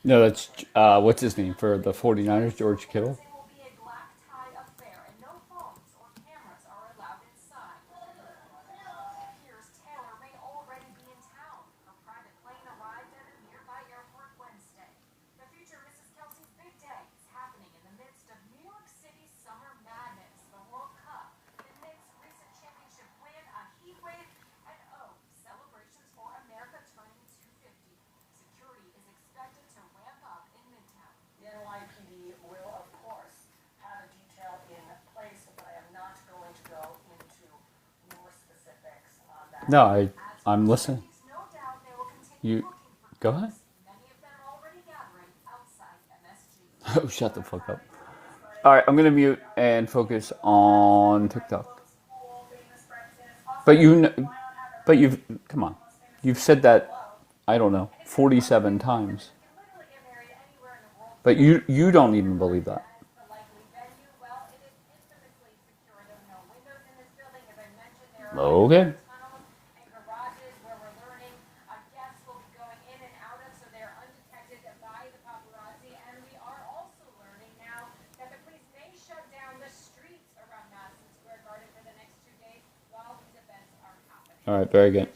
No, that's what's his name for the 49ers, George Kittle. No, I'm listening. You go ahead. Oh, shut the fuck up. All right, I'm gonna mute and focus on TikTok. But but you've come on. You've said that I don't know 47 times. But you don't even believe that. Okay. All right, very good.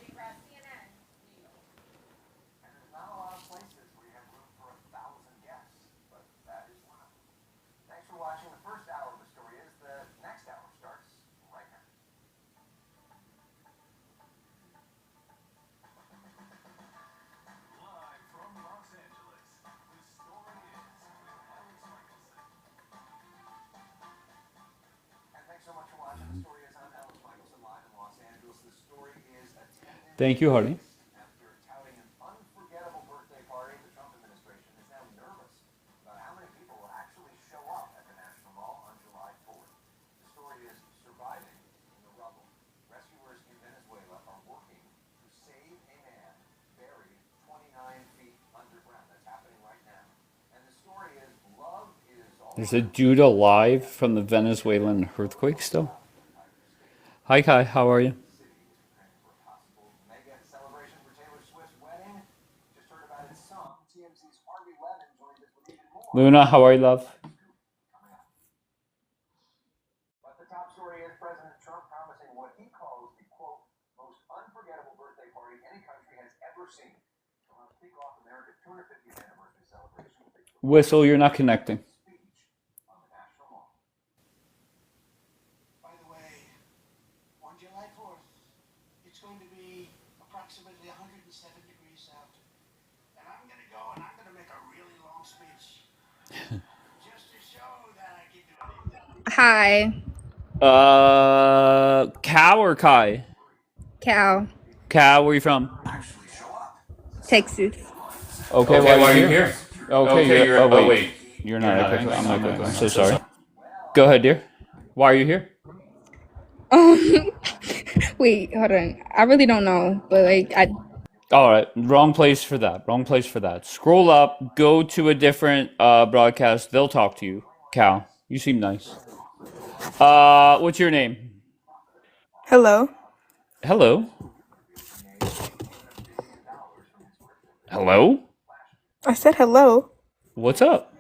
Thank you, Hardy. There's a dude alive from the Venezuelan earthquake still. Hi, Kai. How are you? Luna, how are you, love? Whistle, you're not connecting. Hi, Cal or Kai? Cal, Cal, where are you from? Texas. Okay, why Okay, are you why are you here? here? Okay, Okay, you're. you're. Oh Oh wait, wait, you're you're not not echoing. echoing. I'm I'm echoing. echoing. I'm I'm so so sorry. sorry. Go ahead, dear. Why are you here? Wait, hold on. I really don't know, but All right, wrong place for that. Wrong place for that. Scroll up. Go to a different broadcast. They'll talk to you. Cal, you seem nice. What's your name? Hello. Hello. Hello. I said hello. What's up?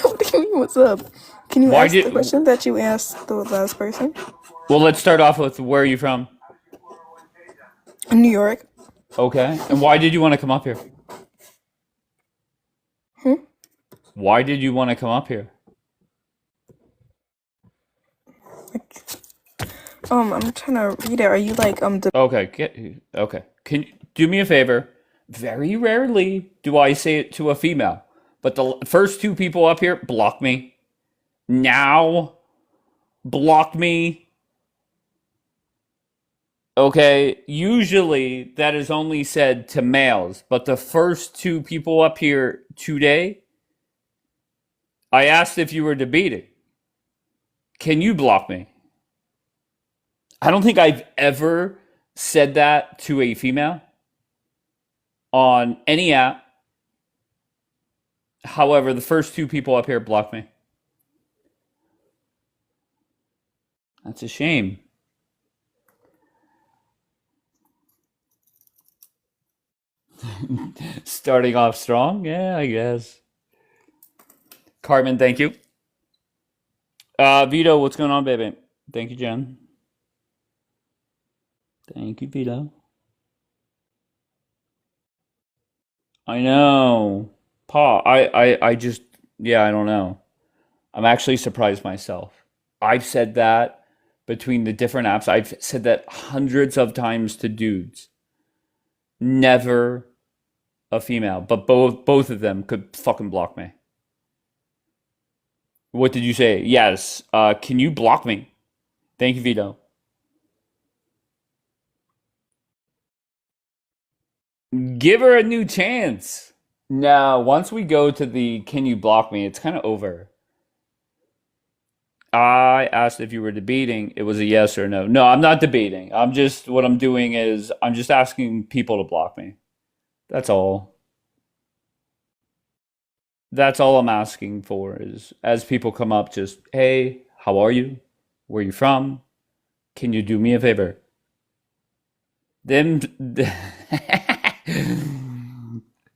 What do you mean, what's up? Can you Why ask did? the question that you asked the last person? Well, let's start off with where are you from? New York. Okay. And why did you want to come up here? Hmm? Why did you want to come up here? I'm trying to read it. Are you like Okay. Okay. Can you do me a favor? Very rarely do I say it to a female, but the first two people up here block me. Now block me. Okay. Usually that is only said to males, but the first two people up here today, I asked if you were debating. Can you block me? I don't think I've ever said that to a female on any app. However, the first two people up here blocked me. That's a shame. Starting off strong, yeah, I guess. Carmen, thank you. Vito, what's going on, baby? Thank you, Jen. Thank you, Vito. I know. Paul, I just, yeah, I don't know. I'm actually surprised myself. I've said that between the different apps. I've said that hundreds of times to dudes. Never a female, but both of them could fucking block me. What did you say? Yes. Can you block me? Thank you, Vito. Give her a new chance. No, once we go to the can you block me, it's kind of over. I asked if you were debating. It was a yes or no. No, I'm not debating. I'm just, what I'm doing is I'm just asking people to block me. That's all. That's all I'm asking for is as people come up, just, hey, how are you? Where you from? Can you do me a favor? Them.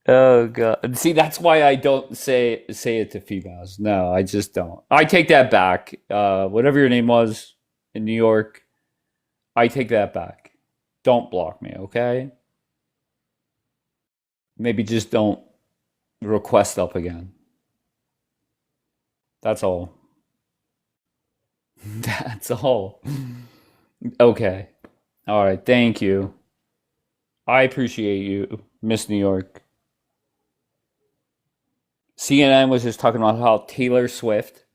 Oh God. See, that's why I don't say it to females. No, I just don't. I take that back. Whatever your name was in New York, I take that back. Don't block me, okay? Maybe just don't request up again. That's all. That's all. Okay. All right. Thank you. I appreciate you, Miss New York. CNN was just talking about how Taylor Swift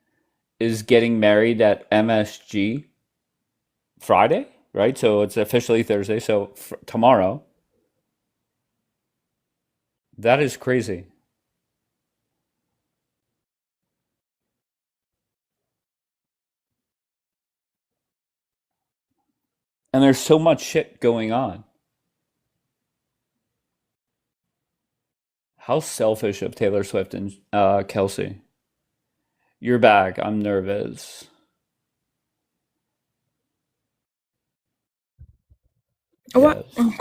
is getting married at MSG Friday, right? So it's officially Thursday. So tomorrow. That is crazy. And there's so much shit going on. How selfish of Taylor Swift and Kelsey. You're back. I'm nervous. What? Yes.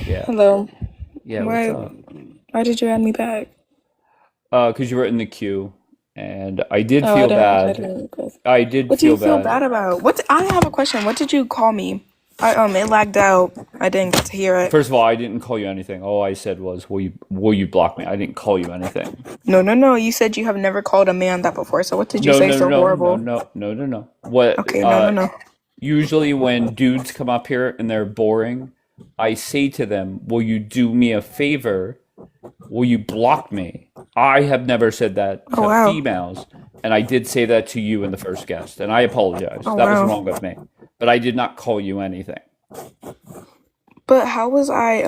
Yeah. Hello. Yeah, what's Why? up? Why did you add me back? Because you were in the queue, and I did Oh, I feel didn't. I bad. didn't. I did What do you feel feel bad. bad about? What? I have a question. What did you call me? It lagged out. I didn't get to hear it. First of all, I didn't call you anything. All I said was, will you block me?" I didn't call you anything. No, no, no. You said you have never called a man that before. So what did you No, say no, so no, no, horrible? no, no, no, no. What? Okay, no, no, no. Usually when dudes come up here and they're boring, I say to them, "Will you do me a favor? Will you block me?" I have never said that Oh to wow. females, and I did say that to you in the first guest, and I apologize. Oh That was wow. wrong of me. But I did not call you anything. But how was I?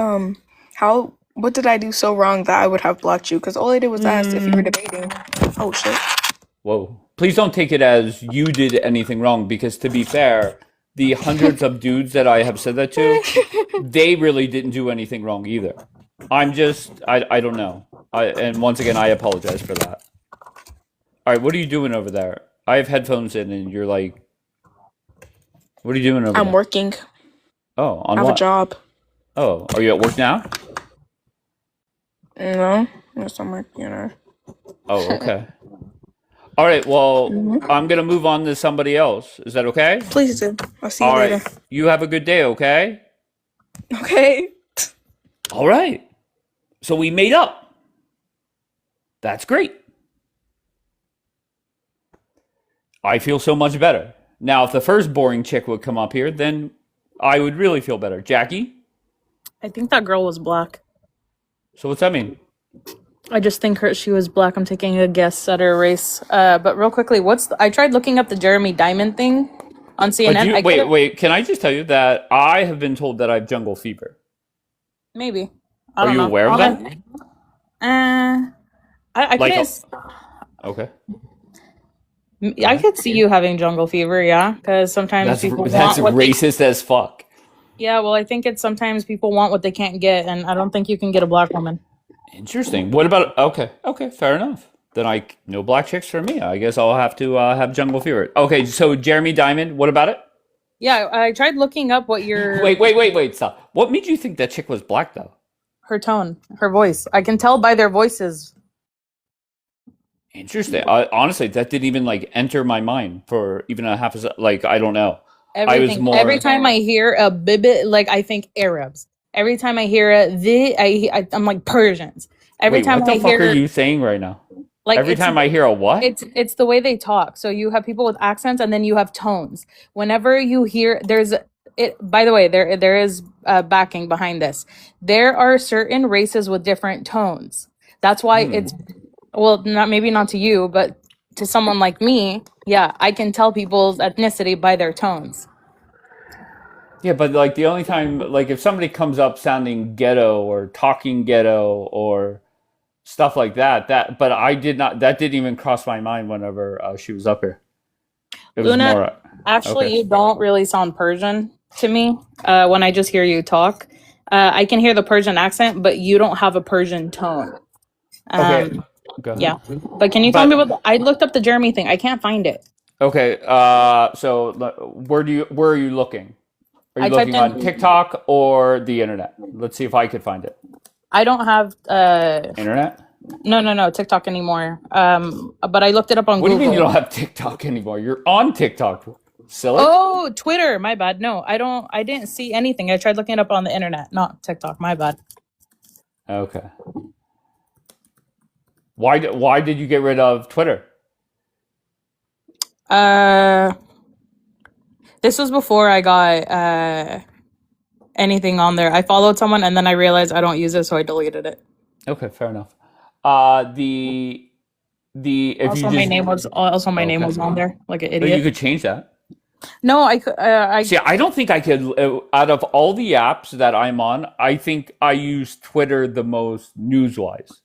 How? What did I do so wrong that I would have blocked you? Because all I did was ask if you were debating. Oh shit. Whoa. Please don't take it as you did anything wrong, because to be fair, the hundreds of dudes that I have said that to, they really didn't do anything wrong either. I don't know. And once again, I apologize for that. All right, what are you doing over there? I have headphones in, and you're like, what are you doing over I'm there? working. Oh, I on have a what? job. Oh, are you at work now? No, yes, I'm working. Oh, okay. All right, well, I'm gonna move on to somebody else. Is that okay? Please do. I'll see you All later. right. You have a good day, okay? Okay. All right. So we made up. That's great. I feel so much better. Now, if the first boring chick would come up here, then I would really feel better. Jackie? I think that girl was black. So what's that mean? I just think she was black. I'm taking a guess at her race. But real quickly, I tried looking up the Jeremy Diamond thing on CNN. I Wait, couldn't. wait. Can I just tell you that I have been told that I have jungle fever? Maybe. I Are don't you know. aware of that? I Like, couldn't. okay. I could see you having jungle fever, yeah, because sometimes That's people that's want what they. racist as fuck. Yeah, well, I think it's sometimes people want what they can't get, and I don't think you can get a black woman. Interesting. What about okay, fair enough. Then no black chicks for me. I guess I'll have to have jungle fever. Okay, so Jeremy Diamond, what about it? Yeah, I tried looking up what Wait, stop. What made you think that chick was black though? her tone, her voice. I can tell by their voices. Interesting. Honestly, that didn't even like enter my mind for even a half a like I don't know. I was Everything. more Every time I hear a bibit, like I think Arabs. Every time I hear I'm like Persians. Every wait, time what the I fuck are hear you saying right now? like Every time I hear a what? it's the way they talk. So you have people with accents, and then you have tones. Whenever you hear, there's it. By the way, there is backing behind this. There are certain races with different tones. That's why it's well, not maybe not to you, but to someone like me, yeah, I can tell people's ethnicity by their tones. Yeah, but like the only time, like if somebody comes up sounding ghetto or talking ghetto or stuff like that, but I did not, that didn't even cross my mind whenever she was up here. It was Luna, more, actually, okay. you don't really sound Persian to me when I just hear you talk. I can hear the Persian accent, but you don't have a Persian tone. Okay, go ahead. Yeah. But can you tell me what I looked up the Jeremy thing? I can't find it. Okay, so where are you looking? Are you I typed looking on in. TikTok or the internet? Let's see if I could find it. I don't have Internet? no TikTok anymore. But I looked it up on What do you mean you Google. don't have TikTok anymore? You're on TikTok. Silly. Oh, Twitter. My bad. No, I don't. I didn't see anything. I tried looking it up on the internet, not TikTok. My bad. Okay. Why did you get rid of Twitter? Uh, this was before I got anything on there. I followed someone and then I realized I don't use it, so I deleted it. Okay, fair enough. The if you Also, my just name was okay, on there, like an but you idiot. could change that. No, I could. See, I don't think I could. Out of all the apps that I'm on, I think I use Twitter the most news-wise.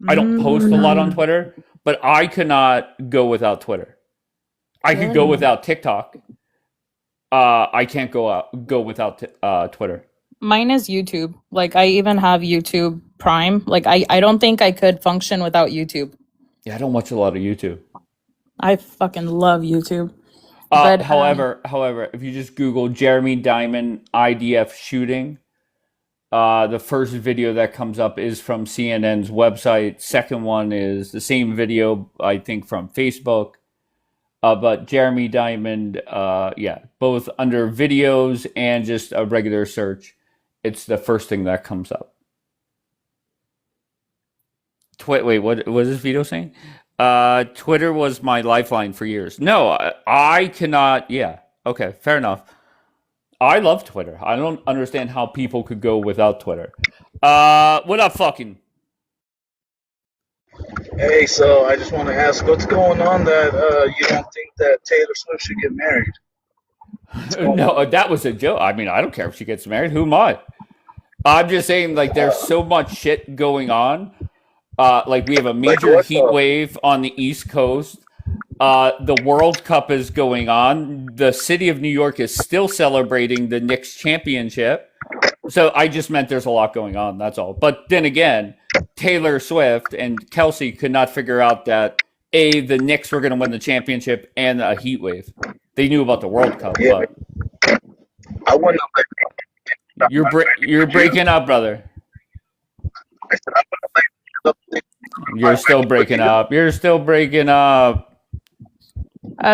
I don't post a lot on Twitter, but I could not go without Twitter. I could go without TikTok. I can't go without Twitter. Mine is YouTube. Like I even have YouTube Prime. Like I don't think I could function without YouTube. Yeah, I don't watch a lot of YouTube. I fucking love YouTube. But However, if you just Google Jeremy Diamond IDF shooting, the first video that comes up is from CNN's website. Second one is the same video, I think, from Facebook. But Jeremy Diamond, yeah, both under videos and just a regular search, it's the first thing that comes up. Wait, what was this video saying? Twitter was my lifeline for years. No, I cannot. Yeah, okay, fair enough. I love Twitter. I don't understand how people could go without Twitter. What up, fucking? Hey, so I just want to ask, what's going on that you don't think that Taylor Swift should get married? No, that was a joke. I mean, I don't care if she gets married. Who am I? I'm just saying, like, there's so much shit going on. Like, we have a major what heat though? wave on the East Coast. The World Cup is going on. The city of New York is still celebrating the Knicks championship. So I just meant there's a lot going on. That's all. But then again, Taylor Swift and Kelsey could not figure out that the Knicks were going to win the championship and a heat wave. They knew about the World Cup, Yeah. but I wouldn't have you're breaking up, brother. You're still breaking up. You're still breaking up.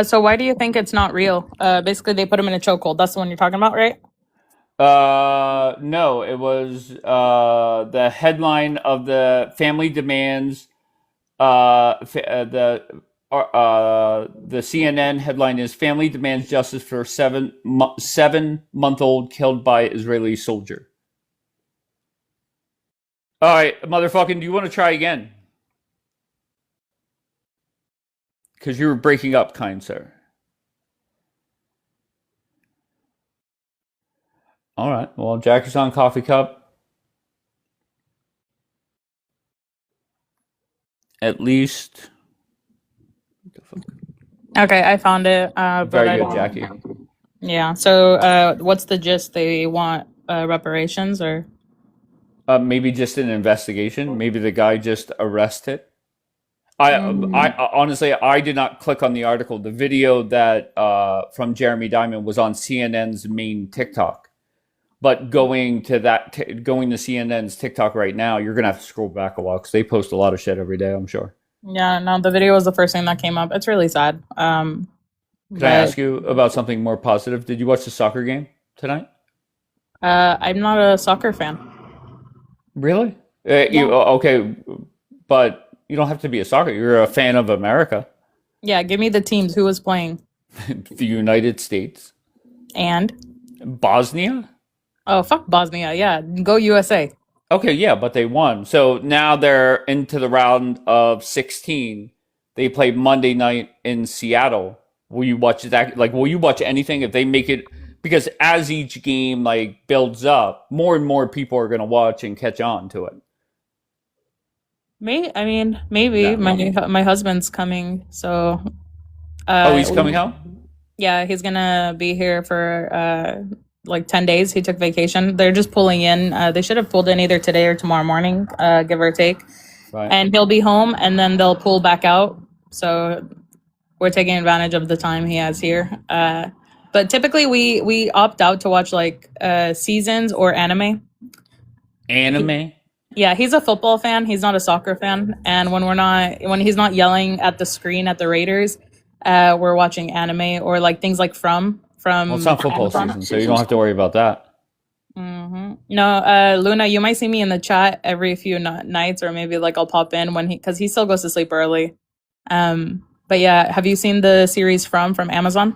so why do you think it's not real? Basically, they put him in a chokehold. That's the one you're talking about, right? No, it was the headline of the Family Demands. The CNN headline is Family Demands Justice for 7-month-old killed by Israeli soldier. All right, motherfucking, do you want to try again? Because you were breaking up, kind sir. All right. Well, Jack is on coffee cup. At least. Okay, I found it. But Very I good, don't. Jackie. Yeah. So, what's the gist? They want reparations, or Maybe just an investigation. Maybe the guy just arrested. I honestly, I did not click on the article. The video that from Jeremy Diamond was on CNN's main TikTok. But going to CNN's TikTok right now, you're gonna have to scroll back a while because they post a lot of shit every day, I'm sure. Yeah, no, the video was the first thing that came up. It's really sad. Can I But ask you about something more positive? Did you watch the soccer game tonight? I'm not a soccer fan. Really? Yeah. Okay, but you don't have to be a soccer. You're a fan of America, Yeah, give me the teams. Who was playing? the United States, And Bosnia. oh, fuck Bosnia. Yeah, go USA. Okay, yeah, but they won. So now they're into the round of 16. They play Monday night in Seattle. Will you watch that? Like, will you watch anything if they make it? Because as each game like builds up, more and more people are gonna watch and catch on to it. I mean, maybe No. my husband's coming, so Oh, he's we coming out? yeah, he's gonna be here for like 10 days. He took vacation. They're just pulling in. They should have pulled in either today or tomorrow morning, give or take. Right. And he'll be home and then they'll pull back out. So we're taking advantage of the time he has here. But typically we opt out to watch like seasons or anime. Anime? Yeah, he's a football fan. He's not a soccer fan. And when he's not yelling at the screen at the Raiders, we're watching anime or like things like from Well, it's not football Amazon. season, so you don't have to worry about that. No, Luna, you might see me in the chat every few nights, or maybe like I'll pop in because he still goes to sleep early. But yeah, have you seen the series from Amazon?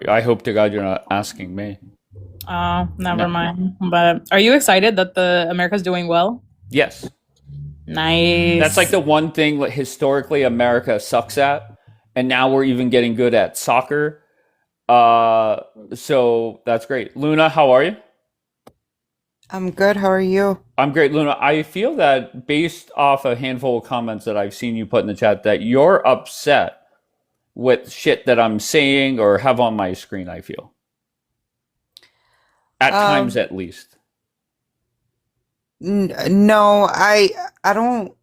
I hope to God you're not asking me. Oh, never No. mind. But are you excited that the America's doing well? Yes. Nice. That's like the one thing that historically America sucks at, and now we're even getting good at soccer. So that's great. Luna, how are you? I'm good. How are you? I'm great, Luna. I feel that based off a handful of comments that I've seen you put in the chat, that you're upset with shit that I'm saying or have on my screen, I feel. At times, Um, at least. no, I don't.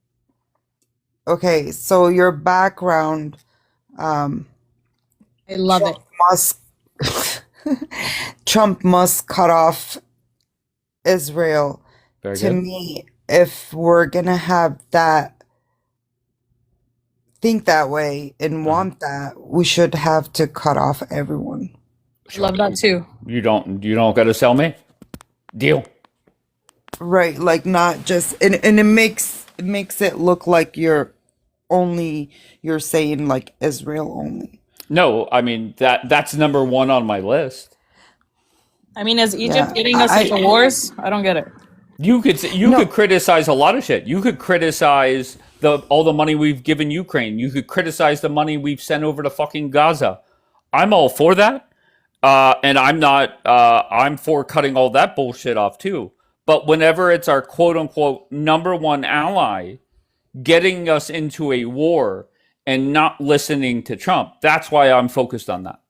Okay, so your background, um, I love it. Trump must Trump must cut off Israel. Very To good. me, if we're gonna have that, think that way and Uh-huh. want that, we should have to cut off everyone. Love that too. You don't got to sell me. Deal. Right, like not just and it makes it look like you're saying like Israel only. No, I mean that's number one on my list. I mean, is Egypt Yeah, getting us into wars? I don't get it. You no, could criticize a lot of shit. You could criticize all the money we've given Ukraine. You could criticize the money we've sent over to fucking Gaza. I'm all for that. And I'm not. I'm for cutting all that bullshit off too. But whenever it's our quote unquote number one ally getting us into a war and not listening to Trump, that's why I'm focused on that.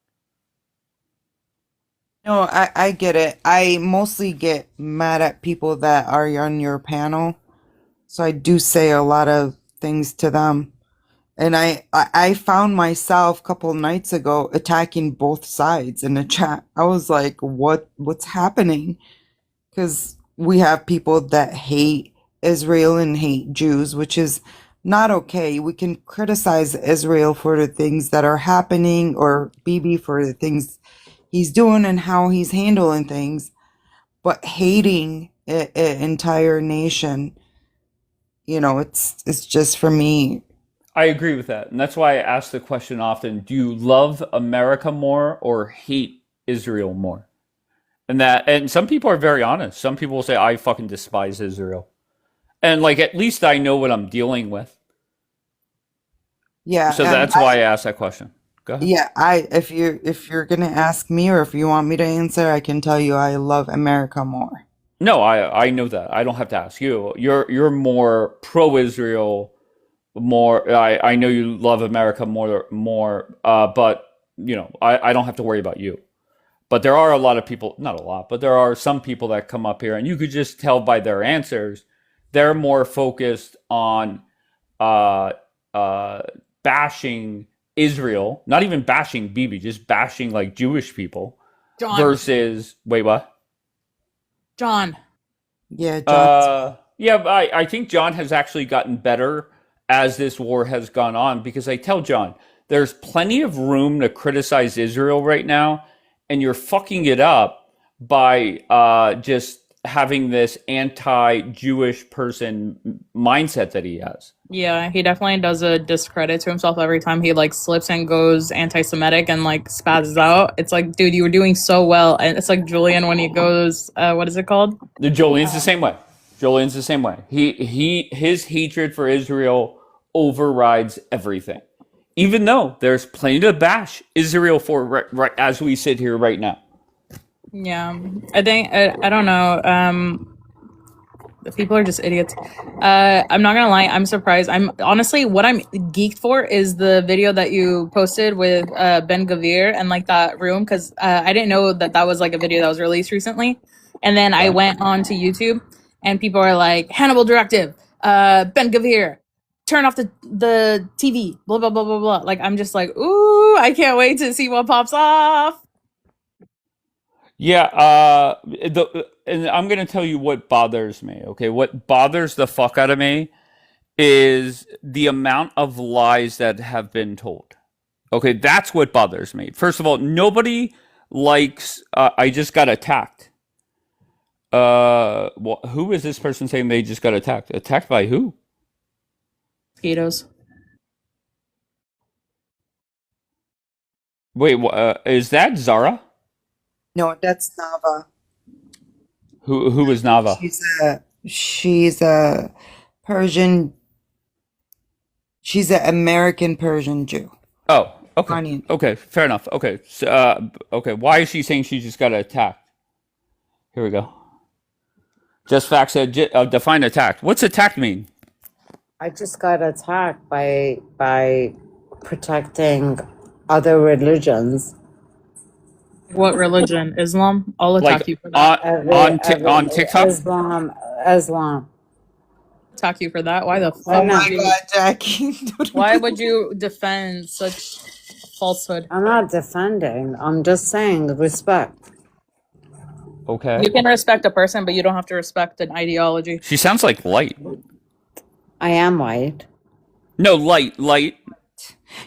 no, I get it. I mostly get mad at people that are on your panel, so I do say a lot of things to them. And I found myself a couple nights ago attacking both sides in the chat. I was like, what's happening? Because we have people that hate Israel and hate Jews, which is not okay. We can criticize Israel for the things that are happening or Bibi for the things he's doing and how he's handling things, but hating an entire nation, it's just for me. I agree with that. And that's why I ask the question often, do you love America more or hate Israel more? And some people are very honest. Some people will say, I fucking despise Israel. And like, at least I know what I'm dealing with. Yeah, So and that's why I asked that question. Go ahead. yeah, if you're gonna ask me or if you want me to answer, I can tell you I love America more. No, I know that. I don't have to ask you. You're more pro-Israel, more. I know you love America more. But I don't have to worry about you. But there are a lot of people, not a lot, but there are some people that come up here, and you could just tell by their answers, they're more focused on uh, bashing Israel, not even bashing Bibi, just bashing like Jewish people John. versus wait, what? John. Yeah, John. Yeah, but I think John has actually gotten better as this war has gone on because I tell John, there's plenty of room to criticize Israel right now, and you're fucking it up by just having this anti-Jewish person mindset that he has. Yeah, he definitely does a discredit to himself every time he like slips and goes anti-Semitic and like spazzes out. It's like, dude, you were doing so well, and it's like Julian when he goes, what is it called? The Julian's the same way. Julian's the same way. His hatred for Israel overrides everything. Even though there's plenty to bash Israel for right as we sit here right now. Yeah, I think I don't know. The people are just idiots. I'm not gonna lie. I'm surprised. I'm honestly what I'm geeked for is the video that you posted with Ben Gavir and like that room because I didn't know that that was like a video that was released recently, and then I went on to YouTube and people are like Hannibal Directive, Ben Gavir, turn off the TV, blah blah blah blah blah. Like I'm just like, ooh, I can't wait to see what pops off. Yeah, and I'm gonna tell you what bothers me. Okay, what bothers the fuck out of me is the amount of lies that have been told. Okay, that's what bothers me. First of all, nobody likes. I just got attacked. Who is this person saying they just got attacked? Attacked by who? Mosquitoes. Wait, is that Zara? No, that's Nava. Who is Nava? She's a Persian. She's an American Persian Jew. Oh, okay. Iranian. Okay, fair enough. Okay, so, okay. Why is she saying she just got attacked? Here we go. Just Fact said, define attacked. What's attacked mean? I just got attacked by protecting other religions. What religion? Islam? I'll attack Like you for that. on TikTok? Islam. Attack you for that. Why the Oh fuck? my would you, God, Jackie. why would you defend such falsehood? I'm not defending. I'm just saying respect. Okay. You can respect a person, but you don't have to respect an ideology. She sounds like light. I am white. No, light.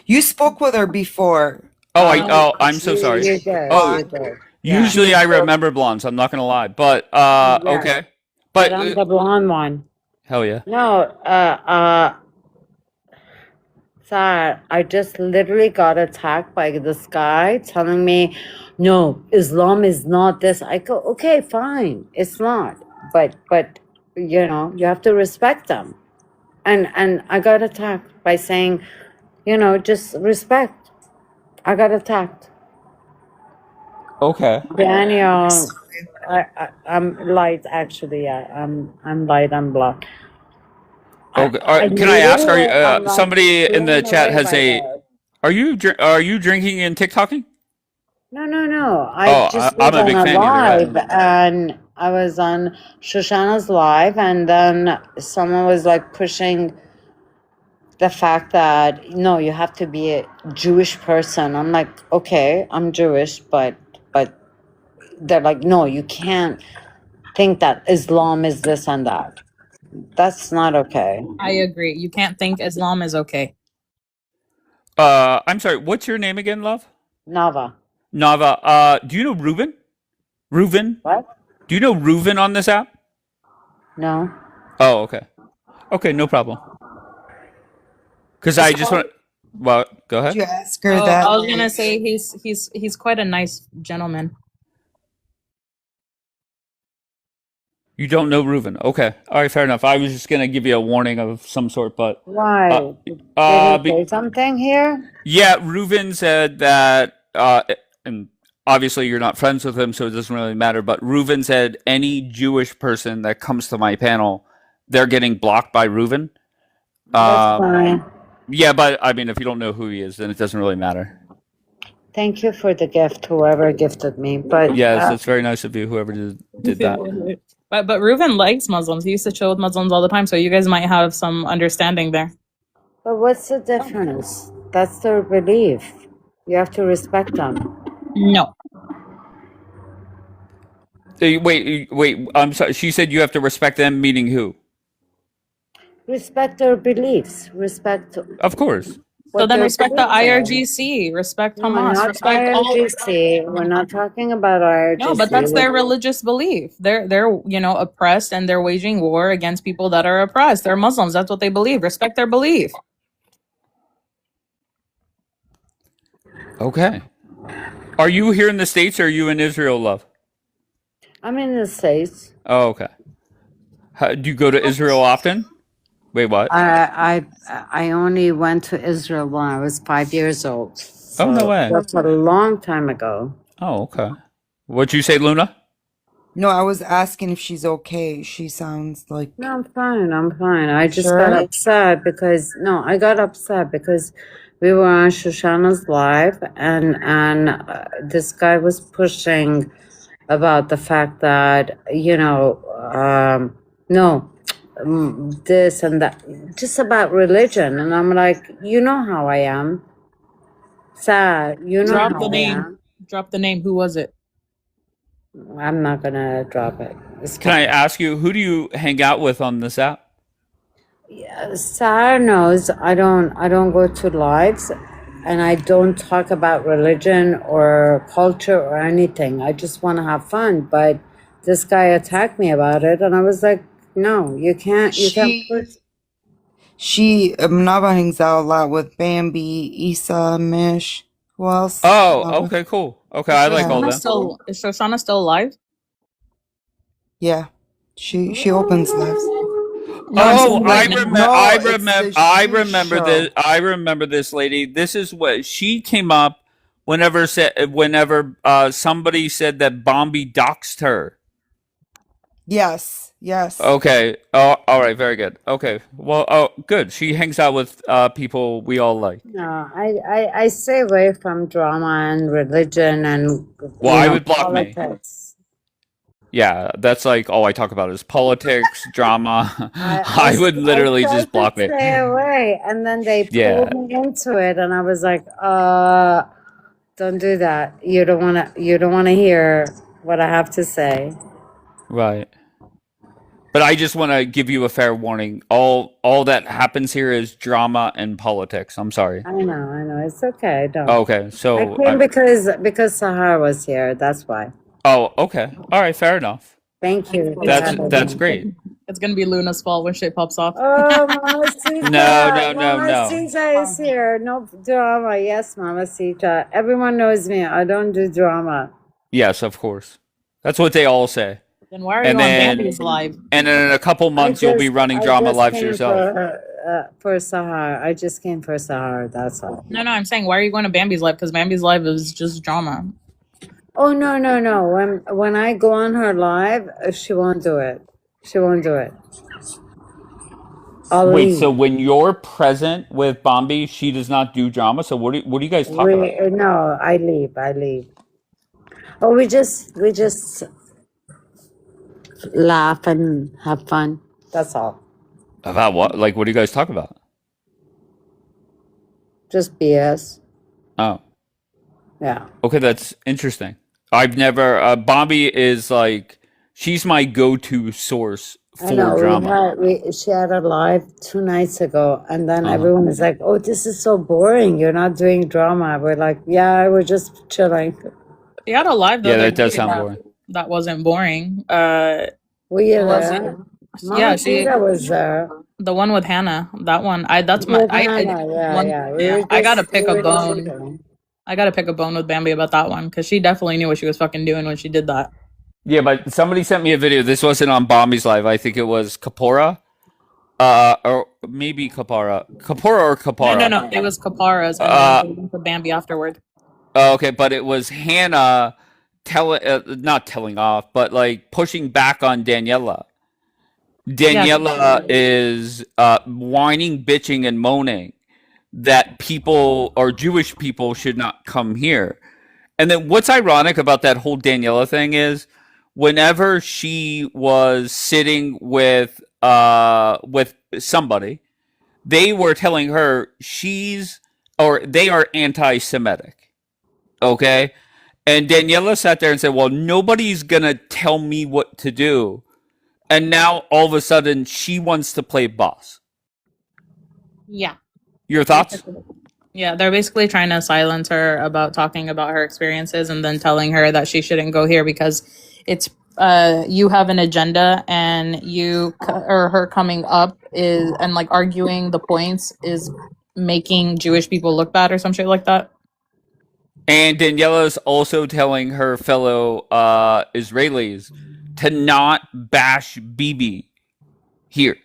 You spoke with her before. I'm so sorry. You did. Oh, You did. usually I remember blondes. I'm not gonna lie, but okay. But I'm the blonde one. Hell yeah. No, Sir, I just literally got attacked by this guy telling me, no, Islam is not this. I go, okay, fine, it's not. But you know, you have to respect them. And I got attacked by saying, you know, just respect. I got attacked. Okay. Daniel, I'm light actually. Yeah, I'm light. I'm black. Okay. I Can I ask? Are literally am you like somebody in the blown chat away has by a? this. Are you drinking and TikToking? No. Oh, I just I'm was a big on a fan of your live and I was on Shoshana's live and then someone was like pushing the fact that no, you have to be a Jewish person. I'm like, okay, I'm Jewish, but they're like, no, you can't think that Islam is this and that. That's not okay. I agree. You can't think Islam is okay. I'm sorry. What's your name again, love? Nava. Nava. Do you know Reuven? Reuven? What? Do you know Reuven on this app? No. Oh, okay. Okay, no problem. Because I just want. Well, go Did you ahead. ask her Oh, that? I was gonna say he's quite a nice gentleman. You don't know Reuven. Okay. All right, fair enough. I was just gonna give you a warning of some sort, but Why? Did he be- say something here? yeah, Reuven said that, and obviously you're not friends with him, so it doesn't really matter. But Reuven said any Jewish person that comes to my panel, they're getting blocked by Reuven. That's fine. Yeah, but I mean, if you don't know who he is, then it doesn't really matter. Thank you for the gift, whoever gifted me. But Yes, that's very nice of you, whoever did that. But Reuven likes Muslims. He used to chill with Muslims all the time, so you guys might have some understanding there. But what's the difference? That's their belief. You have to respect them. No. Wait. I'm sorry. She said you have to respect them, meaning who? Respect their beliefs. Respect Of course. So what then their respect the beliefs are. IRGC, respect No, Hamas, not respect all. IRGC. We're not talking about No, but that's IRGC. their religious belief. They're oppressed and they're waging war against people that are oppressed. They're Muslims. That's what they believe. Respect their belief. Okay. Are you here in the States or are you in Israel, love? I'm in the States. Oh, okay. Do you go to Israel often? Wait, what? I only went to Israel when I was 5 years old. Oh, no So way. that's a long time ago. Oh, okay. What'd you say, Luna? No, I was asking if she's okay. She sounds like No, I'm fine. I'm fine. I just sure. got upset because I got upset because we were on Shoshana's live and this guy was pushing about the fact that this and that, just about religion, and I'm like, you know how I am, sad. You know Drop how the I name. am. Drop the name. Who was it? I'm not gonna drop it. It's Can I fine. ask you, who do you hang out with on this app? Sarah knows I don't go to lives and I don't talk about religion or culture or anything. I just want to have fun. But this guy attacked me about it, and I was like, no, you can't push. Nava hangs out a lot with Bambi, Issa, Mish. Who else? Oh, Nava. okay, cool. Okay, I like all them. Is Shoshana still alive? Yeah. She opens lives. No, I'm Oh, saying right now. No, I it's the remember show. this. I remember this lady. This is what she came up whenever somebody said that Bombi doxed her. Yes. Okay. Oh, all right. Very good. Okay. Well, oh, good. She hangs out with people we all like. No, I stay away from drama and religion and Well, I would block me. politics. Yeah, that's like all I talk about is politics, drama. I would literally tried just block to me. stay away, and then they Yeah. pulled me into it, and I was like, don't do that. You don't wanna hear what I have to say. Right. But I just want to give you a fair warning. All that happens here is drama and politics. I'm sorry. I know, it's okay. Don't. Okay. I So came because Sahar was here. That's why. oh, okay. All right, fair enough. Thank you. That's great. It's gonna be Luna's fault when shit pops off. Oh, Mamacita. No. Mamacita is here. No drama. Yes, Mamacita. Everyone knows me. I don't do drama. Yes, of course. That's what they all say. Then why are you And on then- Bambi's live? And in a couple months, you'll be running drama lives yourself. For Sahar. I just came for Sahar. That's all. No, I'm saying why are you going to Bambi's live? Because Bambi's live is just drama. Oh, no. When I go on her live, she won't do it. She won't do it. I'll Wait, leave. so when you're present with Bombi, she does not do drama. So what do you guys talk about? No, I leave. Oh, we just laugh and have fun. That's all. About what? Like, what do you guys talk about? Just BS. Oh, Yeah. okay, that's interesting. I've never. Bombi is like, she's my go-to source I for know. drama. She had a live 2 nights ago, and then Uh-huh. everyone is like, "Oh, this is so boring. You're not doing drama." We're like, "Yeah, we're just chilling." She had a live the Yeah, other that does day sound boring. that wasn't boring. Were you Was there? it? Mama Yeah, she Tita was there. the one with Hannah. That one. That's my. With Hannah, one- We were I gotta just- pick we a were just bone. chilling. I gotta pick a bone with Bambi about that one because she definitely knew what she was fucking doing when she did that. Yeah, but somebody sent me a video. This wasn't on Bombi's live. I think it was Kapora. Or maybe Kapara. Kapora or Kapara. No. It was Kapara's and then they went to Bambi afterward. Oh, okay, but it was Hannah not telling off, but like pushing back on Daniela. Daniela is whining, bitching, and moaning that people or Jewish people should not come here. And then what's ironic about that whole Daniela thing is whenever she was sitting with somebody, they were telling her they are anti-Semitic. Okay? And Daniela sat there and said, well, nobody's going to tell me what to do. And now all of a sudden she wants to play boss. Yeah. Your thoughts? Yeah, they're basically trying to silence her about talking about her experiences and then telling her that she shouldn't go here because it's you have an agenda and or her coming up is and like arguing the points is making Jewish people look bad or some shit like that. And Daniela's also telling her fellow Israelis to not bash Bibi here.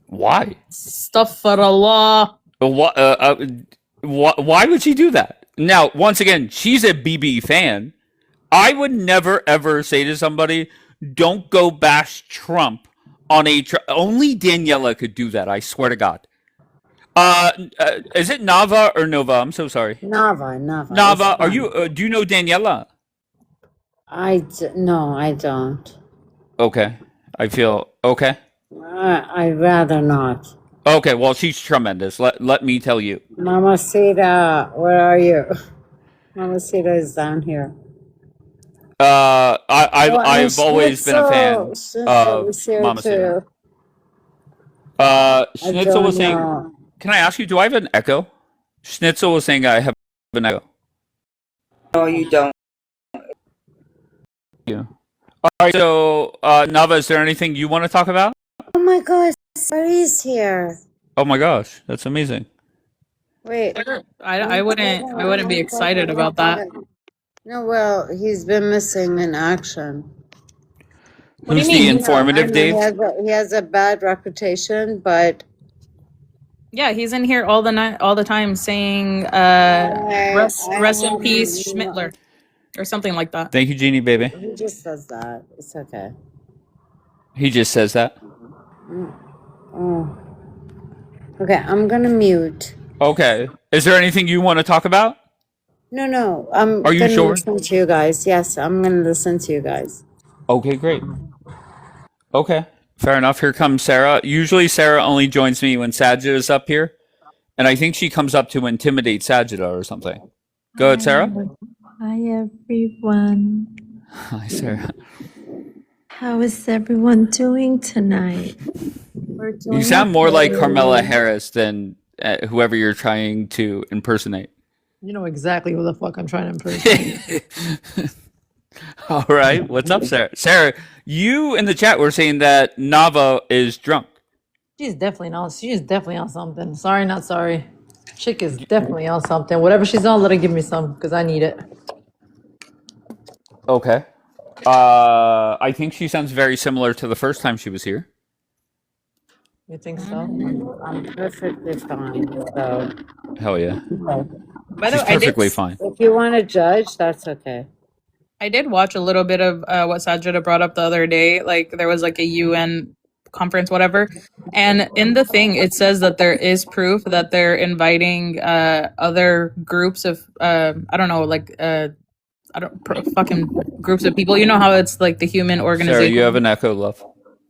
Why? Astaghfirullah. Why would she do that? Now, once again, she's a Bibi fan. I would never ever say to somebody, "Don't go bash Trump on a." Only Daniela could do that. I swear to God. Is it Nava or Nova? I'm so sorry. Nava. Nava, are you? Do you know Daniela? No, I don't. Okay, I feel okay. I'd rather not. Okay, well, she's tremendous. Let me tell you. Mamacita, where are you? Mamacita is down here. I've always been a fan of Mama Sita. Schnitzel was saying, can I ask you, do I have an echo? Schnitzel was saying I have an echo. No, you don't. Yeah. All right, so, Nava, is there anything you want to talk about? Oh my gosh, Sari's here. Oh my gosh, that's amazing. Wait. I wouldn't be excited about that. No, well, he's been missing in action. What do you Who's mean? the informative Dave? He has a bad reputation, but Yeah, he's in here all the time saying rest in peace Schmittler or something like that. Thank you, Jeannie, baby. he just says that. It's okay. He just says that. Oh. Okay, I'm gonna mute. Okay. Is there anything you want to talk about? No, I'm Are you gonna sure? listen to you guys. Yes, I'm gonna listen to you guys. Okay, great. Okay, fair enough. Here comes Sarah. Usually Sarah only joins me when Sajida is up here. And I think she comes up to intimidate Sajida or something. Go ahead, Sarah. Hi everyone. Hi, Sarah. How is everyone doing tonight? You sound more like Carmela Harris than whoever you're trying to impersonate. You know exactly who the fuck I'm trying to impersonate. All right. What's up, Sarah? Sarah, you in the chat were saying that Nava is drunk. She's definitely on something. Sorry, not sorry. Chick is definitely on something. Whatever she's on, let her give me some because I need it. Okay. I think she sounds very similar to the first time she was here. You think so? I'm perfectly fine. So Hell yeah. By the She's way, perfectly fine. if you want to judge, that's okay. I did watch a little bit of what Sajida brought up the other day. Like there was like a UN conference, whatever, and in the thing it says that there is proof that they're inviting other groups of fucking groups of people. You know how it's like the human Sarah, organization. you have an echo, love.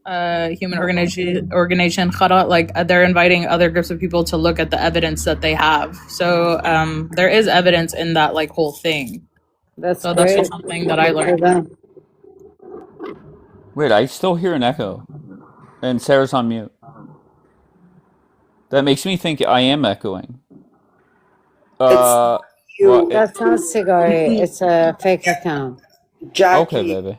Human organization Khara, like they're inviting other groups of people to look at the evidence that they have. So there is evidence in that like whole thing. That's So great. that's just something that I learned. Wait, I still hear an echo. And Sarah's on mute. That makes me think I am echoing. Well, That's not Sigari. It's a fake account. Jackie. okay, baby.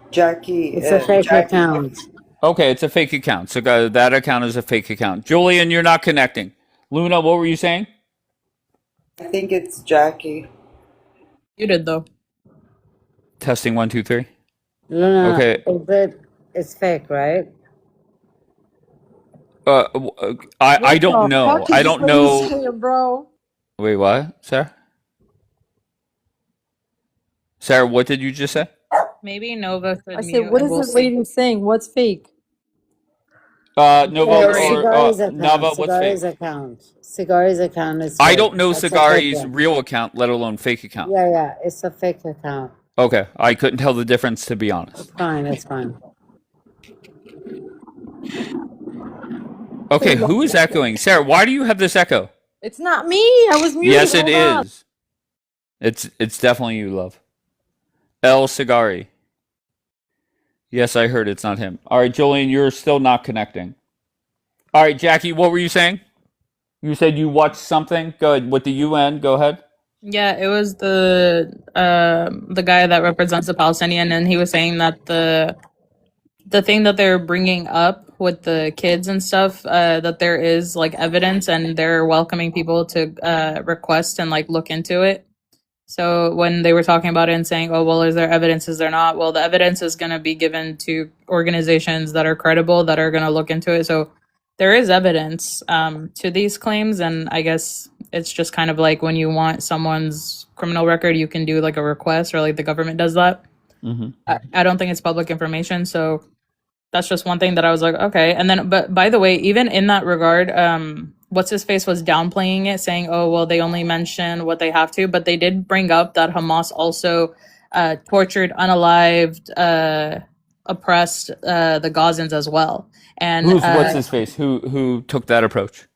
Jackie. It's a fake account. Okay, it's a fake account. So that account is a fake account. Julian, you're not connecting. Luna, what were you saying? I think it's Jackie. You did though. Testing 1, 2, 3. Luna, Okay. it's fake, right? I don't know. I don't know. Saying, bro. Wait, what, Sarah? Sarah, what did you just say? Maybe Nova could I mute. said, what and is we'll this see. lady saying? What's fake? Nova or Sigari's account. Nava, what's Sigari's fake? account. Sigari's account is I fake. don't know That's a fake Sagari's one. real account, let alone fake account. Yeah, it's a fake account. Okay, I couldn't tell the difference, to be honest. It's fine. Okay, who is echoing? Sarah, why do you have this echo? It's not me. I was muted. Yes, it Hold on. is. It's definitely you, love. El Cigari. Yes, I heard it's not him. All right, Julian, you're still not connecting. All right, Jackie, what were you saying? You said you watched something. Go ahead with the UN. Go ahead. Yeah, it was the guy that represents the Palestinian, and he was saying that the thing that they're bringing up with the kids and stuff, that there is like evidence, and they're welcoming people to request and like look into it. So when they were talking about it and saying, "Oh, well, is there evidence? Is there not?" Well, the evidence is going to be given to organizations that are credible that are going to look into it. So there is evidence to these claims, and I guess it's just kind of like when you want someone's criminal record, you can do like a request, or like the government does that. Mm-hmm. I don't think it's public information, so that's just one thing that I was like, okay. And then, but by the way, even in that regard, what's his face was downplaying it, saying, "Oh, well, they only mention what they have to," but they did bring up that Hamas also tortured, unalived, oppressed the Gazans as well. And What's his face? Who took that approach?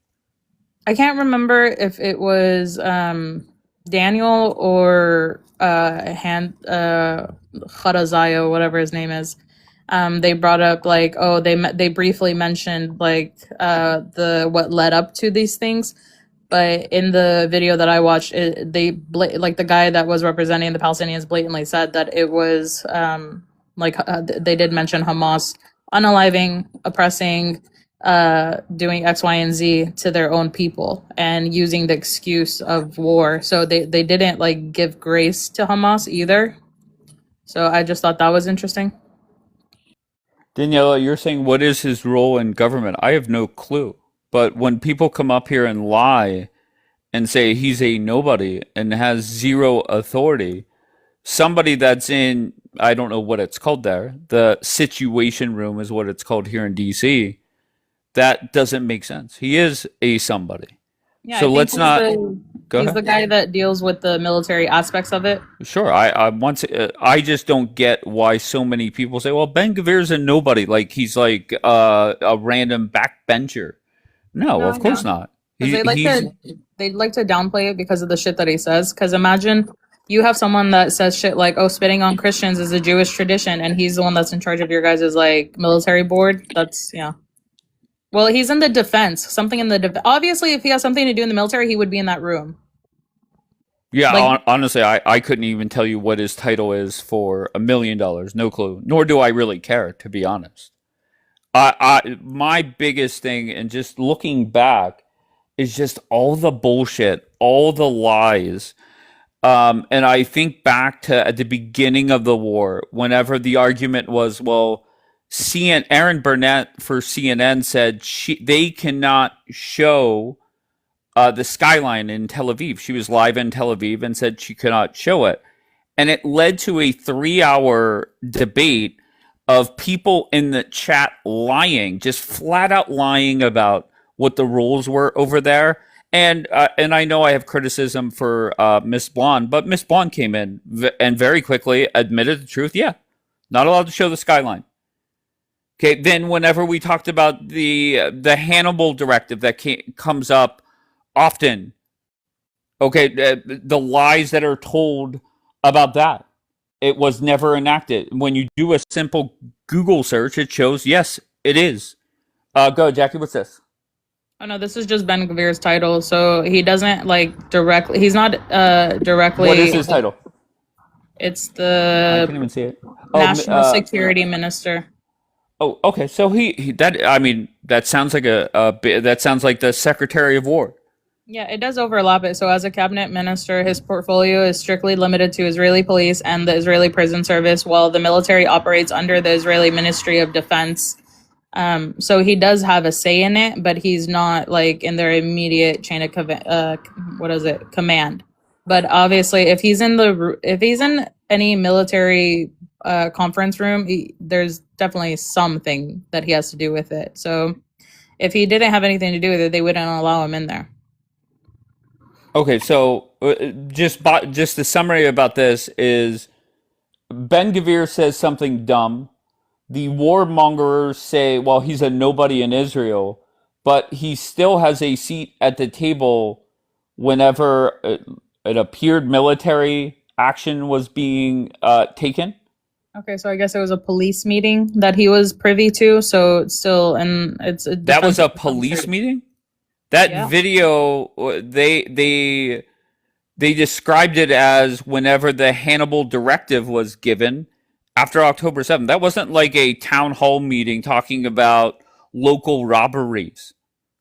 I can't remember if it was Daniel or Kharazaya, whatever his name is. They brought up like, oh, they briefly mentioned like the what led up to these things, but in the video that I watched, like the guy that was representing the Palestinians blatantly said that it was they did mention Hamas unaliving, oppressing, doing X, Y, and Z to their own people and using the excuse of war. So they didn't like give grace to Hamas either. So I just thought that was interesting. Daniela, you're saying what is his role in government? I have no clue. But when people come up here and lie and say he's a nobody and has zero authority, somebody that's in, I don't know what it's called there, the situation room is what it's called here in DC, that doesn't make sense. He is a somebody. Yeah, So I think let's not go he's ahead. the guy that deals with the military aspects of it. Sure, I just don't get why so many people say, "Well, Ben Gavir's a nobody, like he's like a random backbencher." No, No, of course no. not. Because He's they'd like to downplay it because of the shit that he says. Because imagine you have someone that says shit like, "Oh, spitting on Christians is a Jewish tradition," and he's the one that's in charge of your guys' like military board. That's yeah. Well, he's in the defense. Something in the obviously, if he has something to do in the military, he would be in that room. yeah. Like, Honestly, I couldn't even tell you what his title is for $1 million. No clue. Nor do I really care, to be honest. My biggest thing, and just looking back, is just all the bullshit, all the lies. And I think back to at the beginning of the war, whenever the argument was, well, Aaron Burnett for CNN said they cannot show the skyline in Tel Aviv. She was live in Tel Aviv and said she could not show it. And it led to a 3-hour debate of people in the chat lying, just flat out lying about what the rules were over there. And I know I have criticism for Miss Blonde, but Miss Blonde came in and very quickly admitted the truth. Yeah, not allowed to show the skyline. Okay, then whenever we talked about the Hannibal directive that comes up often, okay, the lies that are told about that, it was never enacted. When you do a simple Google search, it shows yes, it is. Go, Jackie. What's this? oh no, this is just Ben Gavir's title, so he doesn't like directly. He's not directly. What is his title? It's I the can't even see it. National Security Minister. Oh, okay. So he that I mean that sounds like that sounds like the Secretary of War. Yeah, it does overlap it. So as a cabinet minister, his portfolio is strictly limited to Israeli police and the Israeli prison service, while the military operates under the Israeli Ministry of Defense. So he does have a say in it, but he's not like in their immediate chain of command. But obviously, if he's in any military conference room, there's definitely something that he has to do with it. So if he didn't have anything to do with it, they wouldn't allow him in there. Okay, so just the summary about this is Ben Gvir says something dumb. The warmongers say, well, he's a nobody in Israel, but he still has a seat at the table whenever it appeared military action was being taken. Okay, so I guess it was a police meeting that he was privy to. So it's still, and it's a That was defense a of the police country. meeting? That Yeah. video, they described it as whenever the Hannibal directive was given after October 7th. That wasn't like a town hall meeting talking about local robberies.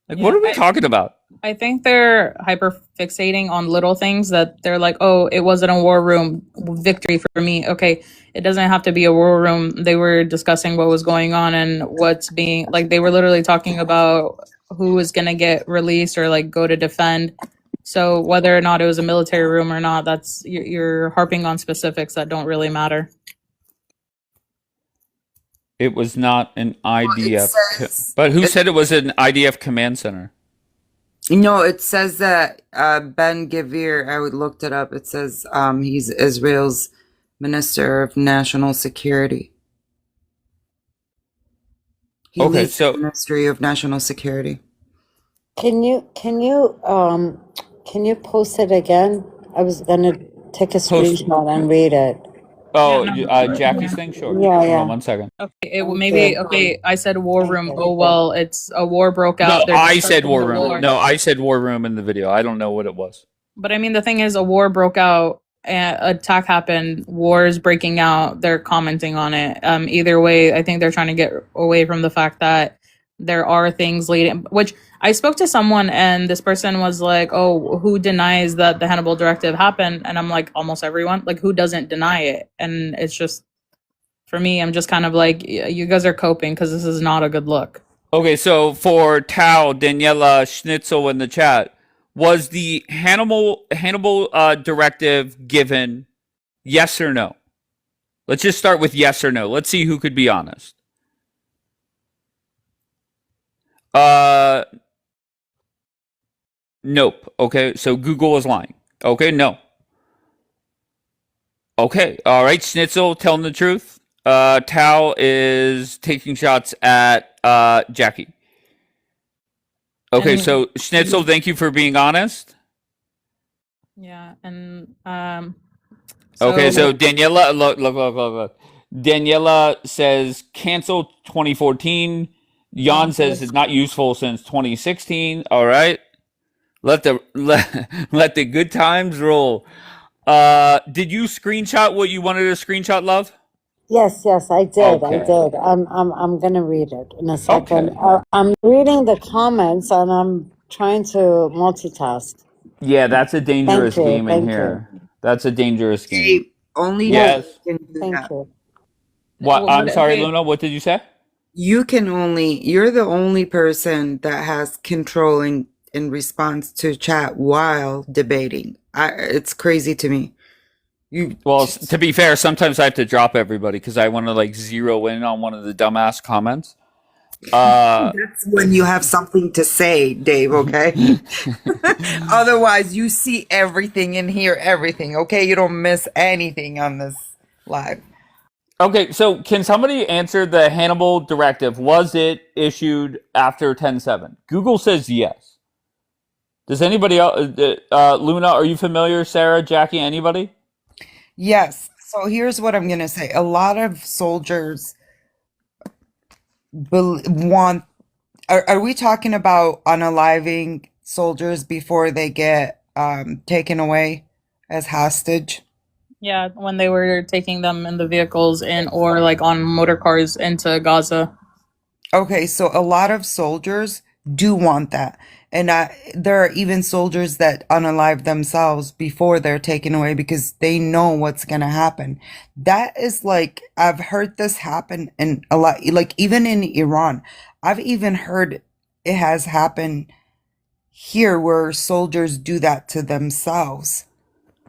Like, what Yeah, are we talking about? I think they're hyper fixating on little things that they're like, oh, it wasn't a war room victory for me. Okay, it doesn't have to be a war room. They were discussing what was going on and what's being like. They were literally talking about who was gonna get released or like go to defend. So whether or not it was a military room or not, that's you're harping on specifics that don't really matter. It was not an IDF. says But who it, said it was an IDF command center? no, it says that Ben Gvir, I looked it up. It says he's Israel's Minister of National Security. He Okay, leads the so Ministry of National Security. Can you post it again? I was gonna take a post. screenshot and read it. Oh, Yeah, no, Jackie's yeah. thing? Sure. Yeah, Hold on yeah. 1 second. Okay, it Thank maybe you. okay. I said war Thank room. you. Oh well, it's a war broke No, out. They're I said discussing war the room. war. No, I said war room in the video. I don't know what it was. But I mean, the thing is, a war broke out. Attack happened. War is breaking out. They're commenting on it. Either way, I think they're trying to get away from the fact that there are things leading. Which I spoke to someone, and this person was like, "Oh, who denies that the Hannibal directive happened?" And I'm like, almost everyone. Like, who doesn't deny it? And it's just for me, I'm just kind of like, you guys are coping because this is not a good look. Okay, so for Tao, Daniela Schnitzel in the chat, was the Hannibal directive given? Yes or no? Let's just start with yes or no. Let's see who could be honest. Nope. Okay, so Google is lying. Okay, no. Okay, all right. Schnitzel telling the truth. Tao is taking shots at Jackie. Okay, And so Schnitzel, thank you for being honest. yeah, and Okay, so so Daniela, look. Daniela says cancel 2014. Jan says it's not useful since 2016. All right, let the good times roll. Did you screenshot what you wanted to screenshot, love? Yes, I did. Okay. I'm gonna read it in a second. Okay. I'm reading the comments and I'm trying to multitask. Yeah, that's a dangerous Thank you, game in thank you. here. That's a dangerous game. Dave, only Yes. Dave can do Thank that. you. What? I'm what sorry, okay. Luna. What did you say? You're the only person that has controlling in response to chat while debating. It's crazy to me. You Well, to be fair, sometimes I have to drop everybody because I want to like zero in on one of the dumbass comments. That's when you have something to say, Dave, okay? Otherwise, you see everything and hear everything, okay? You don't miss anything on this live. Okay, so can somebody answer the Hannibal directive? Was it issued after 10/7? Google says yes. Does anybody else? Luna, are you familiar? Sarah, Jackie, anybody? Yes. So here's what I'm going to say. A lot of soldiers want. Are we talking about unaliving soldiers before they get taken away as hostage? Yeah, when they were taking them in the vehicles in or like on motor cars into Gaza. Okay, so a lot of soldiers do want that. And there are even soldiers that unalive themselves before they're taken away because they know what's going to happen. That is like, I've heard this happen in a lot, like even in Iran. I've even heard it has happened here where soldiers do that to themselves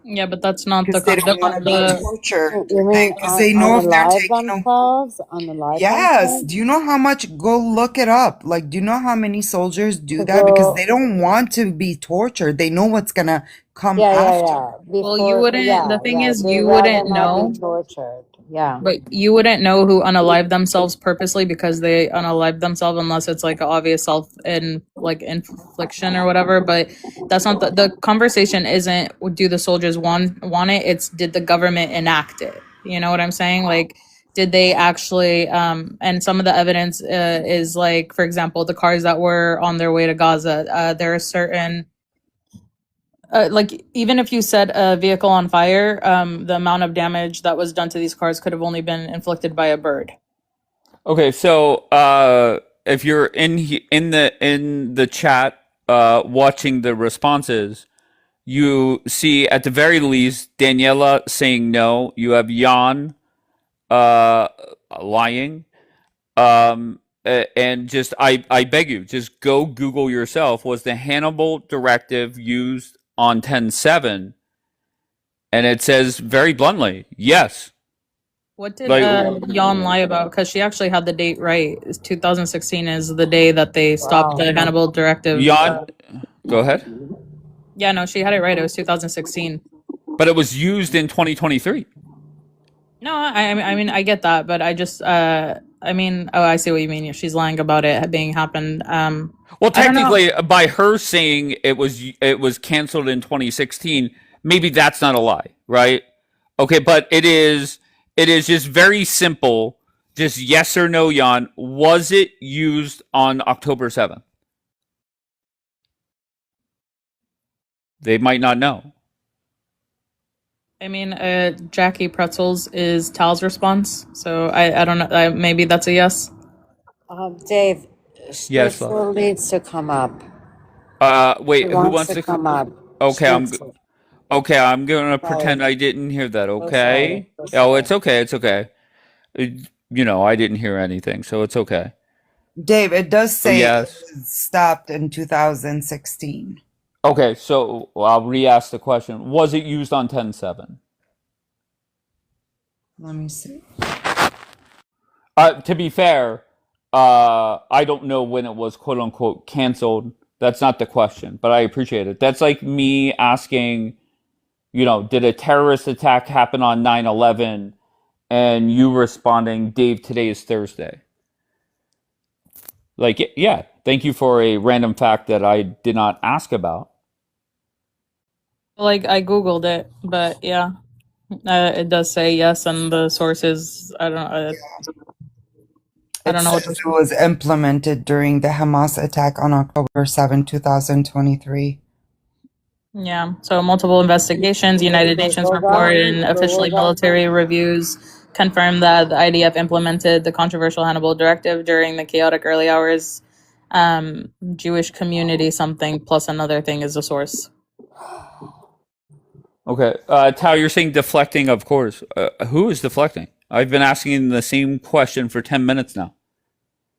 Yeah, but that's not the because they don't want to be the tortured. You mean Because they know if they're unalive taken away. themselves? Unalive Yes. themselves? Do you know how much? Go look it up. Like, do you know how many soldiers do To that? Because go, they don't want to be tortured. They know what's gonna come Yeah, after. yeah. Well, you Before, wouldn't, yeah, the thing yeah. is, They you rather wouldn't not know, be tortured. Yeah. but you wouldn't know who unalived themselves purposely because they unalived themselves unless it's like an obvious self in like infliction or whatever. But that's not the conversation isn't do the soldiers want it? It's did the government enact it? You know what I'm saying? Like, did they actually and some of the evidence is like, for example, the cars that were on their way to Gaza, there are certain like even if you set a vehicle on fire, the amount of damage that was done to these cars could have only been inflicted by a bird. Okay, so if you're in the chat watching the responses, you see at the very least Daniela saying no. You have Jan lying. And just I beg you, just go Google yourself. Was the Hannibal directive used on 10/7? And it says very bluntly, yes. What did Like Jan lie about? Because she actually had the date right. 2016 is the day that they stopped the Hannibal directive. Jan, go ahead. Yeah, no, she had it right. It was 2016. But it was used in 2023. No, I mean I get that, but I just I mean, oh, I see what you mean. She's lying about it being happened. Well, I don't know. technically, by her saying it was canceled in 2016, maybe that's not a lie, right? Okay, but it is just very simple. Just yes or no, Jan. Was it used on October 7th? They might not know. I mean, Jackie Pretzels is Tal's response, so I don't know. Maybe that's a yes. Dave, Yes, love. Schnitzel needs to come up. Wait, He who wants to come up? Okay, Schnitzel. I'm gonna pretend I didn't hear that. So Okay. sorry. So Oh, sorry. it's okay. It's okay. I didn't hear anything, so it's okay. Dave, it does say it Yes. was stopped in 2016. Okay, so I'll re-ask the question. Was it used on 10/7? Let me see. To be fair, I don't know when it was quote unquote canceled. That's not the question, but I appreciate it. That's like me asking, did a terrorist attack happen on 9/11, and you responding, Dave, today is Thursday. Like, yeah, thank you for a random fact that I did not ask about. Like I googled it, but yeah, it does say yes, and the sources I don't know. I It don't know what says to it was implemented during the Hamas attack on October 7, 2023. Yeah, so multiple investigations, United Nations report, and officially military reviews confirmed that the IDF implemented the controversial Hannibal Directive during the chaotic early hours. Jewish community something plus another thing is the source. Okay, Tao, you're saying deflecting, of course. Who is deflecting? I've been asking the same question for 10 minutes now.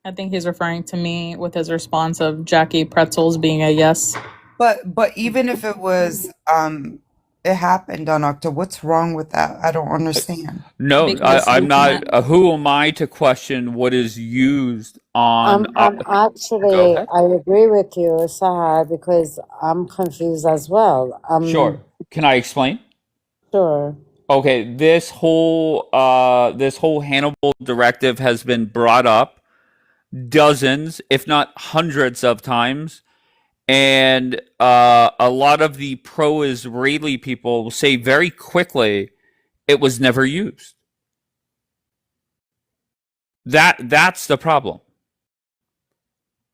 I think he's referring to me with his response of Jackie Pretzels being a yes. But even if it was it happened on October, what's wrong with that? I don't understand. No, Because I'm you not. can't. Who am I to question what is used on? Go Actually, ahead. I agree with you, Sahar, because I'm confused as well. Sure. Can I explain? Sure. Okay, this whole Hannibal directive has been brought up dozens, if not hundreds of times. And a lot of the pro-Israeli people will say very quickly it was never used. That's the problem.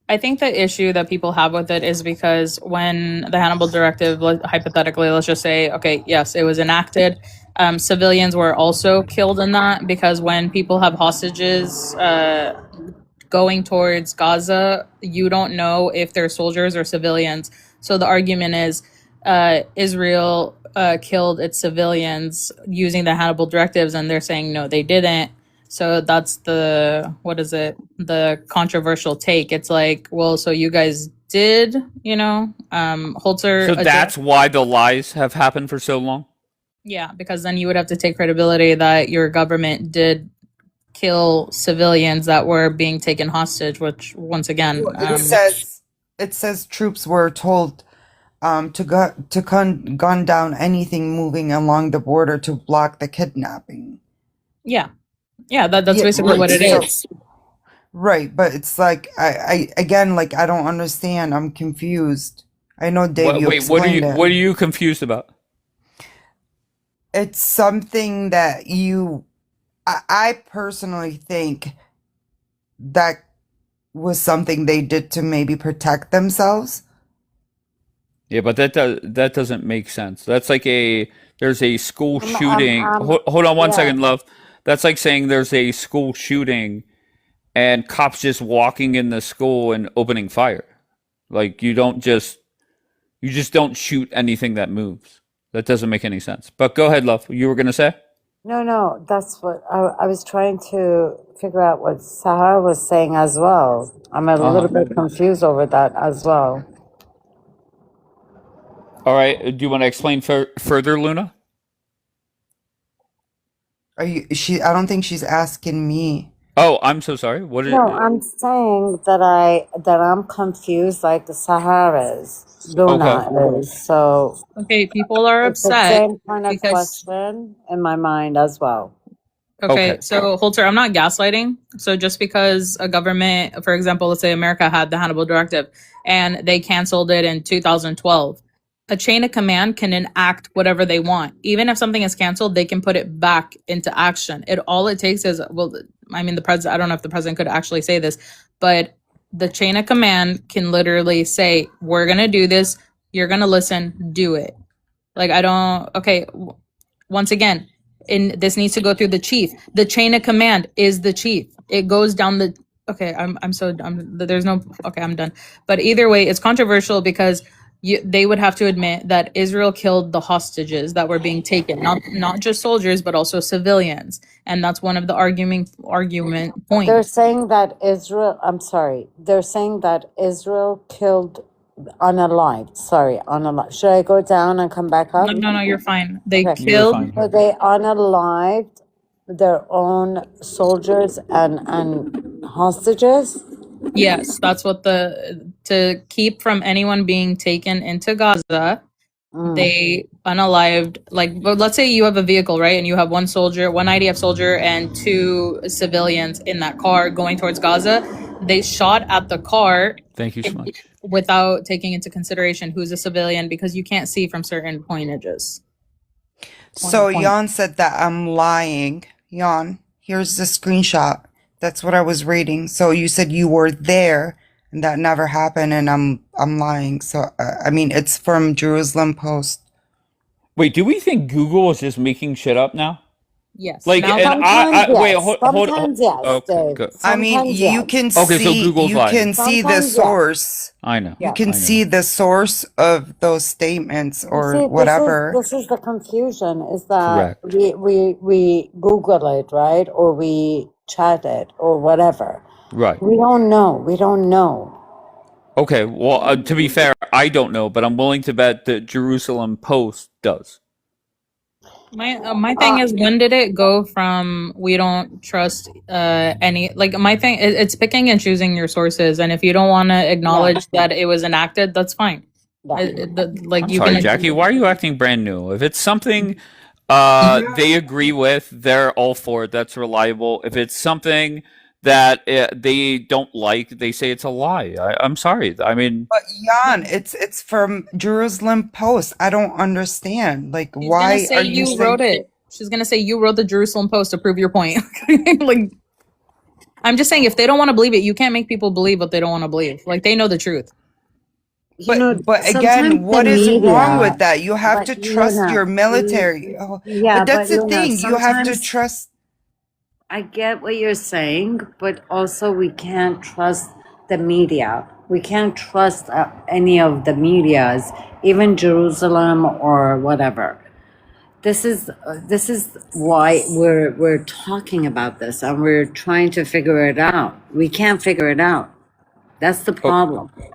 I think the issue that people have with it is because when the Hannibal Directive, hypothetically, let's just say, okay, yes, it was enacted. Civilians were also killed in that because when people have hostages going towards Gaza, you don't know if they're soldiers or civilians. So the argument is Israel killed its civilians using the Hannibal directives, and they're saying no, they didn't. So that's the controversial take. It's like, well, so you guys did, Holzer. So that's why the lies have happened for so long? Yeah, because then you would have to take credibility that your government did kill civilians that were being taken hostage, which once again It says troops were told gun down anything moving along the border to block the kidnapping. Yeah. Yeah, that's Yeah, basically what right. it So is. right, but it's like I again, like I don't understand. I'm confused. I know, Dave, you Wait, what are explained it. you confused about? It's something that I personally think that was something they did to maybe protect themselves. Yeah, but that doesn't make sense. That's like there's a school shooting. Hold on one yeah. second, love. That's like saying there's a school shooting and cops just walking in the school and opening fire. Like you just don't shoot anything that moves. That doesn't make any sense. But go ahead, love. You were gonna say? No, that's what I was trying to figure out what Sahar was saying as well. I'm a little bit confused over that as well. All right. Do you want to explain further, Luna? I don't think she's asking me. Oh, I'm so sorry. What No, is? I'm saying that I'm confused like the Sahara's Okay. Luna is. So Okay, people are it's the upset same kind of because question in my mind as well. okay, Okay. so Holter, I'm not gaslighting. So just because a government, for example, let's say America had the Hannibal Directive and they canceled it in 2012, a chain of command can enact whatever they want. Even if something is canceled, they can put it back into action. All it takes is, well, I mean, the president, I don't know if the president could actually say this, but the chain of command can literally say, we're going to do this. You're going to listen, do it. Like, I don't, okay. Once again, this needs to go through the chief. The chain of command is the chief. It goes down the, okay, there's no, okay, I'm done. But either way, it's controversial because they would have to admit that Israel killed the hostages that were being taken, not just soldiers, but also civilians. And that's one of the argument They're points. saying that I'm sorry. They're saying that Israel killed unalived. Sorry, unalived. Should I go down and come back up? No, you're fine. They Okay. You're killed, fine. So they unalived their own soldiers and hostages? yes, that's what to keep from anyone being taken into Gaza. They unalived, like, but let's say you have a vehicle, right? And you have one IDF soldier and two civilians in that car going towards Gaza. They shot at the car Thank you so much. without taking into consideration who's a civilian because you can't see from certain pointages. So Jan said that I'm lying. Jan, here's the screenshot. That's what I was reading. So you said you were there and that never happened, and I'm lying. So I mean, it's from Jerusalem Post. Wait, do we think Google is just making shit up now? Yes. Like, Now, and Sometimes wait, yes. hold. Sometimes yes, Okay, Dave. good. I mean, Sometimes you yes. can Okay, so see Google's you lying. can see the Sometimes yes. source. I know. You I can know. see the source of those statements You or see, whatever. this is the confusion is that Correct. we Google it, right? Or we chat it or whatever. Right. We don't know. We don't know. Okay. Well, to be fair, I don't know, but I'm willing to bet that Jerusalem Post does. my thing is, when did it go from we don't trust any, like, my thing it's picking and choosing your sources, and if you don't want to acknowledge that it was enacted, that's fine. Yeah. Like, I'm you sorry, can Jackie. Why are you acting brand new? If it's something they agree with, they're all for it. That's reliable. If it's something that they don't like, they say it's a lie. I'm sorry. I mean, But Jan, it's from Jerusalem Post. I don't understand. Like, She's gonna why say are you you saying? wrote it. She's gonna say you wrote the Jerusalem Post to prove your point. Like, I'm just saying, if they don't want to believe it, you can't make people believe what they don't want to believe. Like, they know the truth. But sometimes again, the what is wrong media, with that? You have but to trust Luna, your military. Oh, yeah, but that's but the Luna, thing. You have to sometimes trust. I get what you're saying, but also we can't trust the media. We can't trust any of the medias, even Jerusalem or whatever. This is why we're talking about this and we're trying to figure it out. We can't figure it out. That's the problem. okay,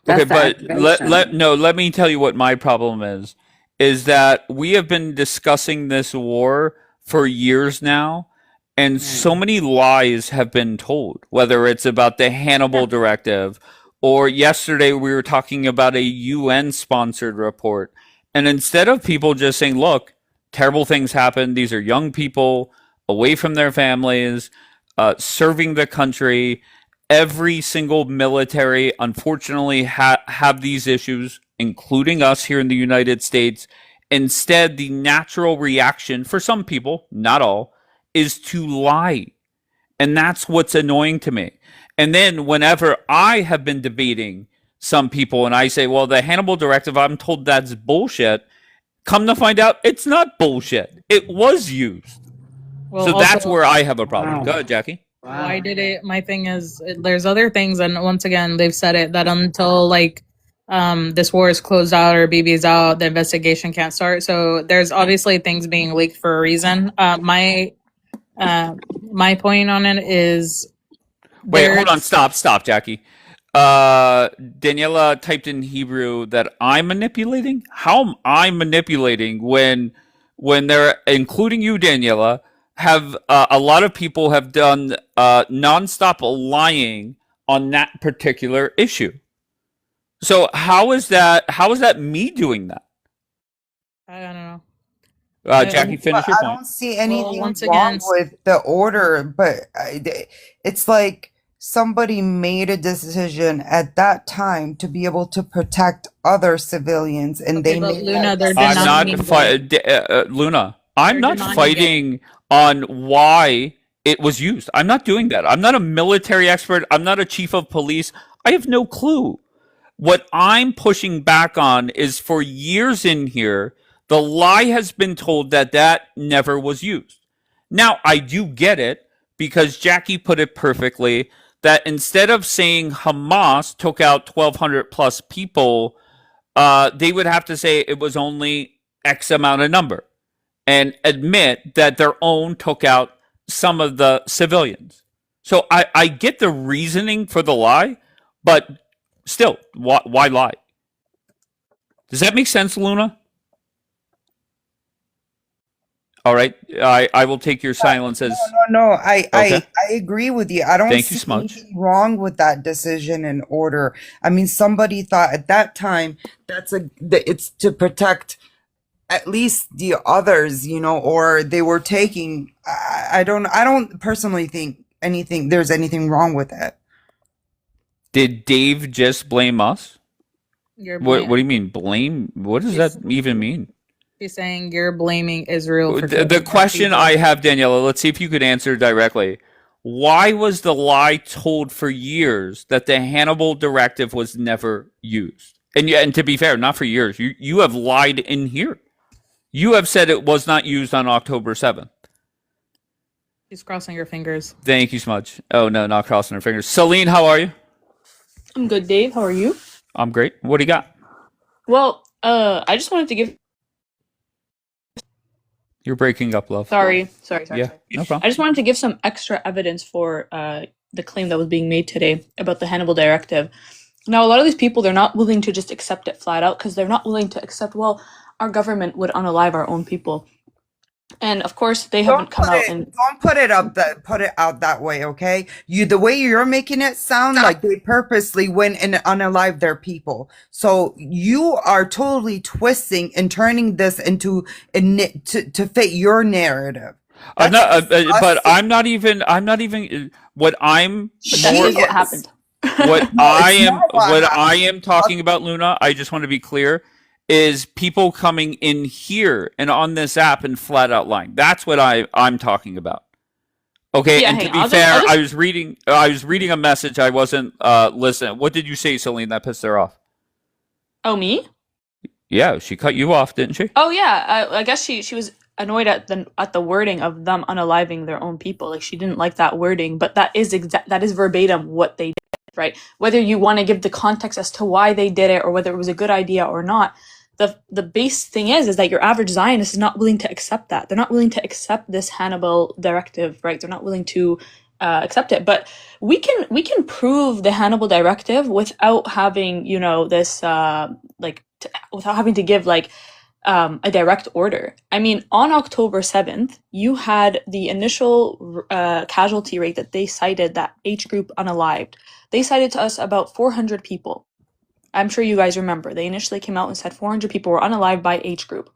That's the but aggravation. let me tell you what my problem is that we have been discussing this war for years now, and so many lies have been told, whether it's about the Hannibal Directive Or yesterday we were talking about a UN sponsored report. And instead of people just saying, look, terrible things happen, these are young people away from their families, serving the country. Every single military, unfortunately, have these issues, including us here in the United States. Instead, the natural reaction for some people, not all, is to lie. And that's what's annoying to me. And then whenever I have been debating some people and I say, well, the Hannibal Directive, I'm told that's bullshit. Come to find out, it's not bullshit. It was used. Well, So that's also, where I have a problem. Go ahead, Jackie. why did it? My thing is, there's other things, and once again, they've said it that until like this war is closed out or BB's out, the investigation can't start. So there's obviously things being leaked for a reason. My point on it is Wait, hold on. there's Stop, Jackie. Daniela typed in Hebrew that I'm manipulating. How am I manipulating when they're, including you, Daniela, have a lot of people have done nonstop lying on that particular issue. So how is that me doing that? I don't know. Jackie, But finish your I point. don't see Well, anything once wrong again, with the order, but it's like somebody made a decision at that time to be able to protect other civilians, and okay, they but made Luna, that they're I'm denying not Luna. I'm they're not denying it. fighting on why it was used. I'm not doing that. I'm not a military expert. I'm not a chief of police. I have no clue. What I'm pushing back on is for years in here, the lie has been told that that never was used. Now, I do get it because Jackie put it perfectly that instead of saying Hamas took out 1,200 plus people, they would have to say it was only X amount of number and admit that their own took out some of the civilians. So I get the reasoning for the lie, but still, why lie? Does that make sense, Luna? All right, I will take your silence as No. I okay. I agree with you. I don't Thank you, see Smudge. anything wrong with that decision and order. I mean, somebody thought at that time that it's to protect at least the others, or they were taking. I don't personally think there's anything wrong with it. Did Dave just blame us? You're What do you mean blame? What does that even mean? She's saying you're blaming Israel for The killing question people. I have, Daniela, let's see if you could answer directly. Why was the lie told for years that the Hannibal Directive was never used? And to be fair, not for years. You have lied in here. You have said it was not used on October 7th. She's crossing her fingers. Thank you, Smudge. Oh, no, not crossing her fingers. Celine, how are you? I'm good, Dave. How are you? I'm great. What do you got? Well, I just wanted to give. You're breaking up, love. Sorry. Yeah, no I problem. just wanted to give some extra evidence for the claim that was being made today about the Hannibal Directive. Now, a lot of these people, they're not willing to just accept it flat out because they're not willing to accept, well, our government would unalive our own people. And of course, they haven't come out and. Don't put it out that way, okay? The way you're making it sound like they purposely went and unalived their people. So you are totally twisting and turning this into to fit your narrative. I'm That's not, but disgusting. I'm not even. What I'm But that more. is what happened. What No, I it's am, not what what happened. I am talking about, Luna. I just want to be clear. Is people coming in here and on this app and flat out lying? That's what I'm talking about. Okay, Yeah, and hey, to be I'll fair, just. I was reading a message. I wasn't listening. What did you say, Celine? That pissed her off. Oh, me? Yeah, she cut you off, didn't she? Oh, yeah. I guess she was annoyed at the wording of them unaliving their own people. Like she didn't like that wording, but that is verbatim what they did, right? Whether you want to give the context as to why they did it or whether it was a good idea or not, the base thing is that your average Zionist is not willing to accept that. They're not willing to accept this Hannibal Directive, right? They're not willing to accept it. But we can prove the Hannibal Directive without having this without having to give like a direct order. I mean, on October 7th, you had the initial casualty rate that they cited, that age group unalived. They cited to us about 400 people. I'm sure you guys remember. They initially came out and said 400 people were unalived by age group.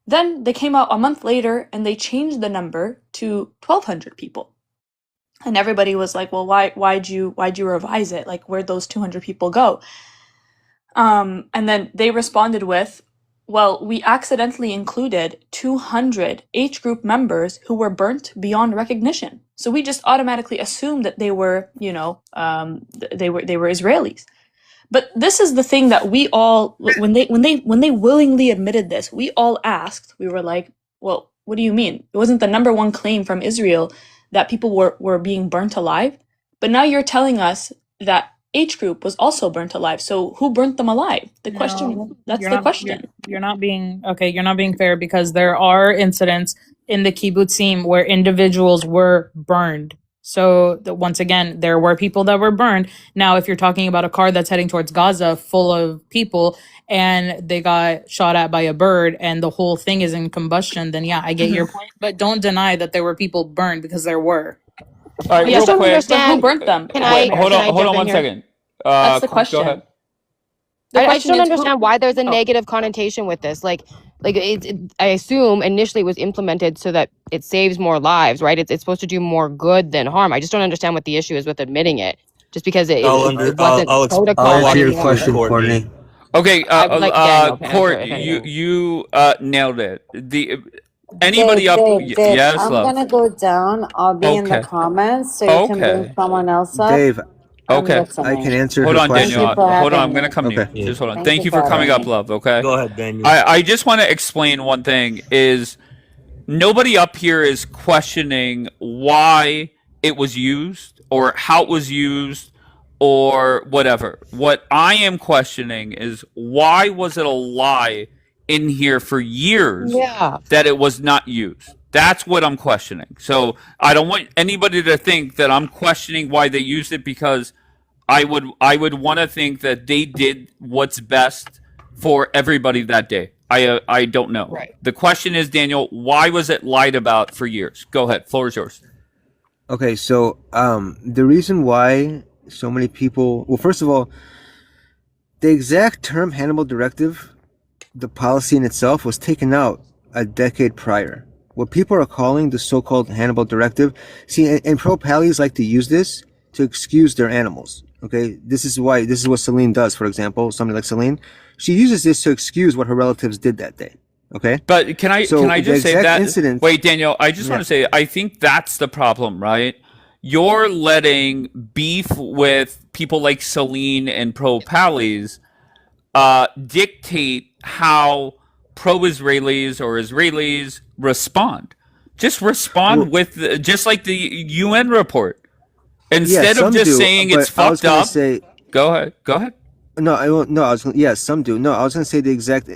Then they came out a month later and they changed the number to 1,200 people. And everybody was like, well, why'd you revise it? Like, where'd those 200 people go? And then they responded with, well, we accidentally included 200 age group members who were burnt beyond recognition. So we just automatically assumed that they were, they were Israelis. But this is the thing that we all, when they willingly admitted this, we all asked, we were like, well, what do you mean? It wasn't the number one claim from Israel that people were being burnt alive. But now you're telling us that age group was also burnt alive. So who burnt them alive? The question, that's the question. You're not being fair, because there are incidents in the kibbutzim where individuals were burned. So once again, there were people that were burned. Now, if you're talking about a car that's heading towards Gaza full of people and they got shot at by a bird and the whole thing is in combustion, then yeah, I get your point. But don't deny that there were people burned, because there were. All right, Yeah, real so quick. who burnt them? Hold on one second. That's the Go question. ahead. I just don't understand why there's a negative connotation with this. I assume initially it was implemented so that it saves more lives, right? It's supposed to do more good than harm. I just don't understand what the issue is with admitting it. Just because it wasn't protocol. I'll answer your question, Courtney. Okay, Daniel can Court, answer it, if you nailed it. Anybody up? Dave, Yes, I'm love. gonna go down. I'll be in the Okay. comments, so you can bring Okay. someone else up. Dave, I'm Okay. listening. I can answer Hold her on, question. Daniel. Thank you for Hold on, I'm having gonna me. come to you. Okay. Just hold on. Thank Thank you you for for coming having up, me. love. Okay. Go ahead, Daniel. I just want to explain one thing. Is nobody up here is questioning why it was used or how it was used or whatever. What I am questioning is why was it a lie in here for years Yeah. that it was not used? That's what I'm questioning. So I don't want anybody to think that I'm questioning why they used it, because I would want to think that they did what's best for everybody that day. I don't know. Right. The question is, Daniel, why was it lied about for years? Go ahead. Floor is yours. Okay, so the reason why so many people, well, first of all, the exact term Hannibal Directive, the policy in itself, was taken out a decade prior. What people are calling the so-called Hannibal Directive, see, and pro-pallies like to use this to excuse their animals. Okay, this is what Celine does, for example. Somebody like Celine, she uses this to excuse what her relatives did that day. Okay, But can I so the just say exact that? incident. Wait, Daniel, I just Yeah. want to say I think that's the problem, right? You're letting beef with people like Celine and pro-pallies dictate how pro-Israelis or Israelis respond. Just respond with just like the UN report. Instead some of just do, saying but it's I was fucked gonna up. say, Go ahead. Go ahead. no, I won't. No, I was. Yeah, some do. No, I was going to say the exact.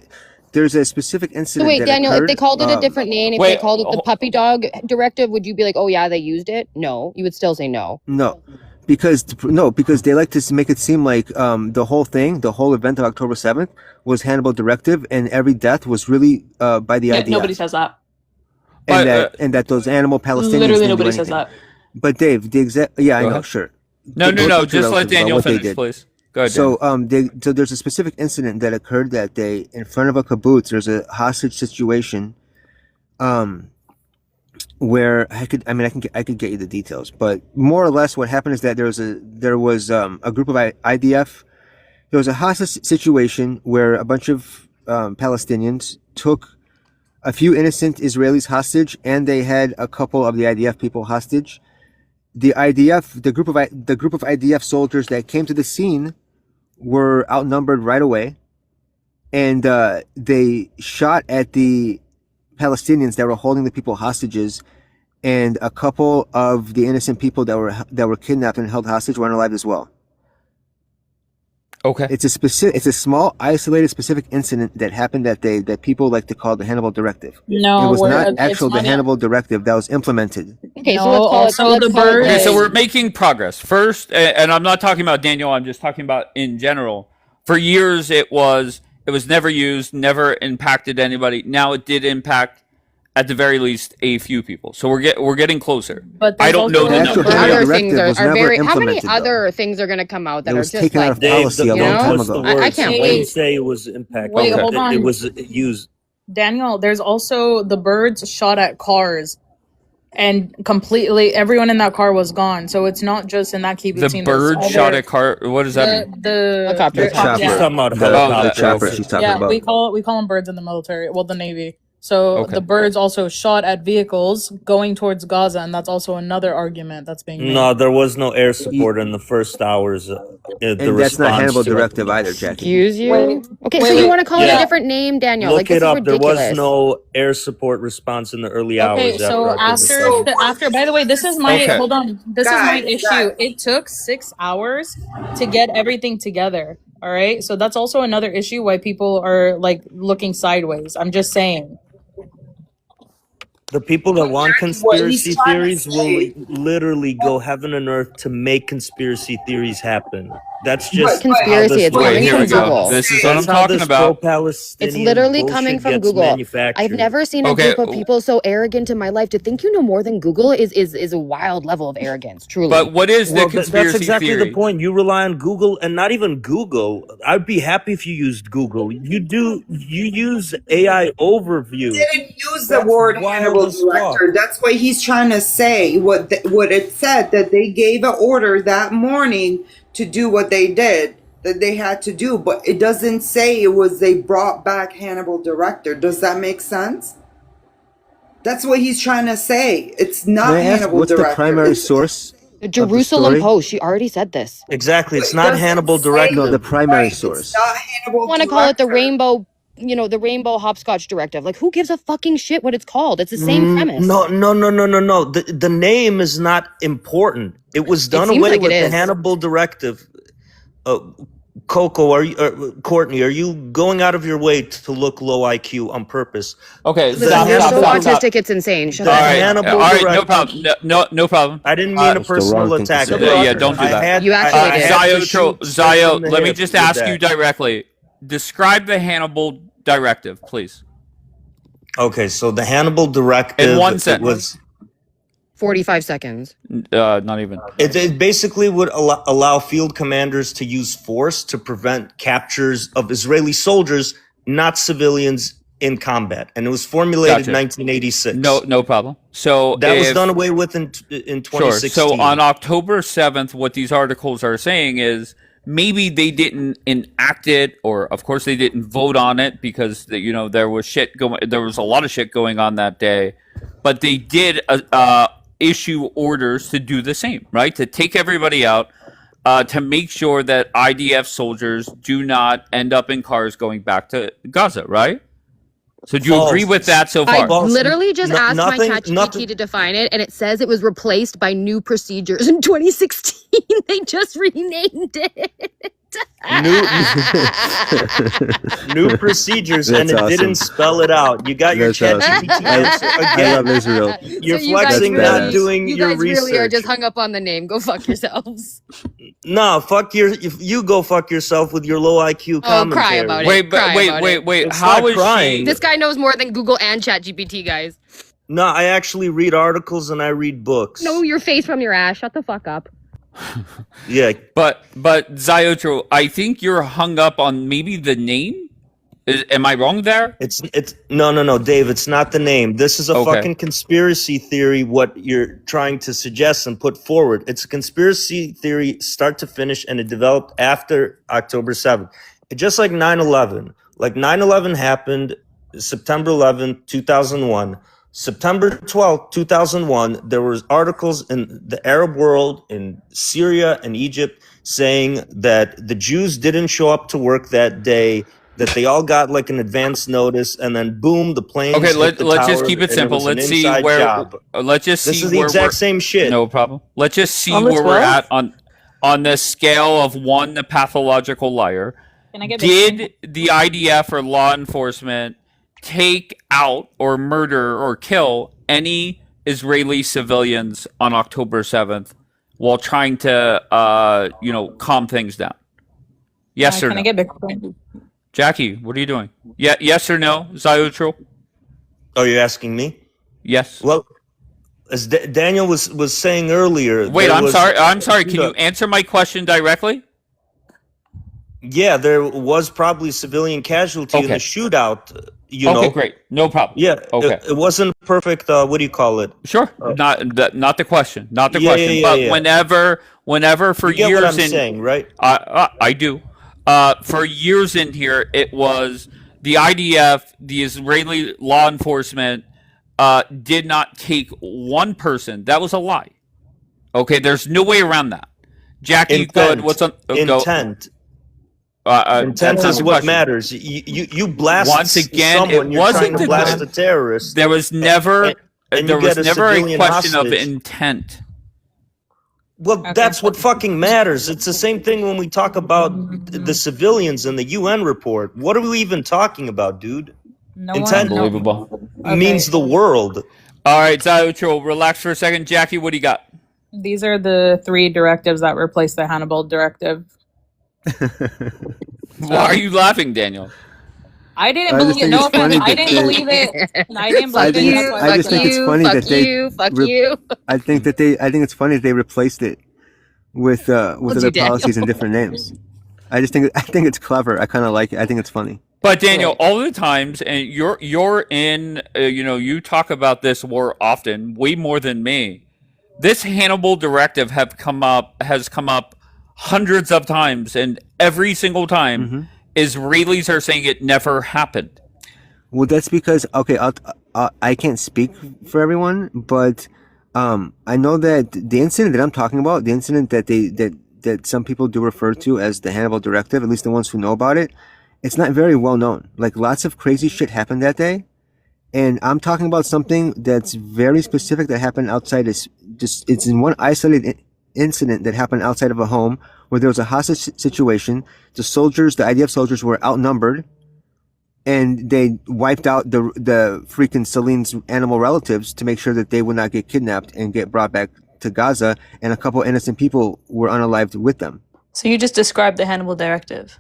There's a specific So incident wait, that Daniel, if occurred. they called it a different name, if they Wait, called it the puppy dog directive, would you be like, oh yeah, they used it? No, you would still say no. No, because they like to make it seem like the whole thing, the whole event of October 7th was Hannibal Directive, and every death was really by the Yeah, IDF, nobody says that. and that those animal Palestinians Literally didn't do nobody says anything. that. But Dave, the exact. Yeah, I Go know. ahead. Sure. No, Go talk to your just let relatives about Daniel what they finish, did. please. Go ahead, Daniel. So there's a specific incident that occurred that day in front of a kibbutz. There's a hostage situation, where I could get you the details, but more or less what happened is that there was a group of IDF. There was a hostage situation where a bunch of Palestinians took a few innocent Israelis hostage, and they had a couple of the IDF people hostage. The group of IDF soldiers that came to the scene were outnumbered right away, and they shot at the Palestinians that were holding the people hostages, and a couple of the innocent people that were kidnapped and held hostage were unalive as well. Okay. It's a small, isolated, specific incident that happened that day that people like to call the Hannibal Directive. No, It was not it's actual the not- Hannibal Directive that was implemented. Okay, No, so let's call also it. the Let's call it bird- Okay, so the- we're making progress. First, and I'm not talking about Daniel, I'm just talking about in general. For years, it was It was never used, never impacted anybody. Now it did impact, at the very least, a few people. So we're getting closer. But I there's don't know also the The actual number. Hanover Other things directive was are never very. How many implemented, though. other things are gonna come out It that are was just taken out like of Dave, policy a you long know? time what's the ago. I words? can't It wait. didn't say it was impacted. Wait, Okay. hold It on. was used. Daniel, there's also the birds shot at cars, and completely everyone in that car was gone. So it's not just in that The kibbutz. bird shot at car. What does that mean? Helicopter. The chopper. She's talking about Oh, The helicopter. chopper okay. she's talking Yeah, about. we call them birds in the military. Well, the Navy. So Okay. the birds also shot at vehicles going towards Gaza, and that's also another argument that's being No, made. there was no air support in the first hours. The And that's not response Hannibal to it. directive either, Jackie. Excuse you. Wait, Okay, so you wait. want to call it a Yeah. different name, Daniel? Like Look this it is up. There was ridiculous. no air support response in the early Okay, hours so after October 7th. after by the way, this is my Okay. hold on. This is my Guys, issue. It took 6 hours to get everything together. All right. So that's also another issue why people are like looking sideways. I'm just saying. The people that want What he's conspiracy trying to theories will say. literally go heaven and earth to make conspiracy theories happen. That's What just how conspiracy? this It's Wait, coming here from we go. Google. This is what I'm That's how talking this about. pro-Palestinian It's literally coming bullshit from gets Google. I've manufactured. never seen a Okay. group of people so arrogant in my life. To think you know more than Google is a wild level of arrogance, But truly. what is the Well, that's conspiracy exactly the theory? point. You rely on Google, and not even Google. I'd be happy if you used Google. You use AI overview. Didn't use the That's word wild Hannibal as fuck. director. That's what he's trying to say. What it said that they gave an order that morning to do what they did that they had to do, but it doesn't say it was they brought back Hannibal director. Does that make sense? That's what he's trying to say. It's not May I ask Hannibal what's the director. primary It's source The of the Jerusalem story? Post. She already said this. Exactly. It's it not doesn't Hannibal say No, directive. the primary right. It's source. not I Hannibal want to call it the director. rainbow. The rainbow hopscotch directive. Like, who gives a fucking shit what it's called? It's the same premise. No. The name is not important. It was It done seems away like it with the is. Hannibal directive. Coco, Courtney, are you going out of your way to look low IQ on purpose? Okay, The Listen, stop, you're stop, so stop, stop. autistic, it's insane. Shut The the All fuck right, up. Hannibal all right, no directive. problem. No problem. I didn't mean a That's the personal wrong thing to attack. say. Yeah, don't do I that. had, You actually I did. had to Zayo, shoot straight Zayo, from the let me hip just with ask you that. directly. Describe the Hannibal directive, please, Okay, so the Hannibal directive in one it sentence. was 45 seconds. Not even. it basically would allow field commanders to use force to prevent captures of Israeli soldiers, not civilians, in combat, and it was formulated Gotcha. in 1986. No problem. So That was if done away with in sure, 2016. so on October 7th, what these articles are saying is maybe they didn't enact it, or of course they didn't vote on it because there was shit going. There was a lot of shit going on that day, but they did issue orders to do the same, right? To take everybody out, to make sure that IDF soldiers do not end up in cars going back to Gaza, right? So do you False. agree with that so I far? False. literally just No- asked my nothing- ChatGPT nothing- to define it, and it says it was replaced by new procedures in 2016. They just renamed it. New procedures, That's and it awesome. didn't spell it out. You got your That's awesome. ChatGPT I answer love again. Israel. You're So you guys flexing, That's not badass. doing You your guys really are research. just hung up on the name. Go fuck yourselves. No, you go fuck yourself with your low IQ Oh, commentary. cry about it. Wait, Cry about it. wait. It's How not is crying. she? This guy knows more than Google and ChatGPT, guys. No, I actually read articles and I read books. Know your face from your ass. Shut the fuck up. Yeah, But Zayotro, I think you're hung up on maybe the name. Am I wrong there? it's no, Dave. It's not the name. This is a Okay. fucking conspiracy theory. What you're trying to suggest and put forward. It's a conspiracy theory, start to finish, and it developed after October 7th. Just like 9/11. Like 9/11 happened September 11th, 2001. September 12th, 2001, there was articles in the Arab world, in Syria and Egypt, saying that the Jews didn't show up to work that day, that they all got like an advance notice, and then boom, the planes Okay, hit the let's just tower, keep it and simple. was an Let's see inside where. job. Let's just This see is the where exact we're. same shit. No problem. Let's just see On the where we're 12th? at on the scale of one, the pathological liar. Can I get Did the IDF or law enforcement take out or murder or kill any Israeli civilians on October 7th while trying to, calm things down? Yes or Can no? I get Bitcoin? Jackie, what are you doing? Yeah, yes or no, Zyotro? Oh, you're asking me? Yes. Well, as Daniel was saying earlier. Wait, there I'm was sorry. I'm sorry. a Can you answer my question directly? Yeah, there was probably civilian casualty in the Okay. shootout. You Okay, know. great. No problem. Yeah. Okay. It wasn't perfect. What do you call it? Sure. Not the question. Not the Yeah, question. yeah, But yeah. whenever for You get years what I'm in, saying, right? I do. For years in here, it was the IDF, the Israeli law enforcement, did not take one person. That was a lie. Okay, there's no way around that. Jackie, good. Intent. What's on? Intent. Intent That's not is the what question. matters. You blast Once again, someone. it You're wasn't trying to the- blast a terrorist. There was never, and there you was get a never a civilian question of hostage. intent. Well, that's what fucking matters. It's the same thing when we talk about the civilians in the UN report. What are we even talking about, dude? Intent Unbelievable. means the world. All right, Zyotro, relax for a second. Jackie, what do you got? These are the 3 directives that replace the Hannibal directive. Why are you laughing, Daniel? I didn't I just believe it. think No it's funny offense. I that didn't they- believe it. I didn't I believe it. think That's why I just think it's funny that they fuck you. I think it's funny that they replaced it with other you, Daniel. policies and different names. I think it's clever. I kind of like it. I think it's funny. But Daniel, all the times, and you're in, you talk about this war often, way more than me. This Hannibal directive has come up hundreds of times, and every single time, Israelis are saying it never happened. Well, that's because I can't speak for everyone, but I know that the incident that I'm talking about, the incident that some people do refer to as the Hannibal directive, at least the ones who know about it, it's not very well known. Like, lots of crazy shit happened that day, and I'm talking about something that's very specific that happened outside. It's in one isolated incident that happened outside of a home where there was a hostage situation. The IDF soldiers were outnumbered, and they wiped out the freaking Celine's animal relatives to make sure that they would not get kidnapped and get brought back to Gaza, and a couple innocent people were unalived with them. So you just described the Hannibal directive.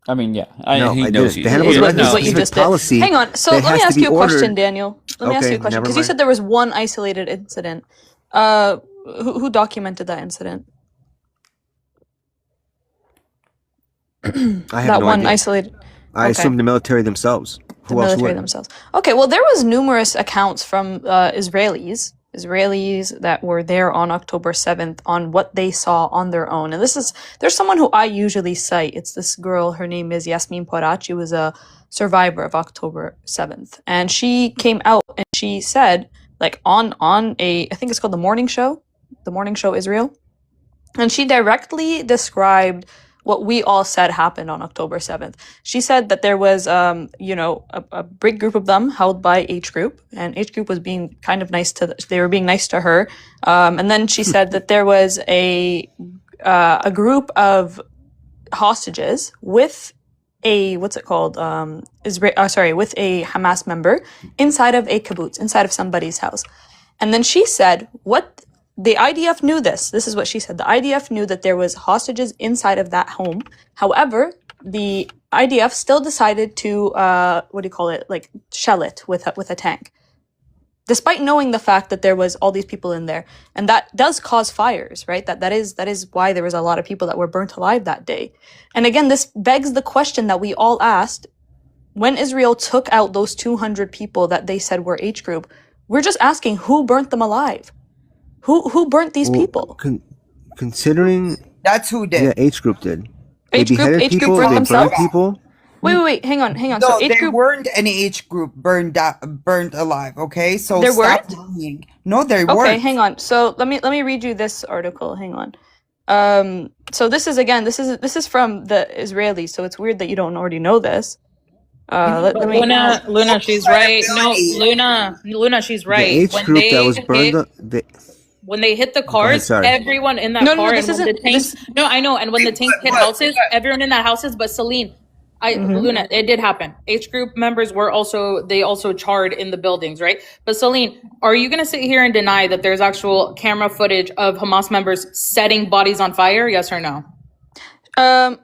I mean, yeah, No, he I knows didn't. you. The Hannibal Is directive what is a you specific just did. policy. Hang on. So that let me has to ask be you a question, ordered. Daniel. Let me ask you a Okay, question never because you mind. said there was one isolated incident. Who documented that incident? I have That no one idea. isolated. I okay. assume the military themselves. The Who else military would? themselves. Okay, well, there was numerous accounts from Israelis that were there on October 7th on what they saw on their own. And there's someone who I usually cite. It's this girl. Her name is Yasmin Porat. She was a survivor of October 7th, and she came out and she said, like on I think it's called the Morning Show Israel, and she directly described what we all said happened on October 7th. She said that there was, a big group of them held by H Group, and H Group was being kind of nice they were being nice to her. And then she said that there was a group of hostages with with a Hamas member inside of a kibbutz, inside of somebody's house. And then she said, the IDF knew this. This is what she said. The IDF knew that there was hostages inside of that home. However, the IDF still decided to, shell it with a tank, despite knowing the fact that there was all these people in there, and that does cause fires, right? That is why there was a lot of people that were burnt alive that day. And again, this begs the question that we all asked when Israel took out those 200 people that they said were H Group. We're just asking, who burnt them alive? Who burnt these people? Considering That's who did. yeah, H Group did. They H Group beheaded burnt people. They burned themselves? people. Wait, hang on. No, So H there Group, weren't any H group burned alive. Okay, so There stop weren't? lying. No, there okay, weren't. hang on. So let me read you this article. Hang on. So this is from the Israelis. So it's weird that you don't already know this. Let me. Luna, she's right. No, Luna, she's The right. H When Group they that was burned. hit, when they hit the cars, sorry. everyone in that No, car, this and when the isn't. tanks. No, I know. And when the tanks hit houses, everyone in that houses, but Celine, Luna, it did happen. H Group members were also charred in the buildings, right? But Celine, are you gonna sit here and deny that there's actual camera footage of Hamas members setting bodies on fire? Yes or no?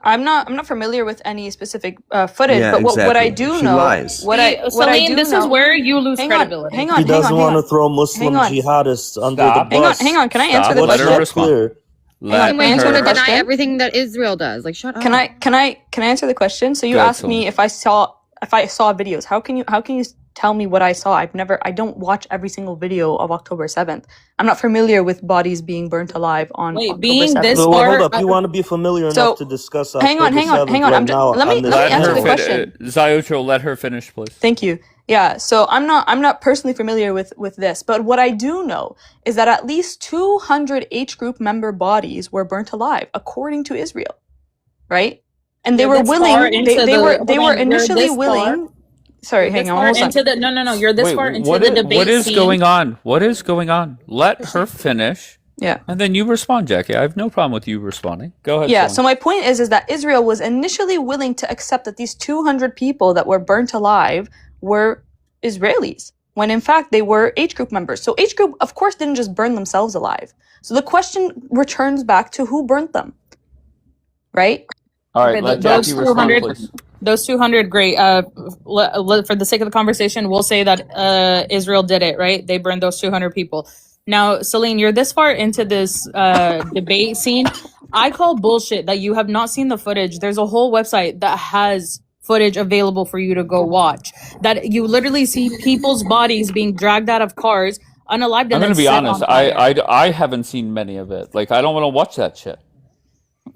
I'm not familiar with any specific footage, Yeah, but what I exactly. do She know, lies. what I Celine, this know, is where you lose hang credibility. on, He hang on, doesn't hang want on, to throw Muslim hang on, jihadists under the Stop. bus. hang on. Can I answer Stop. the Let What's her question? not respond. clear? Let Wait, you answer want the to deny question? everything that Israel does? Like, shut up. Can I answer the question? So you Go ahead, asked me Celine. if I saw videos. How can you tell me what I saw? I don't watch every single video of October 7th. I'm not familiar with bodies being burnt alive on Wait, October being 7th. this So hold far, up. You want to be familiar So enough to discuss hang on, October 7th hang on. right now Let me on this Let answer her the panel? question. Zayotro, let her finish, please. Thank you. Yeah, so I'm not personally familiar with this, but what I do know is that at least 200 H group member bodies were burnt alive, according to Israel, right? And they you're were this far willing. into They the. were Hold they were on, you're initially this far. willing. Sorry, You're hang this on, far almost into done. the. No. You're this Wait, far into what the is, debate what is scene. going on? What is going on? Let her finish, Yeah. and then you respond, Jackie. I have no problem with you responding. Go ahead, Yeah, Celine. so my point is that Israel was initially willing to accept that these 200 people that were burnt alive were Israelis, when in fact they were H group members. So H group, of course, didn't just burn themselves alive. So the question returns back to who burnt them, right? All right, Okay, let those Jackie respond, 200, please. those 200, great. For the sake of the conversation, we'll say that Israel did it, right? They burned those 200 people. Now, Celine, you're this far into this debate scene. I call bullshit that you have not seen the footage. There's a whole website that has footage available for you to go watch. That you literally see people's bodies being dragged out of cars, unalived, I'm and going then to be set honest. on fire. I haven't seen many of it. Like, I don't want to watch that shit.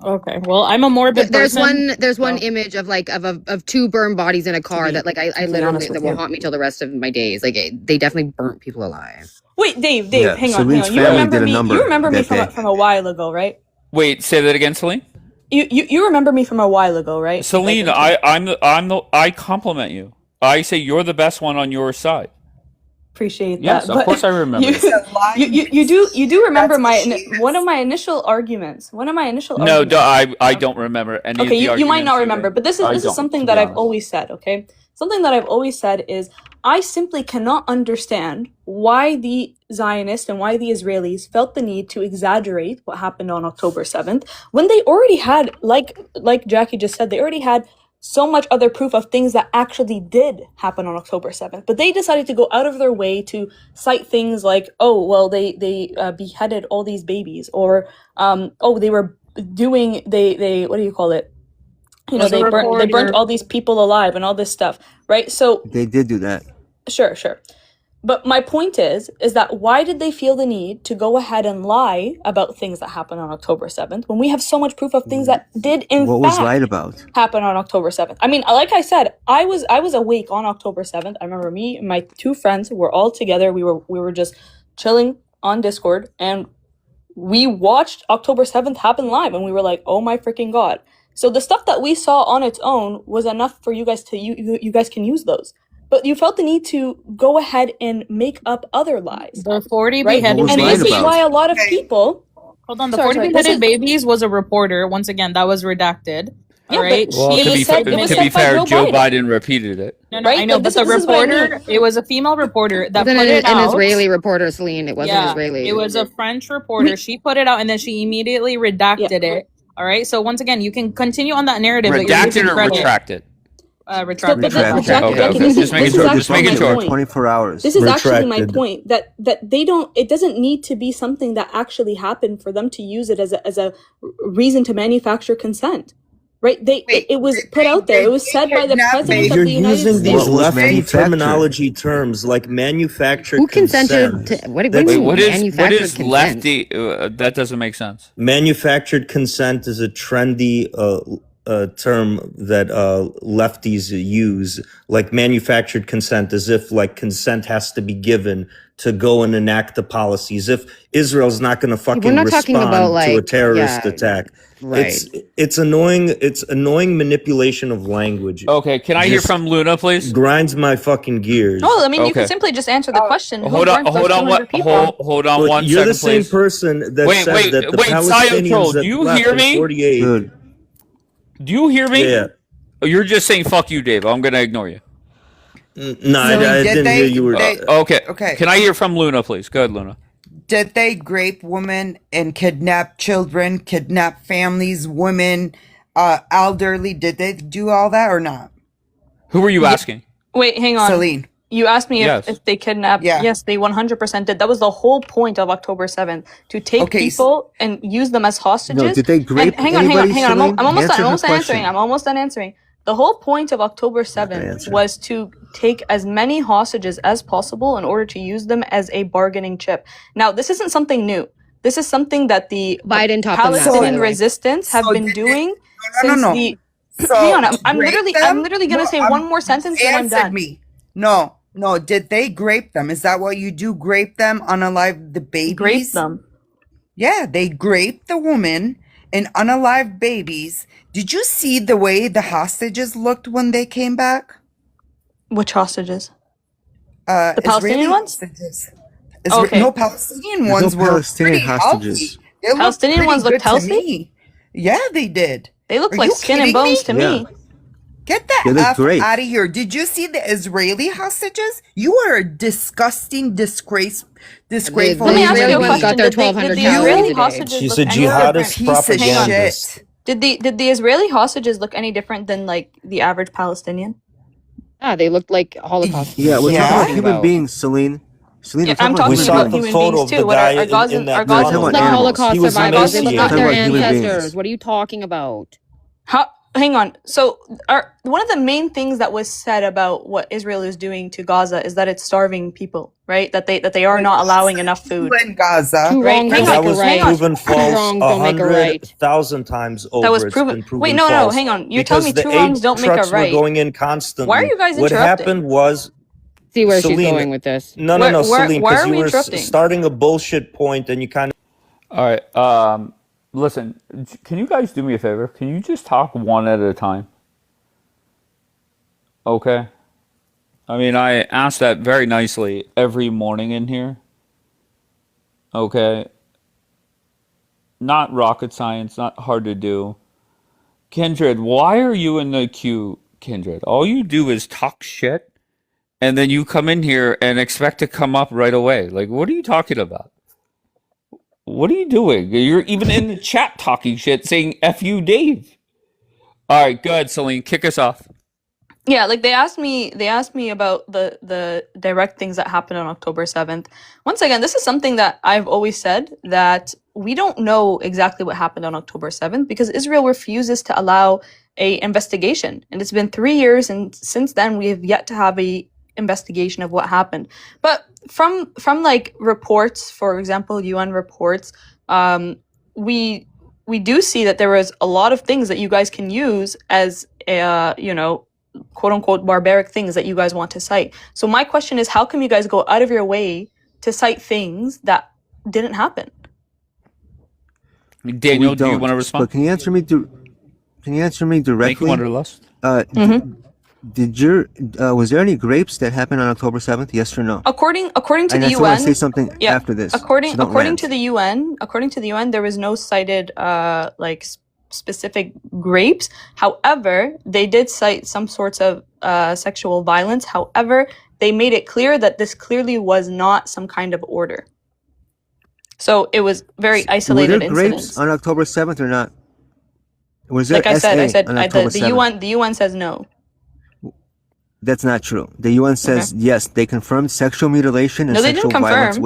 Okay, well, I'm a morbid There's person. there's one so- image of like of two burned bodies in a car be that like I completely literally honest that with will you. haunt me till the rest of my days. Like they definitely burnt people alive. Wait, Dave, Yeah, hang on, Celine's hang on. You family remember did a me? number You remember me that day. from a while ago, right? Wait, say that again, Celine. You remember me from a while ago, right? Celine, Like, I compliment you. I say you're the best one on your side. appreciate Yes, that. of but course I remember. you do remember one of my initial arguments. One of my initial No, arguments. I don't remember any of Okay, the you might not arguments remember, made. but this I is don't, something to that be I've honest. always said, okay? Something that I've always said is I simply cannot understand why the Zionists and why the Israelis felt the need to exaggerate what happened on October 7th when they already had, like Jackie just said, they already had so much other proof of things that actually did happen on October 7th. But they decided to go out of their way to cite things like, oh, well, they beheaded all these babies, or oh, they were doing they what do you call it? You know, Was a they burnt reporter. all these people alive and all this stuff, right? So They did do that. sure. But my point is that why did they feel the need to go ahead and lie about things that happened on October 7th when we have so much proof of things that did in What was fact lied about? happen on October 7th? I mean, like I said, I was awake on October 7th. I remember me and my two friends were all together. We were just chilling on Discord, and we watched October 7th happen live, and we were like, oh my freaking god. So the stuff that we saw on its own was enough for you guys to you guys can use those. But you felt the need to go ahead and make up other lies, The 40 right? beheaded What was And lied this is about? why a lot of people. Hold on, the Sorry, 40 sorry, this beheaded is- babies was a reporter. Once again, that was redacted. Yeah, All right. but Well, it to was be, said- fa- it was to said be by fair, Joe Joe Biden. Biden repeated it. No, Right? I know, Like, but this the is what I reporter, mean. it was a female reporter that Wasn't put it an out. Israeli reporter, Celine. It wasn't Yeah, Israeli. it was a French reporter. She put it out and then she immediately redacted it. All right. So once again, you can continue on that narrative that you're Redacted giving or credit. retracted? Retracted. But Jackie, Okay, Jackie, okay. Just making sure. Just making my sure. point. 24 hours. This is actually my Retracted. point that they don't. It doesn't need to be something that actually happened for them to use it as a reason to manufacture consent, right? It was put out there. It was said by the president You're of the United using States. these What was lefty manufactured? terminology terms like manufactured Who consented consent. to what do That's- you Wait, mean what is manufactured consent? lefty? That doesn't make sense. Manufactured consent is a trendy term that lefties use, like manufactured consent, as if like consent has to be given to go and enact the policies. If Israel's not going to fucking not talking respond about, to a like, terrorist yeah, attack, right. it's annoying. It's annoying manipulation of language. Okay, can I hear Just from Luna, please? Grinds my fucking gears. No, I mean you Okay. can simply just answer the question. Who Hold on, burnt those hold on, 200 people? hold on But one you're second, the same please. person that Wait, said wait, that the wait, Palestinians Sayotro, that do you left hear in me? 48. Dude, Do you hear me? Yeah. Oh, you're just saying "fuck you, Dave." I'm gonna ignore you. No, I Celine, didn't hear you were. Okay. Okay. Can I hear from Luna, please? Go ahead, Luna. Did they grape women and kidnap children, kidnap families, women, elderly, did they do all that or not? Who were you asking? Wait, hang on. Celine. You asked me Yes. if they kidnapped. Yeah. Yes, they 100% did. That was the whole point of October 7th, to take Okay, people and use them as hostages. No, did they grape And hang on, anybody, hang on. Celine? I'm almost done. Answer I'm her almost done answering. question. I'm almost done answering. The whole point of October Not gonna 7th answer. was to take as many hostages as possible in order to use them as a bargaining chip. Now, this isn't something new. This is something that the Biden taught them that, by Palestinian the way. resistance have So been did they? doing No, no, since no. the. So Hang on, I'm grape literally them? gonna No, say one more sentence and I'm answered done. me. No, no. Did they grape them? Is that what you do? Grape them, unalive the babies? Grape them. Yeah, they grape the woman and unalive babies. Did you see the way the hostages looked when they came back? Which hostages? The Palestinian ones? hostages. Okay. No, Palestinian There's ones no were Palestinian pretty hostages. healthy. They looked Palestinian pretty ones looked good to healthy? me. Yeah, they did. They look Are like you skin and kidding bones me? to Yeah. me. Get that They look F great. out of here. Did you see the Israeli hostages? You are a disgusting, disgraceful Let me ask you a Israeli ones got question. their Did the 1,200 Israeli calories a day. hostages She's look a any jihadist different? piece of propagandist. shit. Did the Israeli hostages look any different than like the average Palestinian? Yeah, they looked like Holocaust. Yeah, we're What are you talking about talking human about? beings, Celine. Celine, Yeah, we're talking I'm about talking We human saw about the beings. human photo beings of the too. What guy are in Gazan? that Are No, we're talking Gazans about Like like animals. Holocaust he was survivors. They look emaciated? like We're their talking about human beings. ancestors. What are you talking about? How? Hang on. So, one of the main things that was said about what Israel is doing to Gaza is that it's starving people, right? That they are not allowing enough food. In Gaza. Two Right? wrongs Hang don't on. make That a was Hang right. on. proven Two false wrongs don't make a right. 100,000 times over. That was It's proven. been proven Wait, no, false hang on. You're telling me because the two wrongs aid don't make a trucks were right. going in Why are constantly. you guys What interrupting? happened was See where she's Celine. going with this. No, Celine, Why because are you we were interrupting? starting a bullshit point and you kind of. All right. Listen, can you guys do me a favor? Can you just talk one at a time? Okay. I mean, I ask that very nicely every morning in here. Okay. Not rocket science, not hard to do. Kindred, why are you in the queue, Kindred? All you do is talk shit, and then you come in here and expect to come up right away. Like, what are you talking about? What are you doing? You're even in the chat talking shit, saying F you, Dave. All right, go ahead, Celine. Kick us off. Yeah, like they asked me about the direct things that happened on October 7th. Once again, this is something that I've always said, that we don't know exactly what happened on October 7th because Israel refuses to allow a investigation. And it's been 3 years, and since then we have yet to have a investigation of what happened. But from like reports, for example, UN reports, we do see that there was a lot of things that you guys can use as quote unquote barbaric things that you guys want to cite. So my question is, how come you guys go out of your way to cite things that didn't happen? Daniel, We do you don't. want to respond? But can you answer me? Can you answer me Make directly? wanderlust. Did your was there any grapes that happened on October 7th? Yes or no? According to And the I still want UN, to say something yeah, after this. according so don't according rant. to the UN, there was no cited specific grapes. However, they did cite some sorts of sexual violence. However, they made it clear that this clearly was not some kind of order. So it was very Were isolated there incidents. grapes on October 7th or not? Was there Like I said, SA on October the 7th? the UN says no. That's not true. The UN says yes. They confirmed sexual mutilation and No, they didn't sexual violence confirm.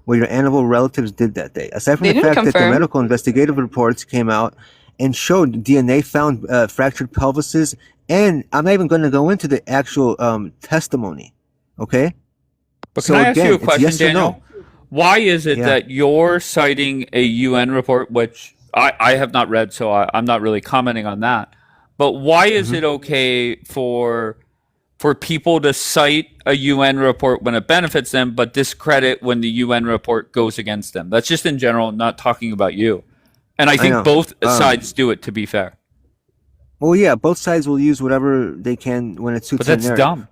what your animal relatives did that day. Aside from They the didn't fact that the confirm. medical investigative reports came out and showed DNA found fractured pelvises, and I'm not even going to go into the actual testimony. Okay. But So can I ask again, you a it's question, yes or Daniel? no. Why is it Yeah. that you're citing a UN report, which I have not read, so I'm not really commenting on that. But why is it okay for people to cite a UN report when it benefits them, but discredit when the UN report goes against them? That's just in general, not talking about you. And I I think know. both sides do it, to be fair. Well, yeah, both sides will use whatever they can when it suits But their that's narrative. dumb.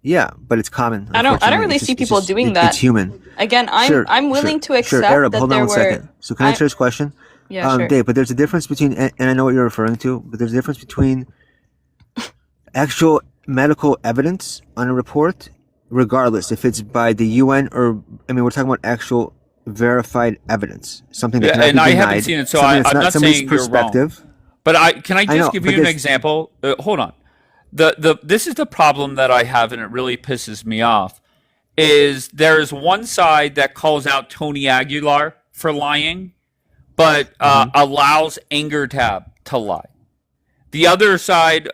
Yeah, but it's common. I don't unfortunately. really It's see just- people doing it's that. human. Again, Sure, I'm willing to sure, accept Arab, that hold there on one were. second. So can I answer this question? Yeah, sure. Dave, but there's a difference between, and I know what you're referring to, but there's a difference between actual medical evidence on a report, regardless if it's by the UN or, I mean, we're talking about actual verified evidence, something that Yeah, cannot and be I denied, haven't seen it, so something that's I'm not not somebody's saying you're wrong. perspective. But can I I just know, give but you an there's example? Hold on. This is the problem that I have, and it really pisses me off. Is there's one side that calls out Tony Aguilar for lying, but allows Anger Tab to lie. The other side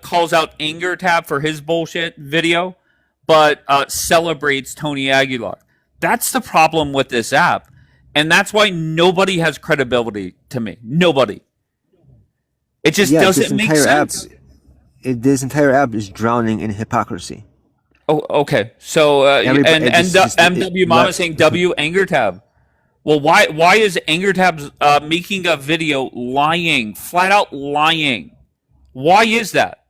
calls out Anger Tab for his bullshit video, but celebrates Tony Aguilar. That's the problem with this app, and that's why nobody has credibility to me. Nobody. It just yeah, doesn't make sense. This entire app is drowning in hypocrisy. Oh, okay. So Everybody, it just MW Mama saying W Anger Tab. Well, why is Anger Tab making a video lying, flat out lying? Why is that?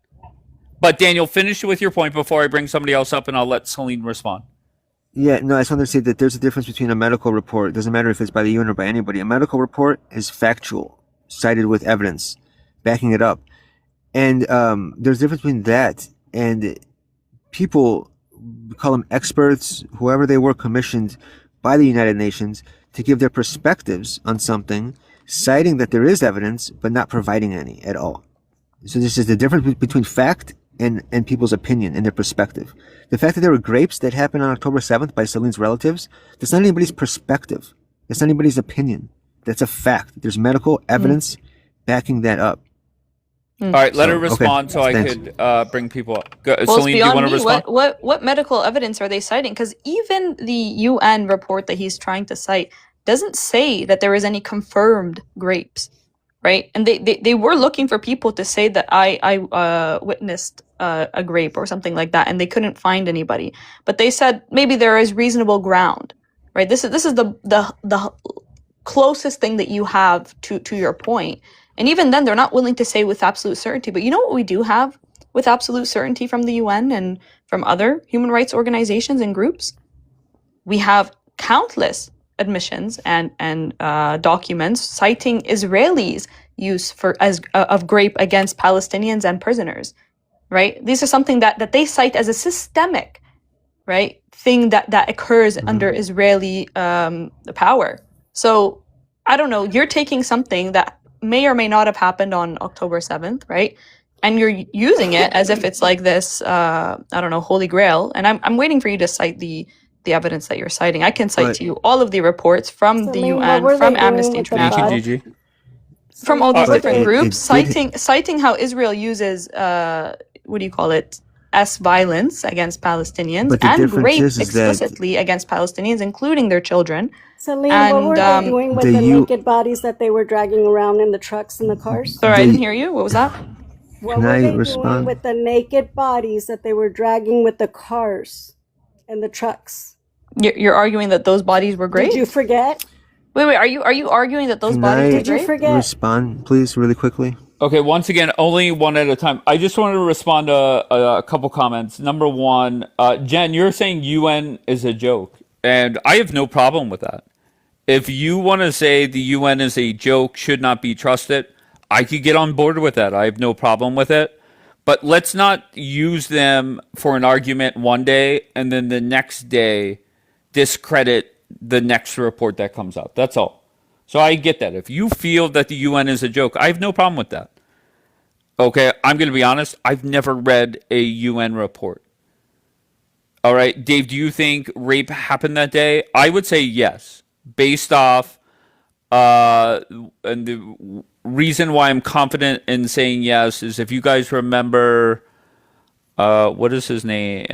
But Daniel, finish with your point before I bring somebody else up, and I'll let Celine respond. Yeah, no, I just wanted to say that there's a difference between a medical report. It doesn't matter if it's by the UN or by anybody. A medical report is factual, cited with evidence, backing it up. And there's a difference between that and people, we call them experts, whoever they were commissioned by the United Nations to give their perspectives on something, citing that there is evidence, but not providing any at all. So this is the difference between fact and people's opinion and their perspective. The fact that there were grapes that happened on October 7th by Celine's relatives, that's not anybody's perspective. That's not anybody's opinion. That's a fact. There's medical evidence backing that up. All right, let her okay, respond so I thanks. could bring people up. Go, Well, Celine, it's do you want beyond to me. respond? What medical evidence are they citing? Because even the UN report that he's trying to cite doesn't say that there is any confirmed grapes, right? And they were looking for people to say that I witnessed a grape or something like that, and they couldn't find anybody. But they said maybe there is reasonable ground, right? This is the closest thing that you have to your point. And even then, they're not willing to say with absolute certainty. But you know what we do have with absolute certainty from the UN and from other human rights organizations and groups? We have countless admissions and documents citing Israelis' use of grape against Palestinians and prisoners, right? These are something that they cite as a systemic, right, thing that occurs under Israeli power. So I don't know. You're taking something that may or may not have happened on October 7th, right? And you're using it as if it's like this, I don't know, holy grail. And I'm waiting for you to cite the evidence that you're citing. I can cite to you all of the reports from the UN, from Amnesty International, from all these different groups, citing how Israel uses, what do you call it, violence against Palestinians and rape explicitly against Palestinians, including their children. Celine, And, what were they doing with the naked bodies that they were dragging around in the trucks and the cars? Sorry, I didn't hear you. What was that? What were they doing with the naked bodies that they were dragging with the cars and the trucks? You're arguing that those bodies were great? Did you forget? Wait, are you arguing that those bodies were great? Did you forget? Respond, please, really quickly. Okay, once again, only one at a time. I just wanted to respond to a couple comments. Number one, Jen, you're saying UN is a joke, and I have no problem with that. If you want to say the UN is a joke, should not be trusted, I could get on board with that. I have no problem with it. But let's not use them for an argument one day and then the next day discredit the next report that comes out. That's all. So I get that. If you feel that the UN is a joke, I have no problem with that. Okay, I'm going to be honest. I've never read a UN report. All right, Dave, do you think rape happened that day? I would say yes, based off and the reason why I'm confident in saying yes is if you guys remember, what is his name?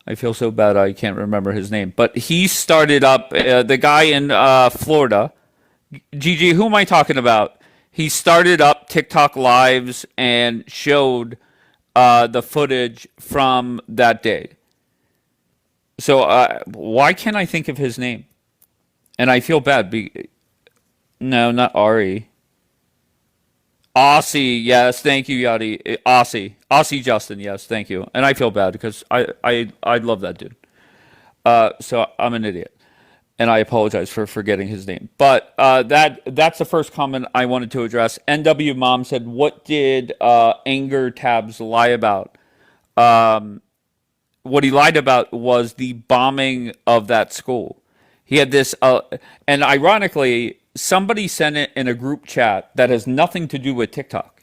I feel so bad I can't remember his name. But he started up, the guy in Florida, Gigi, who am I talking about? He started up TikTok lives and showed the footage from that day. So why can't I think of his name? And I feel bad. No, not Ari. Aussie, yes, thank you, Yadi. Aussie Justin, yes, thank you. And I feel bad because I love that dude. So I'm an idiot, and I apologize for forgetting his name. But that's the first comment I wanted to address. NW Mom said, "What did Anger Tabs lie about?" What he lied about was the bombing of that school. He had this, and ironically, somebody sent it in a group chat that has nothing to do with TikTok,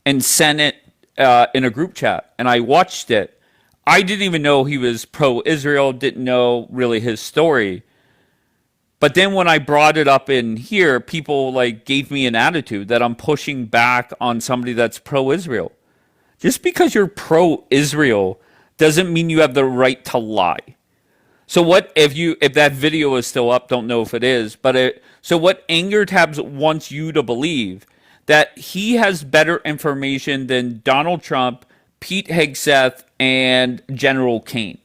and sent it in a group chat, and I watched it. I didn't even know he was pro-Israel, didn't know really his story. But then when I brought it up in here, people like gave me an attitude that I'm pushing back on somebody that's pro-Israel. Just because you're pro-Israel doesn't mean you have the right to lie. So what if that video is still up? Don't know if it is, but so what Anger Tabs wants you to believe that he has better information than Donald Trump, Pete Hegseth, and General Kane.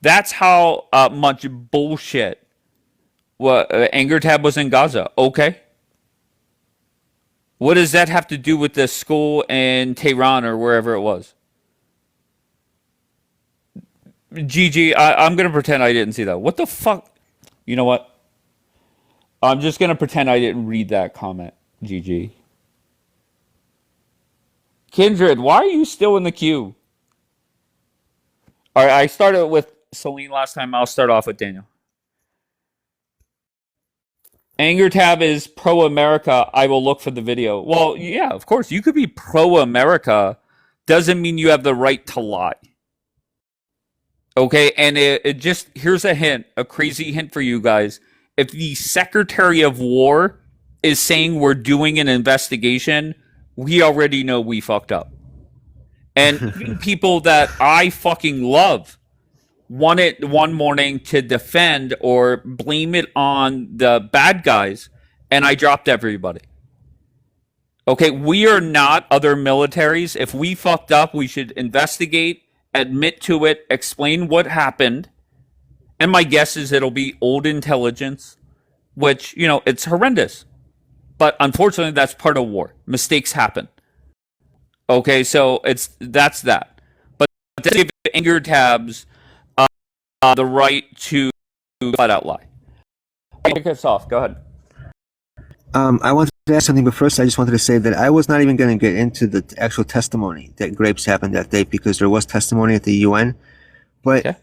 That's how much bullshit Anger Tab was in Gaza. Okay. What does that have to do with the school in Tehran or wherever it was? Gigi, I'm going to pretend I didn't see that. What the fuck? You know what? I'm just going to pretend I didn't read that comment, Gigi. Kindred, why are you still in the queue? All right, I started with Celine last time. I'll start off with Daniel. Anger Tab is pro-America. I will look for the video. Well, yeah, of course. You could be pro-America. Doesn't mean you have the right to lie. Okay, and it just, here's a hint, a crazy hint for you guys. If the Secretary of War is saying we're doing an investigation, we already know we fucked up. And people that I fucking love wanted one morning to defend or blame it on the bad guys, and I dropped everybody. Okay, we are not other militaries. If we fucked up, we should investigate, admit to it, explain what happened. And my guess is it'll be old intelligence, which, you know, it's horrendous. But unfortunately, that's part of war. Mistakes happen. Okay, so that's that. But to give Anger Tabs the right to flat out lie. Kick us off. Go ahead. I wanted to ask something, but first I just wanted to say that I was not even going to get into the actual testimony that Grapes happened that day because there was testimony at the UN, but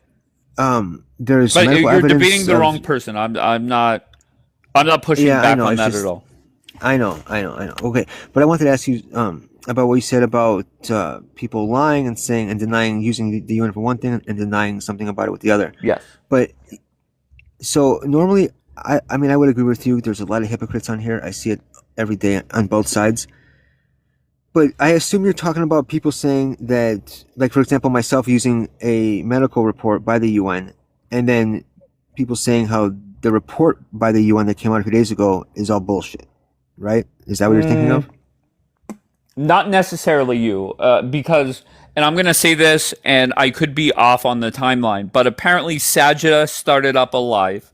there's but medical you're evidence debating the wrong person. I'm not pushing back on that at all. I know. Okay, but I wanted to ask you about what you said about people lying and saying and denying using the UN for one thing and denying something about it with the other. Yes. But so normally, I mean, I would agree with you. There's a lot of hypocrites on here. I see it every day on both sides. But I assume you're talking about people saying that, like, for example, myself using a medical report by the UN, and then people saying how the report by the UN that came out a few days ago is all bullshit, right? Is that what you're thinking of? Not necessarily you, because, and I'm going to say this, and I could be off on the timeline, but apparently Sajida started up a live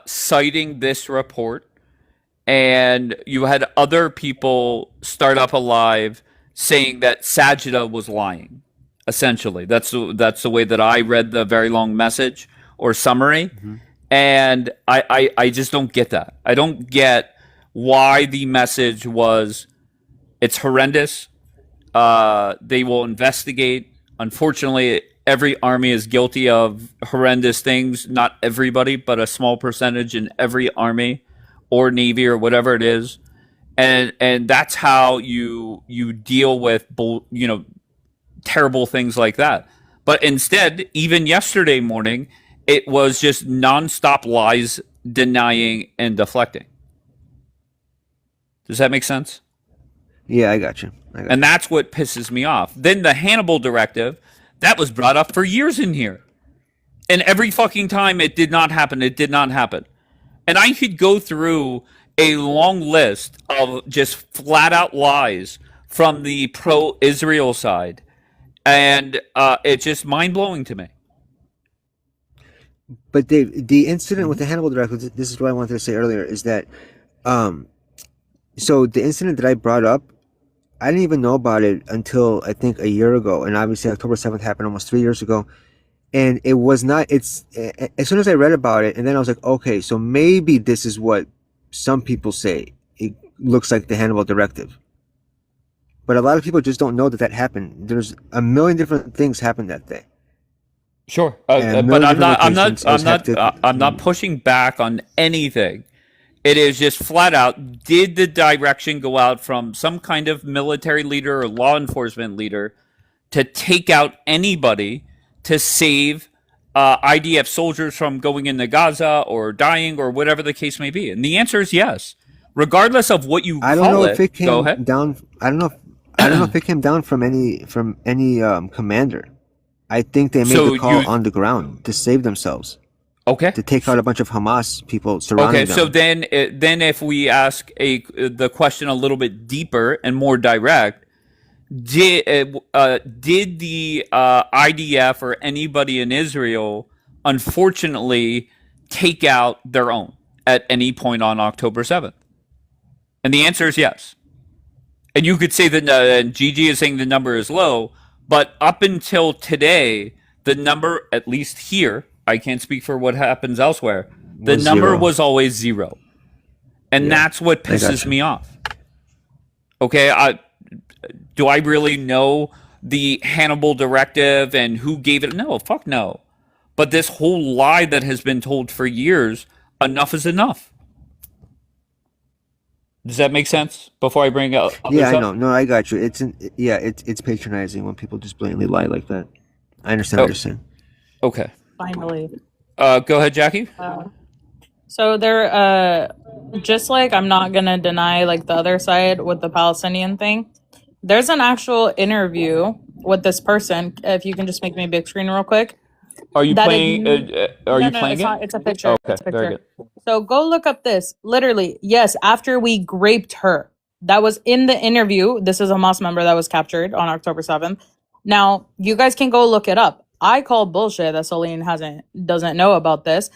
citing this report, and you had other people start up a live saying that Sajida was lying. Essentially, that's the way that I read the very long message or summary, and I just don't get that. I don't get why the message was, it's horrendous. They will investigate. Unfortunately, every army is guilty of horrendous things. Not everybody, but a small percentage in every army or navy or whatever it is. And that's how you deal with, terrible things like that. But instead, even yesterday morning, it was just nonstop lies, denying, and deflecting. Does that make sense? Yeah, I got you. And that's what pisses me off. Then the Hannibal Directive, that was brought up for years in here. And every fucking time it did not happen, it did not happen. And I could go through a long list of just flat out lies from the pro-Israel side. And it's just mind-blowing to me. But Dave, the incident with the Hannibal Directive, this is what I wanted to say earlier, is that so the incident that I brought up, I didn't even know about it until I think a year ago. And obviously October 7th happened almost 3 years ago. And it was not, as soon as I read about it, and then I was like, okay, so maybe this is what some people say. It looks like the Hannibal Directive. But a lot of people just don't know that happened. There's a million different things happened that day. Sure, And but military I'm locations not, always have to. I'm not pushing back on anything. It is just flat out. Did the direction go out from some kind of military leader or law enforcement leader to take out anybody to save IDF soldiers from going into Gaza or dying or whatever the case may be? And the answer is yes, regardless of what you I don't call know it. if it Go came ahead. down. I don't know. I don't know if it came down from any commander. I think they made So the call you on the ground to save themselves, okay? to take out a bunch of Hamas people surrounding Okay, so them. then if we ask the question a little bit deeper and more direct, did the IDF or anybody in Israel unfortunately take out their own at any point on October 7th? And the answer is yes. And you could say that and Gigi is saying the number is low, but up until today, the number, at least here, I can't speak for what happens elsewhere, the Was number zero. was always zero. And Yeah, that's what I pisses gotcha. me off. Okay, do I really know the Hannibal directive and who gave it? No, fuck no. But this whole lie that has been told for years, enough is enough. Does that make sense? Before I bring up Yeah, others I up? know. No, I got you. It's patronizing when people just blatantly lie like that. I understand what Oh, you're saying. okay. Finally. Go ahead, Jackie. So there, just like I'm not gonna deny like the other side with the Palestinian thing. There's an actual interview with this person. If you can just make me a big screen real quick. Are you That playing? Are no, you no, playing it's it? not. It's a picture. Okay, It's a very picture. good. So go look up this. Literally, yes. After we graped her, that was in the interview. This is a Hamas member that was captured on October 7th. Now you guys can go look it up. I call bullshit that Celine doesn't know about this.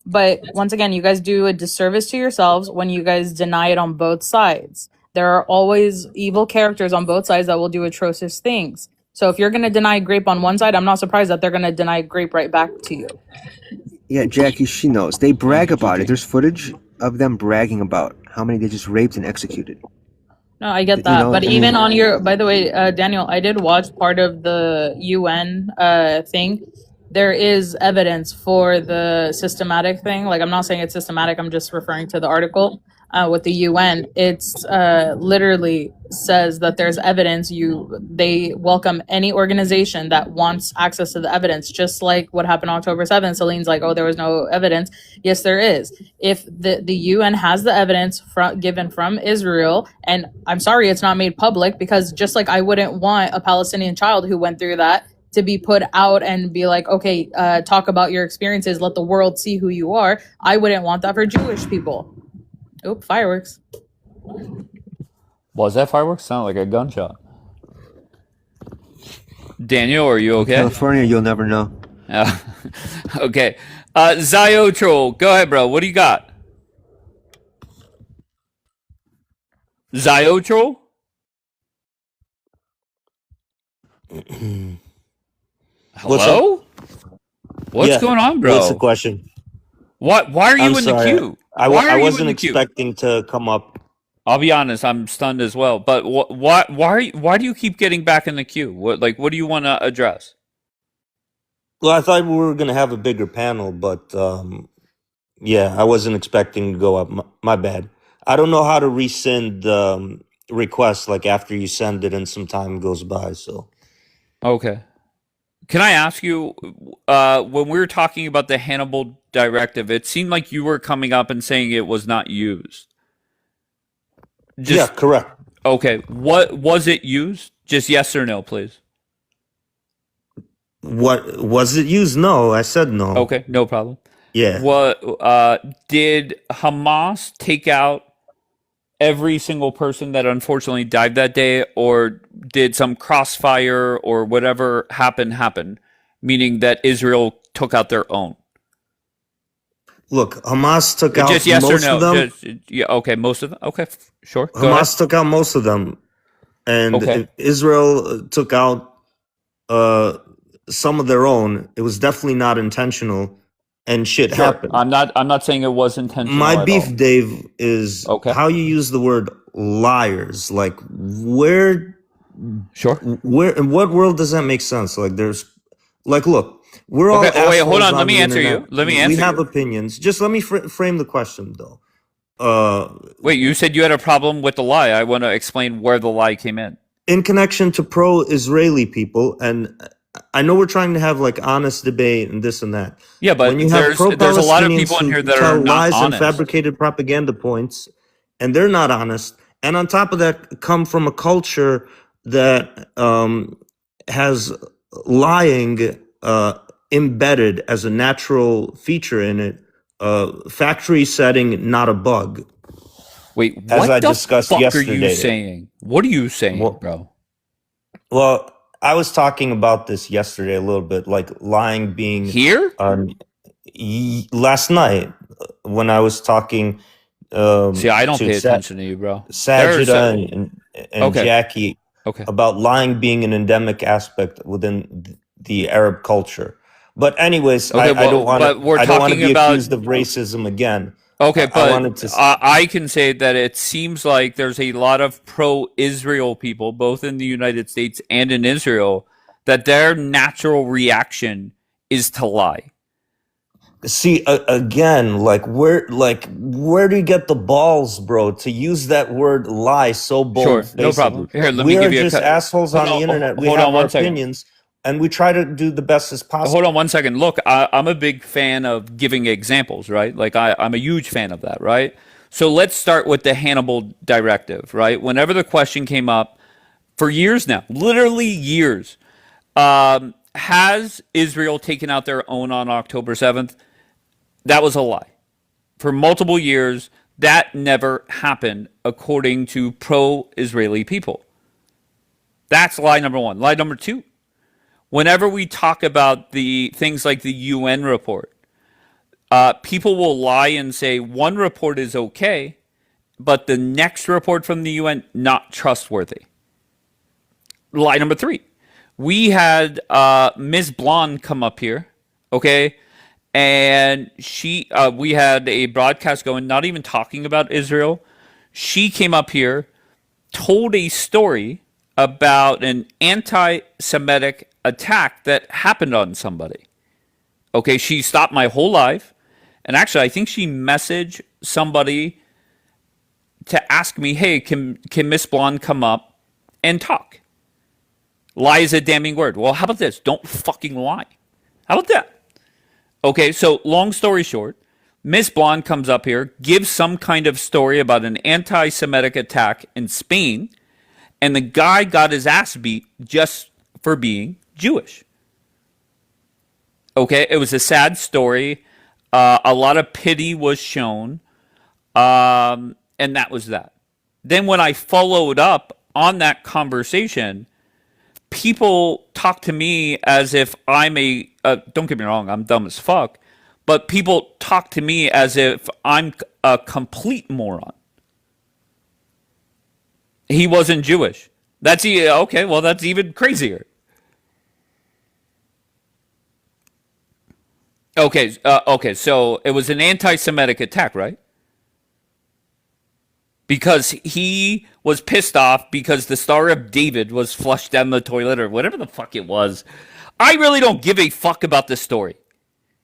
But once again, you guys do a disservice to yourselves when you guys deny it on both sides. There are always evil characters on both sides that will do atrocious things. So if you're going to deny grape on one side, I'm not surprised that they're going to deny grape right back to you. Yeah, Jackie, she knows. They brag about it. There's footage of them bragging about how many they just raped and executed. No, I get You that. know, But I even mean, on your, by the way, Daniel, I did watch part of the UN thing. There is evidence for the systematic thing. Like, I'm not saying it's systematic, I'm just referring to the article with the UN. It's literally says that there's evidence. They welcome any organization that wants access to the evidence, just like what happened October 7th. Celine's like, oh, there was no evidence. Yes, there is. If the UN has the evidence given from Israel, and I'm sorry it's not made public, because just like I wouldn't want a Palestinian child who went through that to be put out and be like, okay, talk about your experiences, let the world see who you are. I wouldn't want that for Jewish people. Oop, fireworks. Was that fireworks? Sound like a gunshot. Daniel, are you okay? California, you'll never know. Okay. Ziotroll, go ahead, bro. What do you got? Ziotroll? Hello? What's Yeah, going on, what's the bro? question? Why are you I'm in the sorry. queue? I Why are you in wasn't the queue? expecting to come up. I'll be honest, I'm stunned as well. But why do you keep getting back in the queue? What do you want to address? Well, I thought we were going to have a bigger panel, but yeah, I wasn't expecting to go up. My bad. I don't know how to resend the request like after you send it and some time goes by. So Okay. Can I ask you, when we were talking about the Hannibal directive, it seemed like you were coming up and saying it was not used. yeah, correct. Okay. What was it used? Just yes or no, please. What was it used? No, I said no. Okay, no problem. Yeah. What did Hamas take out every single person that unfortunately died that day, or did some crossfire or whatever happen, meaning that Israel took out their own? Look, Hamas took out Just yes or most no. of them. Yeah, okay, most of them. Okay, sure. Go Hamas ahead. took out most of them, and Okay. Israel took out some of their own. It was definitely not intentional, and shit Sure. happened. I'm not saying it was intentional My at beef, all. Dave, is Okay. how you use the word liars. Like, where, Sure. in what world does that make sense? Like, look, We're all Okay. Oh, wait, hold assholes on. Let on me the answer internet. you. Let me We answer have you. opinions. Just let me frame the question, though. Uh, Wait, you said you had a problem with the lie. I want to explain where the lie came in. in connection to pro-Israeli people, and I know we're trying to have like honest debate and this and that. Yeah, but When you have there's a lot of pro-Palestinians people in who here that tell are not lies and honest. fabricated propaganda points, and they're not honest, and on top of that, come from a culture that has lying embedded as a natural feature in it, factory setting, not a bug. Wait, As what I the discussed fuck are you yesterday. saying? What are you saying, Well, bro? Well, I was talking about this yesterday a little bit, like lying being Here? last night when I was talking See, I don't to pay attention to you, bro. Sajida and Okay. Jackie Okay. about lying being an endemic aspect within the Arab culture. But anyways, Okay, I don't want but we're to. I don't want to talking be about. accused of racism again. Okay, I but wanted to. I can say that it seems like there's a lot of pro-Israel people, both in the United States and in Israel, that their natural reaction is to lie. See again, where do you get the balls, bro, to use that word lie so Sure, no bold-facedly? problem. Here, let We me are give you a just assholes on the internet. We hold have on our one second. opinions, and we try to do the best as possible. Hold on one second. Look, I'm a big fan of giving examples, right? Like I'm a huge fan of that, right? So let's start with the Hannibal Directive, right? Whenever the question came up, for years now, literally years, has Israel taken out their own on October 7th? That was a lie. For multiple years, that never happened, according to pro-Israeli people. That's lie number one. Lie number two. Whenever we talk about the things like the UN report, people will lie and say one report is okay, but the next report from the UN not trustworthy. Lie number three. We had Ms. Blonde come up here, okay, and we had a broadcast going, not even talking about Israel. She came up here, told a story about an anti-Semitic attack that happened on somebody. Okay, she stopped my whole life, and actually, I think she messaged somebody to ask me, "Hey, can Miss Blonde come up and talk?" Lie is a damning word. Well, how about this? Don't fucking lie. How about that? Okay, so long story short, Miss Blonde comes up here, gives some kind of story about an anti-Semitic attack in Spain, and the guy got his ass beat just for being Jewish. Okay, it was a sad story. A lot of pity was shown, and that was that. Then when I followed up on that conversation, people talk to me as if I'm don't get me wrong, I'm dumb as fuck, but people talk to me as if I'm a complete moron. He wasn't Jewish. Okay, well, that's even crazier. Okay, so it was an anti-Semitic attack, right? Because he was pissed off because the Star of David was flushed down the toilet or whatever the fuck it was. I really don't give a fuck about this story.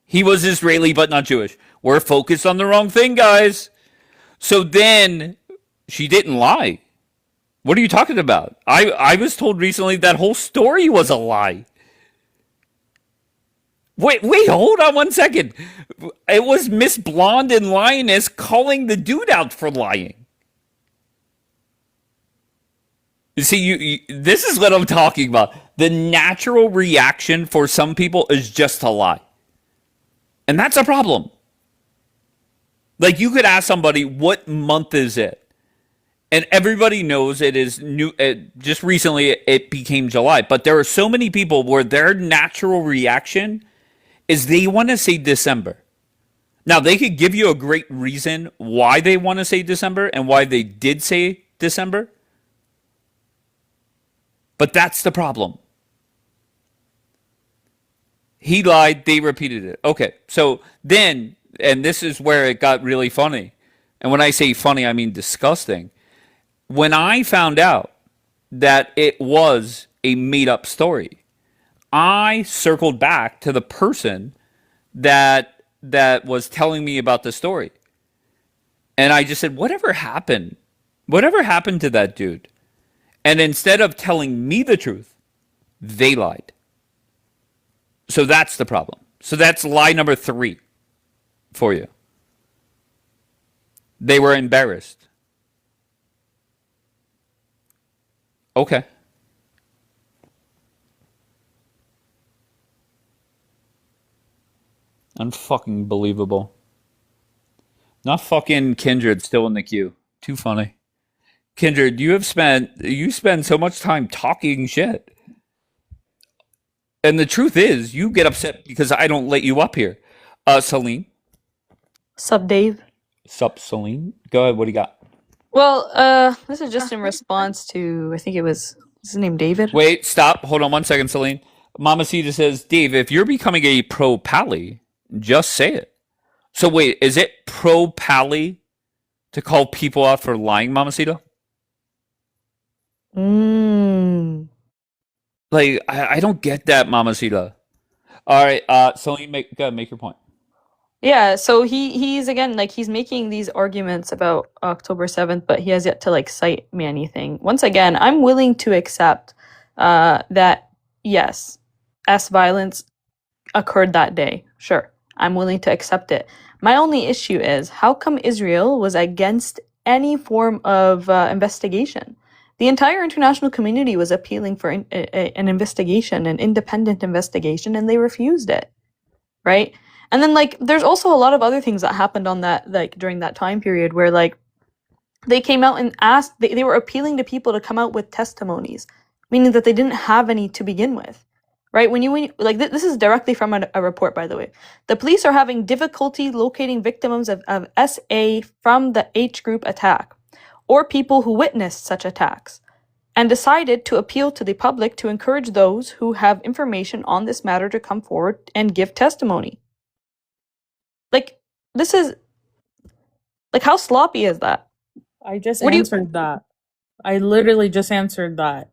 He was Israeli but not Jewish. We're focused on the wrong thing, guys. So then she didn't lie. What are you talking about? I was told recently that whole story was a lie. Wait, hold on one second. It was Miss Blonde and Lioness calling the dude out for lying. You see, this is what I'm talking about. The natural reaction for some people is just to lie. And that's a problem. Like, you could ask somebody, what month is it? And everybody knows it is new. Just recently, it became July. But there are so many people where their natural reaction is they want to say December. Now, they could give you a great reason why they want to say December and why they did say December. But that's the problem. He lied, they repeated it. Okay, so then, and this is where it got really funny. And when I say funny, I mean disgusting. When I found out that it was a made-up story, I circled back to the person that was telling me about the story. And I just said, whatever happened? Whatever happened to that dude? And instead of telling me the truth, they lied. So that's the problem. So that's lie number 3 for you. They were embarrassed. Okay. Unfucking believable. Not fucking Kindred still in the queue. Too funny. Kindred, you spend so much time talking shit. And the truth is, you get upset because I don't let you up here. Celine. Sup, Dave? Sup, Celine? Go ahead, what do you got? Well, this is just in response to, I think it was, is his name David? Wait, stop. Hold on 1 second, Celine. Mamacita says, Dave, if you're becoming a pro-pally, just say it. So wait, is it pro-pally to call people out for lying, Mamacita? Like, I don't get that, Mamacita. All right, Celine, go ahead, make your point. Yeah, so he's again, like, he's making these arguments about October 7th, but he has yet to, like, cite me anything. Once again, I'm willing to accept that, yes, violence occurred that day. Sure, I'm willing to accept it. My only issue is, how come Israel was against any form of investigation? The entire international community was appealing for an investigation, an independent investigation, and they refused it, right? And then, like, there's also a lot of other things that happened on that, like, during that time period where, like, they came out and asked, they were appealing to people to come out with testimonies, meaning that they didn't have any to begin with, right? When you like, this is directly from a report, by the way. The police are having difficulty locating victims of SA from the H group attack, or people who witnessed such attacks, and decided to appeal to the public to encourage those who have information on this matter to come forward and give testimony. Like, this is, like, how sloppy is that? I just answered that. I literally just answered that.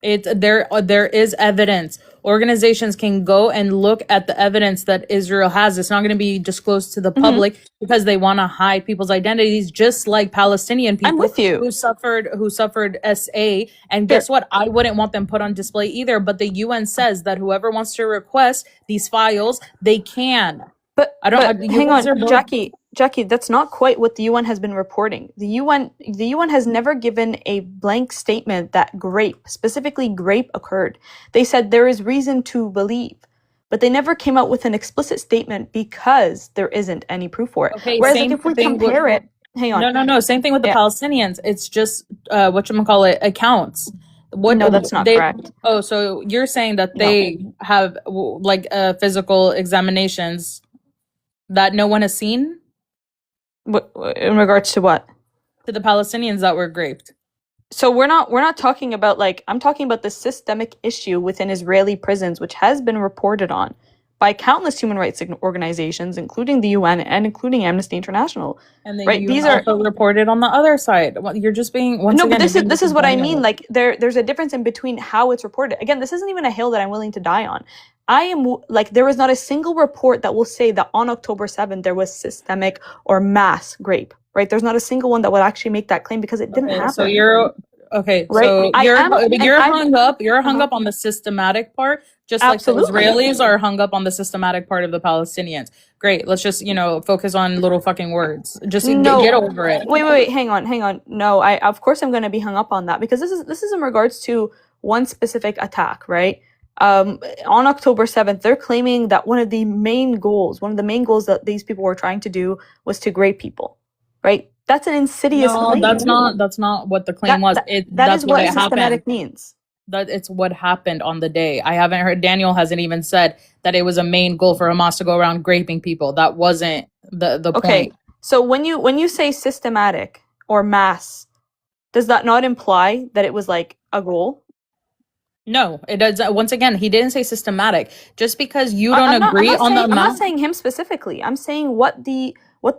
There is evidence. Organizations can go and look at the evidence that Israel has. It's not going to be disclosed to the public because they want to hide people's identities, just like Palestinian people I'm with you. who suffered SA. And guess what? I wouldn't want them put on display either. But the UN says that whoever wants to request these files, they can. But I don't. hang on, Jackie, that's not quite what the UN has been reporting. The UN has never given a blank statement that specifically grape occurred. They said there is reason to believe, but they never came out with an explicit statement because there isn't any proof for it. Okay, Whereas, like, if we compare it, hang on. No. Same thing with the Palestinians. It's just whatchamacallit, accounts. No, that's not correct. Oh, so you're saying that they have like physical examinations that no one has seen? In regards to what? To the Palestinians that were raped. So we're not talking about, like, I'm talking about the systemic issue within Israeli prisons, which has been reported on by countless human rights organizations, including the UN and including Amnesty International. And then right? These are also reported on the other side. You're just being but this is what I mean. Like, there's a difference in between how it's reported. Again, this isn't even a hill that I'm willing to die on. I am like, there is not a single report that will say that on October 7th there was systemic or mass rape. Right? There's not a single one that would actually make that claim because it didn't happen. So you're okay. Right? So you're hung up. You're hung up on the systematic part, just Absolutely. like the Israelis are hung up on the systematic part of the Palestinians. Great. Let's just focus on little fucking words. Just get over it. Wait. Hang on. No, of course I'm going to be hung up on that because this is in regards to one specific attack, right? On October 7th, they're claiming that one of the main goals that these people were trying to do was to rape people, right? That's an insidious claim. That's not what the claim was. That's what systematic means. That it's what happened on the day. I haven't heard, Daniel hasn't even said that it was a main goal for Hamas to go around raping people. That wasn't the point. Okay, so when you say systematic or mass, does that not imply that it was like a goal? No, it does. Once again, he didn't say systematic. Just because you don't agree on the amount. I'm not saying him specifically. I'm saying what the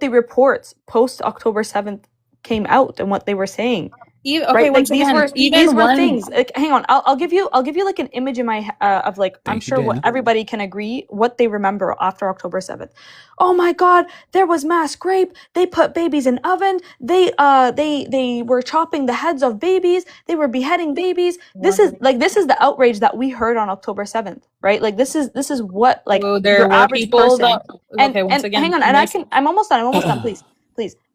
reports post October 7th came out and what they were saying. Even, okay, right? Like once these again, were even one. things. Like, hang on, I'll give you like an image in my of like I'm Thank you, sure what Dana. everybody can agree what they remember after October 7th. Oh my God, there was mass rape. They put babies in oven. They were chopping the heads of babies. They were beheading babies. This is the outrage that we heard on October 7th, right? Like this is what like So there your were average people person. that. Okay, once And again, hang on, and I'm almost done, please.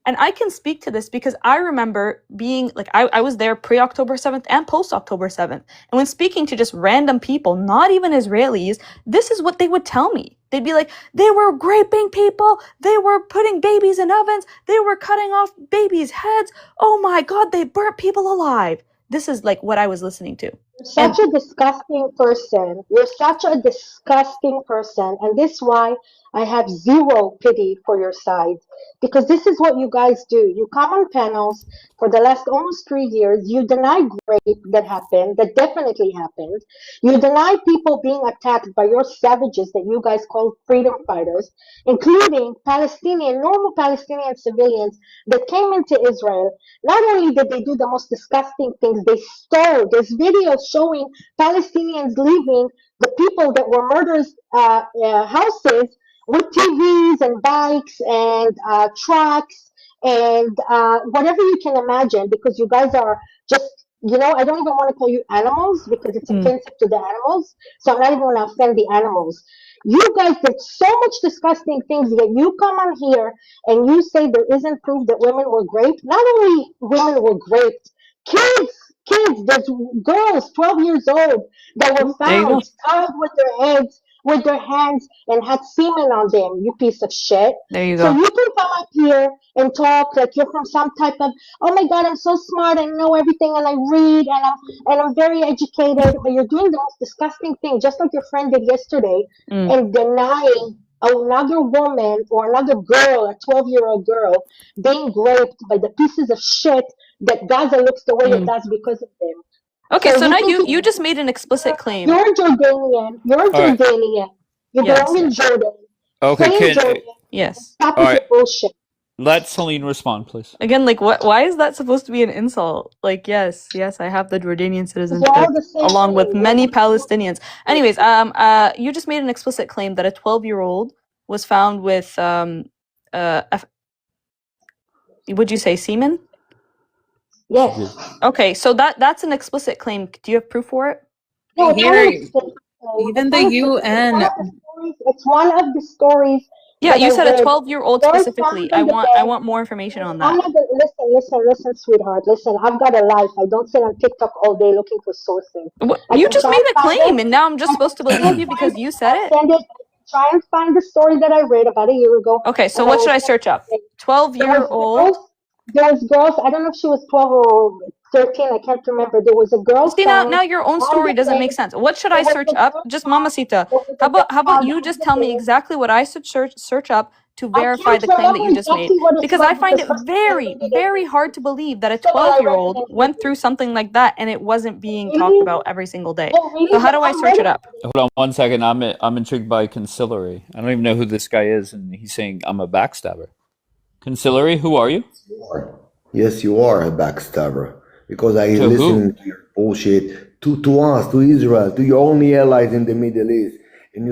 And I can speak to this because I remember being like, I was there pre-October 7th and post-October 7th. And when speaking to just random people, not even Israelis, this is what they would tell me. They'd be like, they were raping people. They were putting babies in ovens. They were cutting off babies' heads. Oh my God, they burnt people alive. This is like what I was listening to. Such a disgusting person. You're such a disgusting person. And this is why I have zero pity for your side. Because this is what you guys do. You come on panels for the last almost 3 years. You deny rape that happened, that definitely happened. You deny people being attacked by your savages that you guys call freedom fighters, including normal Palestinian civilians that came into Israel. Not only did they do the most disgusting things, they stole. There's videos showing Palestinians leaving the people that were murdered houses with TVs and bikes and trucks and whatever you can imagine, because you guys are just, I don't even want to call you animals because it's offensive to the animals. So I'm not even going to offend the animals. You guys did so much disgusting things, yet you come on here and you say there isn't proof that women were raped. Not only women were raped, kids, there's girls 12 years old that were found tied with their hands and had semen on them, you piece of shit. There you So go. you can come up here and talk like you're from some type of, oh my God, I'm so smart, I know everything and I read and I'm very educated, but you're doing the most disgusting thing, just like your friend did yesterday, and denying another woman or another girl, a 12-year-old girl, being raped by the pieces of shit that Gaza looks the way it does because of them. Okay, so now think you just made an explicit claim. You're Jordanian. You're All right. Jordanian. You Yes. belong in Jordan. Okay, Stay in can Jordan. Yes. Stop all with right. your bullshit. Let Celine respond, please. Again, like what? Why is that supposed to be an insult? Like, yes, I have the Jordanian citizenship all the same along with thing. many Palestinians. Anyways, you just made an explicit claim that a 12-year-old was found with would you say semen? Yes. Okay, so that's an explicit claim. Do you have proof for it? No, it's not Here, an explicit claim. even It's the not an explicit- UN. It's one of the stories. Yeah, that you I said a read. 12-year-old Girls specifically. found in the I bed. want more information on I'm that. not gonna listen, sweetheart. Listen, I've got a life. I don't sit on TikTok all day looking for sources. I You can just try made and a find claim, it. and now I'm just I supposed to can believe you find because it. you said I'll it? send it. Try and find the story that I read about a year ago. Okay, so and what I should will I send search up? it. 12-year-old? There was girls. I don't know if she was 12 or 13. I can't remember. There was a girl See, found now your own on story the doesn't make bed. sense. What should There I was search a up? girl Just found. Mamacita. There was a girl How about found you on just the tell me bed. exactly what I should search up to I verify can't the claim that remember you just made? exactly what it Because was I find because it first very, very hard to believe that a I read it 12-year-old in went Hebrew. through something like that and it wasn't being talked Really? about every single day. Oh, really? So how do I I search read it up? Hold on one second. I'm intrigued by Conciliary. I don't even know who this guy is, and he's saying I'm a backstabber. Conciliary, who are you? Yes, you are a backstabber because I To who? listen to your bullshit to us, to Israel, to your only allies in the Middle East, and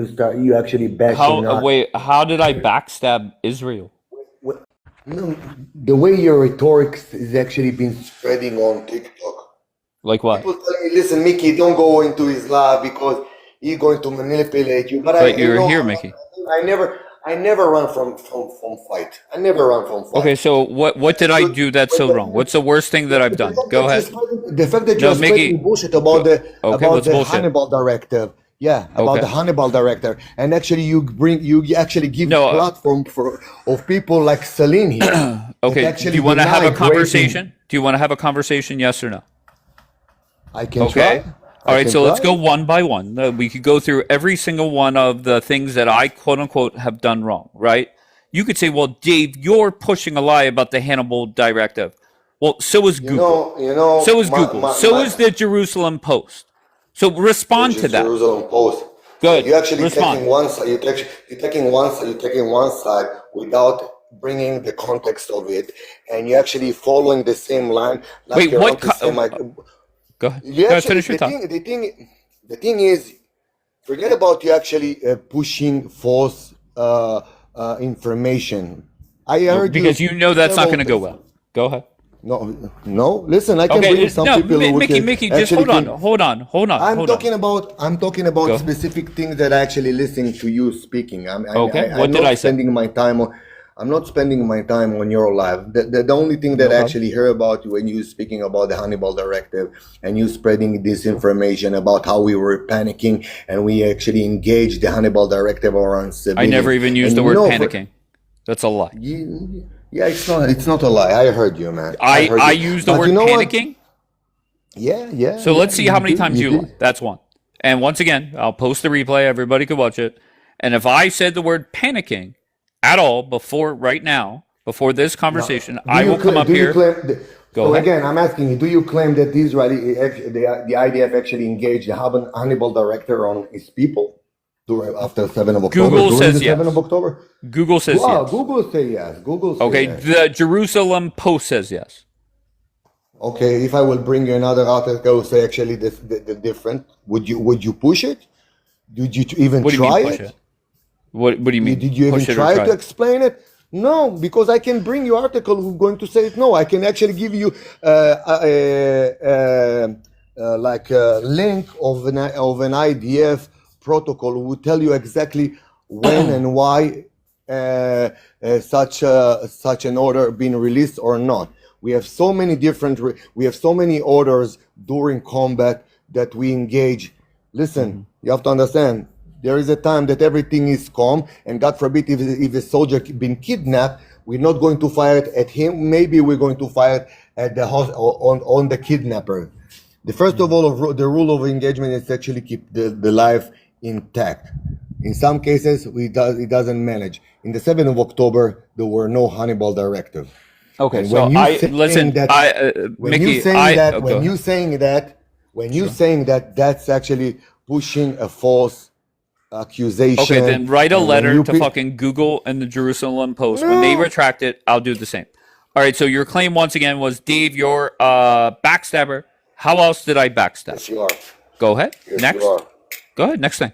you actually bashing us. Wait, how did I backstab Israel? No, the way your rhetoric is actually been spreading on TikTok. Like what? People tell me, listen, Mickey, don't go into his live because he's going to manipulate you. But But you're here, Mickey. I never run from fight. I never run from fight. Okay, so what did I do that's so wrong? What's the worst thing that I've done? Go ahead. The fact that No, you're spreading Mickey. bullshit about the Okay, what's bullshit? Hannibal directive. Yeah, about Okay. the Hannibal director, and actually you actually give No, platform of people like Celine here. that Okay, do actually you want to have a deny raping. conversation? Do you want to have a conversation? Yes or no? I can Okay. try. All I right, can so let's try. go one by one. We could go through every single one of the things that I quote unquote have done wrong, right? You could say, well, Dave, you're pushing a lie about the Hannibal directive. Well, so is Google. You know. So is Google. So is the Jerusalem Post. So respond to that. Jerusalem Post. Good. You actually Respond. taking one side. You're taking one side without bringing the context of it, and you're actually following the same line. Like Wait, you're what? anti-Semite. Go ahead. You Go ahead, actually, finish your thought. the thing is, forget about you actually pushing false information. I heard Because you know that's not going to go several well. Go ahead. no. Listen, I can Okay, bring some no, people who Mickey, just actually hold on. I'm talking about Go. specific things that I actually listen to you speaking. Okay, what I'm did not I say? spending my time on. I'm not spending my time on your live. The only thing that I problem. actually hear about you when you speaking about the Hannibal Directive and you spreading disinformation about how we were panicking and we actually engaged the Hannibal Directive around I civilians. never even used the And word you know panicking. That's a lie. Yeah, it's not a lie. I heard you, man. heard I you. used the But word you know what? panicking. Yeah. So let's see how many times you did. lie. That's one. And once again, I'll post the replay. Everybody can watch it. And if I said the word panicking at all right now, before this conversation, I will come up here. Go So ahead. again, I'm asking you: do you claim that the the IDF actually engaged the Hannibal Director on his people after 7 of October? Google during says the yes. 7 of October. Google says Wow, yes. Google say yes. Google say Okay, yes. the Jerusalem Post says yes. Okay, if I will bring you another article say actually the different, would you push it? Did you even What do you try mean push it? it? What do you mean? Did you even push it or try try to it? explain it? No, because I can bring you article who's going to say it. No, I can actually give you like a link of an IDF protocol who will tell you exactly when and why such an order being released or not. We have so many we have so many orders during combat that we engage. Listen, you have to understand. There is a time that everything is calm, and God forbid if a soldier been kidnapped, we're not going to fire it at him. Maybe we're going to fire it at the on the kidnapper. The first of all, the rule of engagement is to actually keep the life intact. In some cases, it doesn't manage. In the 7th of October, there were no Hannibal Directive. Okay, And so when you I saying listen. that- when Mickey, you saying I that, oh, go when ahead. you saying that, that's actually pushing a false accusation. Okay, then write a and when letter you to pick- fucking Google and the Jerusalem Post. When they No. retract it, I'll do the same. All right, so your claim once again was, Dave, you're a backstabber. How else did I backstab? Yes, you are. Go ahead. Yes, Next. you are. Go ahead. Next thing.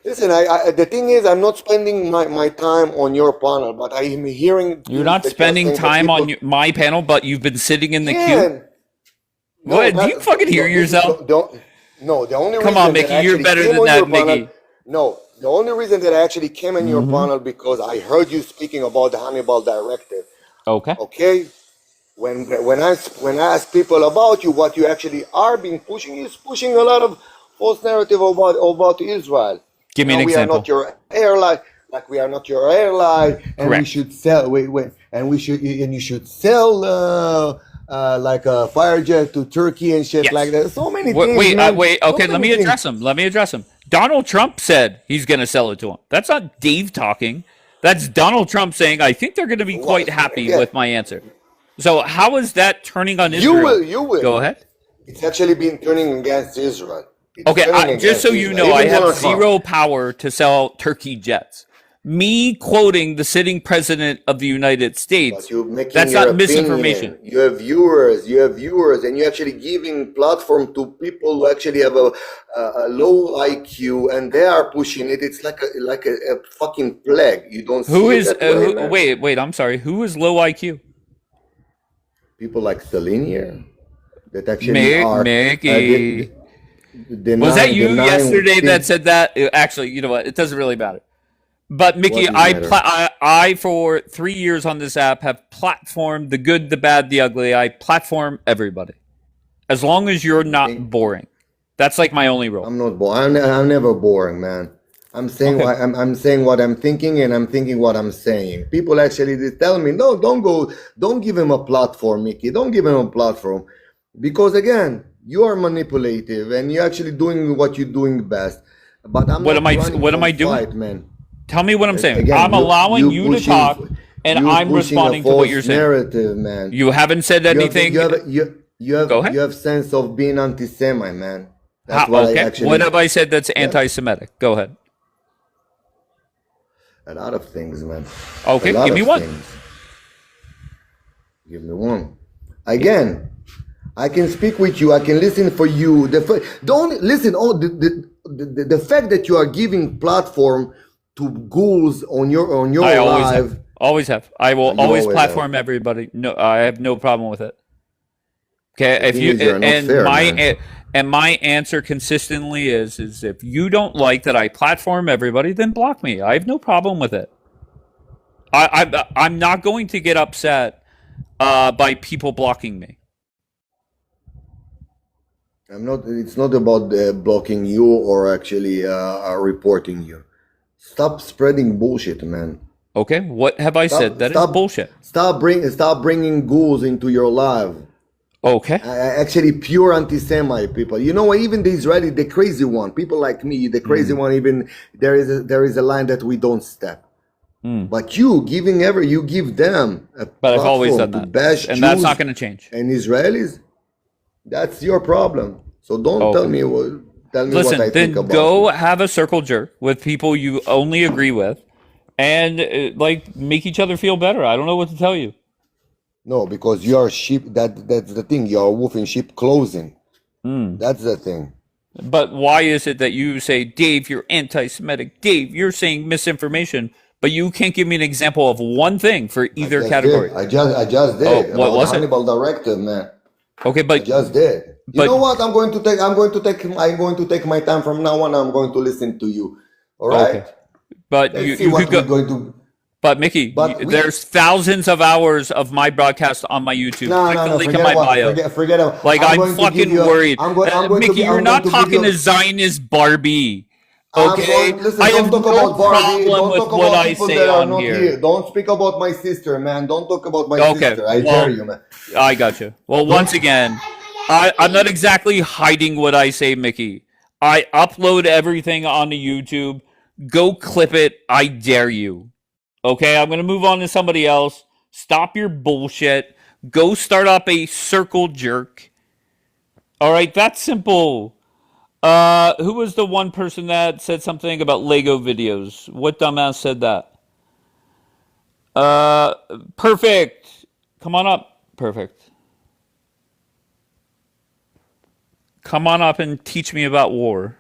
Listen, the thing is, I'm not spending my time on your panel, but I am hearing. You're not that spending saying that time on people- my panel, but you've been sitting in the Yeah. queue. No, What? Do not- you fucking hear no, yourself? No, the only Come reason on, that Mickey. I You're actually better came than on that, your panel- Mickey. No, the only reason that I actually came on your panel because I heard you speaking about the Hannibal Directive. Okay. Okay, when I ask people about you, what you actually are being pushing is pushing a lot of false narrative about Israel. Give me You know, an we example. are not your airline, like we are not your airline, and we Correct. should sell. And you should sell like a Firejet to Turkey and shit Yes. like that. So many Wait, things. wait, man. wait. So Okay, let many me things. address him. Donald Trump said he's going to sell it to him. That's not Dave talking. That's Donald Trump saying, I think they're going to be quite happy yeah. with my answer. So how is that turning on You Israel? will. Go ahead. It's actually been turning against Israel. It's Okay, turning just so against you Israel. know, I Even have Donald Trump. zero power to sell turkey jets. Me quoting the sitting president of the United States, But you're making that's your not misinformation. opinion. You have viewers, and you're actually giving platform to people who actually have a low IQ, and they are pushing it. It's like a fucking plague. You don't see Who it is, that way, man. wait, I'm sorry. Who is low IQ? People like Celine here that actually are. Mickey. The Was that nine- you the nine yesterday that things- said that? Actually, you know what? It doesn't really matter. But Mickey, What does it matter? I for 3 years on this app have platformed the good, the bad, the ugly. I platform everybody, as long as you're not boring. That's like my only rule. I'm not boring. I'm never boring, man. I'm saying Okay. what I'm saying what I'm thinking, and I'm thinking what I'm saying. People actually they tell me, no, don't give him a platform, Mickey. Don't give him a platform, because again, you are manipulative, and you're actually doing what you're doing best. But I'm What not am I? running What am from I doing? fight, man. Tell me what I'm saying. Again, I'm allowing you to pushing- talk, and you I'm pushing responding a to what false you're saying. narrative, man. You haven't said anything. You Go ahead. have sense of being anti-Semite, man. How- That's what okay. I actually. What have I said that's anti-Semitic? Go ahead. A lot of things, man. Okay, A lot give me of one. things. Give me one. Again, I can speak with you. I can listen for you. Don't listen. Oh, the fact that you are giving platform to ghouls on your I always live. have. Always have. I will You always always platform everybody. No, I have no problem with it. Okay, The if thing you is, you're not and fair, my man. and my answer consistently is if you don't like that I platform everybody, then block me. I have no problem with it. I'm not going to get upset by people blocking me. I'm not. It's not about blocking you or actually reporting you. Stop spreading bullshit, man. Okay, what have I said that is bullshit? Stop bringing ghouls into your life. Okay. Actually, pure anti-Semite people. You know what? Even the Israeli, the crazy one, people like me, the crazy one. Even there is a line that we don't step. But you give them a But I've always platform done to that, bash and that's Jews not going to change. and Israelis. That's your problem. So don't Okay. tell me what I Listen, think then about go you. have a circle jerk with people you only agree with, and like make each other feel better. I don't know what to tell you. No, because you are sheep. That's the thing. You are wolf in sheep clothing. That's the thing. But why is it that you say, Dave, you're anti-Semitic? Dave, you're saying misinformation, but you can't give me an example of one thing for either category? I just did. Oh, what about was it? Hannibal Directive, man. Okay, but I just did. You but- know what? I'm going to take my time from now on. I'm going to listen to you. All right. Okay. But Let's you see what could go. we're going to. But Mickey, there's thousands of hours of my broadcast on my YouTube. No, Click no, the no. link in Forget my about. bio. Forget about. Like I'm going to fucking give you worried. I'm going to Mickey, be, you're I'm not going to give talking you, to Zionist Barbie. I'm Okay, going, listen, I don't have talk no about Barbie. problem Don't with talk what about I people say that are on not here. here. Don't speak about my sister, man. Don't talk about my Okay, sister. I well, dare you, man. I got you. Well, once again, I'm not exactly hiding what I say, Mickey. I upload everything onto YouTube. Go clip it. I dare you. Okay, I'm going to move on to somebody else. Stop your bullshit. Go start up a circle jerk. All right, that's simple. Who was the one person that said something about Lego videos? What dumbass said that? Perfect. Come on up. Perfect. Come on up and teach me about war.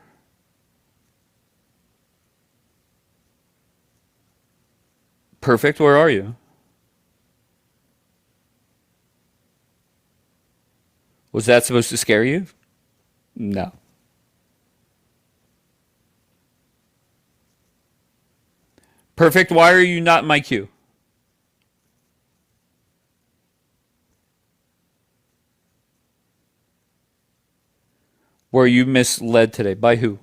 Perfect, where are you? Was that supposed to scare you? No. Perfect, why are you not in my queue? Were you misled today? By who?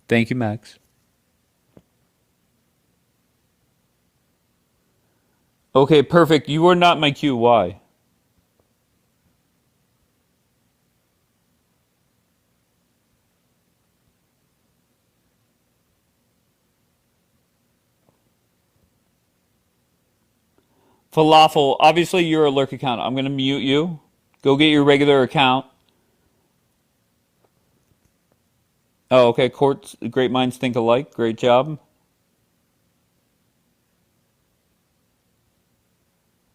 Thank you, Max. Okay, perfect. You are not my queue. Why? Falafel, obviously you're a lurk account. I'm going to mute you. Go get your regular account. Oh, okay. Courts, great minds think alike. Great job.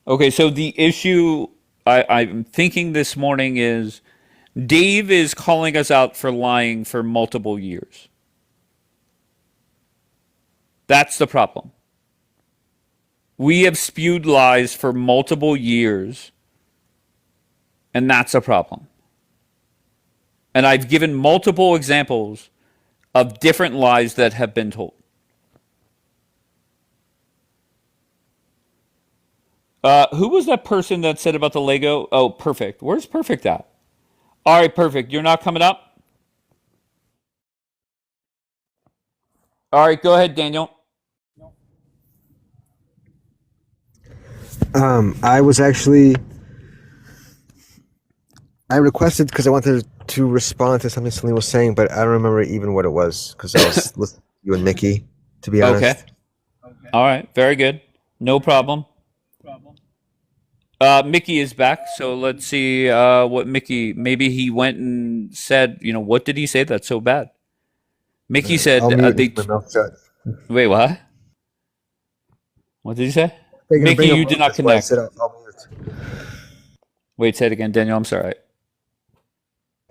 Okay, so the issue I'm thinking this morning is Dave is calling us out for lying for multiple years. That's the problem. We have spewed lies for multiple years, and that's a problem. And I've given multiple examples of different lies that have been told. Who was that person that said about the Lego? Oh, Perfect. Where's Perfect at? All right, Perfect. You're not coming up? All right, go ahead, Daniel. I requested because I wanted to respond to something Celine was saying, but I don't remember even what it was because I was listening to you and Mickey, to be honest. Okay. All right, very good. No problem. Mickey is back, so let's see what Mickey, maybe he went and said, what did he say that's so bad? Mickey said, I'll mute my mouth shut. wait, what? What did you say? They're gonna Mickey, bring you him did up. not That's why I connect. said I'll mute. Wait, say it again, Daniel. I'm sorry.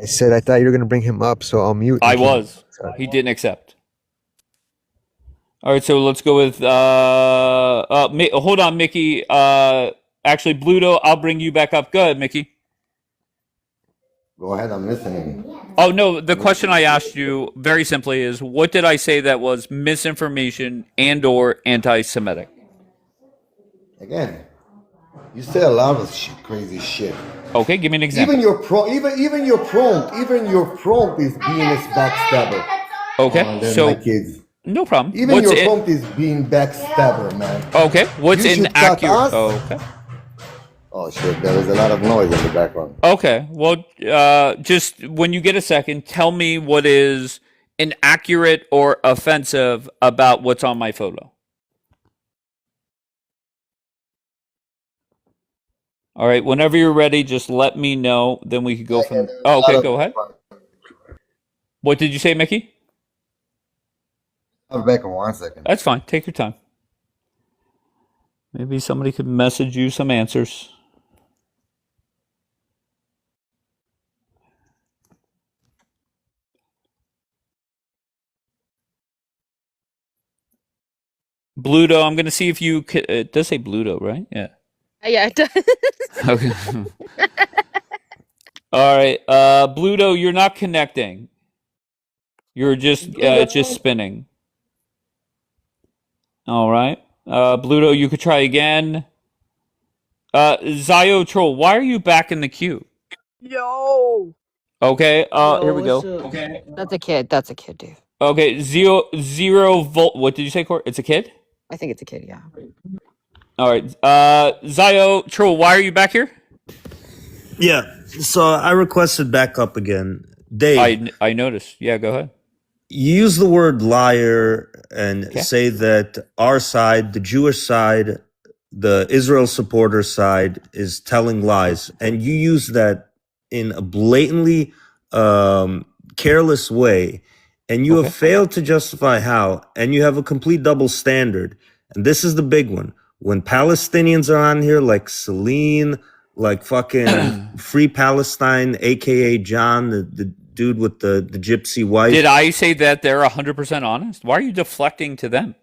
I said I thought you were gonna bring him up, so I'll mute. I and keep- was. He didn't accept. All right, so let's go with hold on, Mickey. Actually, Bluto, I'll bring you back up. Go ahead, Mickey. Go ahead, I'm listening. Oh no, the question I asked you very simply is, what did I say that was misinformation and/or anti-Semitic? Again, you say a lot of crazy shit. Okay, give me an example. Even your prompt is being a backstabber. Okay, They're so my kids. no problem. Even What's your in- prompt is being backstabber, man. Okay, what's You should cut inaccurate? us. Okay. Oh shit, there is a lot of noise in the background. Okay, well, just when you get a second, tell me what is inaccurate or offensive about what's on my photo. All right, whenever you're ready, just let me know. Then we could go from. Oh, okay, go ahead. What did you say, Mickey? I'll be back in 1 second. That's fine. Take your time. Maybe somebody could message you some answers. Bluto, I'm going to see if you. It does say Bluto, right? Yeah. Yeah, it does. Okay. All right. Bluto, you're not connecting. You're just it's just spinning. All right. Bluto, you could try again. Zio Troll, why are you back in the queue? Yo. Okay. Here we go. Okay. That's a kid. That's a kid, Dave. Okay. Zero volt. What did you say, Court? It's a kid? I think it's a kid, yeah. All right. Zio Troll, why are you back here? Yeah. So I requested back up again. Dave, I noticed. Yeah, go ahead. you use the word liar and say that our side, the Jewish side, the Israel supporter side, is telling lies. And you use that in a blatantly careless way. And you have failed to justify how. And you have a complete double standard. And this is the big one. When Palestinians are on here, like Celine, like fucking Free Palestine, aka John, the dude with the gypsy wife. Did I say that they're 100% honest? Why are you deflecting to them?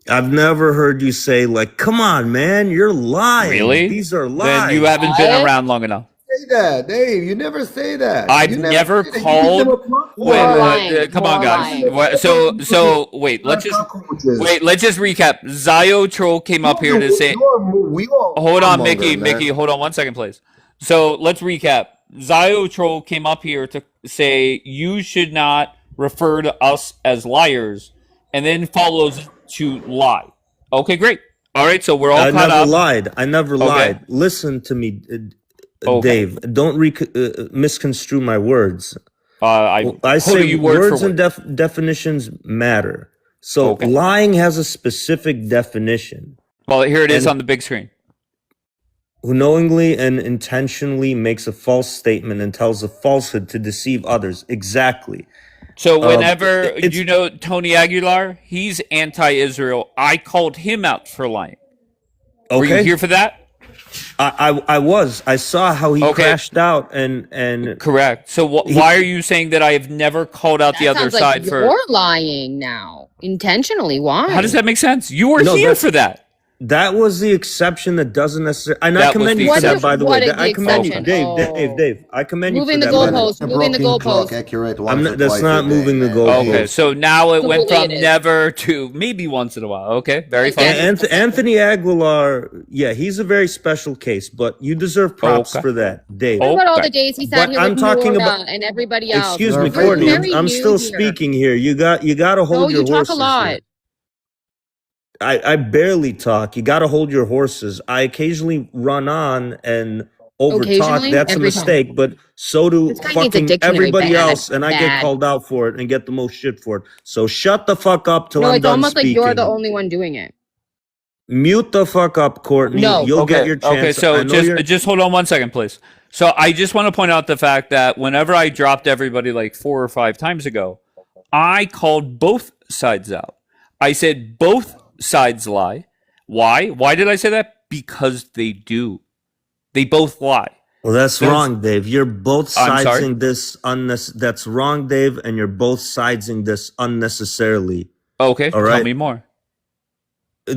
I've never heard you say, like, come on, man, you're lying. Really? These are lies. Then you haven't been around long enough. Say that, Dave. You never say that. I've You never say that. You called. give them a platform. Wait, come on, guys. So wait. Let's just recap. Zio Troll came up here to say. Hold on, Mickey. Mickey, hold on 1 second, please. So let's recap. Zio Troll came up here to say you should not refer to us as liars, and then follows to lie. Okay, great. All right, so we're all caught up. I never lied. Listen to me, Dave. Don't misconstrue my words. I say you word words for and definitions matter. So lying has a specific definition. Well, here it is on the big screen. Who knowingly and intentionally makes a false statement and tells a falsehood to deceive others. Exactly. So whenever you know Tony Aguilar, he's anti-Israel. I called him out for lying. Were you here for that? I was. I saw how he crashed out and correct. So why are you saying that I have never called out the other side for? You're lying now intentionally. Why? How does that make sense? You were here for that. That was the exception that doesn't necessarily. And That I commend was you the for that, exception. by the What way. is the I commend you, exception? Dave. I commend you Moving for the that. goalpost. Moving the goalpost. Accurate That's not moving the goalpost. Okay, so now it went from Completely it is. never to maybe once in a while. Okay, very fine. Anthony Aguilar, yeah, he's a very special case, but you deserve props for that, Dave. What about all the days he sat But here I'm with talking Nora about- and everybody else? Excuse me, You're Courtney. very I'm new still here. speaking here. You got to hold No, your you talk horses. a lot. here. I barely talk. You got to hold your horses. I occasionally run on and overtalk. Occasionally? That's a Every time. mistake, but so do This guy needs a fucking dictionary. everybody Bad, else, and I get bad. called out for it and get the most shit for it. So shut the fuck up till No, I'm it's done almost like speaking. you're the only one doing it. Mute the fuck up, Courtney. No. You'll get your chance. Okay, I so know you're- just hold on 1 second, please. So I just want to point out the fact that whenever I dropped everybody like 4 or 5 times ago, I called both sides out. I said both sides lie. Why? Why did I say that? Because they do. They both lie. Well, that's There's- wrong, Dave. You're both I'm sorry? siding this That's wrong, Dave, and you're both siding this unnecessarily. Okay, All tell right. me more. I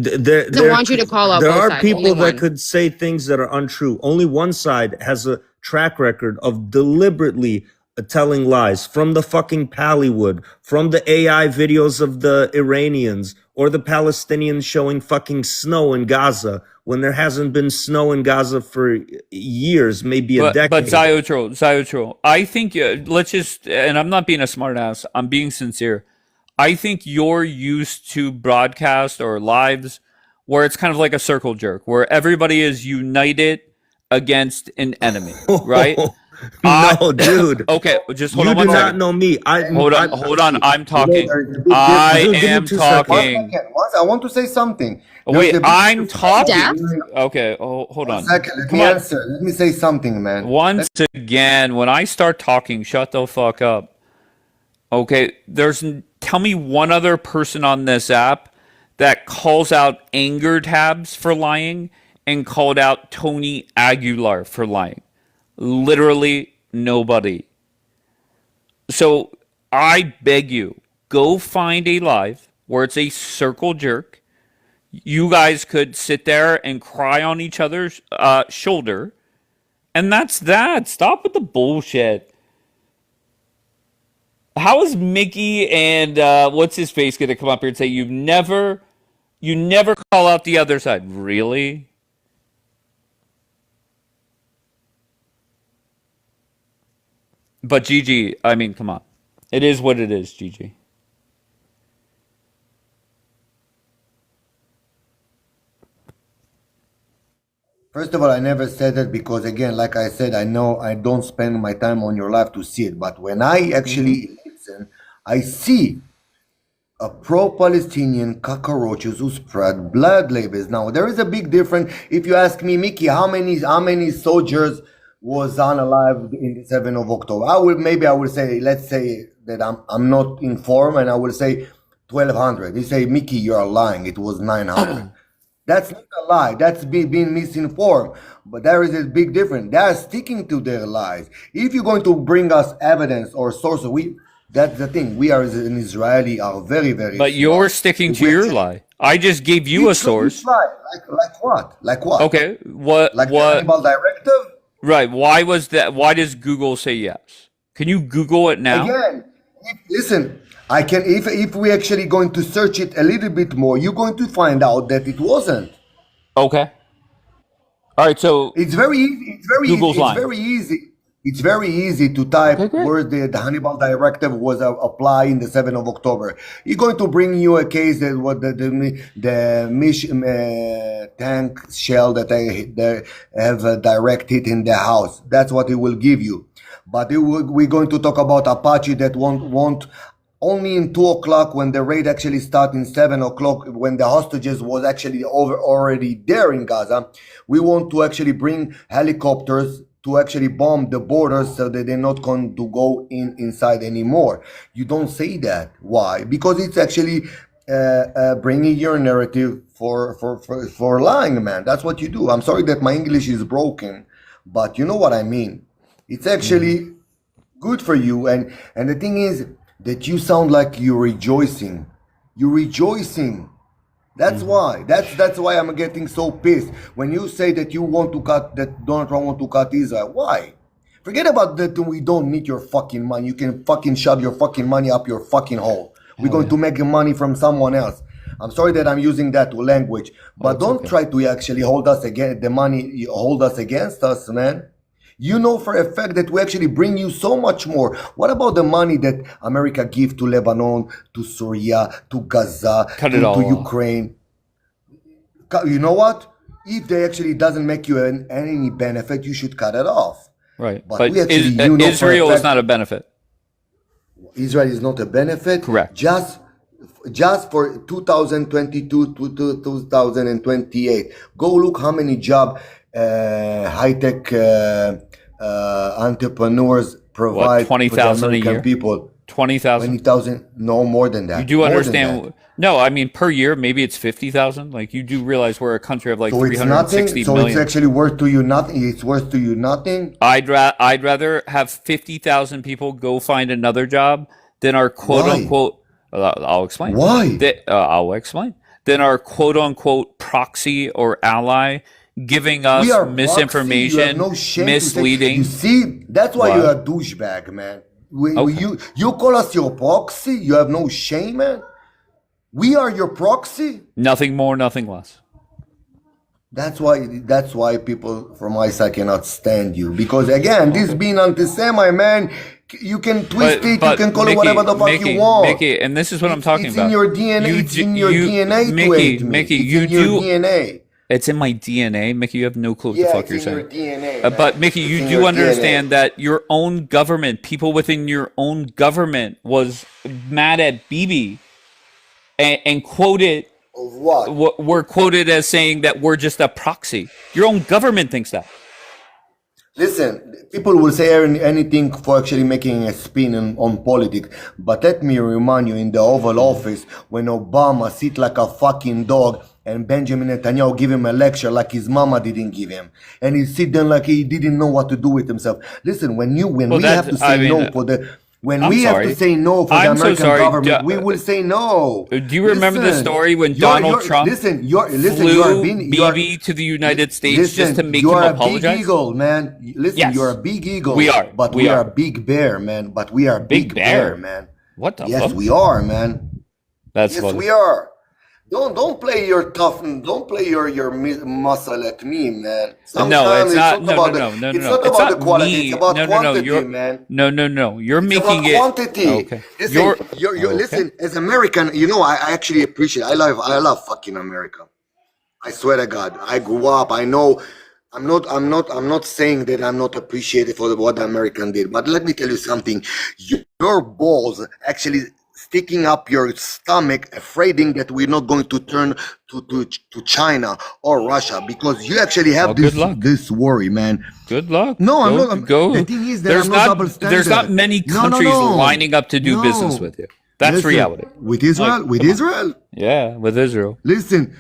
want you to call out There both are sides, people only that one. could say things that are untrue. Only one side has a track record of deliberately telling lies, from the fucking Pallywood, from the AI videos of the Iranians or the Palestinians showing fucking snow in Gaza when there hasn't been snow in Gaza for years, maybe a decade. But Ziotro, I think let's just, and I'm not being a smart ass, I'm being sincere. I think you're used to broadcast or lives where it's kind of like a circle jerk, where everybody is united against an enemy, right? No, dude. Okay, just hold You on do one not second. know me. Hold on. I'm talking. I am talking. I want to say something. Wait, There's a big I'm difference talking. between- Okay, hold on. One second, let Come me on. answer. Let me say something, man. Once again, when I start talking, shut the fuck up. Okay, tell me one other person on this app that calls out anger tabs for lying and called out Tony Aguilar for lying. Literally nobody. So I beg you, go find a live where it's a circle jerk. You guys could sit there and cry on each other's shoulder. And that's that. Stop with the bullshit. How is Mickey and what's his face going to come up here and say you never call out the other side? Really? But Gigi, I mean, come on. It is what it is, Gigi. First of all, I never said that because, again, like I said, I know I don't spend my time on your life to see it. But when I actually listen, I see a pro-Palestinian cockroaches who spread blood labels. Now, there is a big difference. If you ask me, Mickey, how many soldiers was unalive in the 7th of October? I will say, let's say that I'm not informed, and I will say 1,200. You say, Mickey, you're lying. It was 900. That's not a lie. That's being misinformed. But there is a big difference. They are sticking to their lies. If you're going to bring us evidence or sources, that's the thing. We are an Israeli are very, very. But you're sticking to your lie. I just gave you a source. Lie. Like what? Like what? Okay. What? Like the Hannibal Directive? Right. Why was that? Why does Google say yes? Can you Google it now? Again, listen. I can if we actually going to search it a little bit more, you're going to find out that it wasn't. Okay. All right. So it's very easy. Google's lying. It's very easy to type where the Hannibal Directive was applied in the 7th of October. It's going to bring you a case that what the tank shell that they have direct hit in the house. That's what it will give you. But we're going to talk about Apache that won't only in 2 o'clock when the raid actually started in 7 o'clock when the hostages was actually already there in Gaza. We want to actually bring helicopters to actually bomb the borders so that they're not going to go inside anymore. You don't say that. Why? Because it's actually bringing your narrative for lying, man. That's what you do. I'm sorry that my English is broken, but you know what I mean. It's actually good for you. And the thing is that you sound like you're rejoicing. You're rejoicing. That's why. That's why I'm getting so pissed. When you say that you want to cut, that Donald Trump want to cut Israel. Why? Forget about that. We don't need your fucking money. You can fucking shove your fucking money up your fucking hole. We're going to make money from someone else. I'm sorry that I'm using that language, but don't try to actually hold us against the money. Hold us against us, man. You know for a fact that we actually bring you so much more. What about the money that America gives to Lebanon, to Syria, to Gaza, to Ukraine? You know what? If they actually doesn't make you any benefit, you should cut it off. Right. But we actually, Israel is not a benefit. Israel is not a benefit. Correct. Just for 2022 to 2028. Go look how many jobs high-tech entrepreneurs provide 20,000 a year. People. 20,000. 20,000, no more than that. You do understand No, I mean per year, maybe it's 50,000. Like you do realize we're a country of like So it's nothing. 360 So million. it's actually worth to you nothing. It's worth to you nothing. I'd rather have 50,000 people go find another job than our quote Why? unquote. I'll explain. Why? I'll explain. Than our quote unquote proxy or ally giving us We are proxy. You have misinformation, no shame misleading. To say. You see, that's why What? you're a douchebag, man. Okay. You call us your proxy. You have no shame, man. We are your proxy. Nothing more, nothing less. That's why people from my side cannot stand you. Because again, this being anti-Semite, man, you can twist it, you can call Mickey, it whatever the fuck Mickey, you want. Mickey, and this is what I'm talking It's about. in your DNA. It's in your DNA to Mickey, hate me. Mickey, It's you in your do. DNA. It's in my DNA, Mickey. You have no clue what the Yeah, fuck it's you're in saying. your DNA. But Mickey, It's you in do your understand DNA. that your own government, people within your own government, was mad at Bibi and quoted. Of what? Were quoted as saying that we're just a proxy. Your own government thinks that. Listen, people will say anything for actually making a spin on politics, but let me remind you, in the Oval Office, when Obama sit like a fucking dog and Benjamin Netanyahu give him a lecture like his mama didn't give him, and he sit there like he didn't know what to do with himself. Listen, when we have to say no for the When we have to say no for the I'm so American sorry. government, we will say no. Do you remember the Listen, story when you're- Donald you're- Trump listen, you are flew being you are- Bibi to the United States listen, just to make you him are a apologize? big eagle, man. Listen, Yes. you're a big eagle. We are. but We we are. are a big bear, man. But we are big bear, bear? man. What the Yes, fuck? we are, man. That's Yes, funny. we are. Don't play your tough. Don't play your muscle at me, man. No, Sometimes it's not. No, about no, the- no, It's no. not It's about not the quality. me. It's about No, no, no. quantity, You're man. no. You're It's making about it. quantity. Okay. Listen, Okay. listen. As American, I actually appreciate. I love fucking America. I swear to God, I grew up. I know. I'm not saying that I'm not appreciative for what the American did. But let me tell you something. Your balls actually sticking up your stomach, afraiding that we're not going to turn to China or Russia, because you actually have Well, good luck. this worry, man. Good luck. No, I'm Go- not. Go. The thing is that There's I'm not double there's not standard. many No, no, countries no. lining up to do No. business with you. That's Listen, reality. with Israel. Like, with come on. Israel. Yeah, with Israel. Listen,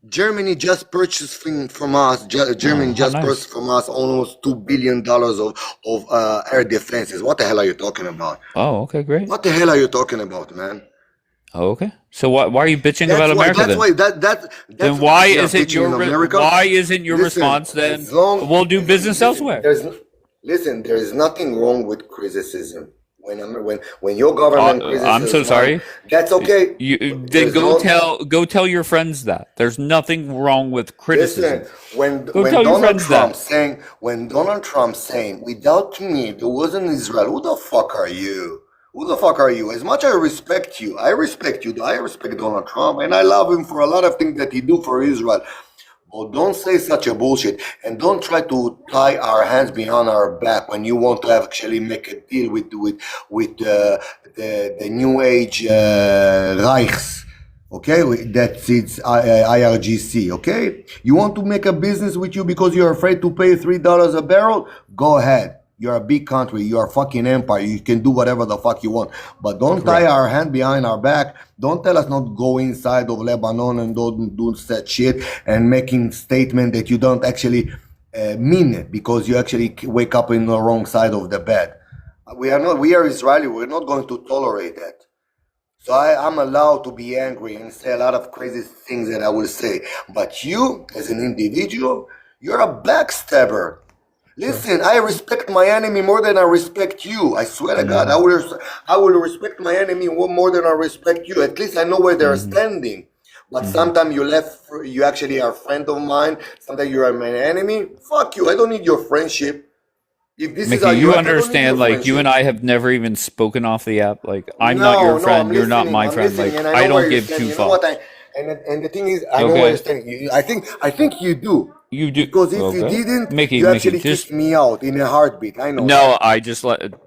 Germany just purchased from us. Germany how just nice. purchased from us almost $2 billion of air defenses. What the hell are you talking about? Oh, okay, great. What the hell are you talking about, man? Oh, okay. So why are you bitching about America That's then? why. That's Then why yeah, isn't bitching your in America. why isn't your Listen, response then? as long- We'll do business elsewhere. Listen, there is nothing wrong with criticism. When your government I'm so criticizes sorry. one, that's okay. You then There's go tell your friends that there's nothing wrong with criticism. Listen, when Go tell your Donald friends Trump that. when Donald Trump saying, without me there wasn't Israel, who the fuck are you? Who the fuck are you? As much I respect you, I respect Donald Trump, and I love him for a lot of things that he do for Israel. But don't say such a bullshit, and don't try to tie our hands behind our back when you want to actually make a deal with the new age Reichs. Okay, that's it's IRGC. Okay, you want to make a business with you because you're afraid to pay $3 a barrel? Go ahead. You're a big country. You're a fucking empire. You can do whatever the fuck you want. But don't tie our hand behind our back. Don't tell us not go inside of Lebanon and don't do that shit and making statement that you don't actually mean it because you actually wake up in the wrong side of the bed. We are Israeli. We're not going to tolerate that. So I'm allowed to be angry and say a lot of crazy things that I will say. But you, as an individual, you're a backstabber. Listen, I respect my enemy more than I respect you. I swear to God, I will respect my enemy more than I respect you. At least I know where they're standing. But sometimes you actually are a friend of mine. Sometimes you are my enemy. Fuck you. I don't need your friendship. If this is how Mickey, you act, I don't need understand, your like, you and friendship. I have never even spoken off the app. Like, I'm No, not your no, friend, I'm you're not listening, my I'm friend. listening, Like, and I know don't where you're give two standing. You know what fucks. and the thing is, I know where Okay. you're standing. I think you do. You do. Because if you Okay. didn't, Mickey, you actually just kicked me out in a heartbeat. I know. no, I just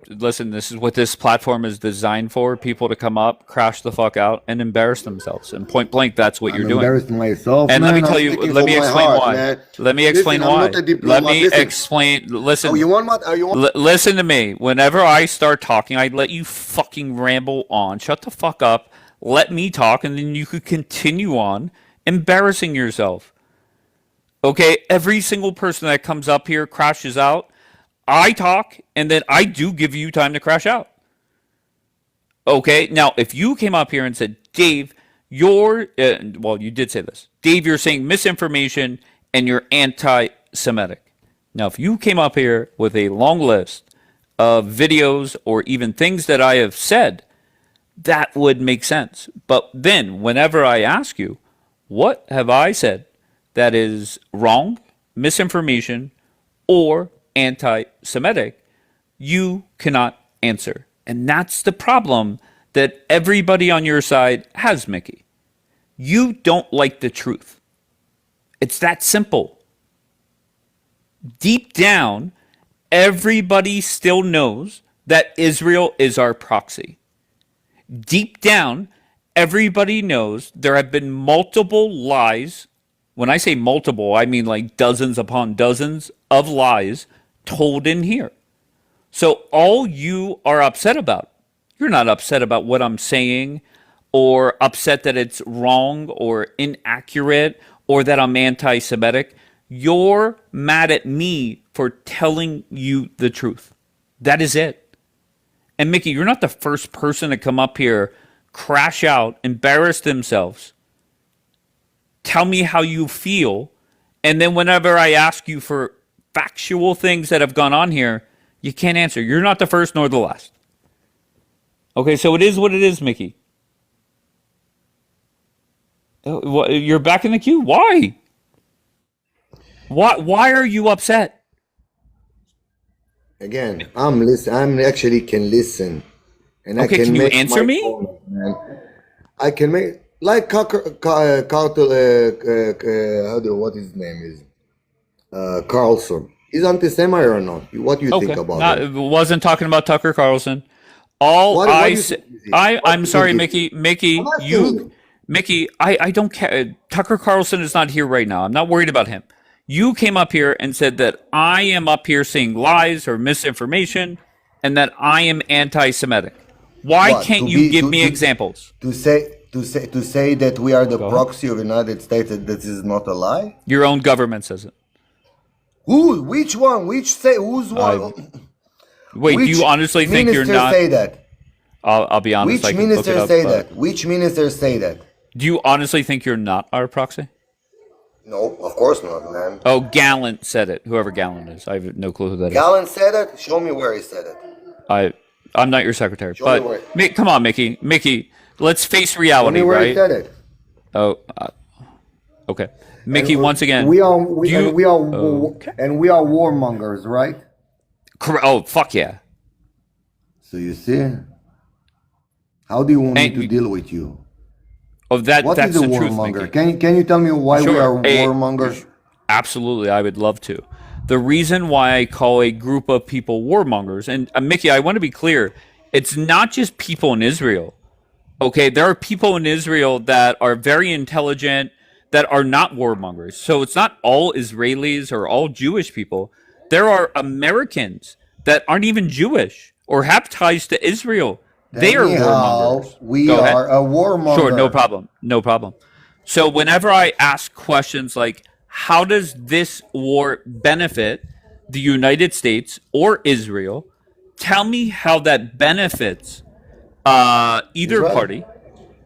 listen. This is what this platform is designed for: people to come up, crash the fuck out, and embarrass themselves. And point blank, that's what I'm you're doing. embarrassed myself. And man. let me tell I'm you. speaking Let from me my explain heart, why. man. Let me explain Listen, I'm why. not a Let diplomat. me Listen. explain. Listen. Oh, you want what? You want? Listen to me. Whenever I start talking, I let you fucking ramble on. Shut the fuck up. let me talk, and then you could continue on embarrassing yourself. Okay, every single person that comes up here crashes out. I talk, and then I do give you time to crash out. Okay, now if you came up here and said, Dave, you're, well, you did say this. Dave, you're saying misinformation and you're anti Semitic. Now, if you came up here with a long list of videos or even things that I have said, that would make sense. But then, whenever I ask you, what have I said that is wrong, misinformation, or anti Semitic, you cannot answer. And that's the problem that everybody on your side has, Mickey. You don't like the truth. It's that simple. Deep down, everybody still knows that Israel is our proxy. Deep down, everybody knows there have been multiple lies. When I say multiple, I mean like dozens upon dozens of lies told in here. So all you are upset about, you're not upset about what I'm saying or upset that it's wrong or inaccurate or that I'm anti-Semitic. You're mad at me for telling you the truth. That is it. And Mickey, you're not the first person to come up here, crash out, embarrass themselves, tell me how you feel, and then whenever I ask you for factual things that have gone on here, you can't answer. You're not the first nor the last. Okay, so it is what it is, Mickey. You're back in the queue? Why? Why are you upset? Again, I'm actually can listen, and Okay, I can can you make answer my me? comment, man. I can make like Cartel. What his name is? Carlson. Is anti-Semite or not? What do you think about it? Wasn't talking about Tucker Carlson. All What I do you say, think is it? I'm What do sorry, you think is Mickey, it? I'm asking you. Mickey, I don't care. Tucker Carlson is not here right now. I'm not worried about him. You came up here and said that I am up here saying lies or misinformation and that I am anti-Semitic. Why What can't to you be give me examples? to say that we are the Go ahead. proxy of the United States? That is not a lie. Your own government says it. Who? Which one? Who's one? Wait, do Which you honestly think you're minister not? say that? I'll be honest. Which I can look it minister up. say that? Which minister say that? Do you honestly think you're not our proxy? No, of course not, man. Oh, Gallant said it. Whoever Gallant is, I have no clue who that is. Gallen said it. Show me where he said it. I'm not your secretary, Show me but where. Come on, Mickey, let's face Show me reality, where he right? said it. Oh, okay. Mickey, And once again, we are do you? and we are warmongers, right? Oh, fuck yeah. So you see, how do you want me And to deal with you? oh, What that's is a the truth, warmonger? Mickey. Can you tell me why we Sure. are warmongers? Absolutely, I would love to. The reason why I call a group of people warmongers, and Mickey, I want to be clear, it's not just people in Israel. Okay, there are people in Israel that are very intelligent that are not warmongers. So it's not all Israelis or all Jewish people. There are Americans that aren't even Jewish or have ties to Israel. They are Anyhow, warmongers. we Go ahead. are a warmonger. Sure, no problem. No problem. So whenever I ask questions like, how does this war benefit the United States or Israel? Tell me how that benefits either Israel. party,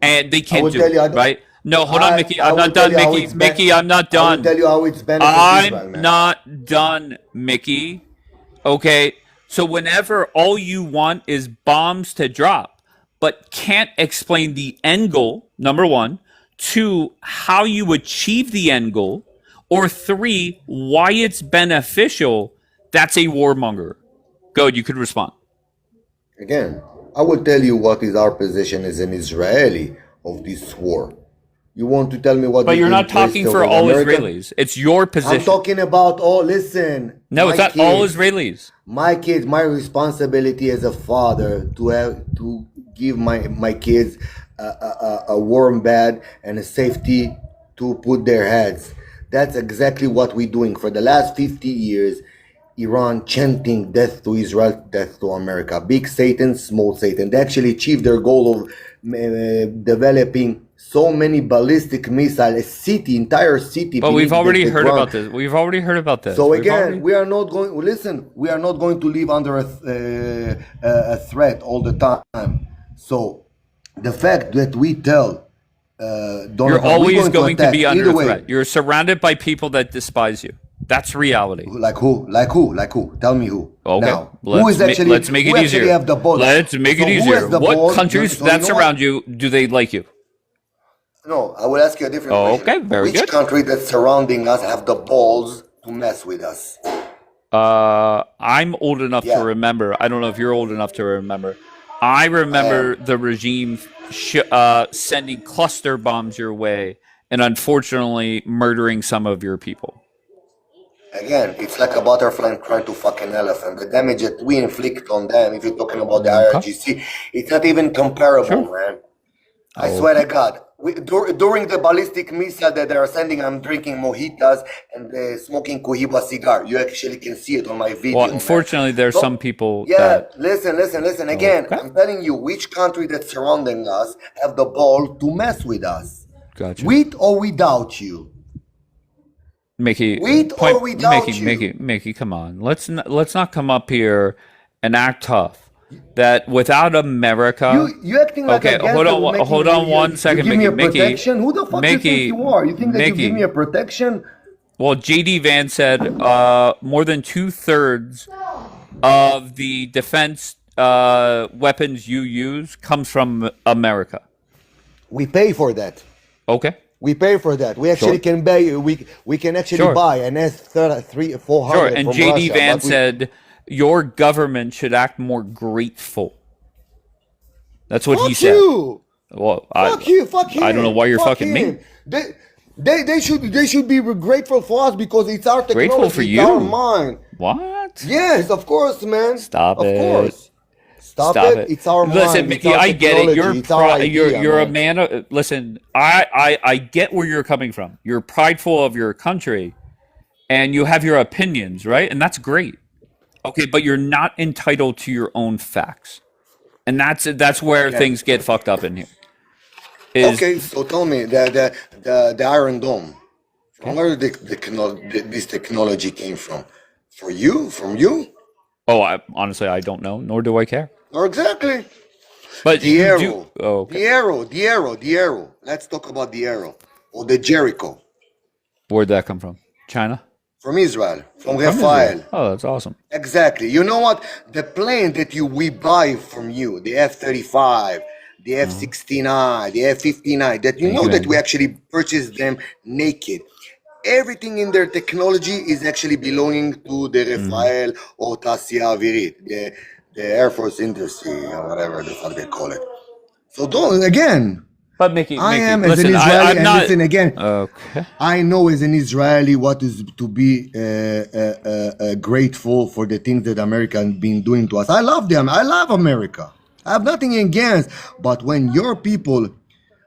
and they I can't will do tell you. it, right? No, hold on, Mickey. I I'm will not tell done, you how Mickey. it's Mickey, I'm not I will done. tell you how it's benefits Israel, I'm man. not done, Mickey. Okay? So whenever all you want is bombs to drop, but can't explain the end goal, number one, two, how you achieve the end goal, or three, why it's beneficial, that's a warmonger. Go, you could respond. Again, I will tell you what is our position as an Israeli of this war. You want to tell me what? But the you're not interest talking of for an all American? Israelis. It's your I'm position. talking about all. Listen, No, it's my not all kids, Israelis. my kids, my responsibility as a father to give my kids a warm bed and a safety to put their heads. That's exactly what we're doing for the last 50 years. Iran chanting death to Israel, death to America. Big Satan, small Satan. They actually achieved their goal of developing so many ballistic missiles, a city, entire city. But we've beneath already the heard ground. about this. We've already heard about this. So We've again, already- we are not going. Listen, we are not going to live under a threat all the time. So the fact that we tell Donald You're Trump, we're always to going to attack, be under either way. threat. You're surrounded by people that despise you. That's reality. Like who? Like who? Like who? Tell me who. Okay. Now, who is actually? Let's make it who actually easier. have the balls? Let's make it So who easier. has the What balls? countries So that you know surround you do they like you? No, I will ask you a different question. Okay, very Which good. country that's surrounding us have the balls to mess with us? I'm old enough to remember. I don't know if you're old enough to remember. I remember the regime sending cluster bombs your way and unfortunately murdering some of your people. Again, it's like a butterfly trying to fuck an elephant. The damage that we inflict on them, if you're talking about the IRGC, it's not even comparable, man. I swear to God. During the ballistic missile that they are sending, I'm drinking mojitas and smoking Cohiba cigar. You actually can see it on my video. Well, unfortunately, there's So- some people Yeah, that listen. Again, I'm telling you, which country that's surrounding us have the ball to mess with us? Gotcha. With or without you? Mickey, With or without you? Mickey, come on. Let's not come up here and act tough. That without America, You acting like okay. a gangster Hold on, making hold on you- one second, you give Mickey. me a protection? Who the fuck do you think you are? You think that you give me a protection? Well, JD Vance said more than 2/3 of the defense weapons you use comes from America. We pay for that. Okay. We pay for that. We actually Sure. can buy. We can actually Sure. buy an S-300, 400 Sure. And from JD Russia, Vance but we- said your government should act more grateful. That's what he Fuck said. you. Well, Fuck you. Fuck him. I don't know why you're Fuck fucking him. me. They should be grateful for us because it's our technology. Grateful for it's our you? mind. What? Yes, of course, man. Stop of it. course. Stop it. It's our mind. Listen, it's Mickey, our I get it. You're technology, it's our idea, you're a man. man. Listen, I get where you're coming from. You're prideful of your country, and you have your opinions, right? And that's great. Okay, but you're not entitled to your own facts, and that's where Okay. things get fucked up in here. Is Okay, so tell me the Iron Dome. From where this technology came from? For you? From you? oh, honestly, I don't know, nor do I care. Or exactly. But The you arrow. do. Oh, okay. The arrow. Let's talk about the arrow. Or the Jericho. Where'd that come from? China? From Israel. From From Rafael. Israel. Oh, that's awesome. Exactly. You know what? The plane that we buy from you, the F-35, the F-69, the F-59, that you Thank know you, that Andrew. we actually purchased them naked. Everything in their technology is actually belonging to the Rafael or Tassia Avirit, the Air Force industry or whatever the fuck they call it. So don't again. But Mickey, I am as listen, an Israeli, I'm and not. listen again. Okay. I know as an Israeli what is to be grateful for the things that America has been doing to us. I love them. I love America. I have nothing against. But when your people,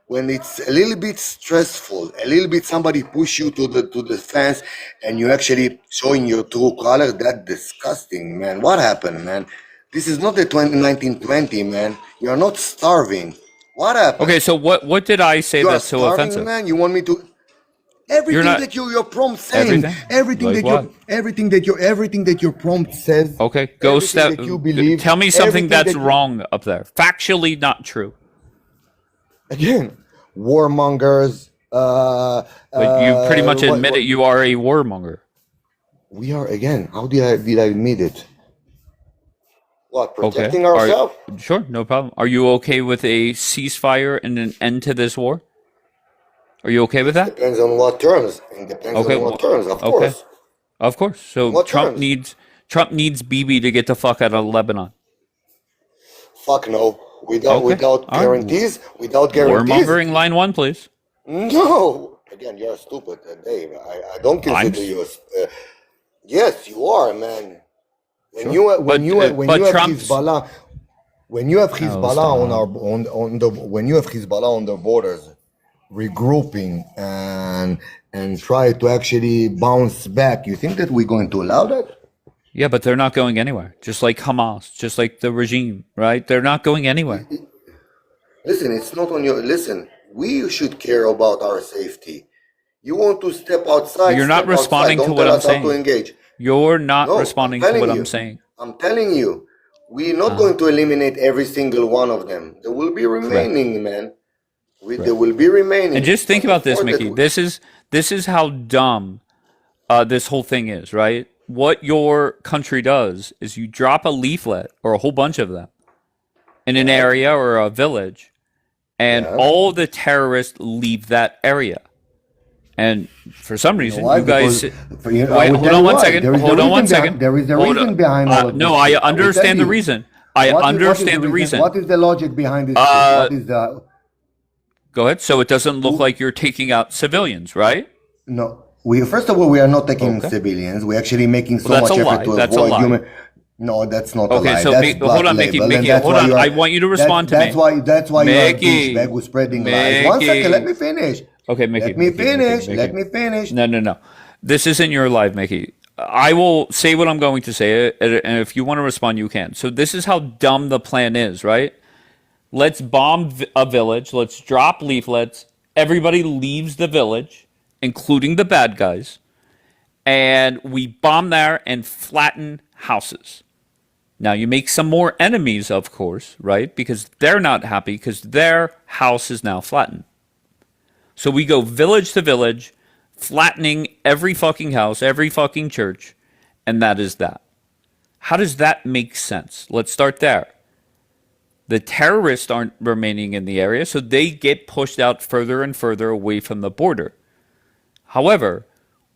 when it's a little bit stressful, a little bit somebody push you to the fence, and you actually showing your true color, that's disgusting, man. What happened, man? This is not the 1920, man. You're not starving. What happened? Okay, so what did I say You are that's so starving, offensive? man. You want me to? Everything not- that your prompt saying, Everything? Like what? everything that your prompt says. Okay, go everything step. that you believe, Tell me something everything that's that you- wrong up there. Factually not true. Again, warmongers. But you pretty much admit it. You are a warmonger. We are again. How did I admit it? What, Okay. protecting ourselves? Sure, no problem. Are you okay with a ceasefire and an end to this war? Are you okay with that? Depends on what terms. It depends Okay, on what terms, of okay. course. Of course. So What Trump terms? needs Bibi to get the fuck out of Lebanon. Fuck no. Without Okay. All right. guarantees. Without guarantees. Warmongering line 1, please. No. Again, you're stupid, Dave. I don't consider you. Yes, you are, man. When Sure. you But have Trump's- Hezbollah, when you have Hezbollah stop. when you have Hezbollah on the borders, regrouping and try to actually bounce back, you think that we're going to allow that? Yeah, but they're not going anywhere. Just like Hamas, just like the regime, right? They're not going anywhere. Listen, it's not on your. Listen, we should care about our safety. You want to step outside? You're not Step outside. responding to Don't what tell I'm us how to saying. engage. You're not No, I'm responding to telling what I'm you. saying. I'm telling you. We're not going to eliminate every single one of them. There will be Correct. remaining, man. There Correct. will be remaining. And just think But about this, before that, Mickey. This is how dumb this whole thing is, right? What your country does is you drop a leaflet or a whole bunch of them in an area or a village, and yeah. all the terrorists leave that area. And for some You know reason, why? you guys Because wait. I will Hold tell on you one why. second. There is a Hold on one reason behind. second. There is a Hold reason on. behind all of No, this. I I will tell understand the you. reason. I What is the understand the reason. What is the logic behind this? Shit? Uh, What is the Go ahead. So it doesn't look like you're taking out civilians, right? no? We first of all, we are not taking Okay. civilians. We're actually making so Well, that's much a effort lie. to That's a avoid lie. human. No, that's not a Okay, lie. so That's hold black on, Mickey. label, and Mickey, that's hold why on. you are. I want you to respond to That's me. why. That's why you are a Mickey. douchebag who's spreading lies. One second, let Mickey. me finish. Okay, Mickey. Let me Mickey, Mickey, finish. Mickey. Let me finish. No. This isn't your live, Mickey. I will say what I'm going to say, and if you want to respond, you can. So this is how dumb the plan is, right? Let's bomb a village. Let's drop leaflets. Everybody leaves the village, including the bad guys, and we bomb there and flatten houses. Now you make some more enemies, of course, right? Because they're not happy because their house is now flattened. So we go village to village, flattening every fucking house, every fucking church, and that is that. How does that make sense? Let's start there. The terrorists aren't remaining in the area, so they get pushed out further and further away from the border. However,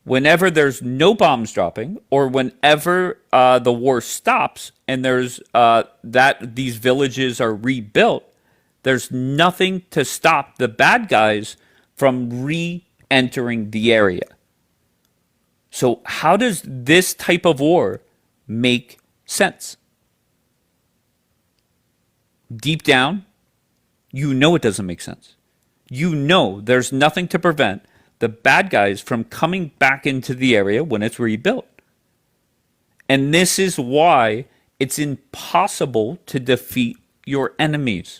whenever there's no bombs dropping, or whenever the war stops and there's that these villages are rebuilt, there's nothing to stop the bad guys from re-entering the area. So how does this type of war make sense? Deep down, you know it doesn't make sense. You know there's nothing to prevent the bad guys from coming back into the area when it's rebuilt. And this is why it's impossible to defeat your enemies.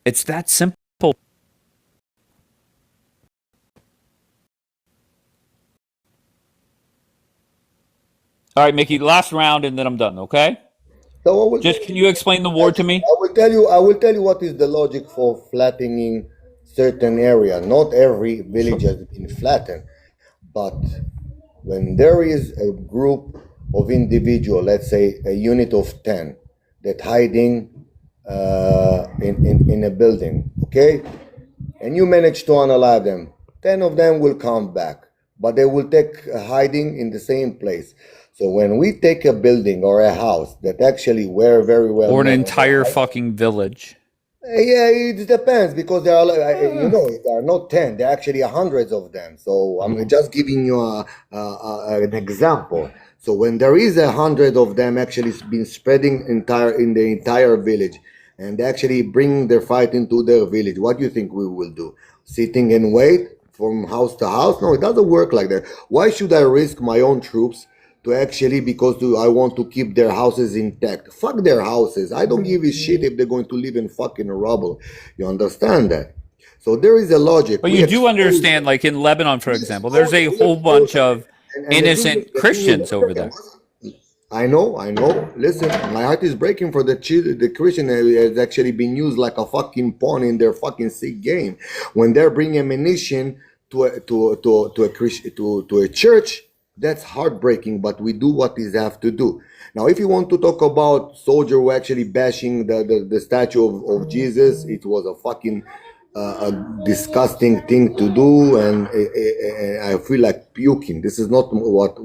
It's that simple. All right, Mickey, last round and then I'm done, okay? So Just can you explain the war to me? I will tell you. I will tell you what is the logic for flattening certain area. Not every village has been flattened, but when there is a group of individual, let's say a unit of 10, that hiding in a building, okay, and you manage to unalive them, 10 of them will come back, but they will take hiding in the same place. So when we take a building or a house that actually were very well Or an known, entire fucking village. yeah, it depends because there are, there are not 10, there are actually hundreds of them. So I'm just giving you an example. So when there is 100 of them actually been spreading in the entire village, and they actually bring their fight into their village, what do you think we will do? Sitting and wait from house to house? No, it doesn't work like that. Why should I risk my own troops to actually, because I want to keep their houses intact? Fuck their houses. I don't give a shit if they're going to live in fucking rubble. You understand that? So there is a logic. But We you do expose- understand, like in Lebanon, for example, there's a whole bunch of and the innocent thing is- Christians over there. I know. Listen, my heart is breaking for the Christian has actually been used like a fucking pawn in their fucking sick game. When they're bringing ammunition to a church, that's heartbreaking. But we do what we have to do. Now, if you want to talk about soldier who actually bashing the statue of Jesus, it was a fucking a disgusting thing to do, and I feel like puking. This is not what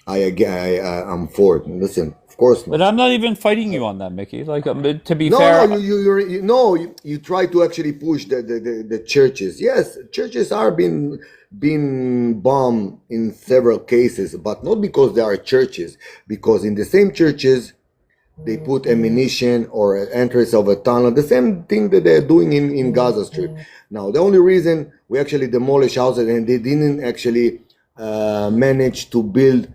I'm for. Listen, of course not. But I'm not even fighting you on that, Mickey. Like, to be No, fair, no, you try to actually push the churches. Yes, churches are being bombed in several cases, but not because they are churches. Because in the same churches, they put ammunition or entrance of a tunnel. The same thing that they're doing in Gaza Strip. Now, the only reason we actually demolish houses and they didn't actually manage to build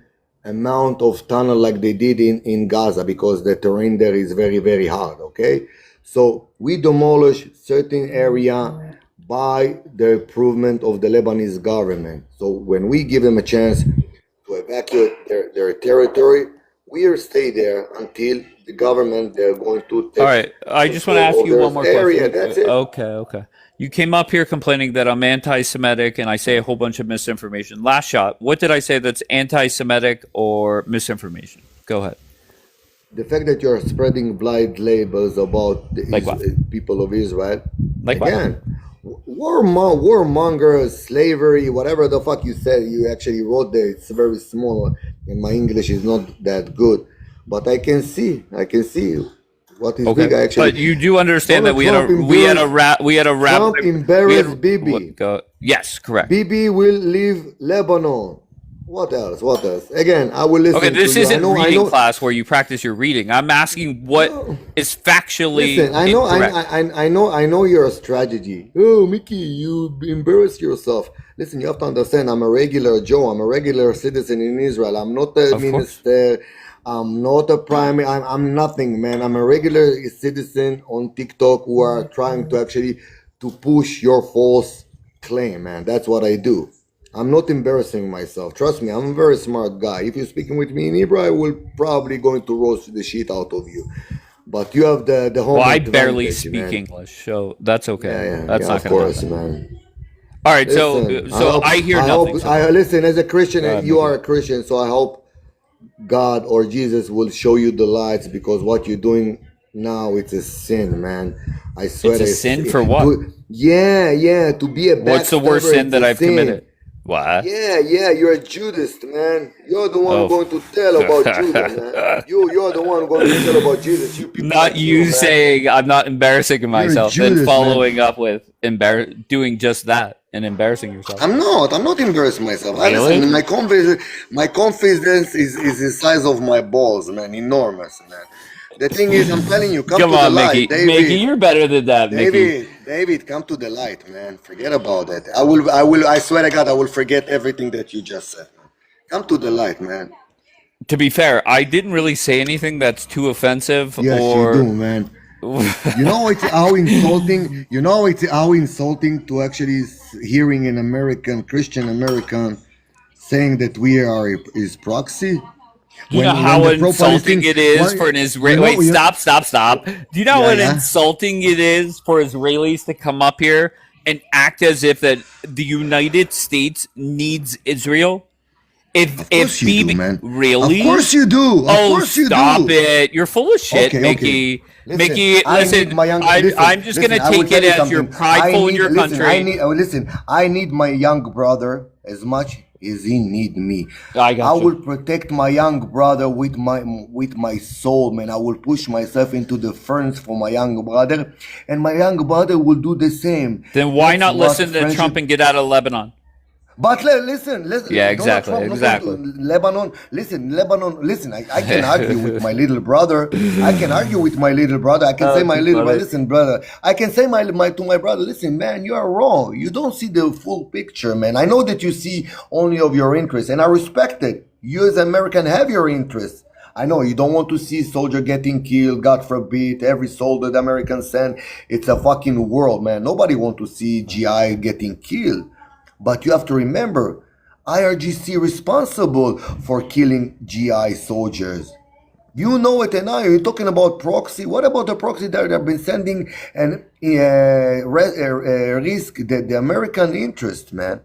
amount of tunnel like they did in Gaza, because the terrain there is very, very hard, okay? So we demolish certain area by the improvement of the Lebanese government. So when we give them a chance to evacuate their territory, we will stay there until the government, they're going to take All right. I just want to ask control you of one more their area. question. That's it. Okay. You came up here complaining that I'm anti-Semitic and I say a whole bunch of misinformation. Last shot. What did I say that's anti-Semitic or misinformation? Go ahead. The fact that you're spreading blind labels about the Like what? people of Israel, Like what? again, warmongers, slavery, whatever the fuck you said, you actually wrote there. It's very small, and my English is not that good, but I can see what is big. I Okay. actually, But you do understand that Donald Trump we had a Trump embarrassed Bibi. Yes, correct. Bibi will leave Lebanon. What else? Again, I will listen Okay, this to you. isn't I reading know. class where you practice your reading. I'm asking what is factually Listen, I know, incorrect. I know your strategy. Oh, Mickey, you embarrass yourself. Listen, you have to understand. I'm a regular Joe. I'm a regular citizen in Israel. I'm not a Of course. minister. I'm not a prime. I'm nothing, man. I'm a regular citizen on TikTok who are trying to actually to push your false claim, man. That's what I do. I'm not embarrassing myself. Trust me, I'm a very smart guy. If you're speaking with me in Hebrew, I will probably going to roast the shit out of you. But you have the home Well, I advantage, barely speak man. English, so that's okay. Yeah, That's not of going to course, happen. man. All right, Listen, so I hear nothing. So listen, as a Christian, go ahead, you Mickey. are a Christian, so I hope God or Jesus will show you the lights, because what you're doing now, it's a sin, man. I swear It's a it's sin for what? Yeah, to be a What's the worst backstabber, sin it's that a I've sin. committed? What? Yeah, you're a Judas, man. You're the one Oh. going to tell about Judas, man. You're the one going to tell about Jesus. You people Not like you man. saying I'm not embarrassing You're a myself, Judas, then man. following up with doing just that and embarrassing yourself. I'm not embarrassing myself. Really? Listen, my confidence is the size of my balls, man. Enormous, man. The thing is, I'm telling you, come Come to the on, Mickey. light, David. Mickey, you're better than that, Mickey. David, come to the light, man. Forget about it. I swear to God, I will forget everything that you just said, man. Come to the light, man. To be fair, I didn't really say anything that's too offensive Yes, or you do, man. You know it's how insulting. You know it's how insulting to actually hearing an American Christian American saying that we are his proxy. Do you know how insulting it is for an Israeli? Wait, stop. Do you know how insulting it is for Israelis to come up here and act as if that the United States needs Israel? If you do, man. Really? Of course you do. Of Oh, course you stop do. it! You're full of shit, Okay, Mickey. Listen, Mickey, I listen. need my young- I'm just gonna I will take tell it you as you're something. prideful in your country. I need my young brother as much as he need me. I got you. will protect my young brother with my soul, man. I will push myself into the furnace for my young brother, and my young brother will do the same. Then why That's not what listen to friendship- Trump and get out of Lebanon? But listen. Yeah, Donald exactly, Trump not exactly. going to Lebanon. Listen. I can argue with my little brother. I can say my little brother. Listen, brother. I can say my to my brother. Listen, man, you are wrong. You don't see the full picture, man. I know that you see only of your interest, and I respect it. You as American have your interests. I know you don't want to see soldier getting killed, God forbid, every soul that Americans send. It's a fucking world, man. Nobody want to see GI getting killed. But you have to remember, IRGC responsible for killing GI soldiers. You know it, and now you're talking about proxy. What about the proxy that have been sending and risk the American interest, man?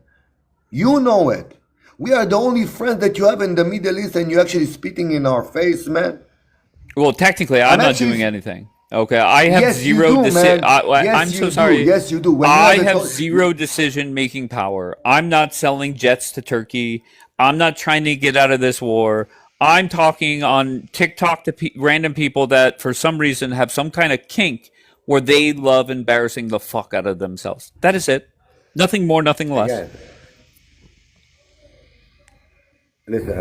You know it. We are the only friends that you have in the Middle East, and you're actually spitting in our face, man. Well, technically, I'm not actually- doing anything. Okay, I have Yes, you zero do, decision. man. Yes, I'm you so do. sorry. Yes, you do. When you I have a have to- zero decision-making power. I'm not selling jets to Turkey. I'm not trying to get out of this war. I'm talking on TikTok to random people that, for some reason, have some kind of kink where they love embarrassing the fuck out of themselves. That is it. Nothing more, nothing less. Again. Listen,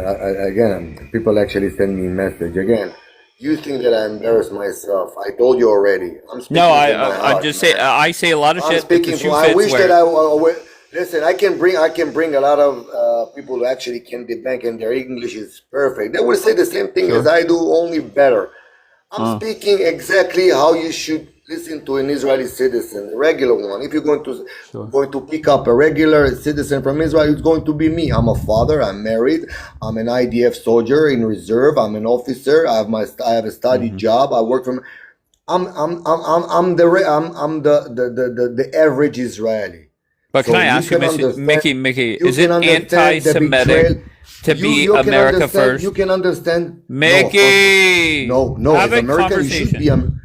again, people actually send me a message. Again, you think that I embarrass myself. I told you already. I'm speaking No, from my I'm heart, just man. saying. I say a lot of I'm shit, but the speaking shoe from, I fits wish where. that listen, I can bring a lot of of people who actually can debunk and their English is perfect. They will say the same thing as Sure. I do, only better. I'm Uh, speaking exactly how you should listen to an Israeli citizen, a regular one. If you're sure. going to pick up a regular citizen from Israel, it's going to be me. I'm a father. I'm married. I'm an IDF soldier in reserve. I'm an officer. I have a steady Mm-hmm. job. I work from. I'm the average Israeli. But can So I you ask you, can understand. Mickey, You is it can understand the betrayal. anti-Semitic to You be you can America understand. first? You can understand. No, Mickey, no. have As a American, you should be conversation.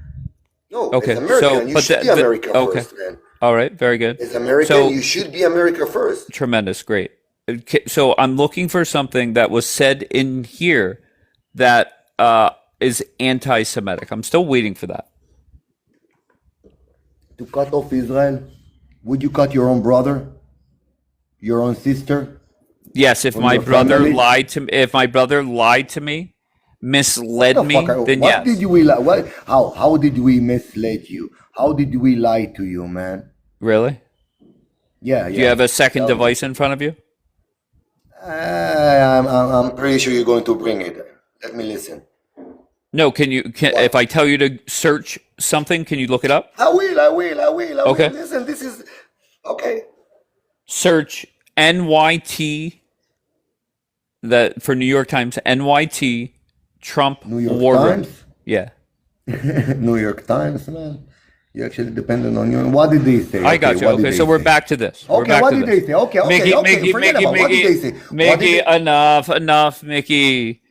no. As Okay, American, you but should be America okay, first, man. all right, very good. As American, So you should be America first. tremendous, great. Okay, so I'm looking for something that was said in here that is anti-Semitic. I'm still waiting for that. To cut off Israel, would you cut your own brother, your own sister, Yes, if from my your brother family? lied to me, if my brother lied to me, What misled the fuck? me, then What did yes. we what? How did we mislead you? How did we lie to you, man? Really? Yeah, Do you have a second Tell me. device in front of you? I'm pretty sure you're going to bring it. Let me listen. No, if I tell you to search something, can you look it up? I will. Okay. Listen, this is okay. Search NYT that for New York Times, NYT Trump New York war room. Times? Yeah. New York Times, man. You actually dependent on you. What did they say? I got you. what did Okay, they so we're say? back to this. We're Okay, back what to did this. they say? Okay, Mickey, forget about what did they say? What Mickey, did they... enough, Mickey.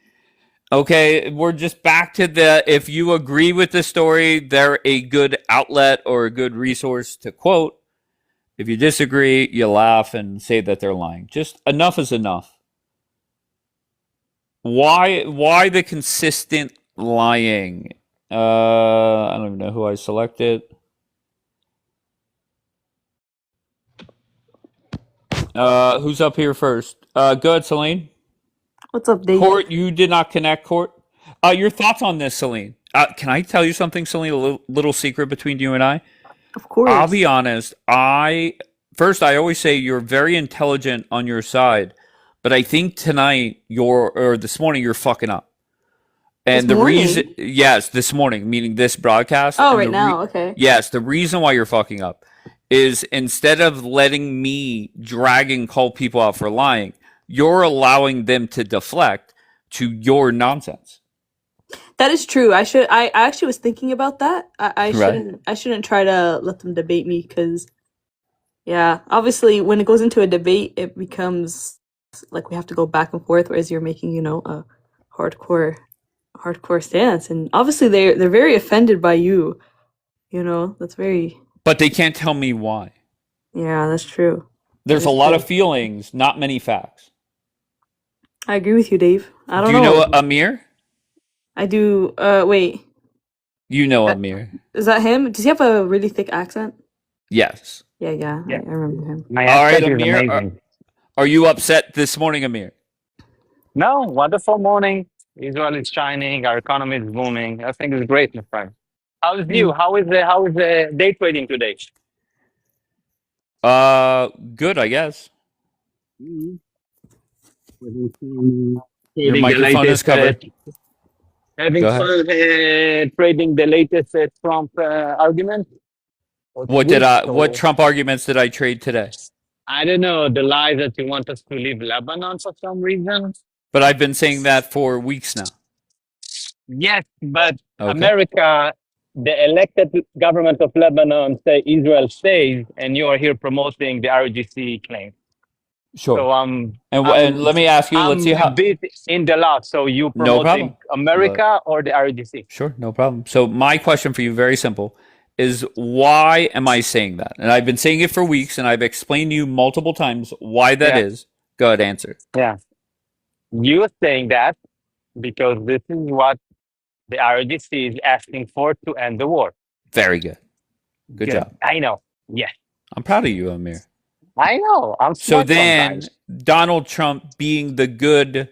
Okay, we're just back to if you agree with the story, they're a good outlet or a good resource to quote. If you disagree, you laugh and say that they're lying. Just enough is enough. Why the consistent lying? I don't even know who I selected. Who's up here first? Go ahead, Celine. What's up, Dave? Court, you did not connect, Court. Your thoughts on this, Celine? Can I tell you something, Celine? A little secret between you and I. Of course. I'll be honest. I always say you're very intelligent on your side, but I think tonight or this morning you're fucking up. And This the reason, morning? yes, this morning, meaning this broadcast. Oh, and right now. Okay. Yes, the reason why you're fucking up is instead of letting me drag and call people out for lying, you're allowing them to deflect to your nonsense. That is true. I actually was thinking about that. I Right. shouldn't try to let them debate me because yeah, obviously when it goes into a debate, it becomes like we have to go back and forth, whereas you're making, a hardcore stance. And obviously they're very offended by you. That's very But they can't tell me why. yeah, that's true. There's That a is lot true. of feelings, not many facts. I agree with you, Dave. I Do don't you know. know Amir? I do wait. You know Amir. Is that him? Does he have a really thick accent? Yes. Yeah, I remember him. My All right, accent is Amir. amazing. Are you upset this morning, Amir? No, wonderful morning. Israel is shining. Our economy is booming. I think it's great, my friend. How's you? How is the day trading today? Good, I guess. Mhm. Your Trading the microphone is latest, covered. having Go ahead. fun trading the latest Trump argument or tweets What or Trump arguments did I trade today? I don't know the lie that you want us to leave Lebanon for some reason. But I've been saying that for weeks now. Yes, but Okay. America, the elected government of Lebanon say Israel stays, and you are here promoting the RGC claim. Sure. So And let me ask you, let's see I'm a how. bit in the lot. So you No promoting problem. America or the RGC? Sure, no problem. So my question for you, very simple, is why am I saying that? And I've been saying it for weeks, and I've explained to you multiple times why that Yeah, is. Go ahead, answer. yeah. You're saying that because this is what the RGC is asking for to end the war. Very good. Good Good. job. I know. Yes, I'm proud of you, Amir. I know. I'm So smart then sometimes. Donald Trump, being the good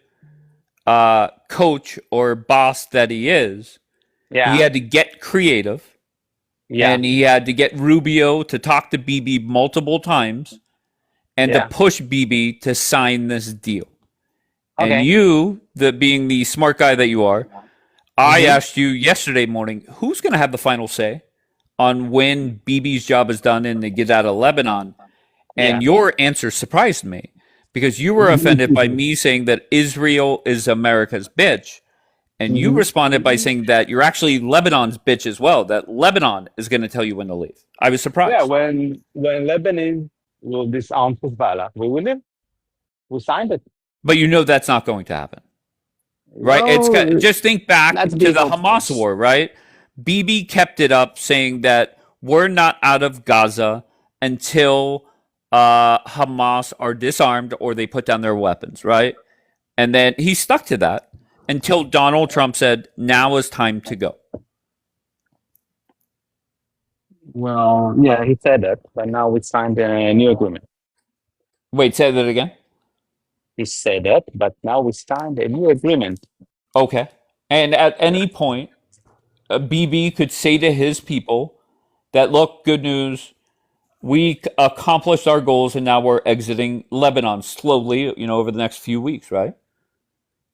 coach or boss that he is, he Yeah, had to get creative, yeah, and he had to get Rubio to talk to Bibi multiple times, and to Yeah. push Bibi to sign this deal. And Okay. you, being the smart guy that you are, I Mhm. asked you yesterday morning, who's going to have the final say on when Bibi's job is done and they get out of Lebanon? Yeah. And your answer surprised me because you were offended by me saying that Israel is America's bitch. And you Mhm. responded by saying that you're actually Lebanon's bitch as well, that Lebanon is going to tell you when to leave. I was Yeah, surprised. when Lebanon will disarm Hezbollah, we will leave. We signed it. But you know that's not going to happen, right? Well, Just think back let's to be the Hamas hopeful. war, right? Bibi kept it up saying that we're not out of Gaza until Hamas are disarmed or they put down their weapons, right? And then he stuck to that until Donald Trump said, now is time to go. Well, yeah, he said that, but now we signed a new agreement. Wait, say that again? He said that, but now we signed a new agreement. Okay. And at any point, Bibi could say to his people that, look, good news, we accomplished our goals and now we're exiting Lebanon slowly, over the next few weeks, right?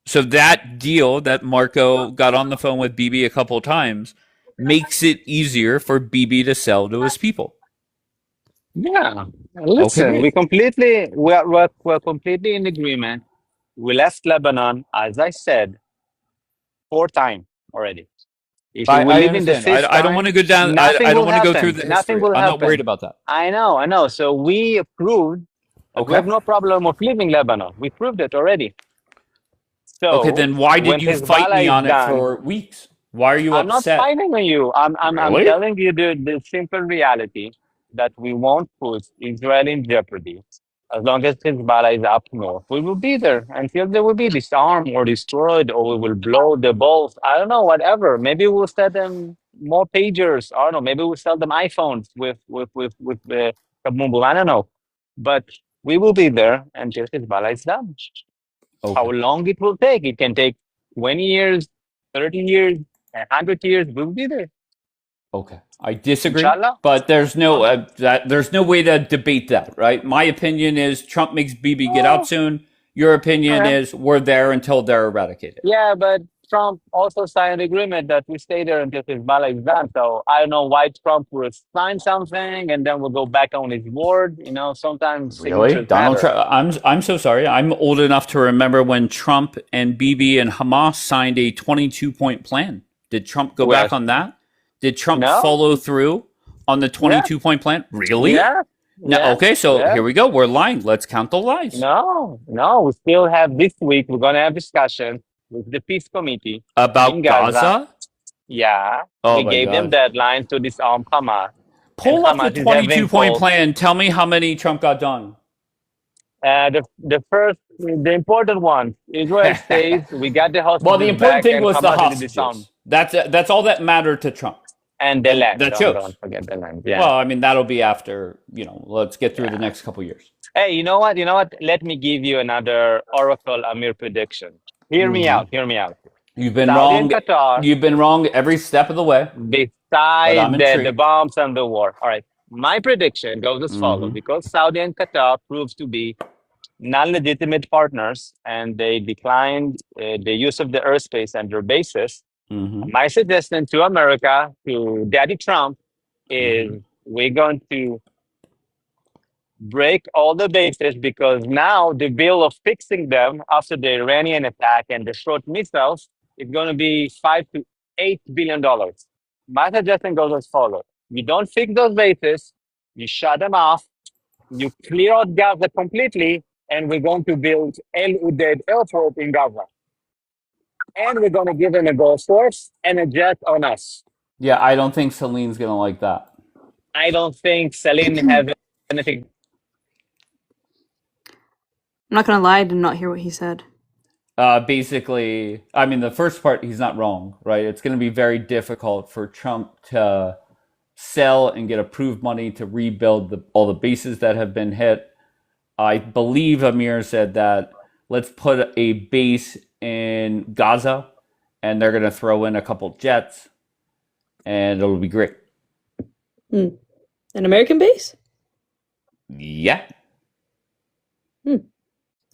So that deal that Marco got on the phone with Bibi a couple of times makes it easier for Bibi to sell to his people. Yeah, Okay, listen, great. we're completely in agreement. We left Lebanon, as I said, 4 times already. If we will I leave in the understand. fifth I don't want to time, go down. nothing I don't will want to go through happen. the Nothing history. will I'm not worried happen. about that. I know. So we approved that we Okay. have no problem of leaving Lebanon. We proved it already. Okay, So then why when did you fight me Hezbollah is on it done, for weeks? Why are you I'm not upset? fighting on you. I'm Really? telling you the simple reality that we won't put Israel in jeopardy. As long as Hezbollah is up north, we will be there until they will be disarmed or destroyed, or we will blow the balls. I don't know, whatever. Maybe we'll sell them more pagers. I don't know. Maybe we'll sell them iPhones with the kaboom boom. I don't know, but we will be there until Hezbollah is done. How Okay. long it will take? It can take 20 years, 30 years, 100 years. We'll be there. Okay. I disagree, Inshallah. but there's no Okay. there's no way to debate that, right? My opinion is Trump makes Bibi get out soon. Your opinion Okay. is we're there until they're eradicated. Yeah, but Trump also signed an agreement that we stay there until Hezbollah is done. So I don't know why Trump will sign something and then we'll go back on his word. Sometimes Really? signatures Donald matter. Trump? I'm so sorry. I'm old enough to remember when Trump and Bibi and Hamas signed a 22-point plan. Did Trump go back Well, on that? Did Trump no. follow through on the Yeah. 22-point plan? Really? Yeah. No. Yeah. Okay, so Yeah. here we go. We're lying. Let's count the lies. No. We still have this week. We're going to have discussion with the peace committee in About Gaza. Gaza? Yeah. Oh We my gave them God. deadlines to disarm Hamas. And Pull up the Hamas is having 22-point calls. plan. Tell me how many Trump got done. The important one, Israel stays. We got the Well, the hostages important back, thing and was the Hamas is disarmed. hostages. That's all that mattered to Trump. And the And land. that Don't shows. forget the land. Yeah. Well, I mean, that'll be after, let's get through the Yeah. next couple years. Hey, you know what? Let me give you another Oracle Amir prediction. Hear me out. You've been Saudi and wrong. Qatar, You've been wrong every step of the way, but beside I'm the intrigued. bombs and the war. All right. My prediction goes as follows. Because Saudi and Qatar proved to be non-legitimate partners and they declined the use of the airspace and their bases, my suggestion to America, to Daddy Trump, is we're going to break all the bases because now the bill of fixing them after the Iranian attack and the short missiles is going to be $5 to $8 billion. My suggestion goes as follows. You don't fix those bases, you shut them off, you clear out Gaza completely, and we're going to build El Udeid Airport in Gaza. And we're going to give them a Gulf Force and a jet on us. Yeah, I don't think Celine's going to like that. I don't think Celine has anything. I'm not gonna lie, I did not hear what he said. Basically, I mean, the first part, he's not wrong, right? It's going to be very difficult for Trump to sell and get approved money to rebuild all the bases that have been hit. I believe Amir said that let's put a base in Gaza and they're going to throw in a couple jets and it'll be great. An American base? Yeah.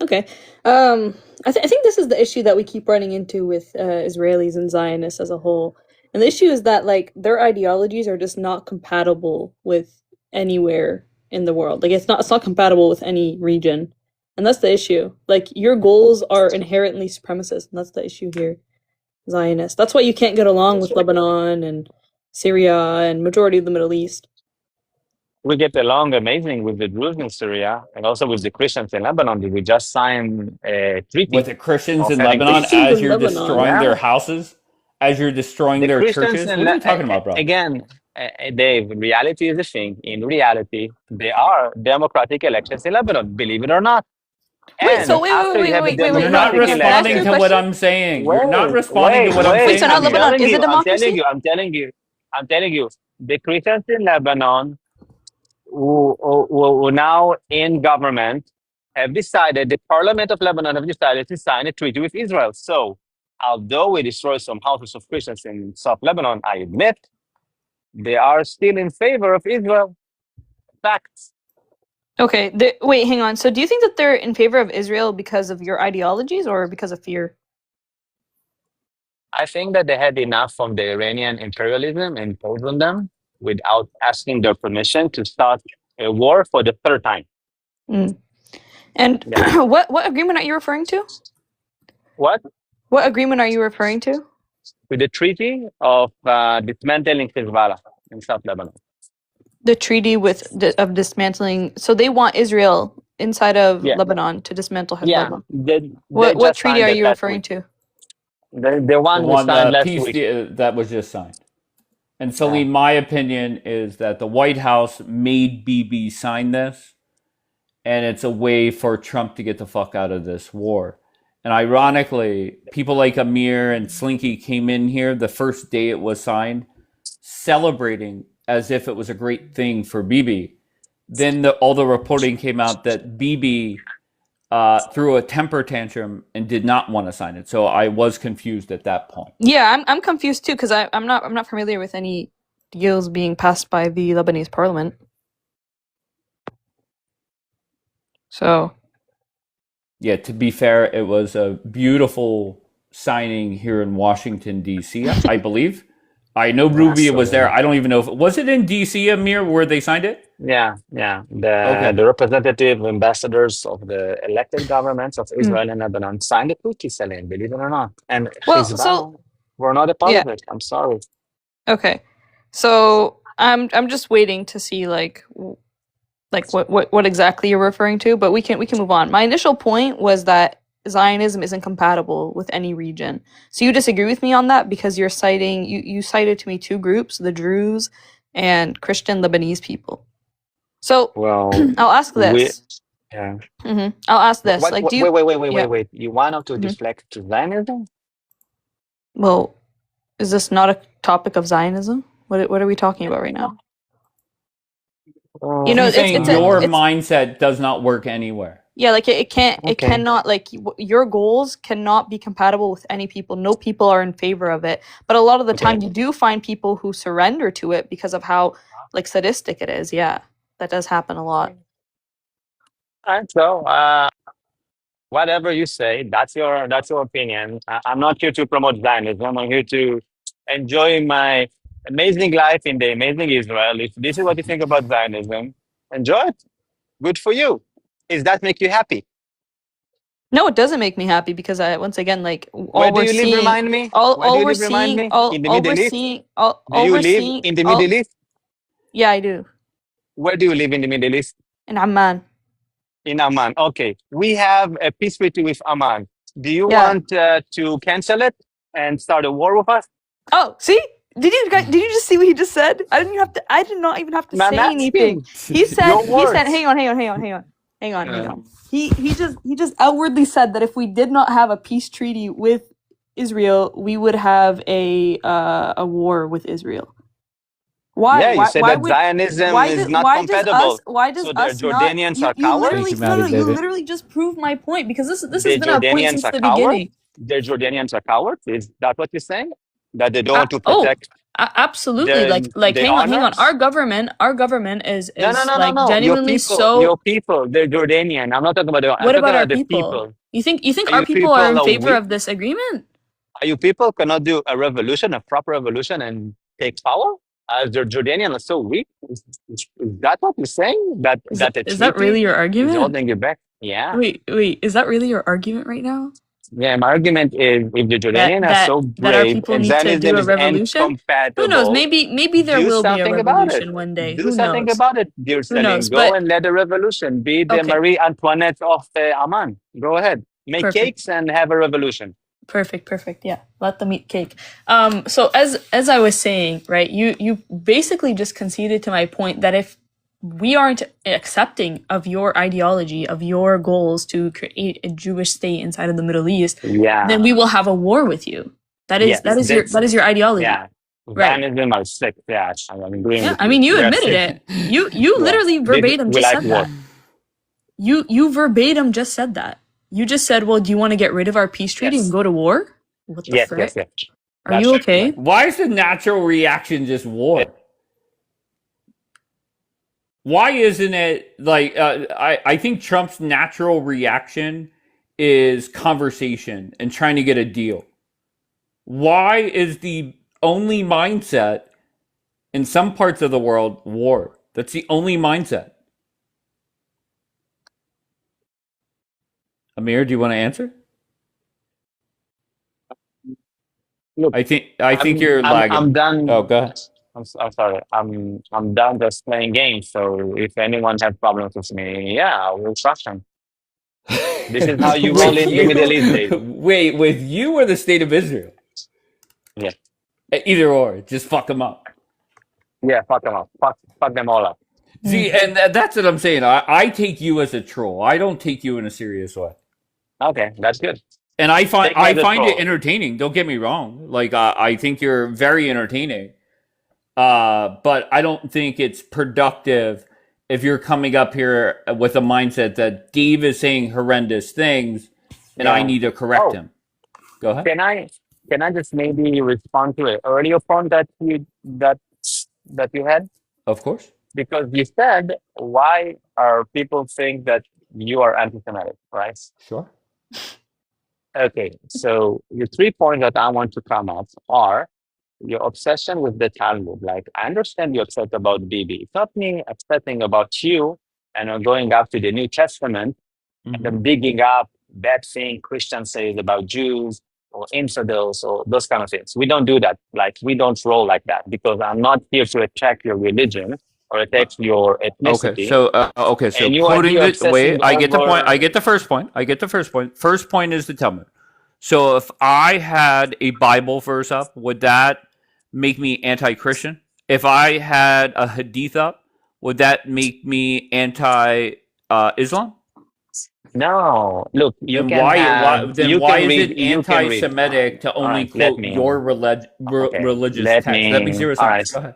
Okay. I think this is the issue that we keep running into with Israelis and Zionists as a whole. And the issue is that like their ideologies are just not compatible with anywhere in the world. Like it's not compatible with any region. And that's the issue. Like your goals are inherently supremacist, and that's the issue here. Zionist. That's why you can't get along with Lebanon and Syria and majority of the Middle East. We get along amazing with the Druze in Syria and also with the Christians in Lebanon. We just signed a treaty With the Christians of in having Lebanon, peace. as you're destroying Yeah. their houses, as you're destroying The their Christians churches. in What are you talking about, bro? again, Dave, reality is a thing. In reality, there are democratic elections in Lebanon, believe it or not. Wait, And so wait, after you have a You're not democratic responding election, to what I'm saying. You're not responding to what I'm wait, saying. I'm Amir. telling you, I'm telling you, the Christians in Lebanon who now in government have decided, the parliament of Lebanon have decided to sign a treaty with Israel. So, although we destroy some houses of Christians in South Lebanon, I admit they are still in favor of Israel. Facts. Okay, wait, hang on. So do you think that they're in favor of Israel because of your ideologies or because of fear? I think that they had enough from the Iranian imperialism imposed on them without asking their permission to start a war for the third time. Mm. And Yeah. what agreement are you referring to? What? What agreement are you referring to? With the treaty of dismantling Hezbollah in South Lebanon. The treaty of dismantling. So they want Israel inside of Yeah. Lebanon to dismantle Yeah. Hezbollah. They What just treaty signed are it you last referring week. to? The one we signed last peace week. that was just signed. And Salim, my opinion is that the White House made Bibi sign this, and it's a way for Trump to get the fuck out of this war. And ironically, people like Amir and Slinky came in here the first day it was signed, celebrating as if it was a great thing for Bibi. Then all the reporting came out that Bibi threw a temper tantrum and did not want to sign it. So I was confused at that point. Yeah, I'm confused too because I'm not familiar with any deals being passed by the Lebanese parliament. So Yeah, to be fair, it was a beautiful signing here in Washington, D.C., I believe. I know Ruby was there. I don't even know if was it in D.C., Amir, where they signed it? Yeah. The representative ambassadors of the elected governments of Israel and Lebanon signed the treaty, Salim, believe it or not. And Hezbollah were not a part of it. I'm sorry. Okay, so I'm just waiting to see like what exactly you're referring to, but we can move on. My initial point was that Zionism isn't compatible with any region. So you disagree with me on that because you're citing you cited to me two groups, the Druze and Christian Lebanese people. So I'll ask this. Yeah. I'll ask this. Like, do you wait. You want to deflect to Zionism? Well, is this not a topic of Zionism? What are we talking about right now? You know, your mindset does not work anywhere. Yeah, like it cannot, like your goals cannot be compatible with any people. No people are in favor of it. But a lot of the time you do find people who surrender to it because of how like sadistic it is. Yeah, that does happen a lot. And so, whatever you say, that's your opinion. I'm not here to promote Zionism. I'm here to enjoy my amazing life in the amazing Israel. If this is what you think about Zionism, enjoy it. Good for you. Does that make you happy? No, it doesn't make me happy because once again, like Where do you live? Remind me. All Where we're do you live? Remind seeing, me. In the Middle East. Do you live in the Middle East? Yeah, I do. Where do you live in the Middle East? In Amman. In Amman. Okay, we have a peace treaty with Amman. Do you want to cancel it and start a war with us? Oh, see. Did you just see what he just said? I did not even have to say anything. He said hang on. He just outwardly said that if we did not have a peace treaty with Israel, we would have a war with Israel. Why? Yeah, you why, said why that would, Zionism why is does, not why compatible. Does us, why does so the us Jordanians not, are cowards? You literally just proved my point because this has been our point Jordanians since are the cowards? beginning. The Jordanians are cowards? Is that what you're saying? That they don't want to protect Absolutely. Like the hang on. honors. Our government is No, like no. genuinely so. Your people, they're Jordanian. I'm not talking about I'm What talking about our about the people? people. You think Are our you people are in people favor weak? of this agreement? Are you people cannot do a revolution, a proper revolution, and take power? As the Jordanians are so weak? Is that what you're saying? That a Is that treaty really your is argument? holding you back? Yeah. Wait. Is that really your argument right now? Yeah, my argument is if the That Jordanians are so that our brave people and need to do Zionism a is revolution? Who knows? incompatible, Maybe there do will be a something about it. revolution one day. Do Who something knows? about it, dear Who Salim. knows? Go But and lead a revolution. Be the okay. Marie Antoinette of Amman. Go ahead. Make Perfect. cakes and have a revolution. Perfect. Yeah. Let them eat cake. So as I was saying, right, you basically just conceded to my point that if we aren't accepting of your ideology, of your goals to create a Jewish state inside of the Middle East, Yeah. then we will have a war with you. That is Yes, that is your ideology. yeah. Right. Zionism are sick. Yeah, I'm agreeing Yeah, with I mean you They're admitted sick. it. You literally verbatim We just like said war. that. You verbatim just said that. You just said, well, do you want to get rid of our peace treaty and go to war? What the frick? Yes. Are you okay? Why is the natural reaction just war? Why isn't it like I think Trump's natural reaction is conversation and trying to get a deal. Why is the only mindset in some parts of the world war? That's the only mindset. Amir, do you want to answer? Look, I think you're lagging. I'm done. Oh, go ahead. I'm sorry. I'm done just playing games. So if anyone has problems with me, yeah, we'll crush them. This is how you roll in the Middle East, Dave. Wait, with you or the state of Israel? Yeah. Either or, just fuck them up. Yeah, fuck them up. Fuck them all up. See, and that's what I'm saying. I take you as a troll. I don't take you in a serious way. Okay, that's good. And I find Take me as a it troll. entertaining. Don't get me wrong. Like I think you're very entertaining. But I don't think it's productive if you're coming up here with a mindset that Dave is saying horrendous things and I Yeah. need to correct him. Go ahead. Can I just maybe respond to an earlier point that you had? Of course. Because you said, why are people think that you are anti-Semitic, right? Sure. Okay, so the 3 points that I want to come up are your obsession with the Talmud. Like, I understand you're upset about Bibi. It's not me upsetting about you and going up to the New Testament and then digging up bad thing Christians say about Jews or infidels or those kind of things. We don't do that. Like, we don't roll like that because I'm not here to attack your religion or attack your ethnicity. Okay, so And you are quoting here the obsessing wait, I get the over- point. I get the first point. First point is the Talmud. So if I had a Bible verse up, would that make me anti-Christian? If I had a Hadith up, would that make me anti-Islam? No, look, you Then can why have, then you why can is read, it you can read. anti-Semitic to only Alright, let quote me- your Okay, religious let text? That makes me- zero sense. alright. Go ahead.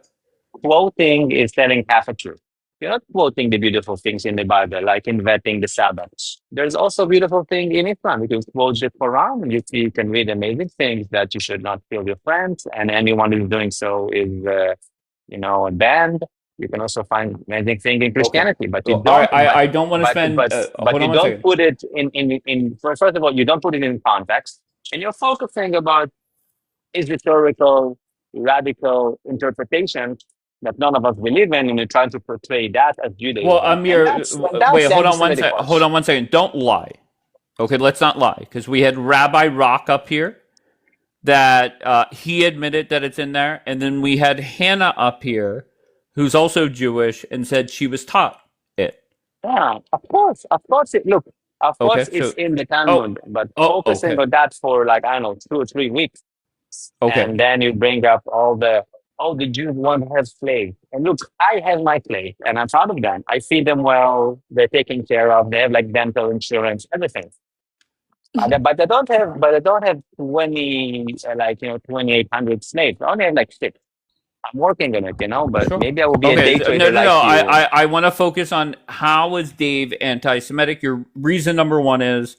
Quoting is telling half a truth. You're not quoting the beautiful things in the Bible, like inventing the Sabbath. There's also beautiful thing in Islam. You can quote the Quran. You can read amazing things that you should not kill your friends, and anyone who's doing so is, banned. You can also find amazing thing in Christianity, but you Well, don't. I don't want to spend. But hold you on one don't second. put it in. First of all, you don't put it in context, and you're focusing about historical, radical interpretation that none of us believe in, and you're trying to portray that as Judaism. Well, Amir, And that's wait, hold on one anti-Semitic second. part. Hold on one second. Don't lie. Okay, let's not lie, because we had Rabbi Rock up here that he admitted that it's in there, and then we had Hannah up here, who's also Jewish, and said she was taught it. Yeah, of course. Look, of Okay, course, it's so- in the Talmud, but Oh, focusing okay. on that for 2 or 3 weeks, Okay. and then you bring up all the Jews want to have slaves. And look, I have my slaves, and I'm proud of them. I feed them well. They're taken care of. They have like dental insurance, everything. But they don't have 2,800 slaves. I only have like 6. I'm working on it, but maybe I will be a day trader No. like you. I want to focus on how is Dave anti-Semitic. Your reason number one is,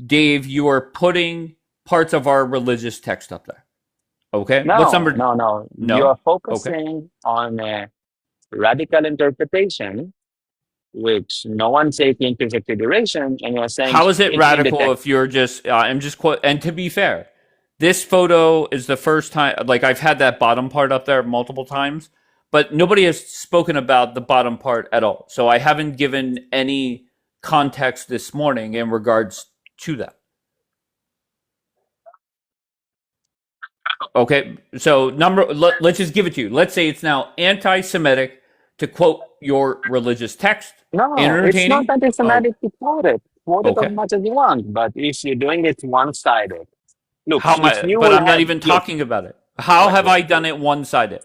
Dave, you are putting parts of our religious text up there. Okay. What's No, number? no, no. You No. are Okay. focusing on a radical interpretation, which no one taking into consideration, and you're saying How is it it's in the radical text. if you're just? I'm just quote. And to be fair, this photo is the first time. Like I've had that bottom part up there multiple times, but nobody has spoken about the bottom part at all. So I haven't given any context this morning in regards to that. Okay, so let's just give it to you. Let's say it's now anti-Semitic to quote your religious text. No, it's not Entertaining. Oh, anti-Semitic to quote it. Quote it as okay. much as you want, but if you're doing it one-sided, look, How am if I? you But will I'm not have, even look, talking about it. How wait, have wait, I wait. done it one-sided?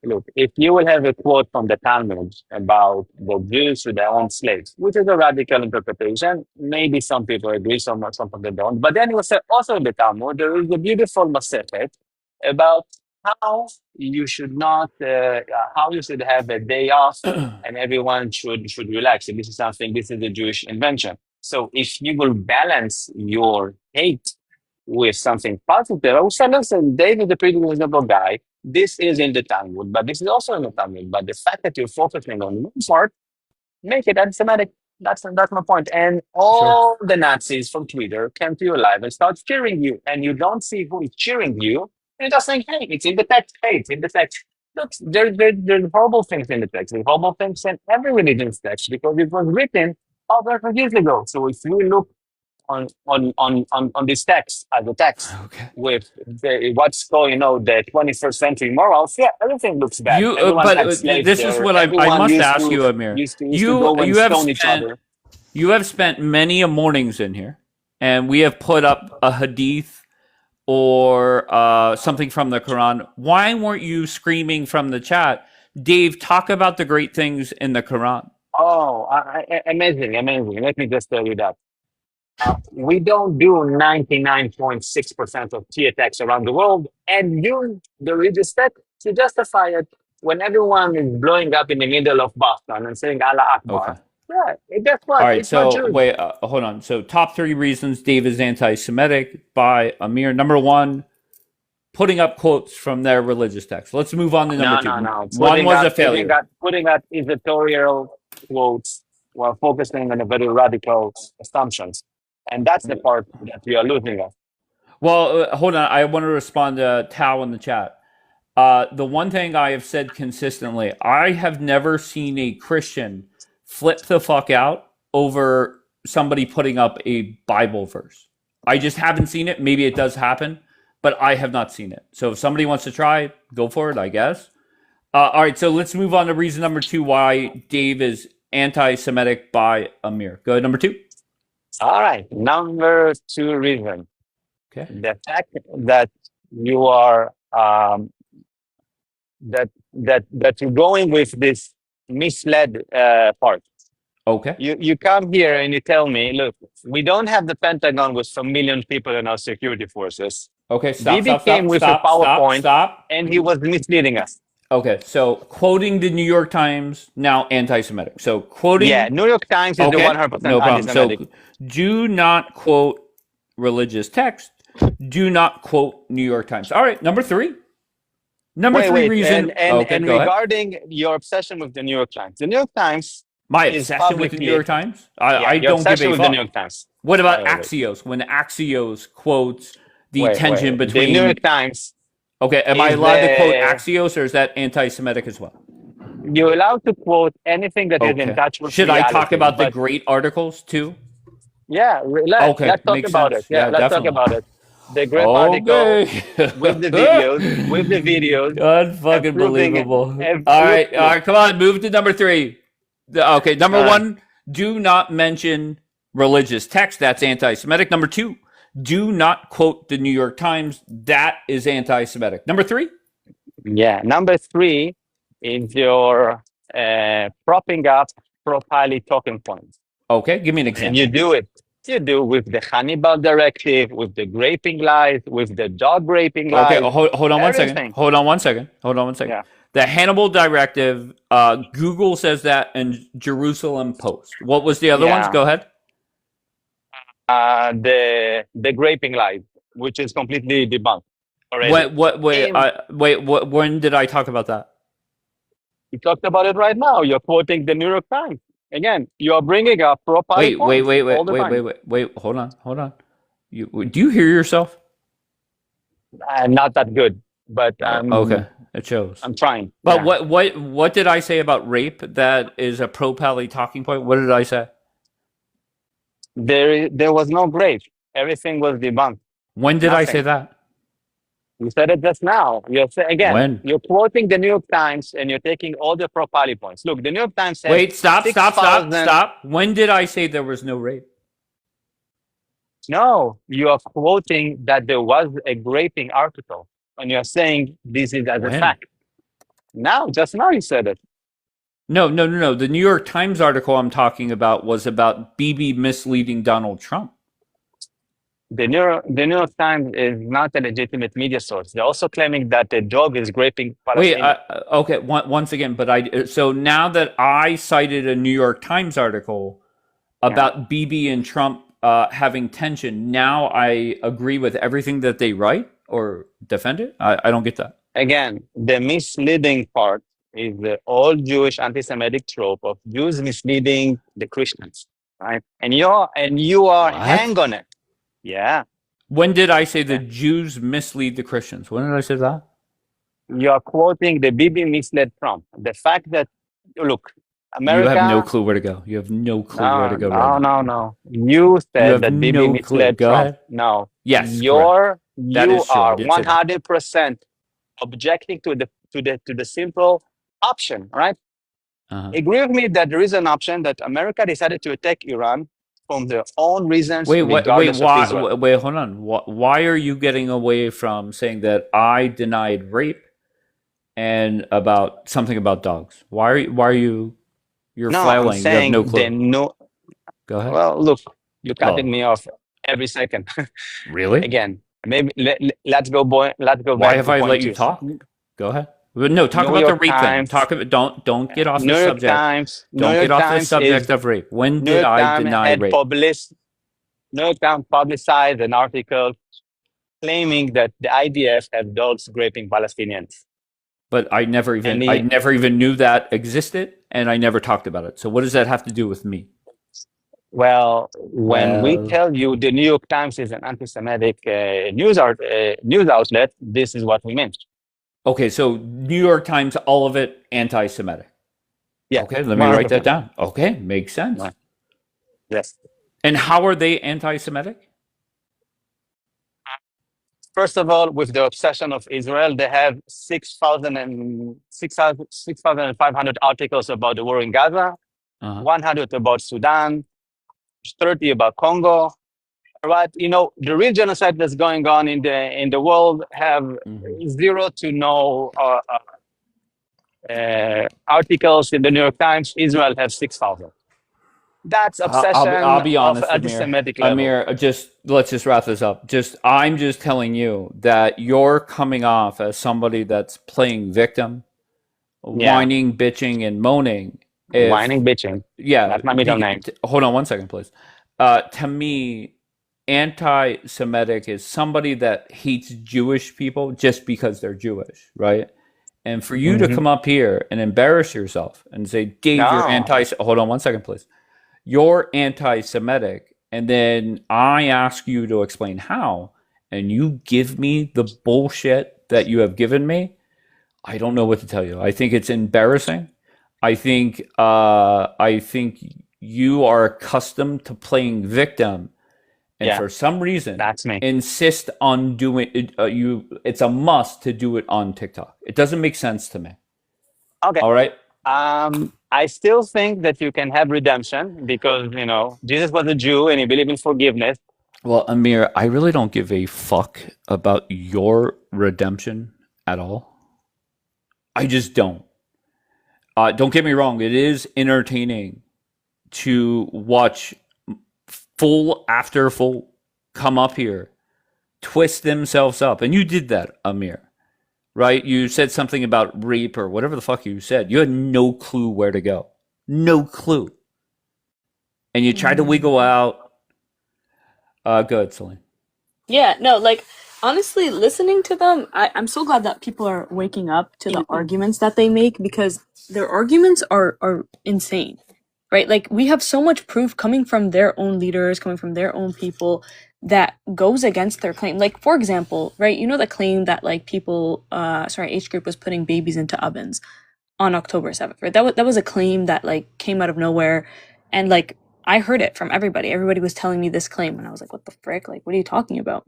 Look, if you will have a quote from the Talmud about the Jews who their own slaves, which is a radical interpretation, maybe some people agree, some people don't. But then you will say also in the Talmud, there is a beautiful Masechet about how you should not, how you should have a day off and everyone should relax. And this is something, this is a Jewish invention. So if you will balance your hate with something positive, I will say, listen, David is a pretty reasonable guy. This is in the Talmud, but this is also in the Talmud. But the fact that you're focusing on one part, make it anti-Semitic. That's my point. And all the Nazis from Twitter came to your live and start cheering you, and you don't see who is cheering you. You're just saying, hey, it's in the text. Hey, it's in the text. Look, there's horrible things in the text. There's horrible things in every religion's text because it was written over 100 years ago. So if you look on this text as a text with what's called, the 21st century morals, yeah, everything looks bad. You, Everyone but had slaves this is there. what I Everyone must used ask to you, Amir. used to go and You have stone each spent other. you have spent many a mornings in here, and we have put up a hadith or something from the Quran. Why weren't you screaming from the chat, Dave? Talk about the great things in the Quran. Oh, amazing. Let me just tell you that. We don't do 99.6% of tea attacks around the world and use the religious text to justify it when everyone is blowing up in the middle of Boston and saying Allah Akbar. Okay. Yeah, guess what? All right. It's not So Jews. wait, hold on. So top 3 reasons Dave is anti-Semitic by Amir. Number 1, putting up quotes from their religious text. Let's move on to number 2. No. One was a failure. Putting out editorial quotes while focusing on a very radical assumptions. And that's the part that we are losing at. Well, hold on. I want to respond to Tao in the chat. The one thing I have said consistently, I have never seen a Christian flip the fuck out over somebody putting up a Bible verse. I just haven't seen it. Maybe it does happen, but I have not seen it. So if somebody wants to try, go for it, I guess. All right, so let's move on to reason number 2 why Dave is anti-Semitic by Amir. Go ahead, number 2. All right, number 2 reason. Okay. The fact that you are that you're going with this misled part. Okay. You come here and you tell me, look, we don't have the Pentagon with some million people in our security forces. Okay, Bibi came with a PowerPoint and he was misleading us. Okay, so quoting the New York Times, now anti-Semitic. So quoting... Yeah, New York Times is the 100% no problem. anti-Semitic. So do not quote religious text. Do not quote New York Times. All right, number 3. Number 3 reason... And regarding your obsession with the New York Times, the New York Times My is obsession with the New York Times? I your don't give obsession a with fuck. the New York Times. What about Axios? When Axios quotes the tension between... The New York Times... Okay, am I allowed to quote Axios, or is that anti-Semitic as well? You're allowed to quote anything that is in touch with Should reality. I talk about the great articles too? Yeah, let's talk about it. Yeah, let's talk about it. The great article with the videos. Unfucking believable. All right, come on, move to number 3. Okay, number 1, do not mention religious text. That's anti-Semitic. Number 2, do not quote the New York Times. That is anti-Semitic. Number 3? Yeah, number 3 is your propping up properly talking points. Okay, give me an example. And you do it. You do with the Hannibal Directive, with the raping lies, with the dog raping lies. Okay, hold on 1 second. Hold on 1 second. Yeah. The Hannibal Directive, Google says that, and Jerusalem Post. What was the other ones? Go ahead. The raping lies, which is completely debunked. already. When did I talk about that? You talked about it right now. You're quoting the New York Times. Again, you're bringing up pro-party points all the time. Wait. Hold on. Do you hear yourself? I'm not that good, but Okay, it shows. I'm trying. But Yeah. what did I say about rape that is a pro-pally talking point? What did I say? There was no rape. Everything was debunked. When did I say Nothing. that? You said it just now. Again, When? you're quoting the New York Times and you're taking all the pro-pally points. Look, the New York Times says Wait, stop. 6,000. When did I say there was no rape? No, you are quoting that there was a raping article, and you're saying this is as a When? fact. Now, just now you said it. No. The New York Times article I'm talking about was about Bibi misleading Donald Trump. The New York Times is not a legitimate media source. They're also claiming that the dog is raping Wait, Palestinians. okay. Once again, so now that I cited a New York Times article about Bibi and Trump having tension, now I agree with everything that they write or defend it. I don't get that. Again, the misleading part is the old Jewish anti-Semitic trope of Jews misleading the Christians, right? And you are hang on it. Yeah. When did I say the Jews mislead the Christians? When did I say that? You are quoting the Bibi misled Trump. The fact that, look, America. You have no clue where to go. You have no clue where to go. No. You said that Bibi no misled Go Trump. ahead. No. Yes. You That is true. are I did say that. 100% objecting to the simple option, right? Agree with me that there is an option that America decided to attack Iran from their own reasons. Regardless of Israel. Wait, hold on. Why are you getting away from saying that I denied rape and about something about dogs? Why are you? You're flailing. I'm saying you have no clue. Go ahead. Well, look, you're cutting me off every second. Really? Again, maybe let's go, boy. Let's go. Why back have to I point let you two. talk? Go ahead. No, talk New about the York rape thing. Times. Talk about. Don't get off New the York subject. Times. Don't New get York off the Times subject is- of rape. When New did York I Times deny had rape? New York Times publicized an article claiming that the IDF have dogs raping Palestinians. But I never even knew that existed, and I never talked about it. So what does that have to do with me? Well, when we tell you the New York Times is an anti-Semitic news outlet, this is what we mean. Okay, so New York Times, all of it anti-Semitic. Yeah. Okay, let me write that 100%. down. Okay, makes sense. Yes. And how are they anti-Semitic? First of all, with the obsession of Israel, they have 6,500 articles about the war in Gaza, 100 about Sudan, 30 about Congo. Right? You know, the real genocide that's going on in the world have zero to no articles in the New York Times. Israel has 6,000. That's obsession I'll be honest, of anti-Semitic level. Amir, let's just wrap this up. I'm just telling you that you're coming off as somebody that's playing victim, whining, bitching, and moaning. Whining, bitching. Yeah. That's my middle name. Hold on one second, please. To me, anti-Semitic is somebody that hates Jewish people just because they're Jewish, right? And for you to come up here and embarrass yourself and say, Dave, you're hold on one second, please. You're anti-Semitic, and then I ask you to explain how, and you give me the bullshit that you have given me, I don't know what to tell you. I think it's embarrassing. I think you are accustomed to playing victim, and for some reason, that's me. Insist on doing it. It's a must to do it on TikTok. It doesn't make sense to me. Okay. All right. I still think that you can have redemption because, you know, Jesus was a Jew and he believed in forgiveness. Well, Amir, I really don't give a fuck about your redemption at all. I just don't. Don't get me wrong. It is entertaining to watch full after full come up here, twist themselves up. And you did that, Amir. Right? You said something about rape or whatever the fuck you said. You had no clue where to go. No clue. And you tried to wiggle out. Go ahead, Celine. Yeah, no, like Honestly, listening to them, I'm so glad that people are waking up to the arguments that they make, because their arguments are insane, right? Like, we have so much proof coming from their own leaders, coming from their own people, that goes against their claim. Like, for example, right, you know, the claim that like people, H group was putting babies into ovens on October 7th, right? That was a claim that like came out of nowhere, and like I heard it from everybody. Everybody was telling me this claim, and I was like, what the frick? Like, what are you talking about?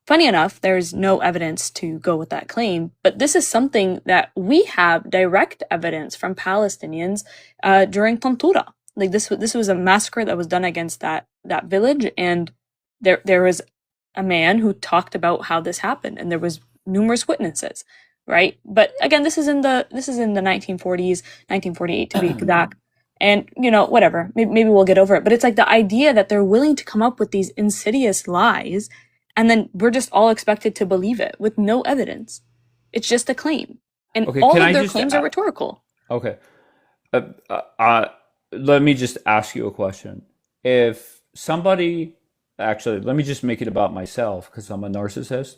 Funny enough, there's no evidence to go with that claim, but this is something that we have direct evidence from Palestinians during Tantura. Like, this was a massacre that was done against that village, and there was a man who talked about how this happened, and there was numerous witnesses, right? But again, this is in the 1940s, 1948 to be exact. And, you know, whatever, maybe we'll get over it. But it's like the idea that they're willing to come up with these insidious lies, and then we're just all expected to believe it with no evidence. It's just a claim. And Okay, all can of I their just claims are rhetorical. okay? Let me just ask you a question. If somebody, actually, let me just make it about myself because I'm a narcissist.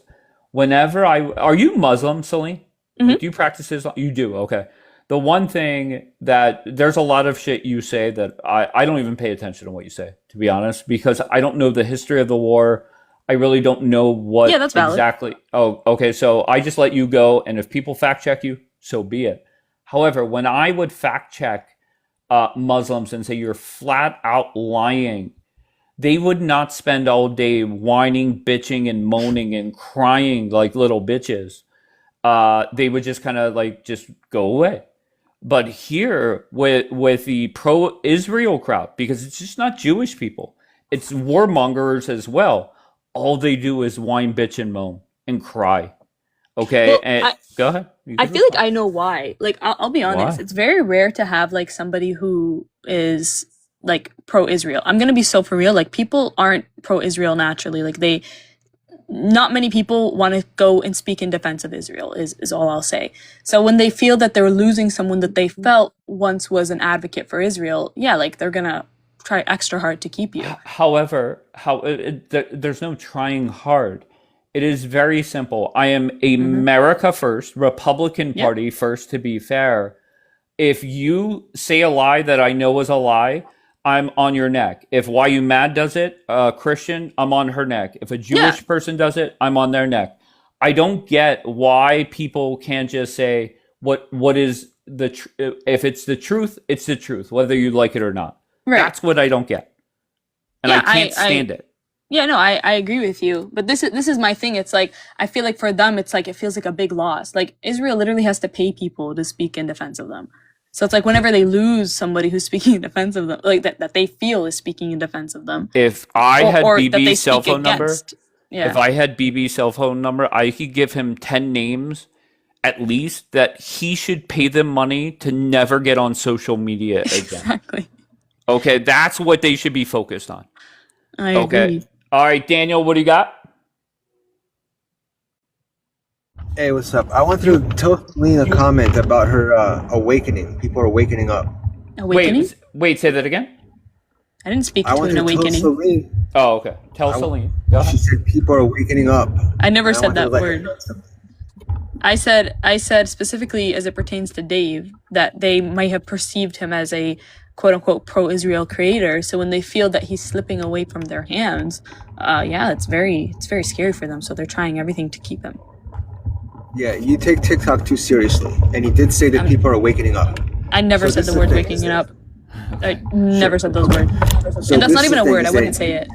Whenever are you Muslim, Celine? Mhm. Do you practice Islam? You do, okay. The one thing that there's a lot of shit you say that I don't even pay attention to what you say, to be honest, because I don't know the history of the war. I really don't know what Yeah, that's valid. exactly. Oh, okay. So I just let you go, and if people fact check you, so be it. However, when I would fact check Muslims and say you're flat out lying, they would not spend all day whining, bitching, and moaning and crying like little bitches. They would just kind of like just go away. But here with the pro-Israel crowd, because it's just not Jewish people, it's warmongers as well. All they do is whine, bitch, and moan and cry. Okay, Well, and go ahead. You I can feel like I know why. Like, I'll be honest. Why? It's very rare to have like somebody who is like pro-Israel. I'm gonna be so for real. Like, people aren't pro-Israel naturally. Like, not many people want to go and speak in defense of Israel is all I'll say. So when they feel that they're losing someone that they felt once was an advocate for Israel, yeah, like they're gonna try extra hard to keep you. However, there's no trying hard. It is very simple. I am America first, Republican Yep. Party first, to be fair. If you say a lie that I know is a lie, I'm on your neck. If Why You Mad does it, Christian, I'm on her neck. If a Jewish person does it, I'm on their neck. I don't get why people can't just say what is if it's the truth, it's the truth, whether you like it or not. Right. That's what I don't get, and Yeah, I can't stand it. Yeah, no, I agree with you. But this is my thing. It's like, I feel like for them, it's like, it feels like a big loss. Like, Israel literally has to pay people to speak in defense of them. So it's like whenever they lose somebody who's speaking in defense of them, like that they feel is speaking in defense of them. If I had or that they BB's cell speak phone number, against. Yeah. if I had BB's cell phone number, I could give him 10 names at least that he should pay them money to never get on social media again. Exactly. Okay, that's what they should be focused on. I Okay. agree. All right, Daniel, what do you got? Hey, what's up? I want to tell Lena a comment about her awakening. People are wakening up. Awakening? Wait, say that again. I didn't speak I to want an to tell awakening. Celine. Oh, okay. Tell Celine. Go ahead. She said people are awakening up. I never And I said want to that let her word. know something. I said specifically as it pertains to Dave that they might have perceived him as a quote unquote pro-Israel creator. So when they feel that he's slipping away from their hands, it's very scary for them. So they're trying everything to keep him. Yeah, you take TikTok too seriously. And he did say that people are awakening up. I never So said this the is word the thing, waking is it that- up. I never said those words. So And that's this not is even the a thing, word. I is wouldn't that- say it.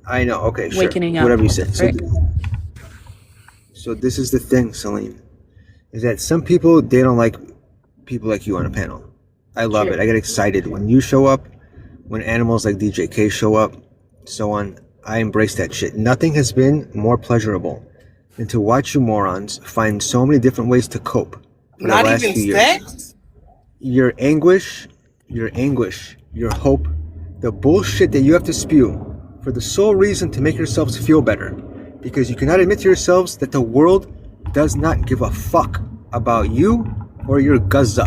I know, okay, sure. Wakening up, Whatever you said. right? So this is the thing, Celine, is that some people, they don't like people like you on a panel. I love Sure. it. I get excited when you show up, when animals like DJK show up, so on. I embrace that shit. Nothing has been more pleasurable than to watch you morons find so many different ways to cope for Not the last even few years. sex? Your anguish, your hope, the bullshit that you have to spew for the sole reason to make yourselves feel better. Because you cannot admit to yourselves that the world does not give a fuck about you or your Gaza.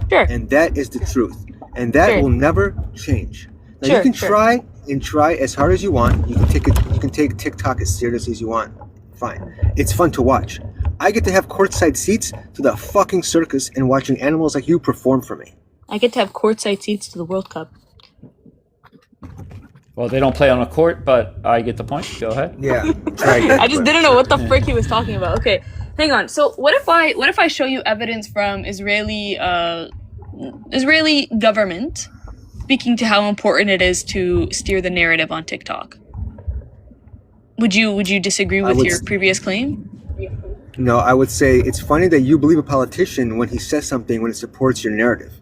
Sure. And that is the truth. And that Sure. will never change. Now Sure, you can sure. try and try as hard as you want. You can take it You can take TikTok as seriously as you want. Fine. It's fun to watch. I get to have courtside seats to the fucking circus and watching animals like you perform for me. I get to have courtside seats to the World Cup. Well, they don't play on a court, but I get the point. Go ahead. Yeah. Try again. I just didn't know what the frick he was talking about. Okay, hang on. So what if I show you evidence from Israeli government speaking to how important it is to steer the narrative on TikTok? Would you disagree with your previous claim? No, I would say it's funny that you believe a politician when he says something when it supports your narrative.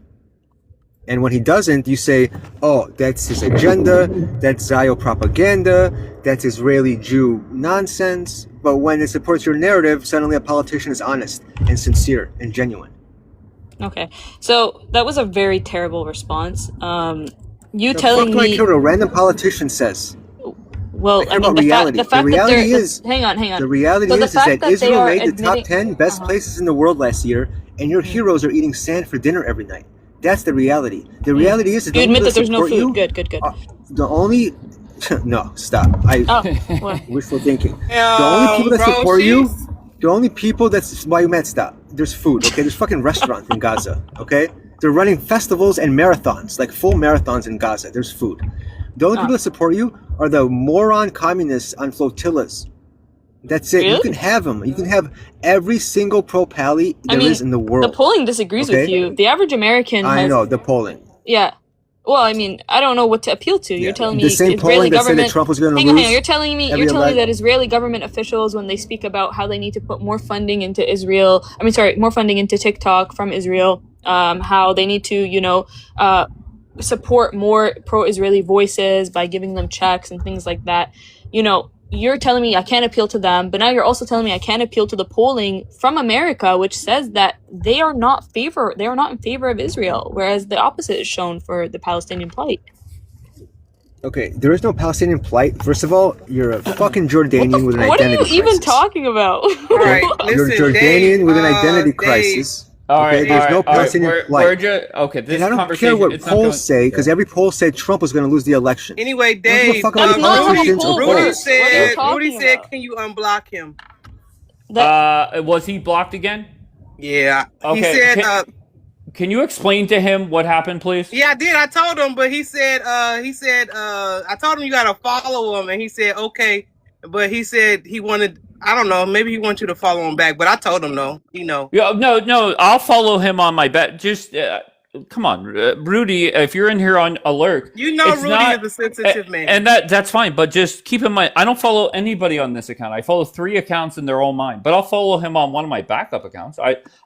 And when he doesn't, you say, oh, that's his agenda, that's Zio propaganda, that's Israeli Jew nonsense. But when it supports your narrative, suddenly a politician is honest and sincere and genuine. Okay, so that was a very terrible response. You The telling fuck do I me, care what a random politician says? well, I care I mean, about reality. the fact The that reality they're is, hang on. the reality So the is fact that that they Israel are made the top admitting, 10 best places in the world last year, and your heroes are eating sand for dinner every night. That's the reality. The reality is that you the admit only that there's no people food. that support Good. you, the only no, stop. Oh, what? Wishful thinking. The only people that support you, the only people that's why you meant stop. There's food, okay? There's fucking restaurants in Gaza, okay? They're running festivals and marathons, like full marathons in Gaza. There's food. The only people that support you are the moron communists on flotillas. That's it. Really? You can have them. You can have every single pro-pally there is in the world. The polling disagrees with okay? you. The average American I has, know, the polling. yeah. Well, I mean, I don't know what to appeal to. You're telling me The same Israeli polling that said government. that Trump was going to hang on. lose. You're telling me that Israeli government officials, when they speak about how they need to put more funding into Israel, more funding into TikTok from Israel, how they need to, support more pro-Israeli voices by giving them checks and things like that. You're telling me I can't appeal to them, but now you're also telling me I can't appeal to the polling from America, which says that they are not in favor of Israel, whereas the opposite is shown for the Palestinian plight. Okay, there is no Palestinian plight. First of all, you're a fucking Jordanian with an What are identity you even crisis. talking about? Okay? You're Jordanian with an identity crisis. All right, Okay, there's no all right. Palestinian plight. Okay, this And I don't conversation. care what it's not going- polls say, because every poll said Trump was going to lose the election. Anyway, I don't give a Dave, fuck about your not how politicians or polls Rudy work. polls. What are you said, talking Rudy said, about? can you unblock him? Was he blocked again? Yeah. Okay. He said, Can you explain to him what happened, please? yeah, I did. I told him, but he said, I told him you got to follow him. And he said, okay. But he said he wanted, I don't know, maybe he wants you to follow him back. But I told him, no, Yeah, no, I'll follow him on my bet. Just come on, Rudy. If you're in here on alert, You know it's Rudy not- is a sensitive man. and that's fine. But just keep in mind, I don't follow anybody on this account. I follow 3 accounts and they're all mine. But I'll follow him on one of my backup accounts.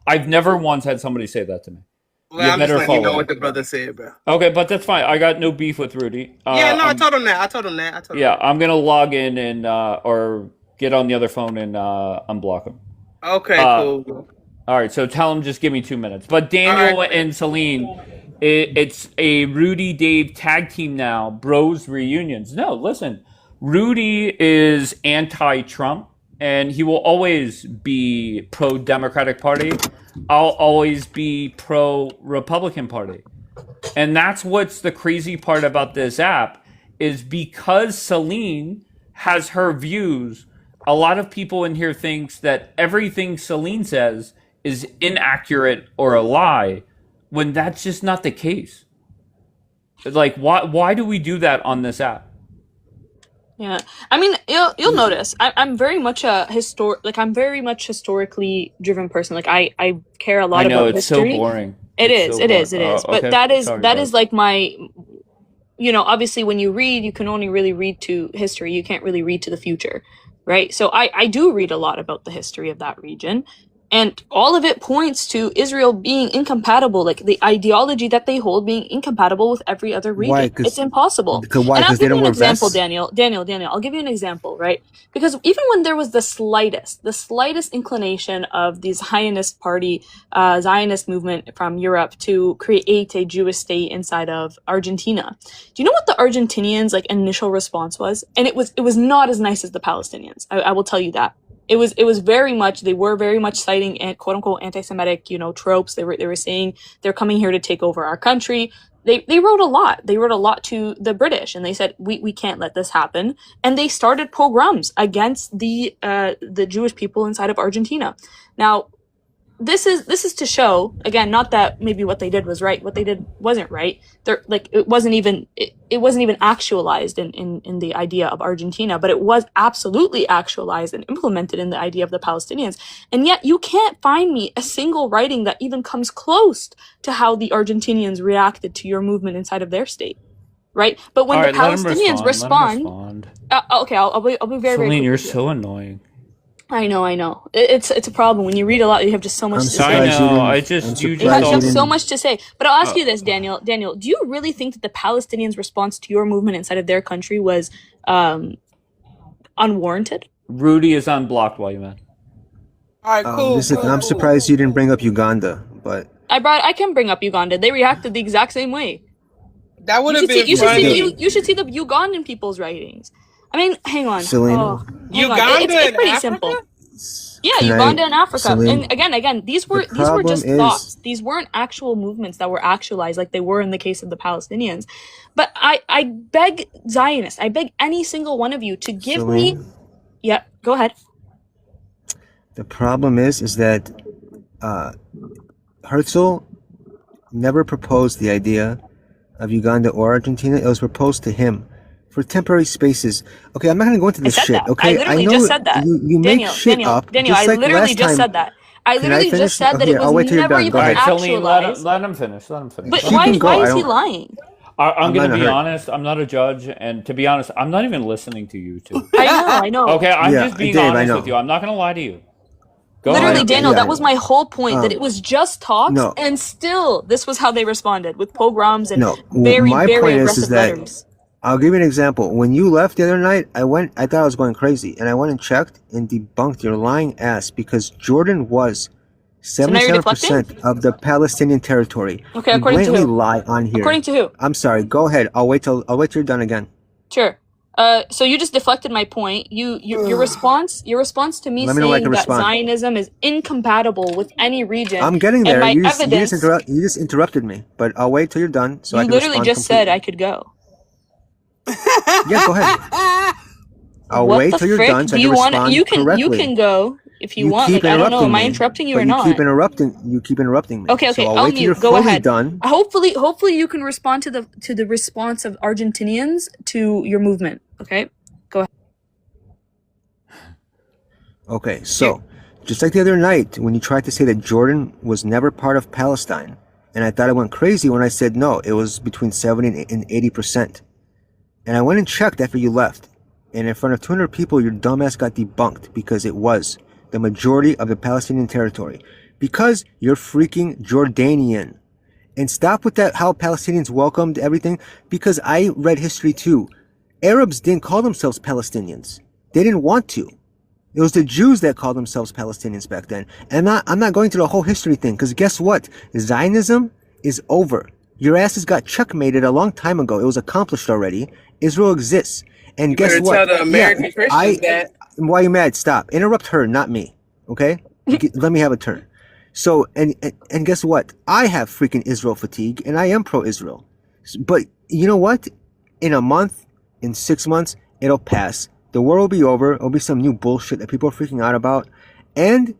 I've never once had somebody say that to me. Well, I'm just letting you know what the brother said, bro. Okay, but that's fine. I got no beef with Rudy. Yeah, no, I told him that. Yeah, I'm gonna log in and or get on the other phone and unblock him. Okay, cool. All right, so tell him just give me 2 minutes. But Daniel and Celine, it's a Rudy Dave tag team now. Bros reunions. No, listen, Rudy is anti-Trump, and he will always be pro-Democratic Party. I'll always be pro-Republican Party. And that's what's the crazy part about this app is because Celine has her views, a lot of people in here thinks that everything Celine says is inaccurate or a lie, when that's just not the case. Like, why do we do that on this app? Yeah, I mean, you'll notice I'm very much I'm very much historically driven person. Like I care a lot I know, about it's history. so boring. It It's is. so It is. boring. But Okay. that is Sorry, that guys. is like my. Obviously, when you read, you can only really read to history. You can't really read to the future, right? So I do read a lot about the history of that region. And all of it points to Israel being incompatible, like the ideology that they hold being incompatible with every other region. Why? 'Cause- It's impossible. Why? And I'll Because they give you don't an wear example, vests? Daniel. I'll give you an example, right? Because even when there was the slightest inclination of the Zionist party, Zionist movement from Europe to create a Jewish state inside of Argentina, do you know what the Argentinians' initial response was? And it was not as nice as the Palestinians. I will tell you that. It was very much, they were very much citing quote unquote anti-Semitic, tropes. They were saying they're coming here to take over our country. they wrote a lot. They wrote a lot to the British, and they said we can't let this happen. And they started pogroms against the Jewish people inside of Argentina. Now, this is to show, again, not that maybe what they did was right. What they did wasn't right. It wasn't even actualized in the idea of Argentina, but it was absolutely actualized and implemented in the idea of the Palestinians. And yet you can't find me a single writing that even comes close to how the Argentinians reacted to your movement inside of their state. Right? But when All the right, let him Palestinians respond. okay, I'll be very, very Celine, quick you're with you. so annoying. I know. It's a problem. When you read a lot, you have just so much to say. I know. You have so much to say. But I'll ask you this, Daniel. Daniel, do you really think that the Palestinians' response to your movement inside of their country was unwarranted? Rudy is unblocked while you man. All right, cool. Listen, I'm surprised you didn't bring up Uganda, but I can bring up Uganda. They reacted the exact same way. That would have been funny. You should see the Ugandan people's writings. I mean, hang on. Selena. Uganda it's pretty simple. Yeah, Uganda and Africa. Selena, And again, these were just thoughts. These weren't actual movements that were actualized like they were in the case of the Palestinians. But I beg Zionists, I beg any single one of you to give me. Yeah, go ahead. The problem is that Herzl never proposed the idea of Uganda or Argentina. It was proposed to him for temporary spaces. Okay, I'm not going to go into this shit. That. Okay, I literally just said that. You make shit up. Daniel, just I like literally last just time. said that. I literally just said that Okay, it I'll wait was till you're never done. Go even ahead. Celine, actualized. let him finish. Let him finish. But You can go. why I is he don't- lying? I'm going not to be hurt. honest. I'm not a judge, and to be honest, I'm not even listening to you two. I know. Okay, I'm Yeah, just being Dave, I honest know. with you. I'm not going to lie to you. Go Literally, ahead. Daniel, Yeah, that was my whole point. That it was just talks, No. and still, this was how they responded with pogroms and No, very, my very point aggressive is that letters. I'll give you an example. When you left the other night, I thought I was going crazy, and I went and checked and debunked your lying ass because Jordan was now you're 77% of the Palestinian territory. Okay, You according to blatantly who? lie on here. According to who? I'm sorry. Go ahead. I'll wait till you're done again. Sure. So you just deflected my point. Your response to me Let me know I saying can that respond. Zionism is incompatible with any region. I'm getting there. And my You just evidence. you just interrupted me, but I'll wait till you're done so I You can literally respond just said completely. I could go. Yeah, go ahead. I'll What wait the till you're frick? done so Do I you can want? respond You can correctly. go if you want. keep Like I don't know. interrupting Am I me, interrupting you but or you not? keep interrupting me. Okay. So I'll I'll wait till you're mute. Go fully ahead. done. Hopefully you can respond to the response of Argentinians to your movement. Okay. Go ahead. Okay, so just like the other night when you tried to say that Jordan was never part of Palestine, and I thought I went crazy when I said no, it was between 70 and 80%. And I went and checked after you left, and in front of 200 people, your dumbass got debunked because it was the majority of the Palestinian territory. Because you're freaking Jordanian. And stop with that how Palestinians welcomed everything, because I read history too. Arabs didn't call themselves Palestinians. They didn't want to. It was the Jews that called themselves Palestinians back then. And I'm not going through the whole history thing, because guess what? Zionism is over. Your asses got checkmated a long time ago. It was accomplished already. Israel exists. And guess better what? tell the American Christians that. Why are you mad? Stop. Interrupt her, not me. Okay? Let me have a turn. So, and guess what? I have freaking Israel fatigue, and I am pro-Israel. But you know what? In a month, in 6 months, it'll pass. The war will be over. It'll be some new bullshit that people are freaking out about. And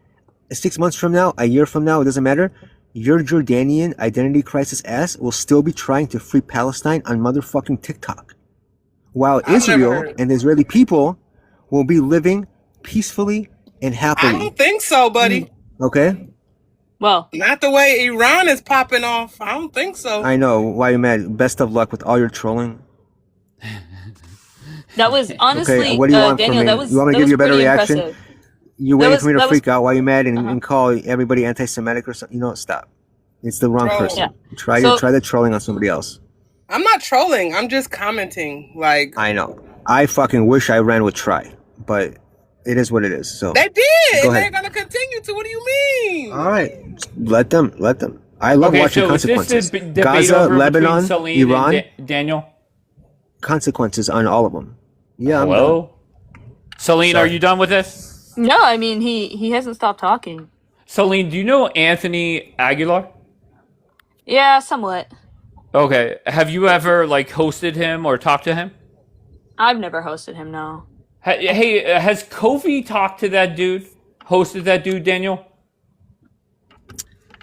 6 months from now, a year from now, it doesn't matter. Your Jordanian identity crisis ass will still be trying to free Palestine on motherfucking TikTok. While Israel and the Israeli people will be living peacefully and I happily. don't think so, buddy. Okay? Well, not the way Iran is popping off. I don't think so. I know. Why you mad? Best of luck with all your trolling. That was honestly, Okay, what do you want Daniel. from me? That was. You want me to that give you a was better pretty reaction? impressive. You're That waiting was- for me to that was- freak out. Why you mad and call everybody anti-Semitic or something? You know what? Stop. It's the wrong Bro. person. Yeah. Try So- the trolling on somebody else. I'm not trolling. I'm just commenting. Like I know. I fucking wish I ran with Try, but it is what it is. So they did, Go and ahead. they're gonna continue to. What do you mean? all right, let them. I love Okay, watching so is this consequences. the debate Gaza, over Lebanon, between Celine and Iran, Daniel? consequences on all of them. Yeah. I'm done. Hello? Celine, Sorry. are you done with this? No, I mean he hasn't stopped talking. Celine, do you know Anthony Aguilar? Yeah, somewhat. Okay. Have you ever like hosted him or talked to him? I've never hosted him. No. Hey, has Kofi talked to that dude? Hosted that dude, Daniel?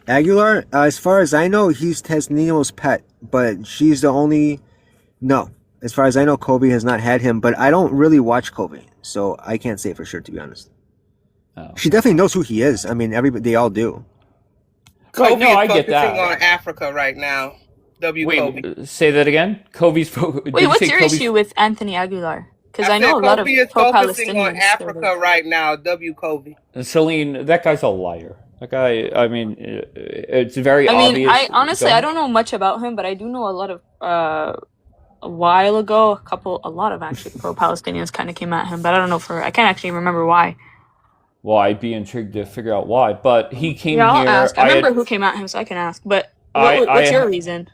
Aguilar, as far as I know, has Neo's pet, but she's the only. No, as far as I know, Kobe has not had him, but I don't really watch Kobe, so I can't say for sure, to be honest. Oh. She definitely knows who he is. I mean, they all do. Right, Kobe no, I is get focusing that. on Africa right now. Kobe. Say that again. Kobe's. Wait, what's your issue with Anthony Aguilar? Because I know a lot of Kobe is focusing on pro-Palestinians. Africa right now. Kobe. Celine, that guy's a liar. That guy. I mean, it's very I mean, obvious. I honestly I don't know much about him, but I do know a lot of a while ago, a lot of actually pro-Palestinians kind of came at him, but I don't know I can't actually remember why. Well, I'd be intrigued to figure out why. But he came Yeah, I'll here. ask. I remember who came at him, so I can ask. But what's your reason?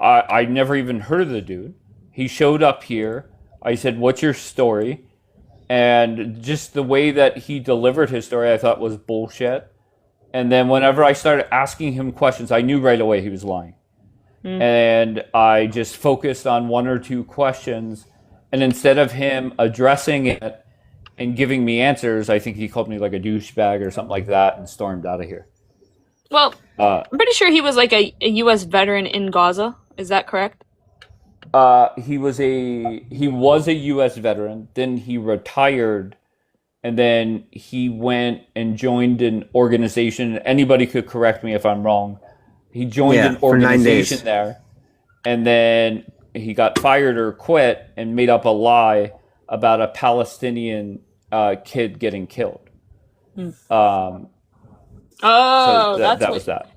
I never even heard of the dude. He showed up here. I said, "What's your story?" And just the way that he delivered his story, I thought was bullshit. And then whenever I started asking him questions, I knew right away he was lying. And I just focused on one or two questions. And instead of him addressing it and giving me answers, I think he called me like a douchebag or something like that and stormed out of here. Well, I'm pretty sure he was like a U.S. veteran in Gaza. Is that correct? He was a U.S. veteran. Then he retired, and then he went and joined an organization. Anybody could correct me if I'm wrong. He joined an for 9 organization days. there, and then he got fired or quit and made up a lie about a Palestinian kid getting killed. Oh, So that's that what. was that.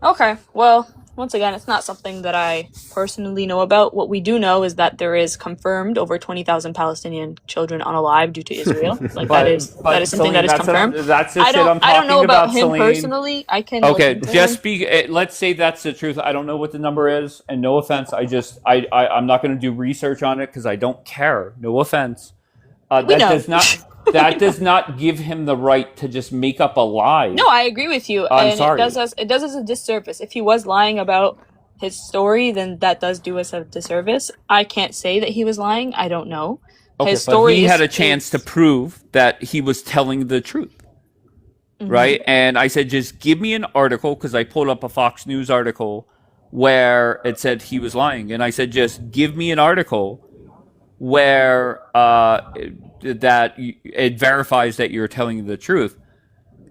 Okay, well, once again, it's not something that I personally know about. What we do know is that there is confirmed over 20,000 Palestinian children unalive due to Israel. Like that is something Celine, that is that's confirmed. that's the I shit don't I'm I don't know talking about him Celine. personally. I can look Okay, into just him. let's say that's the truth. I don't know what the number is, and no offense. I'm not going to do research on it because I don't care. No offense. We know. That does not give him the right to just make up a lie. No, I agree with you. I'm And sorry. it does us a disservice. If he was lying about his story, then that does do us a disservice. I can't say that he was lying. I don't know. Okay, His but story he is, had a chance to prove that he was telling the truth, Mhm. right? And I said, just give me an article because I pulled up a Fox News article where it said he was lying, and I said, just give me an article where that it verifies that you're telling the truth.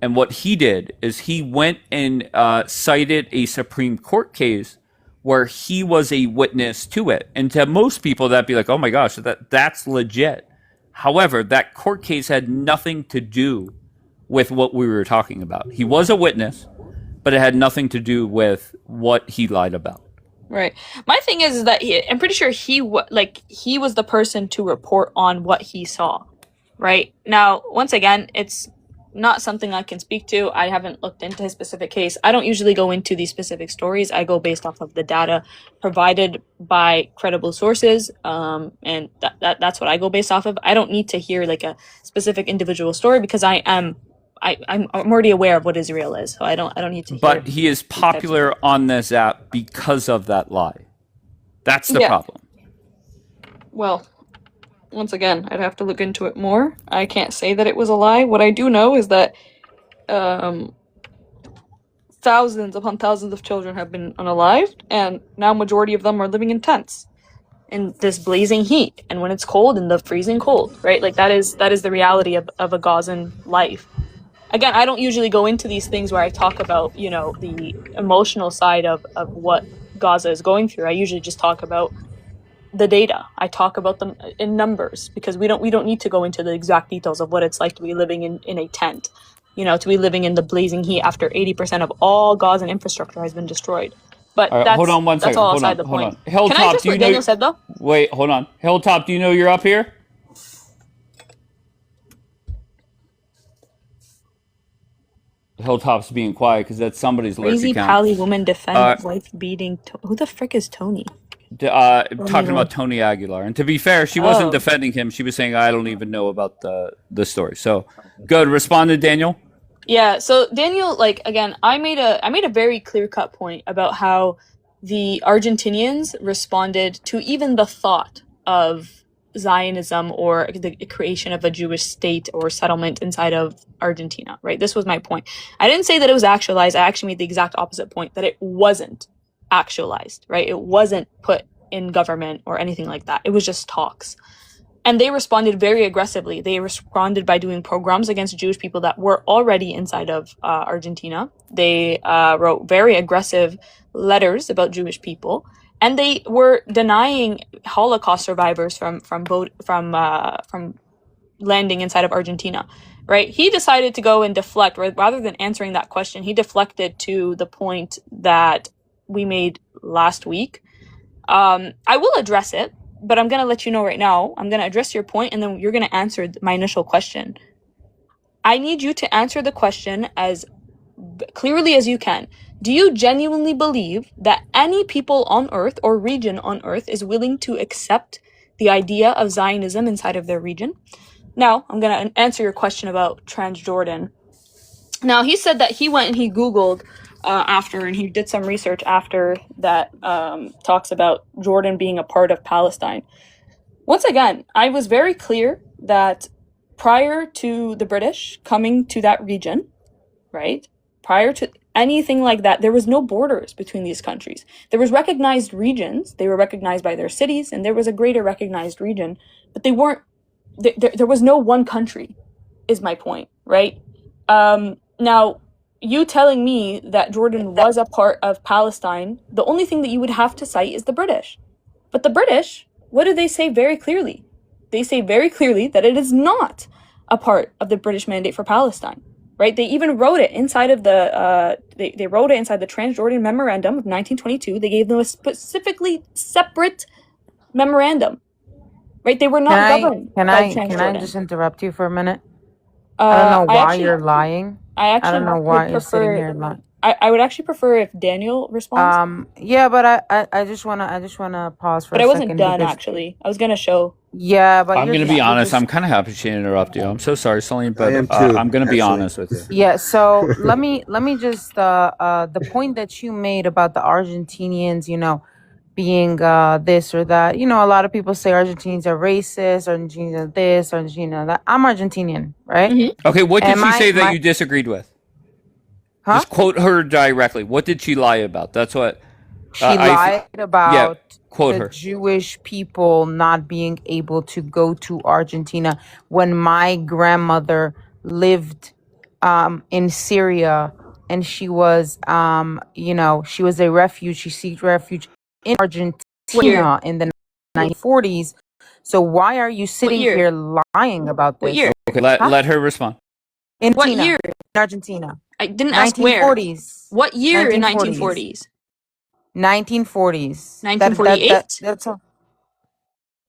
And what he did is he went and cited a Supreme Court case where he was a witness to it. And to most people, that'd be like, oh my gosh, that's legit. However, that court case had nothing to do with what we were talking about. He was a witness, but it had nothing to do with what he lied about. Right. My thing is that I'm pretty sure he was the person to report on what he saw. Right. Now, once again, it's not something I can speak to. I haven't looked into his specific case. I don't usually go into these specific stories. I go based off of the data provided by credible sources, and that's what I go based off of. I don't need to hear like a specific individual story because I'm already aware of what Israel is, so I don't need to hear. But he is popular on this app because of that lie. That's the Yeah. problem. Well, once again, I'd have to look into it more. I can't say that it was a lie. What I do know is that thousands upon thousands of children have been unalived, and now majority of them are living in tents in this blazing heat, and when it's cold, in the freezing cold, right? Like that is the reality of a Gazan life. Again, I don't usually go into these things where I talk about, the emotional side of what Gaza is going through. I usually just talk about the data. I talk about them in numbers because we don't need to go into the exact details of what it's like to be living in a tent, to be living in the blazing heat after 80% of all Gazan infrastructure has been destroyed. But All right, that's, hold on one that's second. all Hold aside on, the hold point. on. Hilltop, Can I just do you what know? Daniel said though? Wait, hold on. Hilltop, do you know you're up here? Hilltop's being quiet because that's somebody's lurk Crazy account. pally woman defend Uh, wife beating. Who the frick is Tony? Talking about Tony Aguilar, and to be fair, she wasn't Oh. defending him. She was saying, "I don't even know about the story." So, good. Respond to Daniel. Yeah, so Daniel, again, I made a very clear cut point about how the Argentinians responded to even the thought of Zionism or the creation of a Jewish state or settlement inside of Argentina, right? This was my point. I didn't say that it was actualized. I actually made the exact opposite point, that it wasn't actualized, right? It wasn't put in government or anything like that. It was just talks. And they responded very aggressively. They responded by doing pogroms against Jewish people that were already inside of Argentina. They wrote very aggressive letters about Jewish people, and they were denying Holocaust survivors from landing inside of Argentina. Right? He decided to go and deflect, rather than answering that question. He deflected to the point that we made last week. I will address it, but I'm going to let you know right now. I'm going to address your point, and then you're going to answer my initial question. I need you to answer the question as clearly as you can. Do you genuinely believe that any people on Earth or region on Earth is willing to accept the idea of Zionism inside of their region? Now, I'm going to answer your question about Transjordan. Now, he said that he went and he Googled after, and he did some research after that talks about Jordan being a part of Palestine. Once again, I was very clear that prior to the British coming to that region, right, prior to anything like that, there was no borders between these countries. There was recognized regions. They were recognized by their cities, and there was a greater recognized region, but they weren't, there was no one country, is my point, right? Now, you telling me that Jordan was a part of Palestine, the only thing that you would have to cite is the British. But the British, what do they say very clearly? They say very clearly that it is not a part of the British Mandate for Palestine, right? They even wrote it inside of the, they wrote it inside the Transjordan Memorandum of 1922. They gave them a specifically separate memorandum, right? They were not governed by Transjordan. Can I just interrupt you for a minute? I don't know why you're lying. I don't know why you're sitting here lying. I would actually prefer if Daniel responds. Yeah, but I just wanna pause for a second. But I wasn't done actually. I was gonna show. Yeah, but I'm gonna be honest. I'm kind of happy she interrupted you. I'm so sorry, Celine, but I'm gonna be honest with you. Yeah. So let me just the point that you made about the Argentinians, being this or that. A lot of people say Argentinians are racist, Argentinians are this, Argentina that. I'm Argentinian, right? Mm-hmm. Okay, what did she say that you disagreed with? Huh? Just quote her directly. What did she lie about? That's what she lied about. Quote the her. Jewish people not being able to go to Argentina when my grandmother lived in Syria, and she was she was a refugee. She sought refuge in Argentina in the 1940s. So why are you sitting here lying about this? What year? Okay, let her respond. In what year? In Argentina. I didn't ask where. 1940s. What year in 1940s? 1940s. 1948? That's all.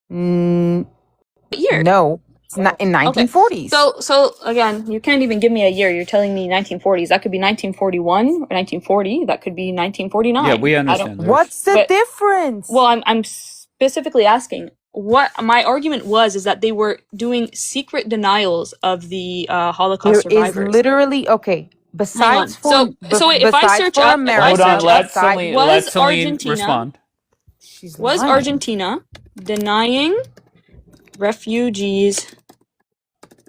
What year? No, it's not in 1940s. Okay. So again, you can't even give me a year. You're telling me 1940s. That could be 1941 or 1940. That could be 1949. Yeah, we understand. What's the difference? Well, I'm specifically asking. What my argument is that they were doing secret denials of the Holocaust survivors. Is literally okay. Besides, so if I search up, hold on, let Celine respond. Was Argentina denying refugees?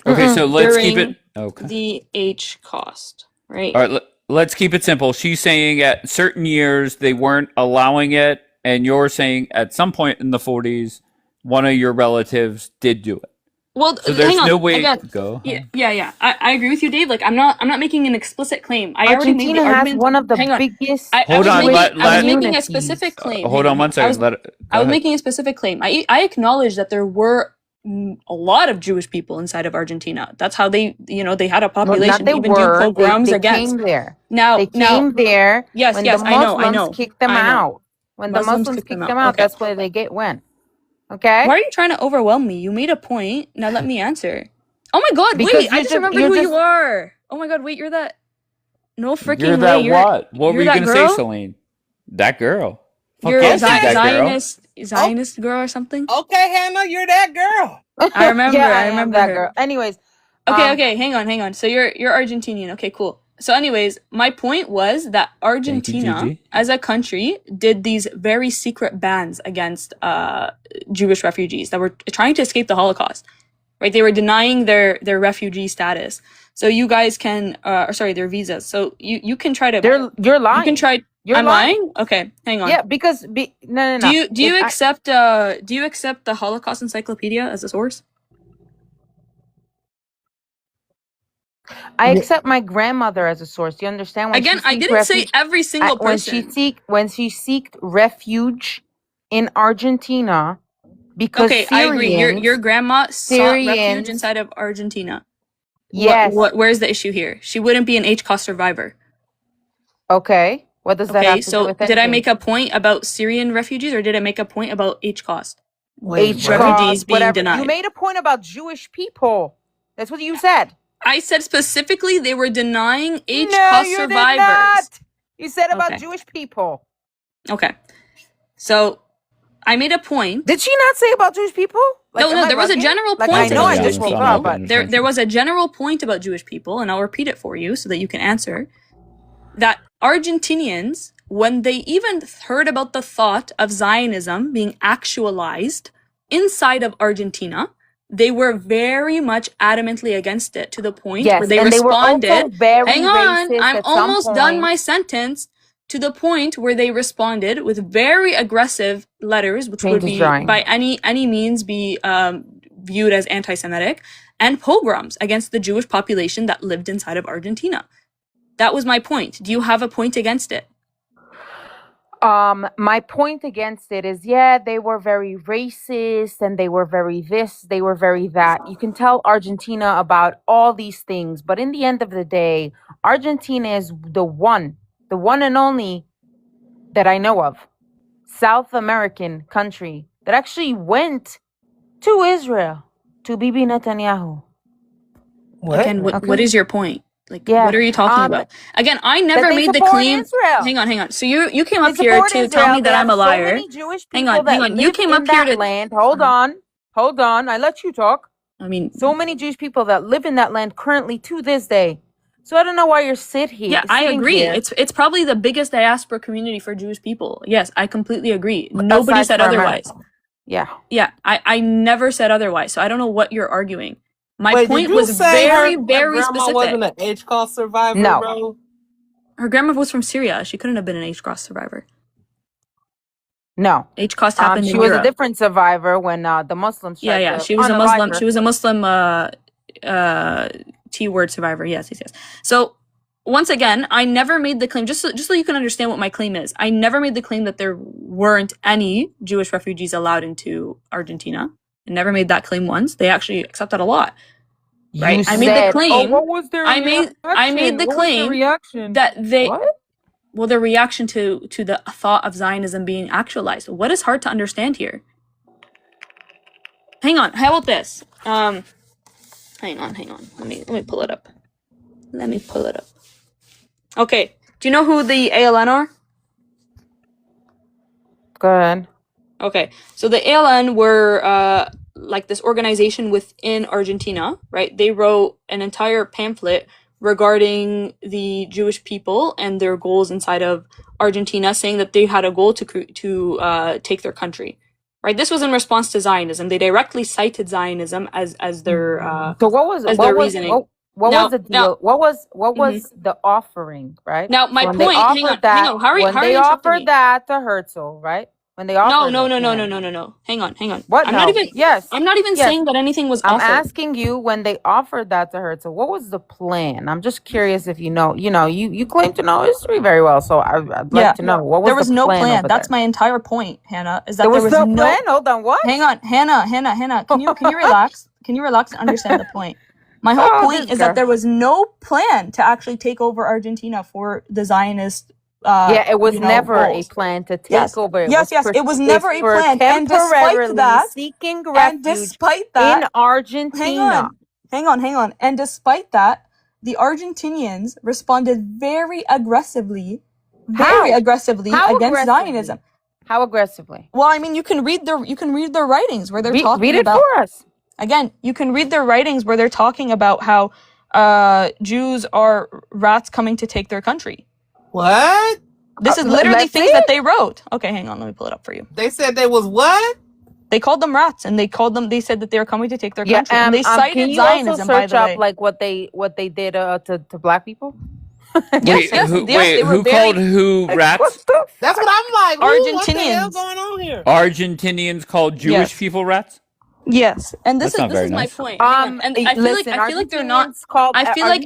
Okay, so let's keep it. Okay. The Holocaust, right? All right, let's keep it simple. She's saying at certain years they weren't allowing it, and you're saying at some point in the 40s, one of your relatives did do it. Well, so there's hang on. no way Again, to go. Yeah. I agree with you, Dave. Like, I'm not making an explicit claim. I Argentina already made the argument. has one of the hang on. biggest. I was making a specific claim. Hold on one second. I was making a specific claim. I acknowledge that there were a lot of Jewish people inside of Argentina. That's how they had a population. They even do pogroms they against. Came there. They came there. Yes, when yes, the I Muslims know. Kicked them out. When the Muslims kicked them out, that's where they went. Okay. Why are you trying to overwhelm me? You made a point. Now let me answer. Oh my God! Wait, I just remembered who you are. Oh my God! Wait, you're that. No freaking way. You're that what? What were you gonna say, Celine? That girl. You're a Zionist girl or something. Okay, Hannah, you're that girl. I remember. Yeah, I remember that her. girl. Anyways. Okay. Hang on. So you're Argentinian. Okay, cool. So, anyways, my point was that Thank you, Argentina, Gigi. as a country, did these very secret bans against Jewish refugees that were trying to escape the Holocaust. Right? They were denying their refugee status. So you guys can, or sorry, their visas. So you can try to. You're lying. You can try. You're I'm lying. lying. Okay, hang on. Yeah, because no. Do you If I- accept the Holocaust Encyclopedia as a source? I accept my grandmother as a source. Do you understand? When Again, she I seeked didn't say refuge, every single person. when she seeked refuge in Argentina because Okay, I agree. Your Syrians, grandma sought refuge Syrians, inside of Argentina. yes. Where's the issue here? She wouldn't be an HCOS survivor. Okay, what does that Okay, have to do so with did I anything? make a point about Syrian refugees or did I make a point about HCOS? HCOS, Refugees being whatever. denied. You made a point about Jewish people. That's what you said. I said specifically they were denying HCOS No, you did survivors. not. You said about Okay. Jewish people. Okay. So I made a point. Did she not say about Jewish people? Like, am No, I there was a bugging? general Like, point I know about I Jewish just woke people. up, but There was a general point about Jewish people, and I'll repeat it for you so that you can answer. That Argentinians, when they even heard about the thought of Zionism being actualized inside of Argentina, they were very much adamantly against it to the point where yes, they and they were also responded. very Hang on, racist I'm at some almost done point. my sentence. To the point where they responded with very aggressive letters, which would Paint is be drying. by any means be viewed as anti-Semitic, and pogroms against the Jewish population that lived inside of Argentina. That was my point. Do you have a point against it? My point against it is, yeah, they were very racist and they were very this, they were very that. You can tell Argentina about all these things, but in the end of the day, Argentina is the one and only that I know of, South American country that actually went to Israel to Bibi Netanyahu. Again, what Okay. is your point? Like, Yeah. what are you talking about? Again, I That never they made the support claim. Israel. Hang on. So you came They up here support to tell Israel. me They that I'm have a so liar. many Jewish Hang people on. that You live came in up here that to. land. Hold on. I let you talk. I mean, So many Jewish people that live in that land currently to this day. So I don't know why you're yeah, I sitting agree. here. It's probably the biggest diaspora community for Jewish people. Yes, I completely agree. Nobody Aside said from otherwise. America. Yeah. Yeah, I never said otherwise. So I don't know what you're arguing. My Wait, point did you was say very, her very grandma wasn't specific. an HCOS survivor, No. bro? Her grandma was from Syria. She couldn't have been an HCOS survivor. No. HCOS happened She in was Europe. a different survivor when the Muslims tried Yeah. to She was a unalive Muslim. her. She was a Muslim T-word survivor. Yes. So once again, I never made the claim. Just so you can understand what my claim is. I never made the claim that there weren't any Jewish refugees allowed into Argentina. I never made that claim once. They actually accepted a lot. Right? You I made the said, claim. what was their I made the claim reaction? that they. What? Well, their reaction to the thought of Zionism being actualized. What is hard to understand here? Hang on. How about this? Hang on. Let me pull it up. Okay. Do you know who the ALN are? Go ahead. Okay. So the ALN were like this organization within Argentina, right? They wrote an entire pamphlet regarding the Jewish people and their goals inside of Argentina, saying that they had a goal to take their country. Right. This was in response to Zionism. They directly cited Zionism as their So what was as what their was reasoning. what Now- was the deal? now- what was the offering, right? Now, my When point. they Hang offered on. How are you when they interrupting offered me? that to Herzl, right? When they No. offered No. Hang on. What? I'm No. not even. Yes. I'm not even Yes. saying that anything was I'm offered. asking you when they offered that to Herzl, what was the plan? I'm just curious if you know. You claim to know history very well, so I'd like to know what was there was the no plan. plan. over That's there? my entire point, Hannah. Is that There was no plan. Hold on. What? Hang on, Hannah. Can you relax? Can you relax and understand the point? My whole Oh, point this is that guy. there was no plan to actually take over Argentina for the Zionist. Yeah, it was never goals. a plan to take Yes. over. It Yes, was it was never a for plan. And despite temporarily that, seeking and refuge despite that, in Argentina. Hang on. And despite that, the Argentinians responded very aggressively How? against aggressively? Zionism. How aggressively? Well, I mean, you can read their writings where they're talking Read it about. for us. Again, you can read their writings where they're talking about how Jews are rats coming to take their country. What? This is literally That's things it? that they wrote. Okay, hang on, let me pull it up for you. They said they was what? They called them rats, and they said that they were coming to take their Yeah, country. And they can cited you also Zionism, by search the up way. like what they did to black people? Wait, they were who very- called who rats? That's what I'm like. Ooh, what the hell Argentinians. going on here? Argentinians called Jewish Yes. people rats? Yes, and this That's not is very my nice. point. Hang on. And I feel like they're not. I feel like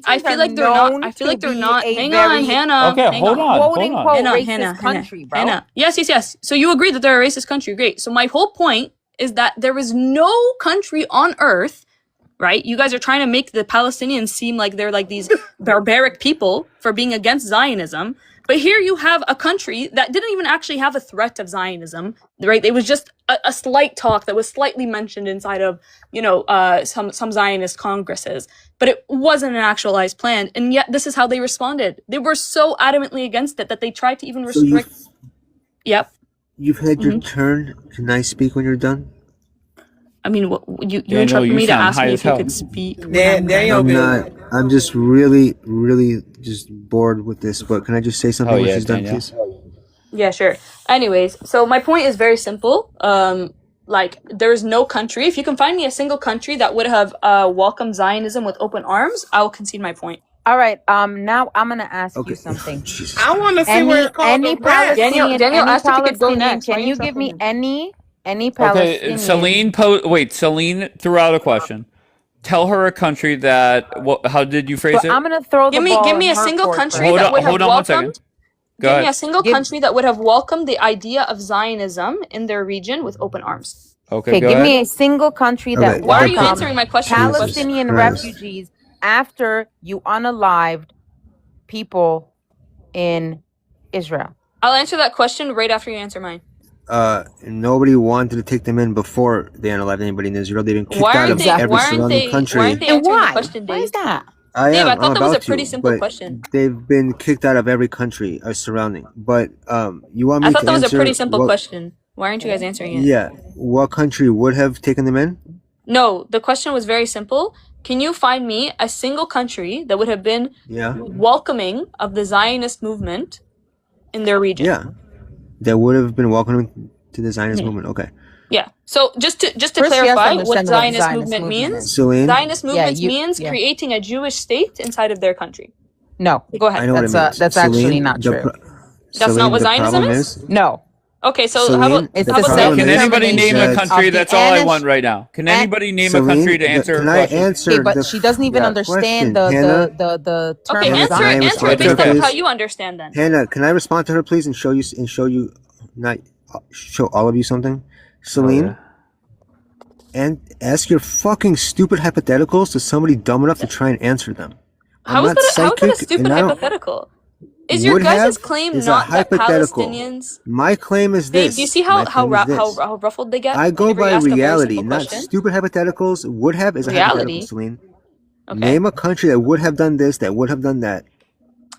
they're not. I feel like they're not. Hang on, Hannah. Okay, hang hold on. Quote unquote Hannah, racist Hannah, country, bro. Hannah. Yes. So you agree that they're a racist country? Great. So my whole point is that there is no country on earth, right? You guys are trying to make the Palestinians seem like they're like these barbaric people for being against Zionism. But here you have a country that didn't even actually have a threat of Zionism, right? It was just a slight talk that was slightly mentioned inside of, some Zionist congresses, but it wasn't an actualized plan. And yet this is how they responded. They were so adamantly against it that they tried to even So restrict. Yep. you've had your turn. Can I speak when you're done? I mean, you Daniel, interrupted you me to sound ask high me as if you hell. could speak. Daniel, I'm not. I'm just really just bored with this. But can I just say something Oh, when yeah, she's done, Danielle. please? Yeah, sure. Anyways, so my point is very simple. Like there's no country. If you can find me a single country that would have welcomed Zionism with open arms, I will concede my point. All right. Now I'm gonna ask you something. I want to see where it called Any the rats. Palestinian, Daniel any asked if he could go Palestinian, next. Why can are you you give me interrupting any Palestinian? Okay, Celine threw out a question. Tell her a country that. How did you phrase So it? I'm gonna throw the Give me ball in a her single court country first. that would have Hold on one welcomed. second. Go Give me a ahead. single country that would have welcomed the idea of Zionism in their region with open arms. Okay, go give ahead. me a single country that Okay, Why are you welcomed answering my question? Palestinian Christ. refugees after you unalived people in Israel. I'll answer that question right after you answer mine. Nobody wanted to take them in before they unalived anybody in Israel. They've been kicked Why out aren't of they? every Why aren't surrounding they? country. Why aren't they And answering why? the question, Why Dave? is that? I Dave, am. I I'm thought that was a about pretty to, simple but question. they've been kicked out of every country surrounding. But you want me I thought to that was a answer pretty simple what? question. Why aren't you guys answering it? Yeah, what country would have taken them in? No, the question was very simple. Can you find me a single country that would have been Yeah, welcoming of the Zionist movement in their region? yeah, that would have been welcoming to the Zionist Mhm. movement. Okay, Yeah. So just to First, you have to clarify what understand Zionist movement means. Celine. Zionist movement you- means yeah. creating a Jewish state inside of their country. No, Go ahead. I know what it means. that's actually Celine, not the true. pro- That's not Celine, what the Zionism problem is? No. Okay, so Celine, how about It's the the problem Can is anybody name a that- country? of the That's all I Anish- want right now. Can anybody name a Celine, country to answer can her I question? answer Okay, but the she doesn't even that understand question, Hannah? the term Okay, of Hannah, answer can I it. Zionism. Answer respond it to her, based off of please? how you understand then. Hannah, can I respond to her, please, and show you, not show all of you something? Celine, and ask your fucking stupid hypotheticals to somebody dumb enough to try and answer them. How is that a stupid and I don't- hypothetical? Is your would guys' have claim is not a that hypothetical. Palestinians? My claim is Dave, this. do you see My how claim is this. how ruffled they get? I go whenever you by ask a very reality, simple not question? stupid hypotheticals. Would have is a Reality? hypothetical, Celine. Okay. Name a country that would have done this, that would have done that.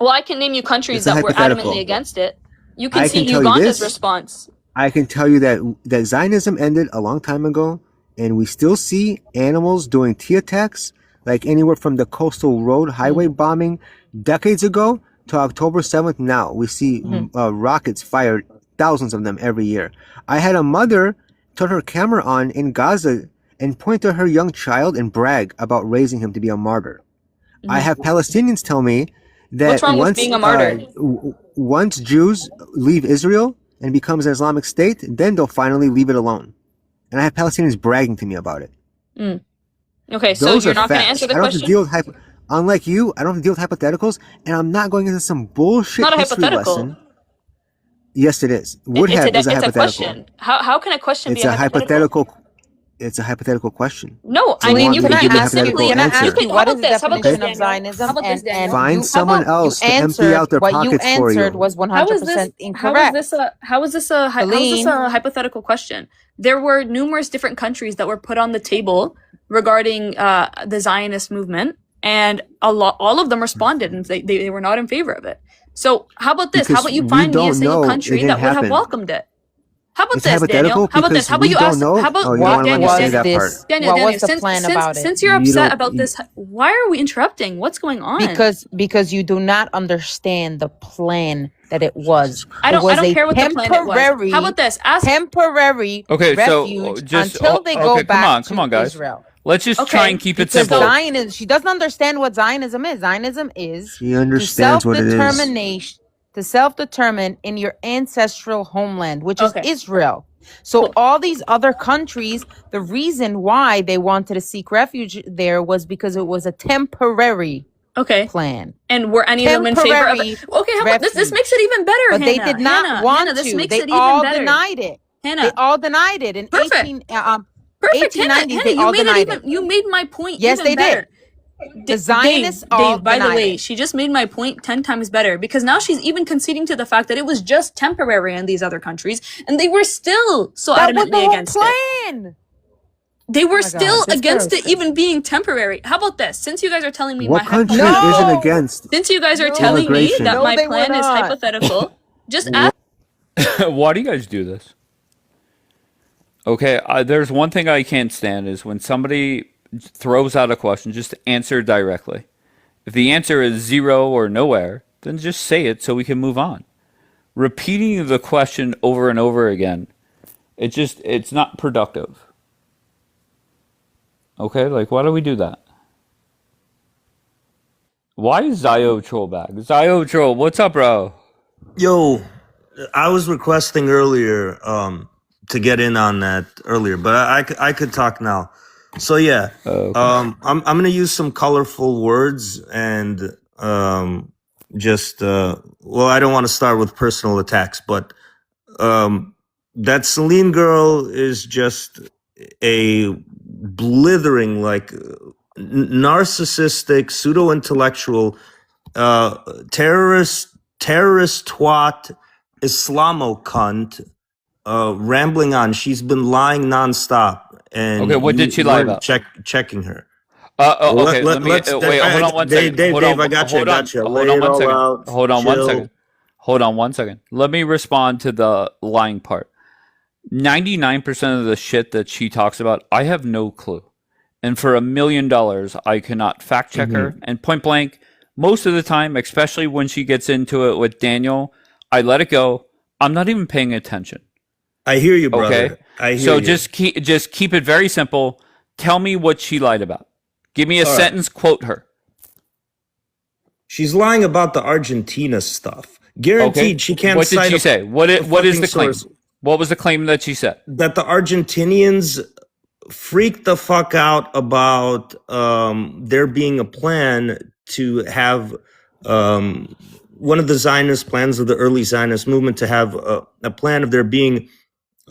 Well, I can name you countries It's a that were hypothetical. adamantly against it. You can I see can tell you Uganda's this. response. I can tell you that Zionism ended a long time ago, and we still see animals doing T attacks, like anywhere from the coastal road highway bombing decades ago to October 7th now. We see rockets fired, thousands of them every year. I had a mother turn her camera on in Gaza and point to her young child and brag about raising him to be a martyr. I have Palestinians tell me that What's wrong with once being a martyr? Once Jews leave Israel and becomes an Islamic State, then they'll finally leave it alone. And I have Palestinians bragging to me about it. Mm. Okay, so Those you're are not going to facts. answer the I don't have to question? deal with unlike you, I don't have to deal with hypotheticals, and I'm not going into some bullshit Not a history hypothetical. lesson. Yes, it is. Would It's have a, is a it's a hypothetical. question. How can a question It's be a a hypothetical? hypothetical. It's a hypothetical question. No, Do I you mean want you me to can give you a specifically. hypothetical answer? You can. What How is about the this? How about definition this, of Daniel? Zionism? How about this, Daniel? Find someone else to empty out their what you pockets for answered you. was 100% incorrect. How is this a Celine. hypothetical question? There were numerous different countries that were put on the table regarding the Zionist movement, and all of them responded, and they were not in favor of it. So how about this? How Because about you we find me a don't single know it country didn't that would have happen. welcomed it? How about It's this, Daniel? hypothetical How about this? because How about we you don't ask? know. How about Oh, you don't What want to Daniel? say was that Daniel, part. this? Daniel, What Daniel. was the plan about it? Since you're You upset don't. about this, why are we interrupting? What's going on? Because you do not understand the plan that it was. I It don't was a care what the plan it was. temporary, How about this? Ask. temporary Okay, so refuge just until they go okay. back Come to on, guys. Israel. Let's just try Okay, and keep it Because simple. Zionism, she doesn't understand what Zionism is. Zionism is She to understands what it is. self-determination, to self-determine in your ancestral homeland, which is Okay. Israel. So all these other countries, the reason why they wanted to seek refuge there was because it was a temporary Okay. plan. And were any of them in favor of Temporary it? Okay, how about this? This refuge. makes it even better, But they Hannah. did not Hannah, want Hannah, this to. makes They it even all better. denied it. They Hannah. all denied it. In Perfect. 1890s, Hannah, they all denied it. you made my point Yes, even they better. did. The Zionists all Dave, by the denied way, it. she just made my point 10 times better because now she's even conceding to the fact that it was just temporary in these other countries and they were still so That was the adamantly whole against it. plan. They were my still God, this against girl it is even being temporary. How about this? Since you guys are telling me What my country hypothetical, isn't No. against since you guys are No. telling me immigration? that No, my they were plan is not. hypothetical, just ask. Why do you guys do this? Okay, there's one thing I can't stand is when somebody throws out a question, just answer directly. If the answer is zero or nowhere, then just say it so we can move on. Repeating the question over and over again, it's not productive. Okay, like why do we do that? Why is Zio Troll back? Zio Troll, what's up, bro? Yo, I was requesting earlier to get in on that earlier, but I could talk now. So yeah, Okay. I'm gonna use some colorful words and just well, I don't want to start with personal attacks, but that Celine girl is just a blithering, like narcissistic, pseudo intellectual, terrorist twat, Islamo cunt, rambling on. She's been lying nonstop, and Okay, what did she lie about? checking her. Okay, let me Let's wait. Hold on one second. Dave, Hold on, I got you. hold on, Lay hold on it one all second. out. Hold on one Chill. second. Hold on one second. Let me respond to the lying part. 99% of the shit that she talks about, I have no clue. And for $1 million, I cannot fact check her. And point blank, most of the time, especially when she gets into it with Daniel, I let it go. I'm not even paying attention. I hear you, brother. Okay? I hear So you. just keep it very simple. Tell me what she lied about. Give me a All right. sentence, quote her. She's lying about the Argentina stuff. Guaranteed, she can't. What did cite she a- say? What a is fucking the claim? source. What was the claim that she said? That the Argentinians freaked the fuck out about there being a plan to have one of the Zionist plans of the early Zionist movement to have a plan of there being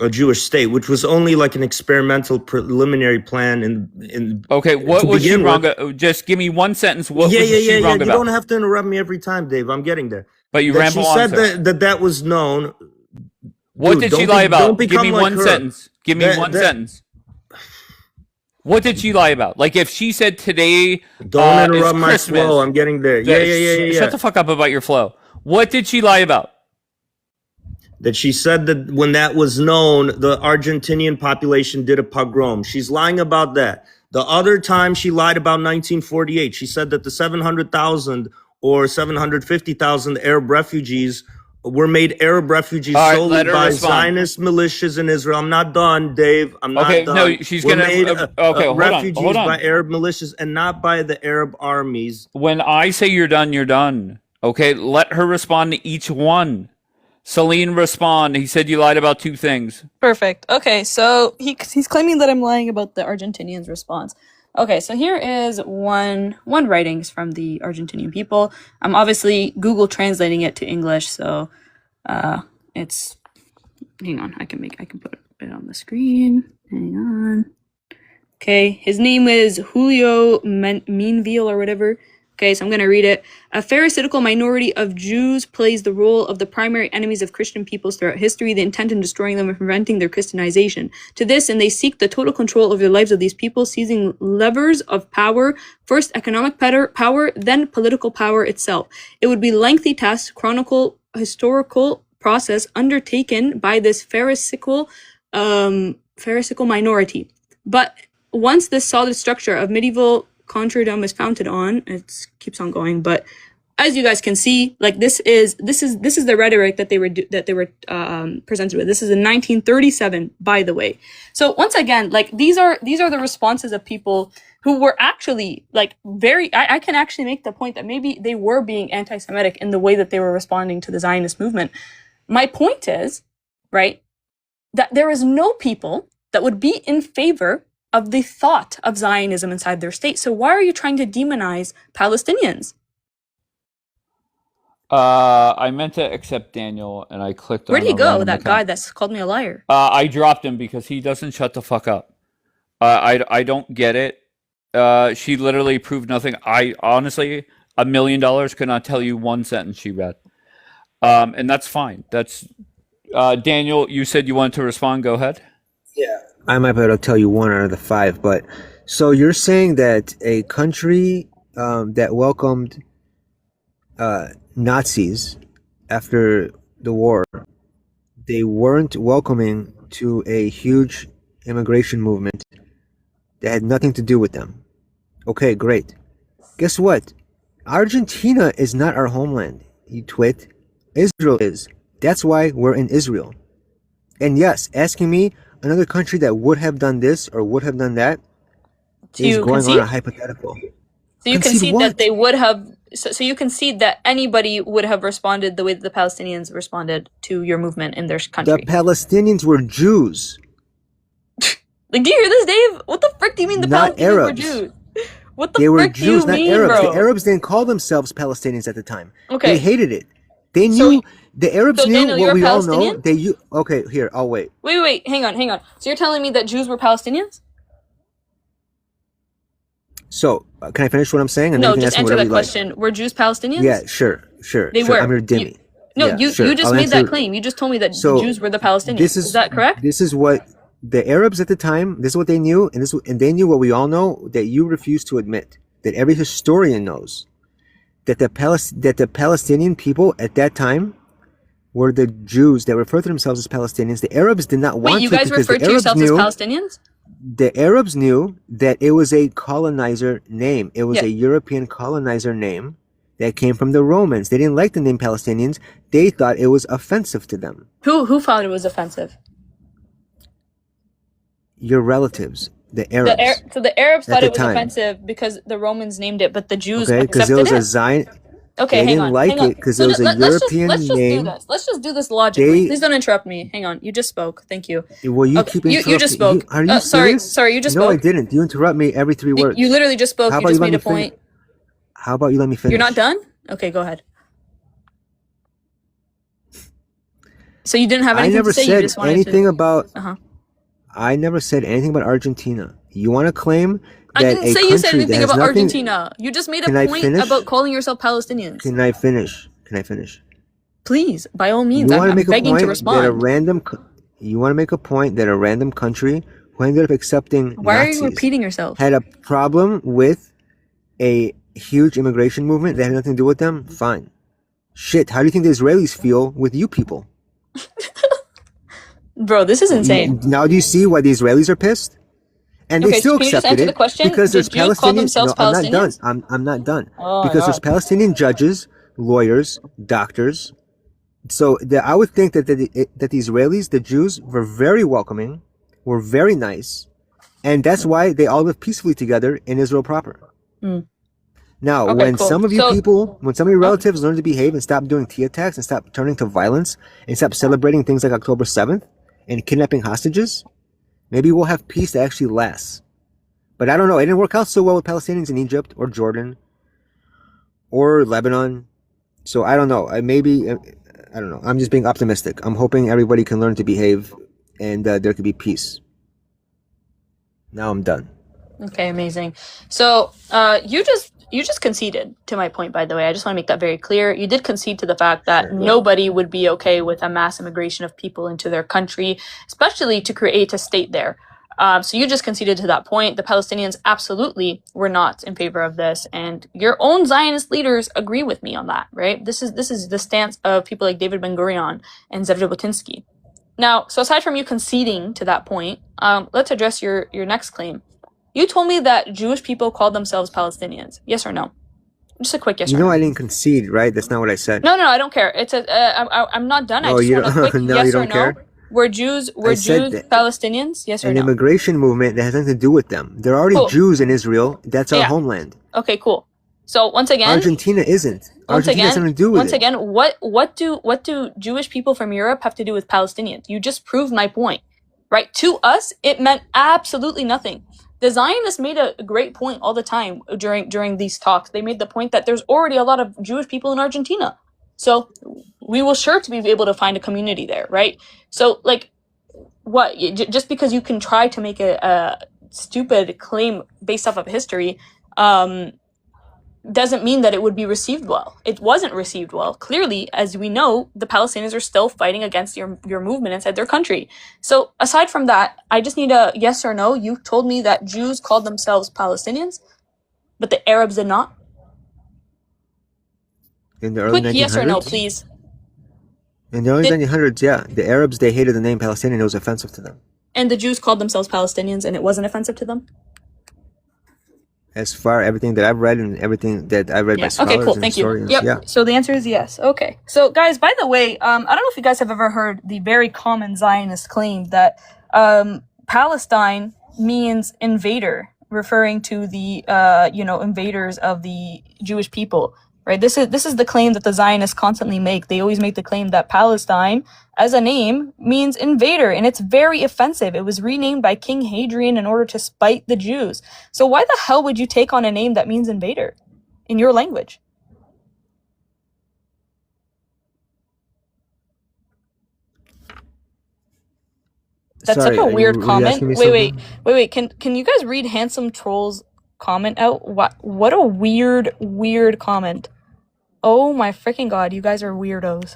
a Jewish state, which was only like an experimental preliminary plan. In Okay, what to was she begin wrong? with. Just give me one sentence. What Yeah, was yeah, she yeah, yeah. wrong You about? don't have to interrupt me every time, Dave. I'm getting there. But you That ramble she on, said sir. that was known. What Dude, did she don't lie be- about? don't Give become me like one her. sentence. Give me one sentence. What did she lie about? Like if she said today Don't is interrupt my Christmas. flow. I'm getting there. Yeah. Shut the fuck up about your flow. What did she lie about? That she said that when that was known, the Argentinian population did a pogrom. She's lying about that. The other time she lied about 1948. She said that the 700,000 or 750,000 Arab refugees were made Arab refugees All right, solely let her by respond. Zionist militias in Israel. I'm not done, Dave. I'm not Okay, done. no, she's Were gonna- made, okay, hold on, refugees hold on. by Arab militias and not by the Arab armies. When I say you're done, you're done. Okay, let her respond to each one. Celine, respond. He said you lied about two things. Perfect. Okay, so he's claiming that I'm lying about the Argentinians' response. Okay, so here is one writings from the Argentinian people. I'm obviously Google translating it to English, so it's hang on, I can put it on the screen. Hang on. Okay, his name is Julio Minville or whatever. Okay, so I'm going to read it. A pharisaical minority of Jews plays the role of the primary enemies of Christian peoples throughout history. They intend on destroying them and preventing their Christianization. To this, and they seek the total control of the lives of these people, seizing levers of power, first economic power, then political power itself. It would be lengthy task to chronicle historical process undertaken by this pharisaical minority. But once this solid structure of medieval contradom is founded on, it keeps on going, but as you guys can see, like this is the rhetoric that they were presented with. This is in 1937, by the way. So once again, like these are the responses of people who were actually like I can actually make the point that maybe they were being anti-Semitic in the way that they were responding to the Zionist movement. My point is, right, that there is no people that would be in favor of the thought of Zionism inside their state. So why are you trying to demonize Palestinians? I meant to accept Daniel, and I clicked on Where'd he a go, random that account. guy that's called me a liar? I dropped him because he doesn't shut the fuck up. I don't get it. She literally proved nothing. I honestly, $1 million could not tell you one sentence she read. And that's fine. That's Daniel, you said you wanted to respond. Go ahead. Yeah, I might be able to tell you 1 out of the 5, but so you're saying that a country that welcomed Nazis after the war, they weren't welcoming to a huge immigration movement that had nothing to do with them. Okay, great. Guess what? Argentina is not our homeland, you twit. Israel is. That's why we're in Israel. And yes, asking me another country that would have done this or would have done that is going on a hypothetical. So you concede that they would have. So you concede that anybody would have responded the way that the Palestinians responded to your movement in their country. The Palestinians were Jews. Like, do you hear this, Dave? What the frick do you mean the Not Palestinians were Arabs. Jews? What the They were frick do you Jews, not mean, Arabs. bro? The Arabs didn't call themselves Palestinians at the time. Okay. They hated it. They knew, the Arabs knew Daniel, you're what a we all know. Palestinian? Okay, here, I'll wait. Wait, hang on. So you're telling me that Jews were Palestinians? So, can I finish what I'm saying? And No, then you can just ask me answer whatever that you like. question. Were Jews Palestinians? Yeah, sure. They were. I'm your Dimmy. You sure. just I'll made that answer- claim. You just told me that So, Jews were the Palestinians. This Is that correct? This is what the Arabs at the time, this is what they knew, and they knew what we all know, that you refuse to admit, that every historian knows, that the Palestinian people at that time were the Jews that referred to themselves as Palestinians. The Arabs did not want Wait, you to guys because the referred to Arabs yourselves as knew, Palestinians? the Arabs knew that it was a colonizer name. It was Yeah. a European colonizer name that came from the Romans. They didn't like the name Palestinians. They thought it was offensive to them. Who found it was offensive? Your relatives, the Arabs. So the Arabs at thought the it was time. offensive because the Romans named it, but the Jews Okay, because accepted it was it. a Zion. Okay, They hang didn't on. like hang on. it because So it was a let's European just do name. this. Let's just do this logically. They- Please don't interrupt me. Hang on. You just spoke. Thank you. Well, you Okay, keep you interrupting. just spoke. Are you sorry, serious? sorry. You just No, I spoke. didn't. You interrupt me every 3 words. You literally just spoke. How You about just let made me a point. How about you let me finish? You're not done? Okay, go ahead. So you didn't have I anything never to say. You said just wanted anything to. about. Uh-huh. I never said anything about Argentina. You want to claim I that didn't a say you said country that anything has about nothing? Argentina. You just made a Can I point finish? about calling yourself Palestinians. Can I finish? Can I finish? Please, by all means, You I'm, want to I'm make a begging to point that a respond. random. You want to make a point that a random country who ended up accepting Why are Nazis you repeating yourself? had a problem with a huge immigration movement that had nothing to do with them? Fine. Shit, how do you think the Israelis feel with you people? Bro, this is insane. Now do you see why the Israelis are pissed? And they Okay, still can you just accepted answer the it question? because Did there's Jews call Palestinians. themselves No, I'm not done. Palestinians? I'm not done Oh my because there's God. Palestinian judges, lawyers, doctors. So I would think that the Israelis, the Jews, were very welcoming, were very nice, and that's why they all live peacefully together in Israel proper. Hmm. Now, Okay, when cool. some of you So- people, when some of your relatives learn to behave and stop doing tea attacks and stop turning to violence and stop celebrating things like October 7th and kidnapping hostages, maybe we'll have peace that actually lasts. But I don't know. It didn't work out so well with Palestinians in Egypt or Jordan or Lebanon. So I don't know. I don't know. I'm just being optimistic. I'm hoping everybody can learn to behave and there could be peace. Now I'm done. Okay, amazing. So, you just conceded to my point, by the way. I just want to make that very clear. You did concede to the fact that nobody would be okay with a mass immigration of people into their country, especially to create a state there. So you just conceded to that point. The Palestinians absolutely were not in favor of this, and your own Zionist leaders agree with me on that, right? This is the stance of people like David Ben-Gurion and Zev Jabotinsky. Now, so aside from you conceding to that point, let's address your next claim. You told me that Jewish people called themselves Palestinians. Yes or no? Just a quick yes You or know no. I didn't concede, right? That's not what I said. No, I don't care. It's I'm not done. I Oh, just you want a quick don't? No, yes you or don't no. care? Were Jews I said that Palestinians? Yes or an no? immigration movement that has nothing to do with them. There are already Cool. Jews in Israel. That's our Yeah. homeland. Okay, cool. So once again, Argentina isn't. once Argentina has again, nothing to do with once it. again, what do Jewish people from Europe have to do with Palestinians? You just proved my point, right? To us, it meant absolutely nothing. The Zionists made a great point all the time during these talks. They made the point that there's already a lot of Jewish people in Argentina, so we will sure to be able to find a community there, right? So like, what? Just because you can try to make a stupid claim based off of history, doesn't mean that it would be received well. It wasn't received well. Clearly, as we know, the Palestinians are still fighting against your movement inside their country. So aside from that, I just need a yes or no. You told me that Jews called themselves Palestinians, but the Arabs did not. In the early Quick 1900s? yes or no, please. In the early 1900s, yeah. The Arabs, they hated the name Palestinian. It was offensive to them. And the Jews called themselves Palestinians, and it wasn't offensive to them? As far everything that I've read and everything that I read by Yeah. scholars Okay, cool. and Thank you. historians, Yep. yeah. So the answer is yes. Okay. So guys, by the way, I don't know if you guys have ever heard the very common Zionist claim that Palestine means invader, referring to the invaders of the Jewish people. Right? This is the claim that the Zionists constantly make. They always make the claim that Palestine, as a name, means invader, and it's very offensive. It was renamed by King Hadrian in order to spite the Jews. So why the hell would you take on a name that means invader in your language? That's Sorry, such a are weird you comment. asking me Wait. something? Can you guys read Handsome Troll's comment out? What a weird comment. Oh my freaking god, you guys are weirdos.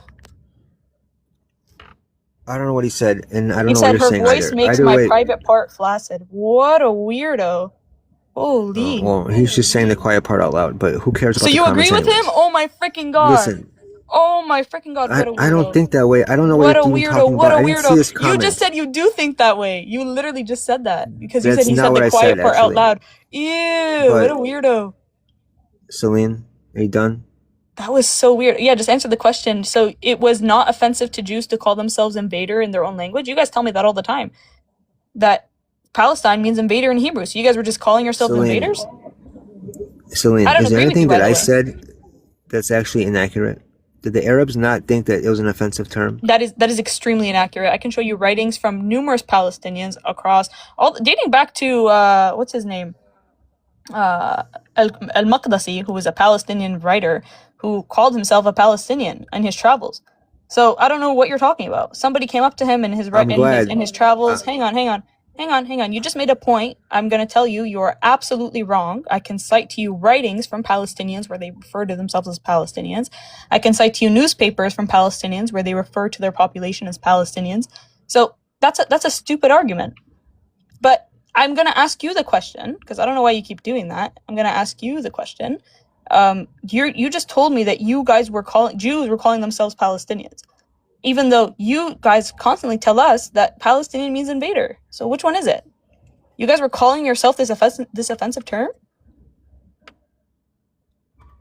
I don't know what he said, and I don't He know what said you're her saying voice either. makes Either my way, private part flaccid. What a weirdo. Holy. well, he's just saying the quiet part out loud, but who cares about So the you agree comments with him? anyways? Oh my freaking god. Listen, Oh my freaking god, what a weirdo. I don't think that way. I don't know What what a you're even weirdo, talking what about. a I didn't see his weirdo. You comment. just said you do think that way. You literally just said that. Because you That's said he not said what the I quiet said, part out actually. loud. Ew, what a But weirdo. Celine, are you done? That was so weird. Yeah, just answer the question. So it was not offensive to Jews to call themselves invader in their own language? You guys tell me that all the time. That Palestine means invader in Hebrew. So you guys were just calling yourselves Celine, invaders? Celine, I don't is there agree with you, anything by that the I way. said that's actually inaccurate? Did the Arabs not think that it was an offensive term? That is extremely inaccurate. I can show you writings from numerous Palestinians across dating back to what's his name? Al-Maqdisi, who was a Palestinian writer who called himself a Palestinian in his travels. So I don't know what you're talking about. Somebody came up to him in his I'm glad. in his travels. Hang on. You just made a point. I'm going to tell you are absolutely wrong. I can cite to you writings from Palestinians where they refer to themselves as Palestinians. I can cite to you newspapers from Palestinians where they refer to their population as Palestinians. So that's a stupid argument. But I'm going to ask you the question, because I don't know why you keep doing that. I'm going to ask you the question. You just told me that you guys Jews were calling themselves Palestinians, even though you guys constantly tell us that Palestinian means invader. So which one is it? You guys were calling yourself this offensive term?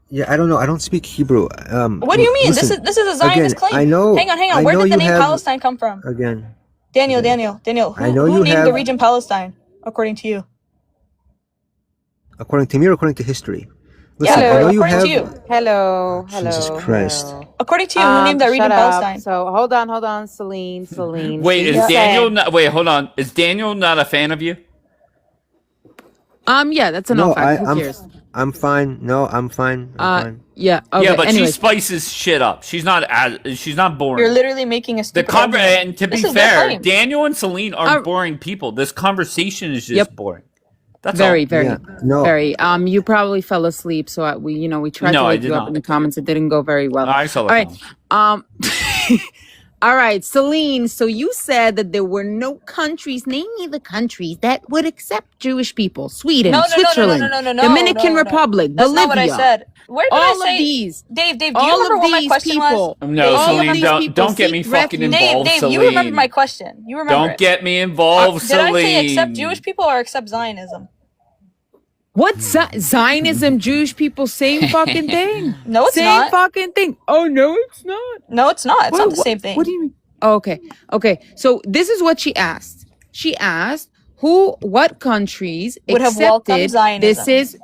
Yeah, I don't know. I don't speak Hebrew. What do you mean? Listen, this is a Zionist again, claim. I know. Hang I on. Where know did the you name have Palestine come from? again. Daniel. I know Who you named have, the region Palestine, according to you? according to me or according to history. Listen, Yeah, I know you according have. to you. Hello, Jesus Christ. According to you, who named that region shut up. Palestine? So hold on, Celine. Wait, She's is Daniel saying, not? Wait, hold on. Is Daniel not a fan of you? Yeah, that's a no No, fact. Who cares? I'm fine. No, I'm fine. I'm fine. Yeah. Okay. Yeah, but she anyways. spices shit up. She's not boring. You're literally making a The stupid argument. and to be This is their fair, claim. Daniel and Celine aren't boring people. This conversation is just Yep. boring. That's Very, all. very, Yeah. No. very. You probably fell asleep, so we tried No, to I wake did you up not. in the comments. It didn't go very well. I saw All the right. comments. All right, Celine. So you said that there were no countries. Name me the countries that would accept Jewish people. Sweden, No, no, no, no, no, Switzerland, no, no, no, Dominican no, no. Republic, That's not what I Bolivia. said. Where did I All of say? these. Dave, do you All remember of what my these question was? people. No, all of Celine, these don't people get me seek fucking refuge. involved, Dave, Celine. you remember my question. You remember Don't it. get me involved, Did I say accept Celine. Jewish people or accept Zionism? What Zionism, Jewish people, same fucking thing. No, it's same not. fucking thing. Oh no, it's not. No, it's not. It's What- not the what- same thing. What do you mean? Oh, okay. So this is what she asked. She asked what countries Would have welcomed accepted Zionism. this is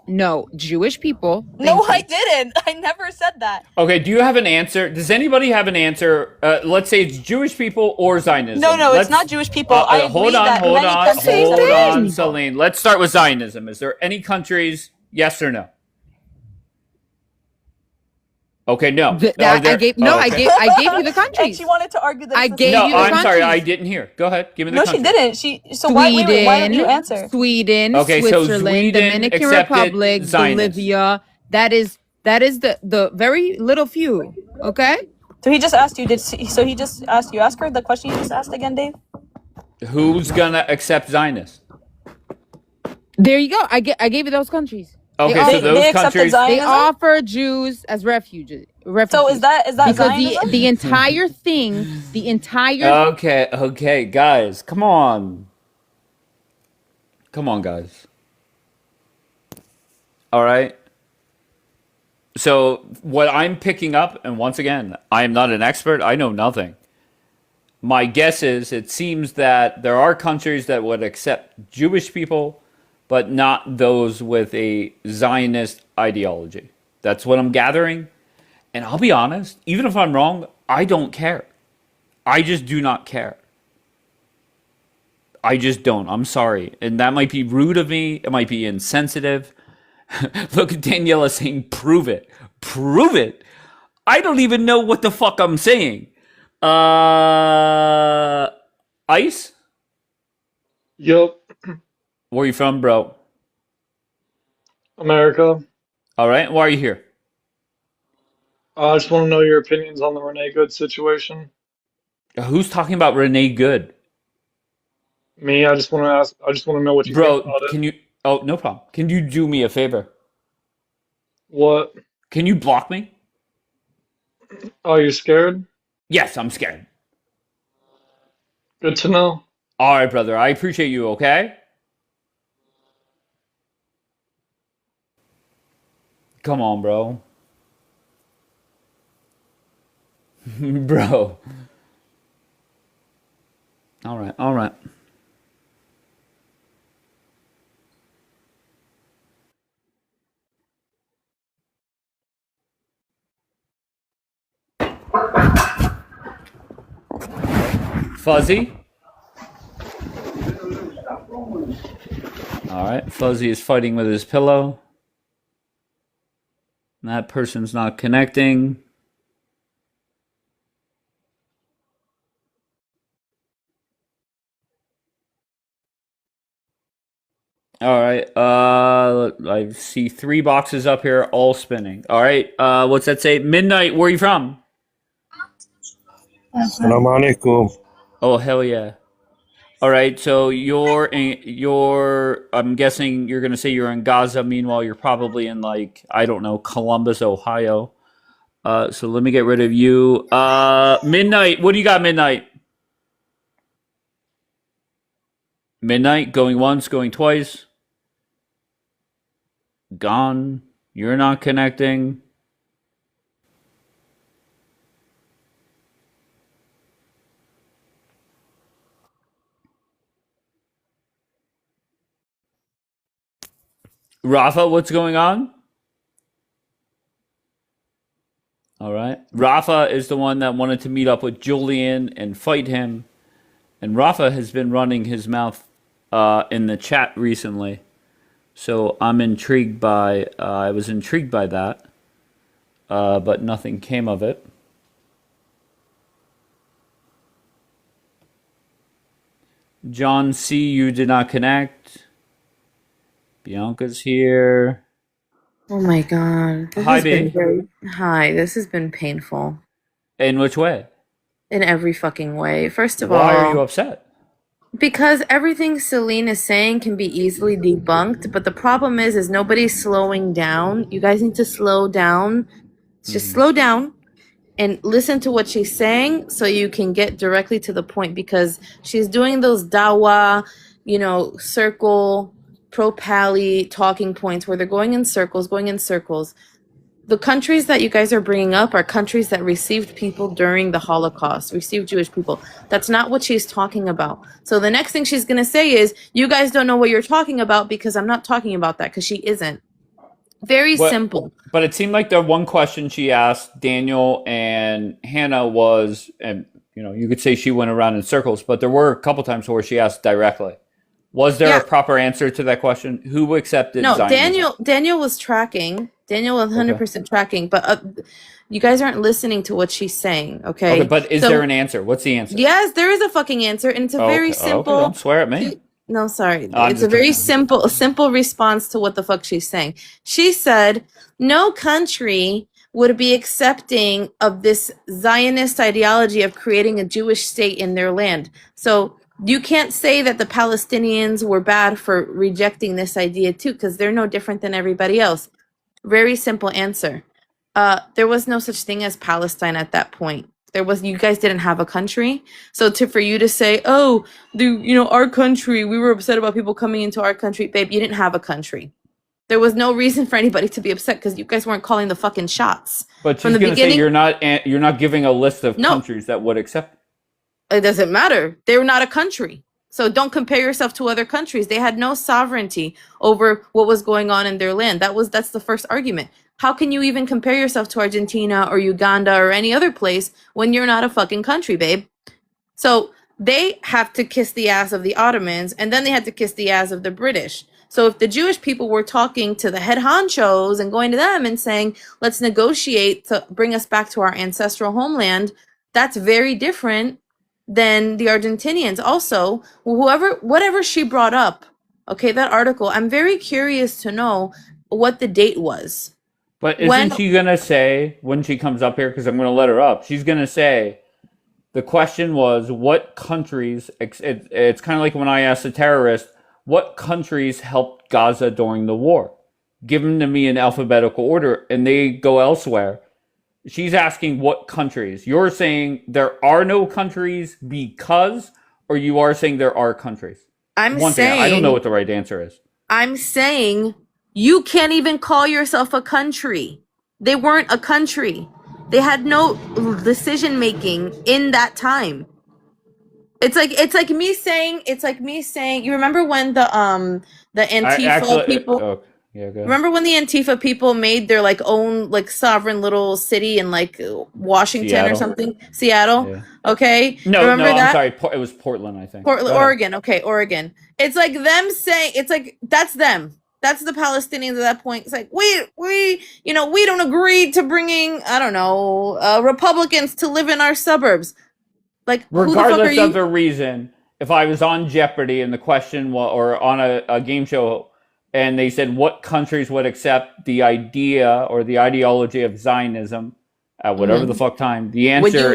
Jewish people. No, I Thank you. didn't. I never said that. Okay, do you have an answer? Does anybody have an answer? Let's say it's Jewish people or Zionism. No, no, Let's, it's not Jewish people. I agree hold on, that hold many on, countries hold accept on, Jewish people. Celine. Let's start with Zionism. Is there any countries? Yes or no? Okay, no. I gave you the And countries. she wanted to argue that I it's the gave same No, you the I'm sorry, countries. I didn't hear. Go ahead, give me the No, countries. she didn't. So why don't you answer? Sweden, Okay, so Switzerland, Sweden Dominican accepted Republic, Zionists. Bolivia. That is the very little few. Okay. So he just asked you. So he just asked you? Ask her the question you just asked again, Dave. Who's gonna accept Zionists? There you go. I gave you those countries. Okay, They so offer- those they accepted countries. Zionism? They offer Jews as refugees. So is that because Zionism? the entire thing, the entire Okay, guys, come on, guys. All right. So what I'm picking up, and once again, I am not an expert. I know nothing. My guess is it seems that there are countries that would accept Jewish people, but not those with a Zionist ideology. That's what I'm gathering. And I'll be honest, even if I'm wrong, I don't care. I just do not care. I just don't. I'm sorry. And that might be rude of me. It might be insensitive. Look at Daniela saying, prove it. Prove it. I don't even know what the fuck I'm saying. Ice? Yup, Where you from, bro? America. All right. Why are you here? I just want to know your opinions on the Renee Good situation. Who's talking about Renee Good? Me, I just want to ask. I just want to know what you think Bro, about it. can you... Oh, no problem. Can you do me a favor? What? Can you block me? Oh, you're scared? Yes, I'm scared. Good to know. All right, brother. I appreciate you, okay? Come on, bro. Bro. All right. Fuzzy? All right, Fuzzy is fighting with his pillow. That person's not connecting. All right, I see 3 boxes up here, all spinning. All right, what's that say? Midnight, where are you from? Assalamu alaikum. Oh, hell yeah. All right, so I'm guessing you're going to say you're in Gaza. Meanwhile, you're probably in, like, I don't know, Columbus, Ohio. So let me get rid of you. Midnight, what do you got, Midnight? Midnight, going once, going twice. Gone. You're not connecting. Rafa, what's going on? All right. Rafa is the one that wanted to meet up with Julian and fight him. And Rafa has been running his mouth in the chat recently. So I'm intrigued by, I was intrigued by that. But nothing came of it. John C., you did not connect. Bianca's here. Oh my god. Hi, B. Hi, this has been painful. In which way? in every fucking way. First of Why are you all, upset? because everything Celine is saying can be easily debunked, but the problem is nobody's slowing down. You guys need to slow down. Just slow down and listen to what she's saying so you can get directly to the point, because she's doing those dawa, circle, pro-pally talking points where they're going in circles. The countries that you guys are bringing up are countries that received people during the Holocaust, received Jewish people. That's not what she's talking about. So the next thing she's going to say is, you guys don't know what you're talking about because I'm not talking about that, because she isn't. Very simple. But it seemed like the one question she asked Daniel and Hannah was, and you could say she went around in circles, but there were a couple times where she asked directly. Was there a proper answer to that question? Who accepted Zionism? Daniel was tracking. Daniel was 100% tracking, but you guys aren't listening to what she's saying, okay? But is there an answer? What's the answer? Yes, there is a fucking answer, and it's a very simple... Okay, don't swear at me. No, sorry. It's a very simple response to what the fuck she's saying. She said, no country would be accepting of this Zionist ideology of creating a Jewish state in their land. So you can't say that the Palestinians were bad for rejecting this idea too, because they're no different than everybody else. Very simple answer. There was no such thing as Palestine at that point. You guys didn't have a country. So for you to say, oh, our country, we were upset about people coming into our country, babe, you didn't have a country. There was no reason for anybody to be upset because you guys weren't calling the fucking shots. But she's going to say you're not giving a list of countries that would accept. It doesn't matter. They're not a country. So don't compare yourself to other countries. They had no sovereignty over what was going on in their land. That's the first argument. How can you even compare yourself to Argentina or Uganda or any other place when you're not a fucking country, babe? So they have to kiss the ass of the Ottomans, and then they had to kiss the ass of the British. So if the Jewish people were talking to the head honchos and going to them and saying, let's negotiate to bring us back to our ancestral homeland, that's very different than the Argentinians. Also, whatever she brought up, okay, that article, I'm very curious to know what the date was. But isn't she going to say, when she comes up here, because I'm going to let her up, she's going to say, the question was, what countries, it's kind of like when I asked a terrorist, what countries helped Gaza during the war? Give them to me in alphabetical order, and they go elsewhere. She's asking what countries. You're saying there are no countries because, or you are saying there are countries? I don't know what the right answer is. I'm saying you can't even call yourself a country. They weren't a country. They had no decision making in that time. It's like me saying. You remember when the Antifa people? Oh, yeah, go ahead. Remember when the Antifa people made their own sovereign little city in Washington Seattle. or something? Seattle. Yeah. Okay. No, remember that? I'm sorry. It was Portland, I think. Portland, Oregon. Okay, Oregon. It's like them saying. It's like that's them. That's the Palestinians at that point. It's like we don't agree to bringing Republicans to live in our suburbs. Like, regardless of the reason, if I was on Jeopardy and the question or on a game show, and they said what countries would accept the idea or the ideology of Zionism at whatever the fuck time, the answer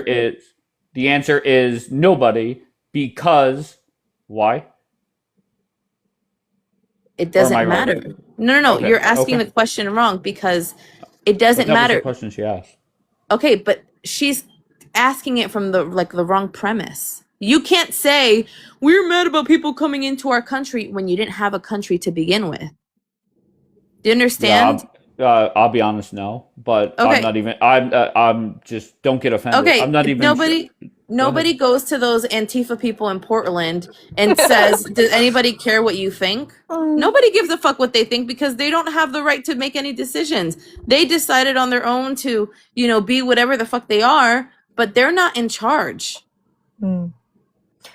is nobody, because why? It doesn't matter. No. Okay. You're asking the question wrong, because it doesn't matter. That was the question she asked. Okay, but she's asking it from the wrong premise. You can't say we're mad about people coming into our country when you didn't have a country to begin with. Do you understand? Yeah, I'll be honest, no, but Okay. I'm not even. I'm just don't get offended. Okay, I'm not even. nobody goes to those Antifa people in Portland and says, does anybody care what you think? Nobody gives a fuck what they think, because they don't have the right to make any decisions. They decided on their own to, be whatever the fuck they are, but they're not in charge.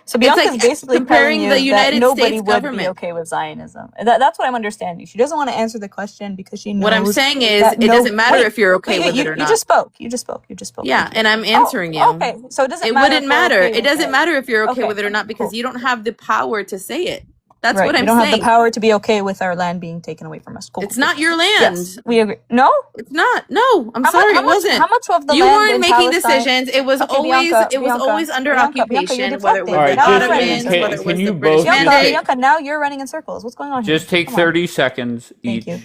So Bianca's basically comparing telling the you United that nobody States would government. be okay with Zionism. That's what I'm understanding. She doesn't want to answer the question because she knows. What I'm saying is, that it doesn't matter if you're okay with it or You not. just spoke. You just spoke. Yeah, and I'm answering you. Okay, so it doesn't. It matter wouldn't if we're matter. okay It with doesn't it. matter if you're okay Okay, with it or not, because you don't have the power to say it. That's Right. what We I'm don't have saying. the power to be okay with our land being taken away from us. Cool. It's not your land. Yes, we agree. No, It's not. No, I'm How sorry, much? it wasn't. How much of the You land weren't in making Palestine? decisions. It was Okay, always Bianca, it was Bianca, always under Bianca, you're occupation, whether it deflecting. was All the right, Now you're just running in Ottomans, circles. whether it was can the you British both just Bianca, Mandate. Bianca, now you're running in circles. What's going on here? just take Come on. 30 seconds Thank each, you.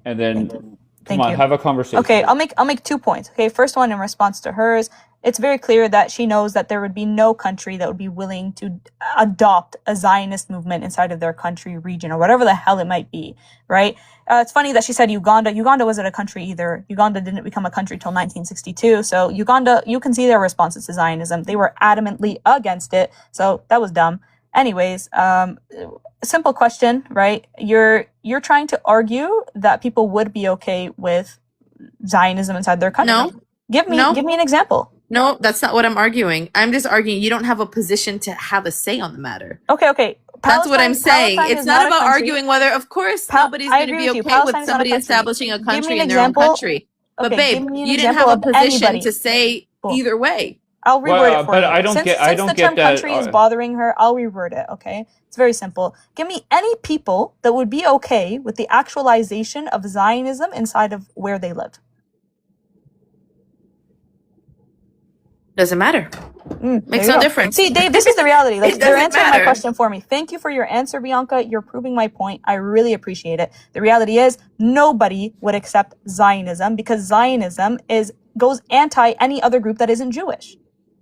and then come Thank on, you. have a conversation. Okay, I'll make 2 points. Okay, first one in response to hers, it's very clear that she knows that there would be no country that would be willing to adopt a Zionist movement inside of their country, region, or whatever the hell it might be, right? It's funny that she said Uganda. Uganda wasn't a country either. Uganda didn't become a country till 1962. So Uganda, you can see their responses to Zionism. They were adamantly against it. So that was dumb. Anyways, simple question, right? You're trying to argue that people would be okay with Zionism inside their country. No. Give me No. an example. No, that's not what I'm arguing. I'm just arguing you don't have a position to have a say on the matter. Okay. That's what I'm saying. Palestine It's is not a about country. arguing whether, of course, nobody's I going to agree be with you. okay Palestine with is not a somebody country. establishing a Give me country an in their own example. country. But Okay, babe, give me an you didn't example have a of position anybody. to say Cool. either way. I'll reword Well, it for but you. I don't Since get the term that. country is bothering her, I'll reword it, okay? It's very simple. Give me any people that would be okay with the actualization of Zionism inside of where they live. Doesn't matter. There Makes you no go. difference. See, Dave, this is the reality. Like, It you're doesn't answering matter. my question for me. Thank you for your answer, Bianca. You're proving my point. I really appreciate it. The reality is, nobody would accept Zionism because Zionism goes anti any other group that isn't Jewish,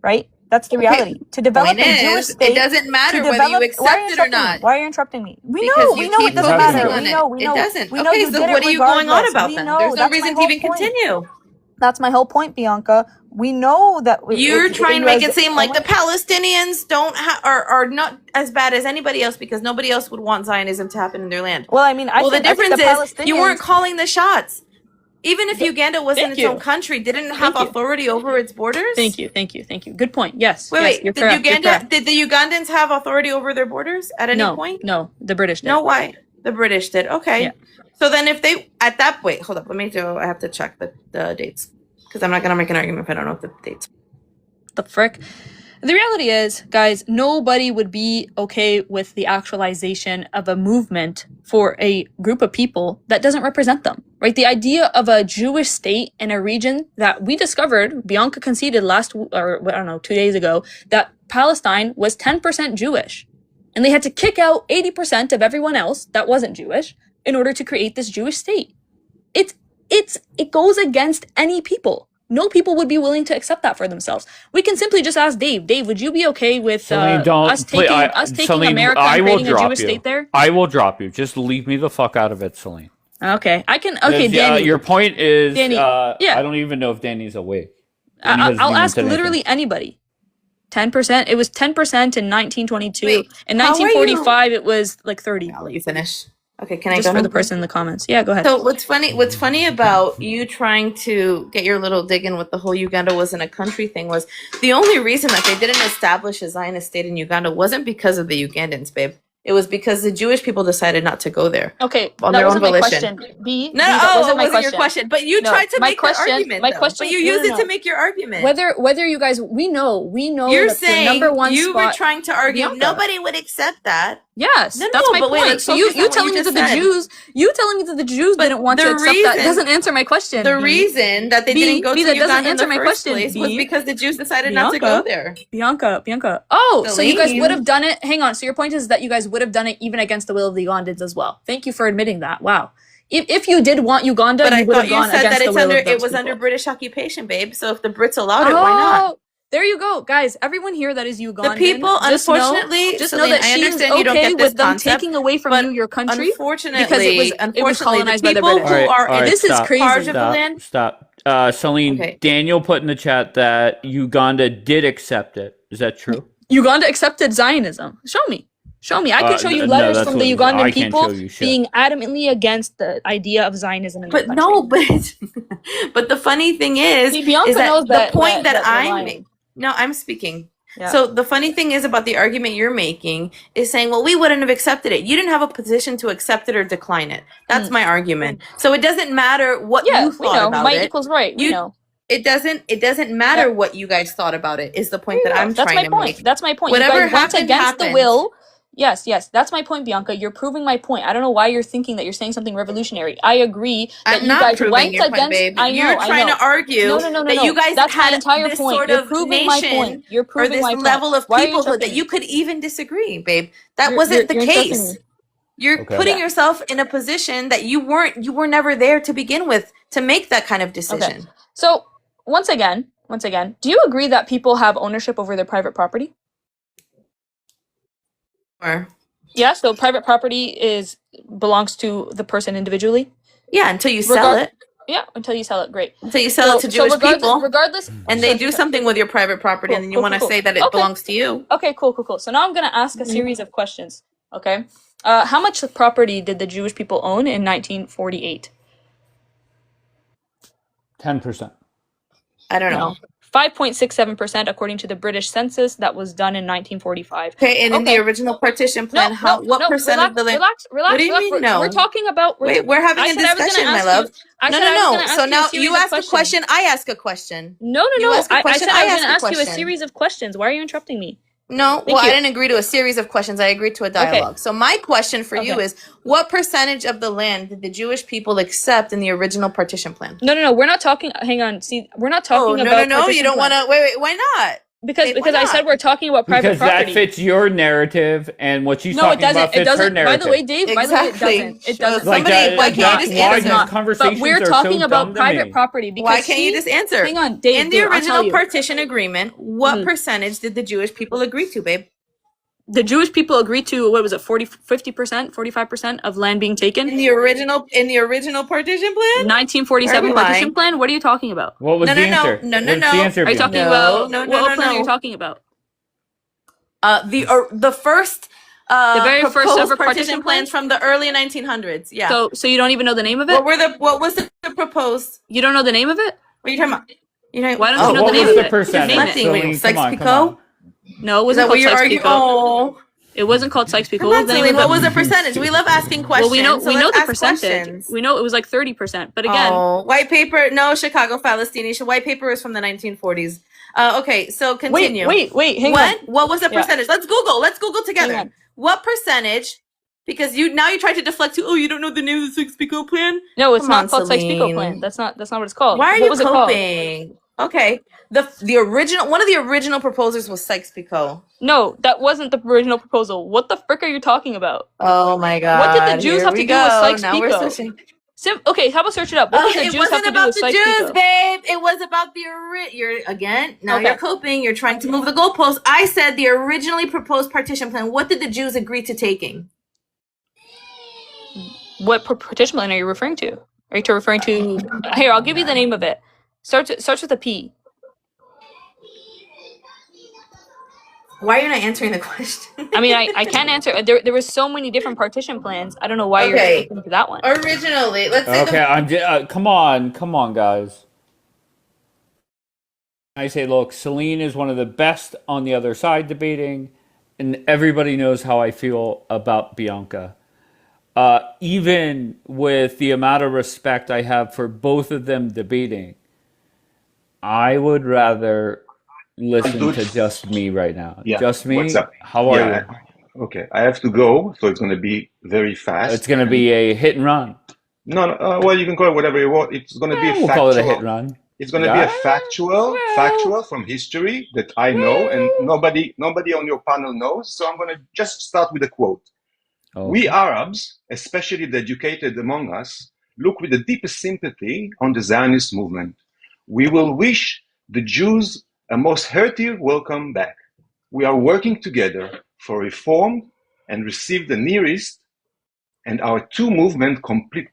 right? That's the reality. To develop Point a Jewish is, state, it doesn't matter to whether you develop, why are accept you it or interrupting me? not. Why are you interrupting me? We Because know you it keep doesn't focusing matter. on We it. know, we It know. doesn't. We know Okay, you so did what it are you going on regardless. about We then? know. There's no That's my reason to whole even point. continue. That's my whole point, Bianca. We know that You're trying to make it seem like oh the Palestinians are not as bad as anybody else because nobody else would want Zionism to happen in their land. Well, I mean, I the think difference the is you weren't Palestinians. calling the shots. Even if Uganda wasn't Thank its own you. country, didn't it have Thank you. authority over its borders? Thank you. Good point. Yes. Wait, You're did correct. You're correct. Did the Ugandans have authority over their borders at any No, point? no, the British did. No, why? The British did. Okay. Yeah. So then if they at that wait, hold up, I have to check the dates. Because I'm not gonna make an argument if I don't know the dates. The frick? The reality is, guys, nobody would be okay with the actualization of a movement for a group of people that doesn't represent them, right? The idea of a Jewish state in a region that we discovered, Bianca conceded 2 days ago, that Palestine was 10% Jewish. And they had to kick out 80% of everyone else that wasn't Jewish in order to create this Jewish state. It goes against any people. No people would be willing to accept that for themselves. We can simply just ask Dave. Dave, would you be okay with Celine, us taking Celine, America I and will creating a drop Jewish you. state there? I will drop you. Just leave me the fuck out of it, Celine. Okay, I can. Okay, Danny. Your point is, Danny, yeah. I don't even know if Danny's awake. Danny hasn't I'll even ask said anything. literally anybody. 10%. It was 10% in 1922. Wait, In how are you- 1945, it was like 30. I'll let you finish. Okay, can I Just go for now? the person in the comments. Yeah, go ahead. So what's funny about you trying to get your little dig in with the whole Uganda wasn't a country thing was the only reason that they didn't establish a Zionist state in Uganda wasn't because of the Ugandans, babe. It was because the Jewish people decided not to go there. Okay, on that their own wasn't my volition. question. That wasn't your question. But you tried to make the argument. My though. question. But you used it to make your argument. Whether you guys, we know You're that the saying number one you spot, were trying to argue Bianca. nobody would accept that. Yes, No, that's no, my but wait, point. let's So you focus on what telling you me that just said. telling me that the Jews didn't want to the accept that reason- doesn't answer my question. The B. reason that they B, didn't go B, to that doesn't Uganda in answer the my first question, place was B. because the Jews decided not to go there. Bianca. Oh, so you guys Celine. would have done it. Hang on. So your point is that you guys would have done it even against the will of the Ugandans as well. Thank you for admitting that. Wow. If you did want Uganda, But I you would thought have you gone said against that the it's will under of those it was people. under British occupation, babe. So if the Brits allowed it, why not? There you go, guys. Everyone here that is Ugandan. The people, just know- unfortunately, just know Celine, that I she's understand you don't okay get this with them concept, taking away from but you your country unfortunately, because it was colonized by the people British. who are in this is crazy. charge of the land. Stop. Celine, Okay. Daniel put in the chat that Uganda did accept it. Is that true? Uganda accepted Zionism. Show me. I can show you no, letters that's from the what- I Ugandan can't people show you shit. being adamantly against the idea of Zionism in their But country. but the funny thing is Bianca that knows the point that that we're I'm lying. making. No, I'm speaking. Yeah. So the funny thing is about the argument you're making is saying, well, we wouldn't have accepted it. You didn't have a position to accept it or decline it. That's my argument. So it doesn't matter what Yeah, you we thought know. about Might it. equals right. We You- know. It doesn't matter what you guys thought about it. Is the point that I'm That's trying my to point. make. That's my point. Whatever you guys went happened, against the happened. will. Yes, yes, that's my point, Bianca. You're proving my point. I don't know why you're thinking that you're saying something revolutionary. I agree that I'm you not guys proving went your point, against. babe. I You're know, I trying know. to argue No, no, no, no, that you no. guys That's my had entire this point. sort You're of proving my nation point. You're or proving this my point. level of Why are you peoplehood that interrupting you me? could even disagree, babe. That You're wasn't the you're interrupting case. me. You're Okay. putting Yeah. yourself in a position that you were never there to begin with to make that kind of Okay. decision. So once again, do you agree that people have ownership over their private property? Or Yeah. So private property belongs to the person individually. yeah, until you sell Regard. it. Yeah, until you sell it. Great. Until you sell it to Jewish people regardless, and they do something with your private property and then you want to say that it Okay. belongs to you. Okay, cool. So now I'm gonna ask a series of questions. Okay. How much property did the Jewish people own in 1948? 10%. I don't know. 5.67% according to the British census that was done in 1945. Okay, and in the original partition plan, what percent of the land? Relax. What do you mean no? We're talking about. Wait, we're having a discussion, my love. No. So now you ask a question, I ask a question. No. You ask a I question, said I was going to ask ask a you a question. series of questions. Why are you interrupting me? No, Thank well, you. I didn't agree to a series of questions. I agreed to a dialogue. So my question for you is, what percentage of the land did the Jewish people accept in the original partition plan? No. We're not talking. Hang on. See, we're not talking about. No. You don't want to. Wait. Why not? Because I said we're talking about private Because property. that fits your narrative, and what she's No, it talking doesn't. about It fits her doesn't. By narrative. the way, Dave. By the way, it doesn't. It doesn't. Like that, why can't you just why answer? these conversations But we're are talking so about dumb to private me. property. Because Why can't you just answer? Hang on, Dave. In the I'll tell original you. partition agreement, what percentage did the Jewish people agree to, babe? The Jewish people agreed to, what was it, 50%, 45% of land being taken? In the original partition plan? 1947 Why are we partition lying? plan? What are you talking about? What was No, the no, no, answer? no, no, What's no. the answer? Are you Bianca? talking about, No, what plan are you talking about? The first The very first proposed ever partition plans from the early 1900s. Yeah. So you don't even know the name of it? What was the proposed? You don't know the name of it? What are you talking about? Why don't you know what the name was of the it? percentage? Name it. Celine, come on, come on. No, it Is that wasn't what called you're arguing? Sykes-Picot. Oh. It wasn't called Sykes-Picot. Come What on, was the name Celine. of What it? was the percentage? We love asking questions. Well, we know let's the ask percentage. questions. We know it was like 30%. But again, White paper. No, Chicago Palestinian. White paper is from the 1940s. Okay, so continue. Wait, hang on. What was the Yeah. percentage? Let's Google together. Hang on. What percentage? Because you try to deflect to, you don't know the name of the Sykes-Picot plan? No, it's Come not on, called Sykes-Picot Celine. plan. That's not what it's called. Why are What you was it called? coping? Okay. The original one of the original proposers was Sykes-Picot. No, that wasn't the original proposal. What the frick are you talking about? Oh my god. What did the Jews Here have we to do with go. Sykes-Picot? Now we're switching. Okay, how about search it up? What did the It Jews have wasn't to do about with the Jews, Sykes-Picot? babe. It was about the now Okay. you're coping. You're trying to move the goalpost. I said the originally proposed partition plan. What did the Jews agree to taking? What partition plan are you referring to? Are you referring to? Here, I'll give you the name of it. Starts with a P. Why are you not answering the question? I mean, I can't answer. There was so many different partition plans. I don't know why Okay. you're looking to that one. Originally, let's say Okay, come on, guys. I say, look, Celine is one of the best on the other side debating, and everybody knows how I feel about Bianca. Even with the amount of respect I have for both of them debating, I would rather listen to just me right now. Yeah. Just me? What's up? How are Yeah. Okay. I have to go, so it's going to be very fast. It's going to be a hit and run. No. Well, you can call it whatever you want. It's going to be a We'll factual. call it a hit and run. It's going to be a factual from history that I know, and nobody on your panel knows. So I'm going to just start with a quote. Oh. We Arabs, especially the educated among us, look with the deepest sympathy on the Zionist movement. We will wish the Jews a most hearty welcome back. We are working together for reform and receive the nearest, and our complete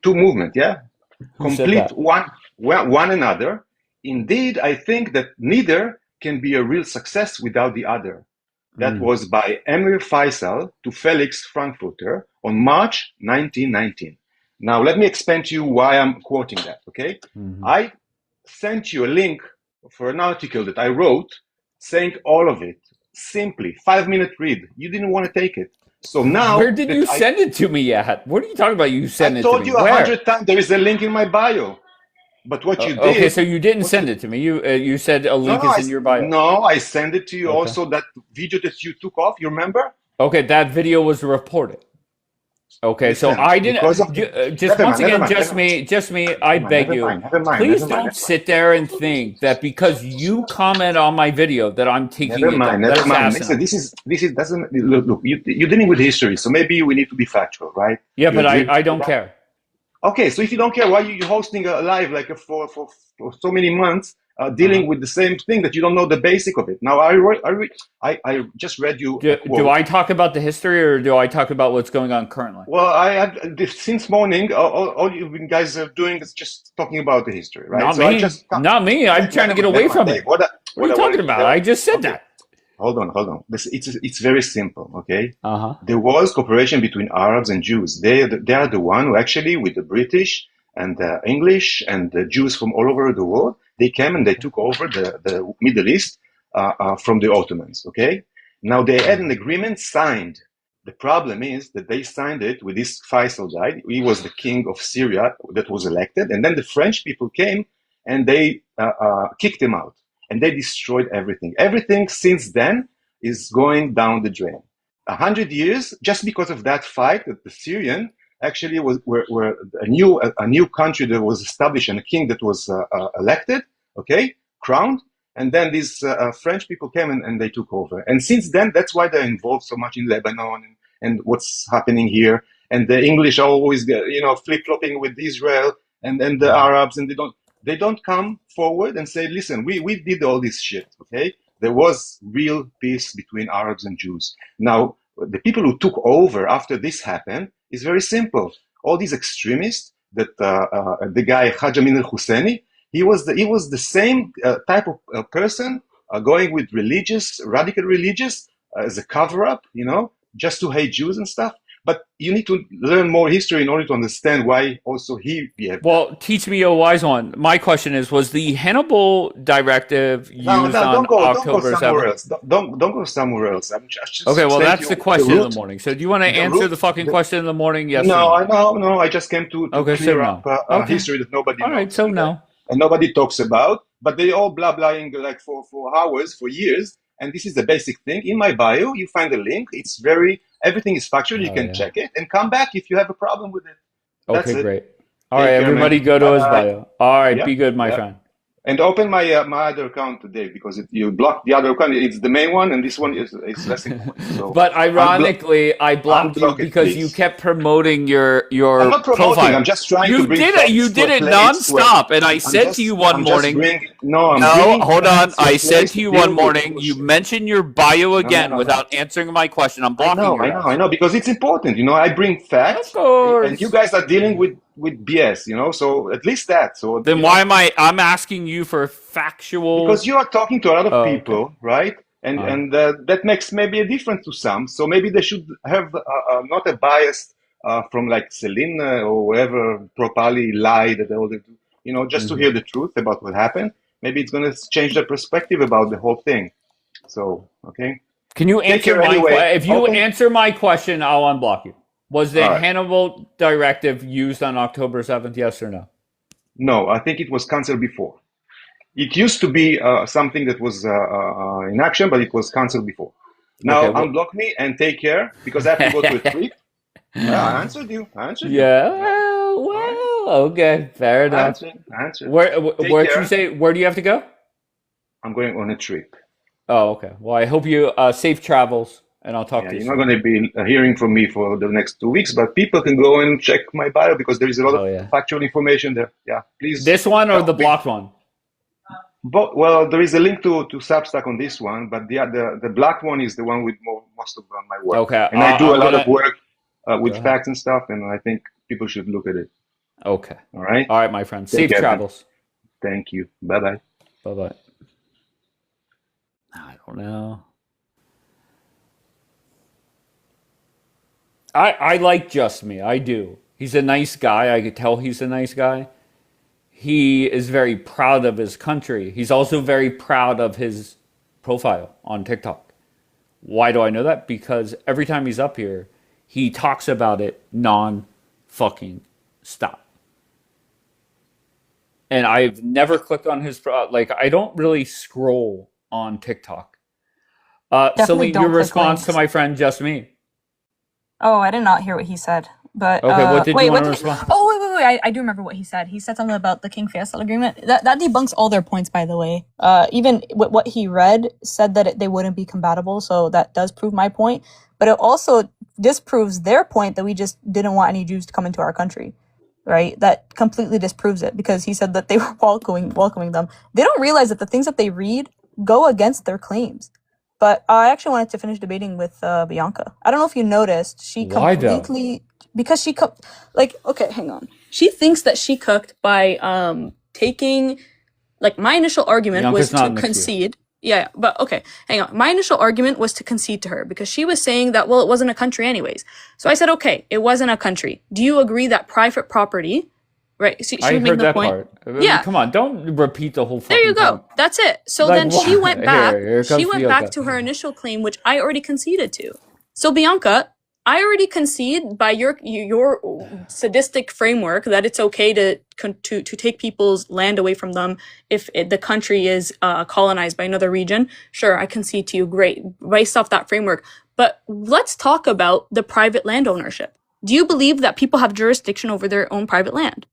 one another. Indeed, I think that neither can be a real success without the other. That was by Emir Faisal to Felix Frankfurter on March 1919. Now, let me explain to you why I'm quoting that, okay? I sent you a link for an article that I wrote saying all of it. Simply, 5-minute read. You didn't want to take it. So now... Where did you send it to me at? What are you talking about? You sent it to me. I told you 100 times. There is a link in my bio. But what you did... Okay, so you didn't send it to me. You said a link is in your bio. No, I sent it to you also, that video that you took off. You remember? Okay, that video was reported. Okay, so Listen, I because of didn't. Just never once mind, never again, mind, never mind, just me. I beg you, never mind, please never mind, don't sit there and think that because you comment on my video that I'm taking never it down. mind, That never is mind. Listen, asinine. this is doesn't look. You're dealing with history, so maybe we need to be factual, right? Yeah, You but agree I with don't that? care. Okay, so if you don't care, why are you hosting a live like for so many months, Uh-huh. dealing with the same thing that you don't know the basic of it? Now, I just read you a Do quote. I talk about the history or do I talk about what's going on currently? Well, since morning, all you guys are doing is just talking about the history, right? Not So I me. just Not me. I'm trying to get never away mind, from Dave. it. What are you talking about? I just said okay, that. hold on. It's very simple, okay? Uh-huh. There was cooperation between Arabs and Jews. They are the one who actually, with the British and the English and the Jews from all over the world, they came and they took over the Middle East from the Ottomans, okay? Now, they had an agreement signed. The problem is that they signed it with this Faisal guy. He was the king of Syria that was elected. And then the French people came and they kicked him out. And they destroyed everything. Everything since then is going down the drain. 100 years, just because of that fight, that the Syrian actually were a new country that was established and a king that was elected, okay, crowned. And then these French people came and they took over. And since then, that's why they're involved so much in Lebanon and what's happening here. And the English are always, flip-flopping with Israel and the Arabs, and they don't come forward and say, listen, we did all this shit, okay? There was real peace between Arabs and Jews. Now, the people who took over after this happened is very simple. All these extremists that the guy Haj Amin al-Husseini, he was the same type of person going with radical religious as a cover-up, just to hate Jews and stuff. But you need to learn more history in order to understand why also he behaved. Well, teach me a wise one. My question is, was the Hannibal directive used on don't go October somewhere 7th? else. Don't go somewhere else. I'm just Okay, well, explaining that's to the you question in the root. morning. So do you want to The answer root. the fucking question in the morning? Yes No, or no? no. I just came to Okay, so clear no. up Okay. history that nobody All knows. right, so no. And nobody talks about, but they all blah-blahing like for hours, for years. And this is the basic thing. In my bio, you find a link. It's everything is factual. You Oh, can yeah. check it and come back if you have a problem with it. That's Okay, it. great. All right, Take care, everybody man. go to his Bye. bio. All right, Yeah, be good, my yeah. friend. And open my my other account today because you blocked the other account. It's the main one, and this one is less important. So But ironically, I blocked you unblock it, because you please. kept promoting your I'm not promoting. profile. I'm just trying to You bring did it. You facts to did a it place where nonstop. And I said to you one I'm just morning. bringing. No, I'm No, bringing hold on. facts to a I said place to to you deal one with morning. You bullshit. mentioned your bio again No. without answering my question. I'm I blocking know, your I know, ass. I know, because it's important. I bring Of facts, and you course. guys are dealing with BS. So at least that. So Then why am I'm asking you for factual? because you are talking to a lot of Oh, people, okay. right? And that makes maybe a difference to some. So maybe they should have not a bias from like Celine or whoever properly lied that all they do, just to Mhm. hear the truth about what happened. Maybe it's going to change their perspective about the whole thing. So, okay. Can you Take answer care my anyway. question? If you Open. answer my question, I'll unblock you. Was the All right. Hannibal directive used on October 7th? Yes or no? No, I think it was cancelled before. It used to be something that was in action, but it was cancelled before. Now Okay. unblock me and take care because I have to go to a trip. I answered you. Yeah. All right. Well, okay. Fair enough. Answered. Where'd you care. say? Where do you have to go? I'm going on a trip. Oh, okay. Well, I hope you safe travels, and I'll talk Yeah, to you you're soon. not going to be hearing from me for the next 2 weeks, but people can go and check my bio because there is a lot Oh, of yeah. factual information there. Yeah, please. This one or help the me. blocked one? Well, there is a link to Substack on this one, but the black one is the one with most of my work. Okay. And I do I'm a lot of gonna. work with Go ahead. facts and stuff, and I think people should look at it. Okay. All right. All right, my friend. Take Safe care, man. travels. Thank you. Bye bye. Bye bye. I don't know. I like Just Me. I do. He's a nice guy. I could tell he's a nice guy. He is very proud of his country. He's also very proud of his profile on TikTok. Why do I know that? Because every time he's up here, he talks about it non-fucking stop. And I've never clicked on his I don't really scroll on TikTok. Definitely Celine, don't your click response to links. my friend Just Me. Oh, I did not hear what he said. But Okay, what did wait, you what want to did respond? oh wait. I do remember what he said. He said something about the King Faisal agreement. That debunks all their points, by the way. Even what he read said that they wouldn't be compatible, so that does prove my point. But it also disproves their point that we just didn't want any Jews to come into our country, right? That completely disproves it because he said that they were welcoming them. They don't realize that the things that they read go against their claims. But I actually wanted to finish debating with Bianca. I don't know if you noticed, she Why though? completely because she cooked. Like, okay, hang on. She thinks that she cooked by taking like my initial argument Bianca's was not to in the queue. concede. Yeah, but okay, hang on. My initial argument was to concede to her because she was saying that, well, it wasn't a country anyways. So I said, okay, it wasn't a country. Do you agree that private property, right? She I was making heard the that point. part. I mean, Yeah, come on, don't repeat the whole fucking there you thing. go. That's it. So Like then she what? went back. Here She comes went back Bianca. to her initial claim, which I already conceded to. So Bianca, I already concede by your sadistic framework that it's okay to take people's land away from them if the country is colonized by another region. Sure, I concede to you. Great, based off that framework. But let's talk about the private land ownership. Do you believe that people have jurisdiction over their own private land?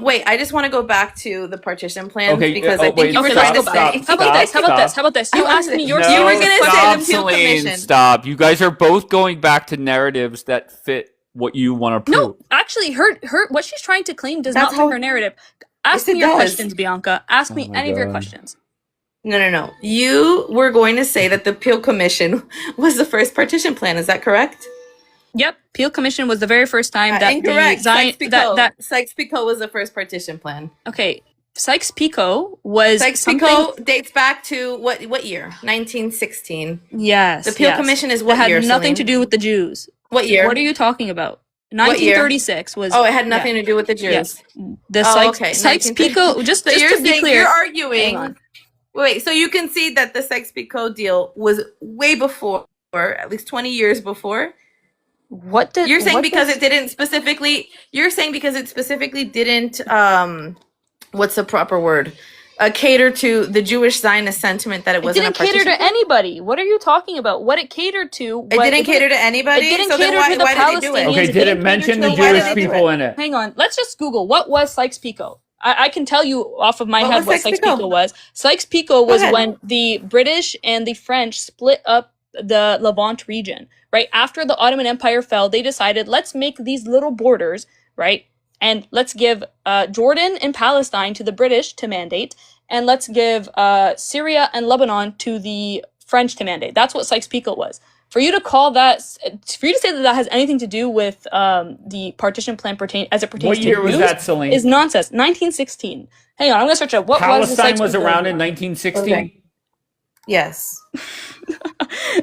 Wait, I just want to go back to the partition plans Okay, because I think wait, you were Okay, trying let's to go back. say. How about this? How about this? How about this? You asked me your No, You were gonna say stop, the Peel Celine, Commission. stop. You guys are both going back to narratives that fit what you want to prove. No, actually, her what she's trying to claim does That's not how- fit her narrative. Ask Yes, me it your does. questions, Bianca. Ask me my any of your God. questions. No. You were going to say that the Peel Commission was the first partition plan. Is that correct? Yep, Peel Commission was the very first time that Incorrect. the Zion that Sykes-Picot was the first partition plan. okay. Sykes-Picot was Sykes-Picot dates back to what year? 1916. Yes. The Peel yes. Commission is That what had year? nothing to Celine? do with the Jews. What year? What are you talking about? What year? 1936 was. Oh, it had nothing to do with the Jews. Yes. The Oh, Sykes, okay. Sykes-Picot. Just So you're to be saying clear, you're hang arguing. on. Wait, so you can see that the Sykes-Picot deal was way before, or at least 20 years before. What did You're saying what because does- it didn't specifically. You're saying because it specifically didn't. What's the proper word? Cater to the Jewish Zionist sentiment that it It wasn't didn't a cater partition to plan? anybody. What are you talking about? What it catered to? It what- didn't cater to anybody. It didn't So then cater why- to the why did they do it? Palestinians. Okay, did it didn't cater mention to the why did Jewish they do people it? in it? Hang on, let's just Google what was Sykes-Picot. I can tell you off of my What head was what Sykes-Picot? Sykes-Picot was. Sykes-Picot was ahead. when the British and the French split up the Levant region. Right after the Ottoman Empire fell, they decided let's make these little borders, right, and let's give Jordan and Palestine to the British to mandate, and let's give Syria and Lebanon to the French to mandate. That's what Sykes-Picot was. For you to call that, for you to say that that has anything to do with the partition plan as it pertains What to year was Jews that, Celine? is nonsense. 1916. Hang on, I'm gonna search up what Palestine was Sykes-Picot around in war. 1916. Okay. Yes.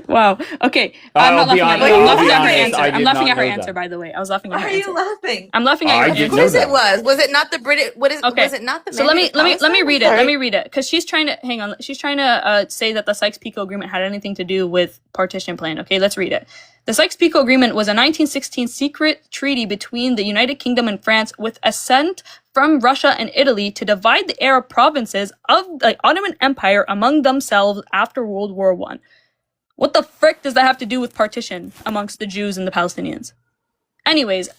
Wow. Okay. I'm I'll not be laughing honest. at I'm I'll laughing be at her honest, answer. I I'm did laughing not at her know answer, that. by the way. I was laughing at Why her are you answer. laughing? I'm laughing at I her didn't answer. know Of course that. it was. Was it not the British? Okay. Was it not the? So let me mandate of read it. Palestine? Let me read it because she's trying to hang on. She's trying to say that the Sykes-Picot Agreement had anything to do with partition plan. Okay, let's read it. The Sykes-Picot Agreement was a 1916 secret treaty between the United Kingdom and France with assent from Russia and Italy to divide the Arab provinces of the Ottoman Empire among themselves after World War I. What the frick does that have to do with partition amongst the Jews and the Palestinians? Anyways,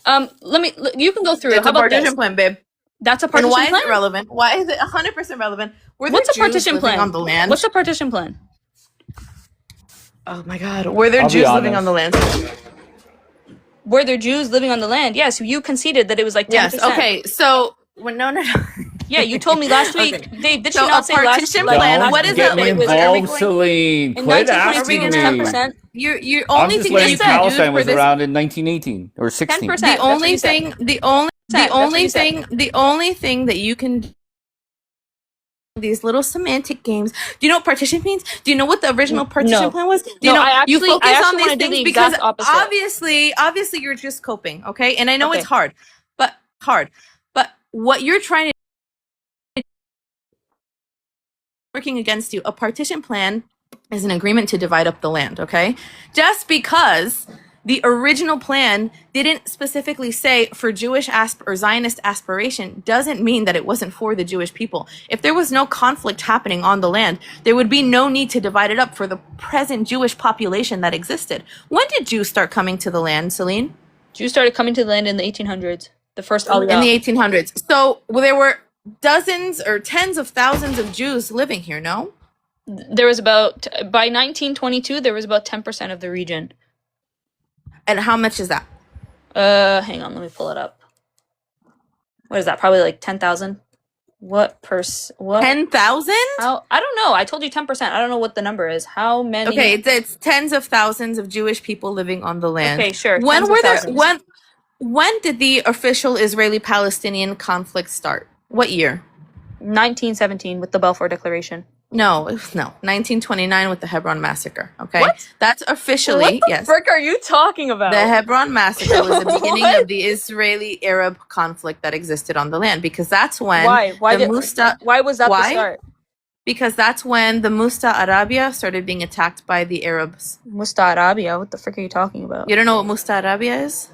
you can go through it. It's How a about partition this? plan, babe. That's a And partition why plan? is it relevant? Why is it 100% relevant? Were there What's a Jews partition living plan? on the land? What's a partition plan? Oh my God! Were there I'll be Jews living on honest. the land? Were there Jews living on the land? Yes, you conceded that it was like 10%. Yes. Okay. So no. Yeah, you told me last week. Okay. Did So she not a say last partition like, plan, Don't what is get it? me Wait, are we involved, going- Celine. in Quit 1926 asking it's me. 10%? You're I'm only just thing that letting you can do Palestine was for this. around in 1918 or 16. 10%. The only thing. The only thing that you can. These little semantic games. Do you know what partition means? Do you know what the original partition No. plan was? Do No, you know I you actually focus on wanna these do the things because exact opposite. obviously you're just coping, okay? And I know Okay. it's hard. But what you're trying to working against you, a partition plan is an agreement to divide up the land, okay? Just because The original plan didn't specifically say for Jewish or Zionist aspiration, doesn't mean that it wasn't for the Jewish people. If there was no conflict happening on the land, there would be no need to divide it up for the present Jewish population that existed. When did Jews start coming to the land, Celine? Jews started coming to the land in the 1800s. The first In Aliyah. the 1800s. So there were dozens or tens of thousands of Jews living here, no? There was about, by 1922, there was about 10% of the region. And how much is that? Hang on, let me pull it up. What is that? Probably like 10,000. What? 10,000? I don't know. I told you 10%. I don't know what the number is. How many? Okay, it's tens of thousands of Jewish people living on the land. Okay, sure. When tens of were there? thousands. When did the official Israeli-Palestinian conflict start? What year? 1917 with the Balfour Declaration. No, 1929 with the Hebron massacre. Okay, What? that's officially What the yes. frick are you talking about? The Hebron massacre was the beginning What? of the Israeli-Arab conflict that existed on the land because that's when Why? Why the why was that the Why? start? Because that's when the Musta Arabia started being attacked by the Arabs. Musta Arabia? What the frick are you talking about? You don't know what Musta Arabia is?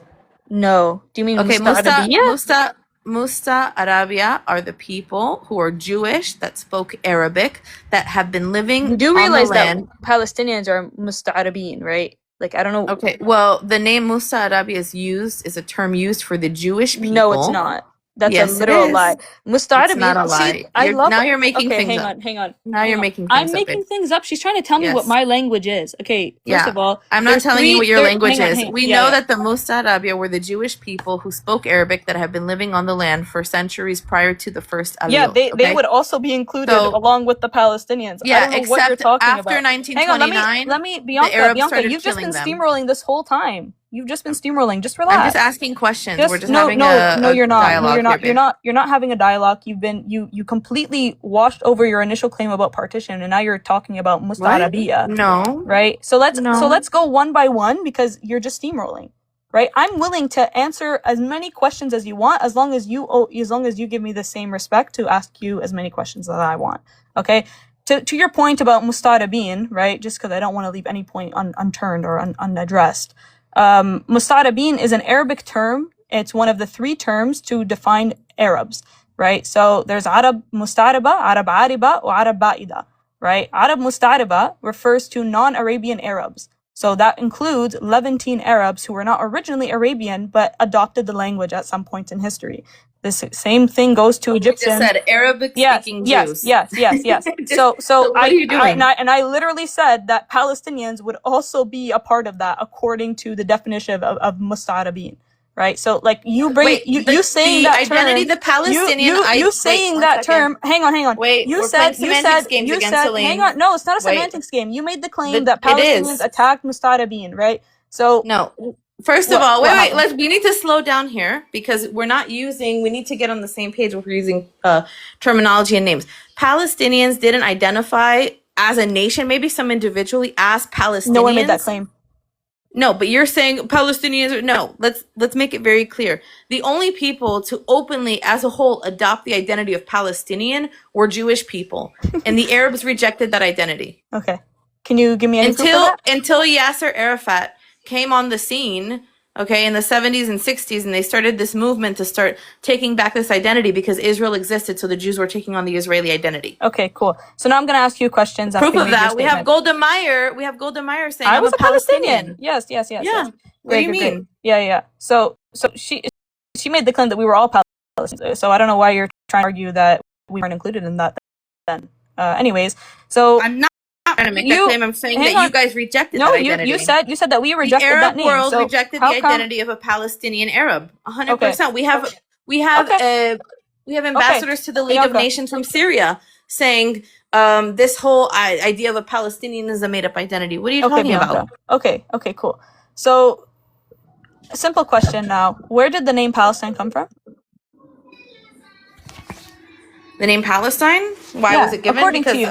No. Do you mean Okay, Musta Arabia? Musta Arabia are the people who are Jewish that spoke Arabic that have been living You do on realize the that land. Palestinians are Musta'arabin, right? Like, I don't know. Okay, well, the name Musta Arabia is a term used for the Jewish people. No, it's not. That's Yes, a it literal is. lie. Musta'arabin. It's not a lie. See, I You're- love now you're making okay, things hang up. on, hang on. Now hang you're on. making I'm things up, making babe. things up. She's trying to tell me what Yes. my language is. Okay, first Yeah. of all, I'm not there's telling you three- what your there- language hang on, is. hang on. We Yeah, know yeah. that the Musta Arabia were the Jewish people who spoke Arabic that have been living on the land for centuries prior to the first Aliyot. Yeah, they okay? would also be included So- along with the Palestinians. I Yeah, don't know what you're except talking after about. Hang on, 1929, let me, the Bianca, Arabs Bianca, started you've just been killing them. steamrolling this whole time. You've just been steamrolling. Just relax. I'm just asking questions. We're just having no, a you're not. dialogue No, you're not. here, babe. You're not having a dialogue. You completely washed over your initial claim about partition, and now you're talking about What? Musta'arabia. No. Right? So let's No. go one by one because you're just steamrolling. Right? I'm willing to answer as many questions as you want as long as you give me the same respect to ask you as many questions that I want. Okay? To your point about Musta'arabin, right? Just because I don't want to leave any point unturned or unaddressed. Musta'arabin is an Arabic term. It's one of the three terms to define Arabs, right? So there's Arab Musta'ariba, Arab Ariba, or Arab Ba'ida, right? Arab Musta'ariba refers to non-Arabian Arabs. So that includes Levantine Arabs who were not originally Arabian but adopted the language at some point in history. This same thing goes to You Egyptians. just said Arabic-speaking Jews. Yes. So what are you doing? I literally said that Palestinians would also be a part of that according to the definition of Musta'arabin, right? So like you bring Wait, you saying the that identity, term, the Palestinian. you saying that term. Hang on. Wait, You we're said playing semantics games you again, said. Celine. Hang on. No, it's not a Wait. semantics game. You made the claim But that it is. Palestinians attacked Musta'arabin, right? So No. First of What- all, what wait. happened? We need to slow down here because we need to get on the same page if we're using terminology and names. Palestinians didn't identify as a nation, maybe some individually as Palestinians. no one made that claim. No, but you're saying Palestinians. No, let's make it very clear. The only people to openly, as a whole, adopt the identity of Palestinian were Jewish people, and the Arabs rejected that identity Okay. Can you give me any proof of that? until Yasser Arafat came on the scene. Okay, in the 70s and 60s, and they started this movement to start taking back this identity because Israel existed, so the Jews were taking on the Israeli identity. Okay, cool. So now I'm going to ask you questions. after Proof you of made your that, we have statement. Golda Meir. We have Golda Meir saying, I "I'm was a a Palestinian. Palestinian." Yes. Yeah. Yes. What do you Great. mean? Yeah. So she made the claim that we were all Palestinians. So I don't know why you're trying to argue that we weren't included in that then. Anyways, so I'm not trying to make that claim. I'm saying hang that on. you guys rejected No, that you identity. you said that we rejected the Arab that name. world So rejected how the come- identity of a Palestinian Arab. 100%. Okay. We have ambassadors to the League of Bianca. Nations from Syria saying this whole idea of a Palestinian is a made-up identity. What are you talking Bianca. about? Okay, cool. So a simple question now. Where did the name Palestine come from? The name Palestine? Why Yeah, was it given? according to you.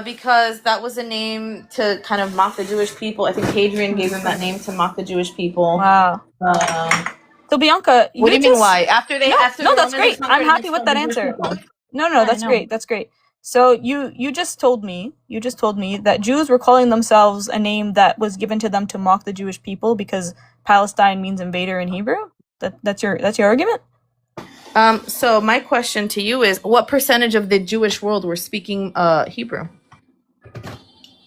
Because that was a name to kind of mock the Jewish people. I think Hadrian gave him that name to mock the Jewish people. Wow. So Bianca, What do you mean just- why? After No, the that's Romans great. conquered I'm and happy with that destroyed the Jewish answer. people. No, Yeah, I that's know. great. That's great. So you just told me that Jews were calling themselves a name that was given to them to mock the Jewish people because Palestine means invader in Hebrew. That's your argument? So my question to you is, what percentage of the Jewish world were speaking Hebrew?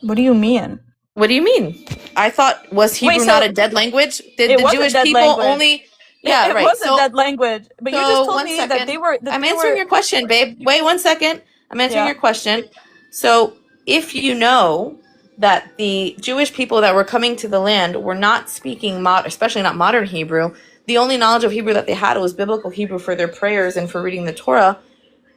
What do you mean? What do you mean? I thought, was Hebrew not a dead language? Did It the was a Jewish dead people language. only? Yeah, It right. was a dead language, but you just told one me second. that they were. I'm answering your question, babe. Wait 1 second. I'm answering your question. So, if you know that the Jewish people that were coming to the land were not speaking especially not modern Hebrew, the only knowledge of Hebrew that they had was biblical Hebrew for their prayers and for reading the Torah.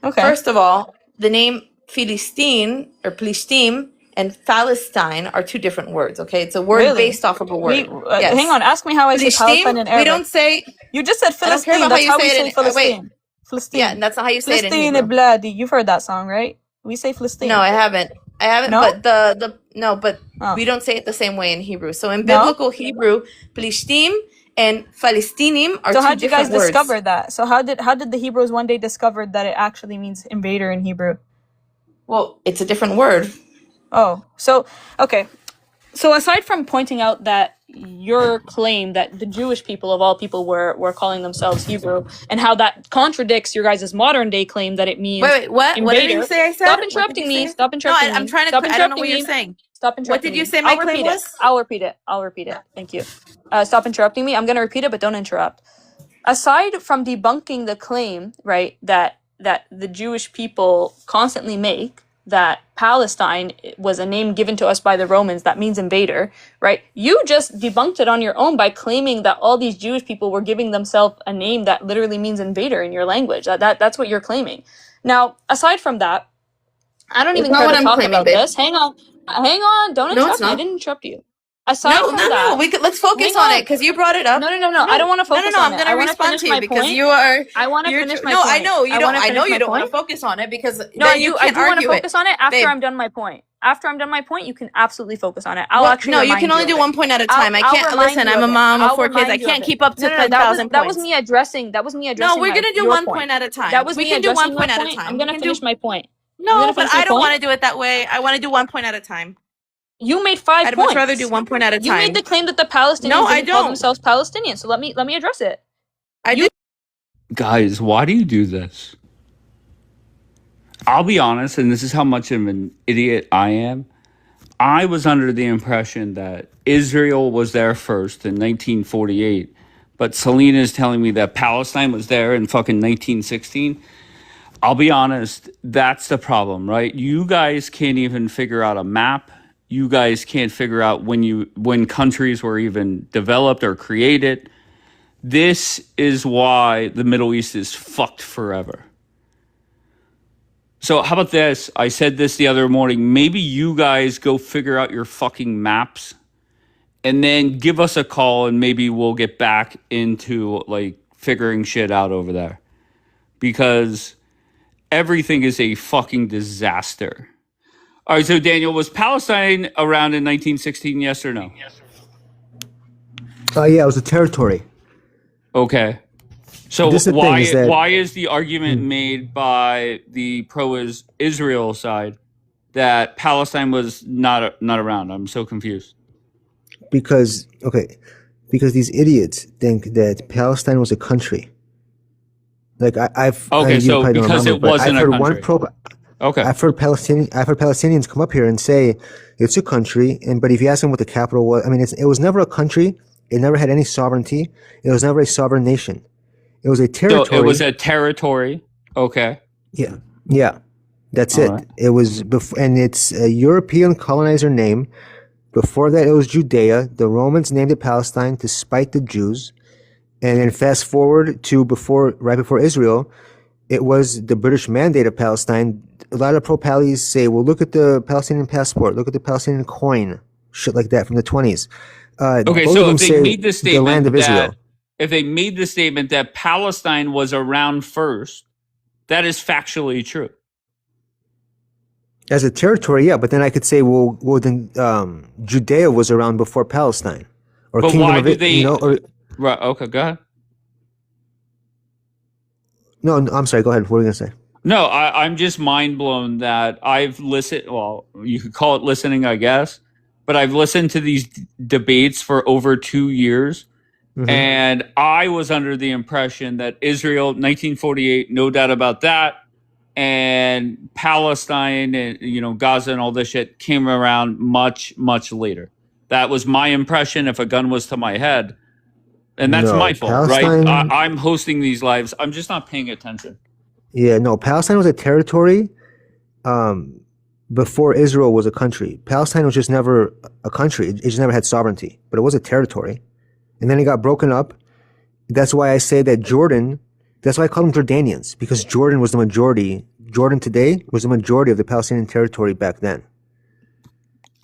Okay. First of all, the name Philistine or Plishtim and Palestine are two different words. Okay, it's a word Really? based off of a word. Yes. Hang on. Ask me how I say Palestine in Arabic. We don't say. You just said I don't care Philistine. about That's how how you we say say it. Wait. Philistine. Philistine. Yeah, that's not how you say it in Philistine Hebrew. Bladi. You've heard that song, right? We say Philistine. No, I haven't. No? But but we don't say it the same way in Hebrew. So in No? biblical Hebrew, Plishtim and Phalistinim are So two how did you guys different words. discover that? So how did the Hebrews one day discover that it actually means invader in Hebrew? Well, it's a different word. Oh, so okay. So aside from pointing out that your claim that the Jewish people of all people were calling themselves Hebrew, and how that contradicts your guys' modern day claim that it means Wait, what? invader. What did you say I said? Stop What did interrupting you me. say? Stop interrupting me. I'm trying to. Stop I don't know interrupting what you're me. saying. Stop interrupting What did you me. say my I'll claim repeat was? it. I'll repeat it. Thank you. Stop interrupting me. I'm gonna repeat it, but don't interrupt. Aside from debunking the claim, right, that the Jewish people constantly make, that Palestine was a name given to us by the Romans that means invader, right? You just debunked it on your own by claiming that all these Jewish people were giving themselves a name that literally means invader in your language. That's what you're claiming. Now, aside from that, I don't It's even not care what to I'm talk claiming, about babe. this. Hang on. Don't No, interrupt it's me. I not. didn't interrupt you. Aside No, from no, that, no. Let's focus on it because you brought it up. No. I don't want to focus no. on I'm it. gonna I want to respond finish to you my because point. you are. I want to you're finish tr- my no, point. I know you I don't. wanna I know finish you my don't want to point. focus on it because No, then you I can't do want to argue it. focus on it after Babe. I'm done my point. After I'm done my point, you can absolutely focus on it. I'll Well, actually no, you remind can only of do it. one point at a I'll- time. I I'll can't remind listen. you I'm a of it. mom of I'll 4 kids. remind I you of can't it. keep up to No, 10,000 that was points. me addressing. That was me addressing. No, we're gonna do your one point. point at a time. That was We me can do addressing one point your at a point. time. I'm We gonna can finish do. my point. I'm No, gonna but finish my I don't point. want to do it that way. I want to do one point at a time. You made 5 I'd points. much rather do one point at a You time. made the claim that the Palestinians No, I didn't call don't. themselves Palestinians. So let me address it. I did. Guys, why do you do this? I'll be honest, and this is how much of an idiot I am. I was under the impression that Israel was there first in 1948, but Selena is telling me that Palestine was there in fucking 1916. I'll be honest, that's the problem, right? You guys can't even figure out a map. You guys can't figure out when countries were even developed or created. This is why the Middle East is fucked forever. So how about this? I said this the other morning. Maybe you guys go figure out your fucking maps and then give us a call and maybe we'll get back into like figuring shit out over there. Because everything is a fucking disaster. All right, so Daniel, was Palestine around in 1916, yes or no? Yeah, it was a territory. Okay. So This is the thing, is that- why is the argument made by the pro-Israel side that Palestine was not around? I'm so confused. Because these idiots think that Palestine was a country. Like I've Okay, you so probably don't because remember, it but wasn't I've a heard country. Okay. I've heard Palestinians come up here and say it's a country, but if you ask them what the capital was, I mean, it was never a country. It never had any sovereignty. It was never a sovereign nation. It was a territory. So it was a territory. Okay. Yeah, that's All it. right. It was and it's a European colonizer name. Before that, it was Judea. The Romans named it Palestine to spite the Jews. And then fast forward to right before Israel, it was the British mandate of Palestine. A lot of pro-Pallies say, well, look at the Palestinian passport, look at the Palestinian coin, shit like that from the 20s. Okay, Both of so them if they say made the statement land of Israel. that if they made the statement that Palestine was around first, that is factually true. As a territory, yeah, but then I could say, well then Judea was around before Palestine. Or But Kingdom why of do it, they? or, Right. Okay. Go ahead. no, I'm sorry, go ahead. What were you going to say? No, I'm just mind blown that I've listened. Well, you could call it listening, I guess, but I've listened to these debates for over 2 years, and I was under the impression that Israel, 1948, no doubt about that, and Palestine and Gaza and all this shit came around much, much later. That was my impression. If a gun was to my head, and that's No, my fault, right? Palestine. I'm hosting these lives. I'm just not paying attention. Yeah, no, Palestine was a territory before Israel was a country. Palestine was just never a country. It just never had sovereignty, but it was a territory. And then it got broken up. That's why I say that Jordan, that's why I call them Jordanians, because Jordan was the majority. Jordan today was the majority of the Palestinian territory back then.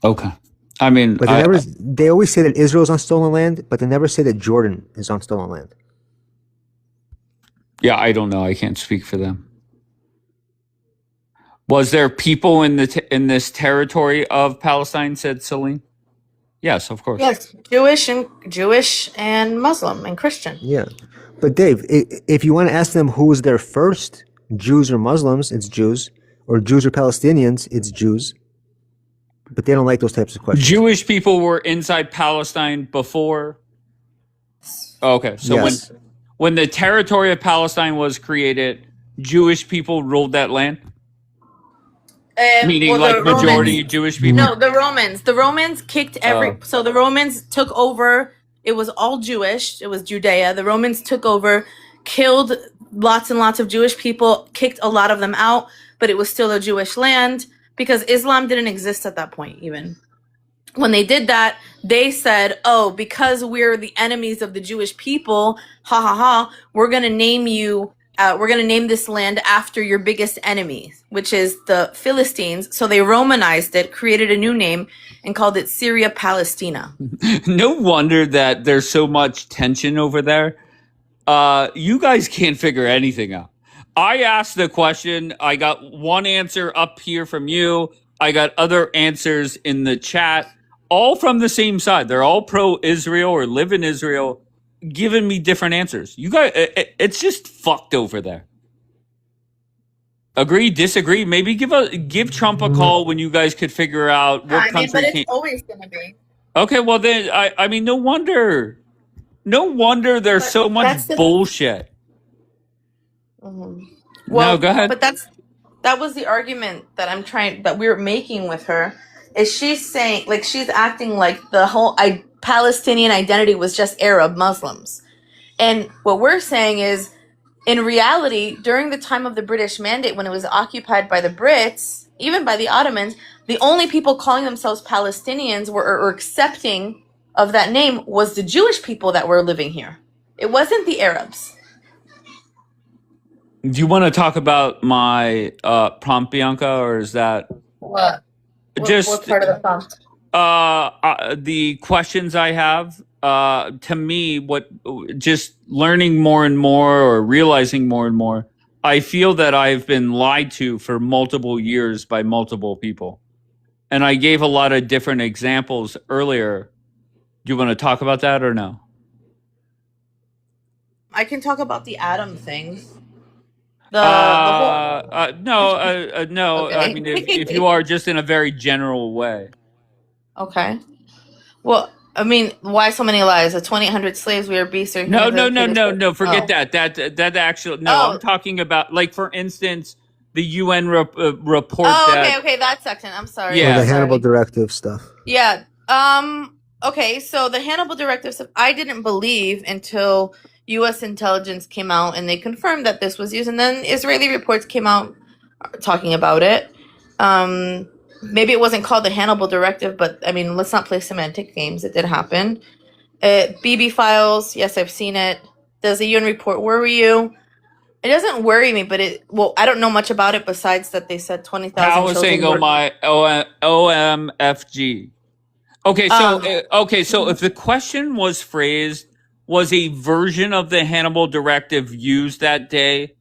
Okay. I mean, But they always say that Israel is on stolen land, but they never say that Jordan is on stolen land. yeah, I don't know. I can't speak for them. Was there people in in this territory of Palestine? Said Celine. Yes, of course. Yes, Jewish and Muslim and Christian. Yeah. But Dave, if you want to ask them who was there first, Jews or Muslims, it's Jews, or Jews or Palestinians, it's Jews. But they don't like those types of questions. Jewish people were inside Palestine before. Okay, so Yes. when the territory of Palestine was created, Jewish people ruled that land. Meaning, well, like the majority Romans- Jewish people. No, the Romans. The Romans kicked every. Oh. So the Romans took over. It was all Jewish. It was Judea. The Romans took over, killed lots and lots of Jewish people, kicked a lot of them out, but it was still a Jewish land because Islam didn't exist at that point. Even when they did that, they said, "Oh, because we're the enemies of the Jewish people, ha ha ha, we're gonna name you." We're going to name this land after your biggest enemy, which is the Philistines. So they Romanized it, created a new name, and called it Syria Palestina. No wonder that there's so much tension over there. You guys can't figure anything out. I asked the question. I got one answer up here from you. I got other answers in the chat, all from the same side. They're all pro-Israel or live in Israel, giving me different answers. You guys, it's just fucked over there. Agree, disagree? Maybe give Trump a call when you guys could figure out what country but it's came. always going to be. Okay, well then, I mean, no wonder there's But so much that's the- bullshit. Mhm. No, go ahead. But that was the argument that we were making with her. Is she's saying, like, she's acting like the whole Palestinian identity was just Arab Muslims. And what we're saying is, in reality, during the time of the British Mandate, when it was occupied by the Brits, even by the Ottomans, the only people calling themselves Palestinians or accepting of that name was the Jewish people that were living here. It wasn't the Arabs. Do you want to talk about my prompt, Bianca, or is that What? just What part of the prompt? the questions I have? To me, what just learning more and more or realizing more and more, I feel that I've been lied to for multiple years by multiple people. And I gave a lot of different examples earlier. Do you want to talk about that or no? I can talk about the Adam thing. No. Okay. I mean, if you are, just in a very general way. Okay. Well, I mean, why so many lies? The 2,800 slaves we are beasts. Are No. Forget Oh. that. Actually, no. Oh. I'm talking about, like, for instance, the UN report. Oh, that, okay, that section. I'm sorry. Yeah. Or the I'm Hannibal sorry. Directive stuff. Yeah. Okay, so the Hannibal Directive stuff, I didn't believe until U.S. intelligence came out and they confirmed that this was used, and then Israeli reports came out talking about it. Maybe it wasn't called the Hannibal Directive, but I mean, let's not play semantic games. It did happen. BB files, yes, I've seen it. Does the UN report worry you? It doesn't worry me, but I don't know much about it besides that they said 20,000 I was saying, children were- OMFG. Okay, so if the question was phrased, was a version of the Hannibal Directive used that day?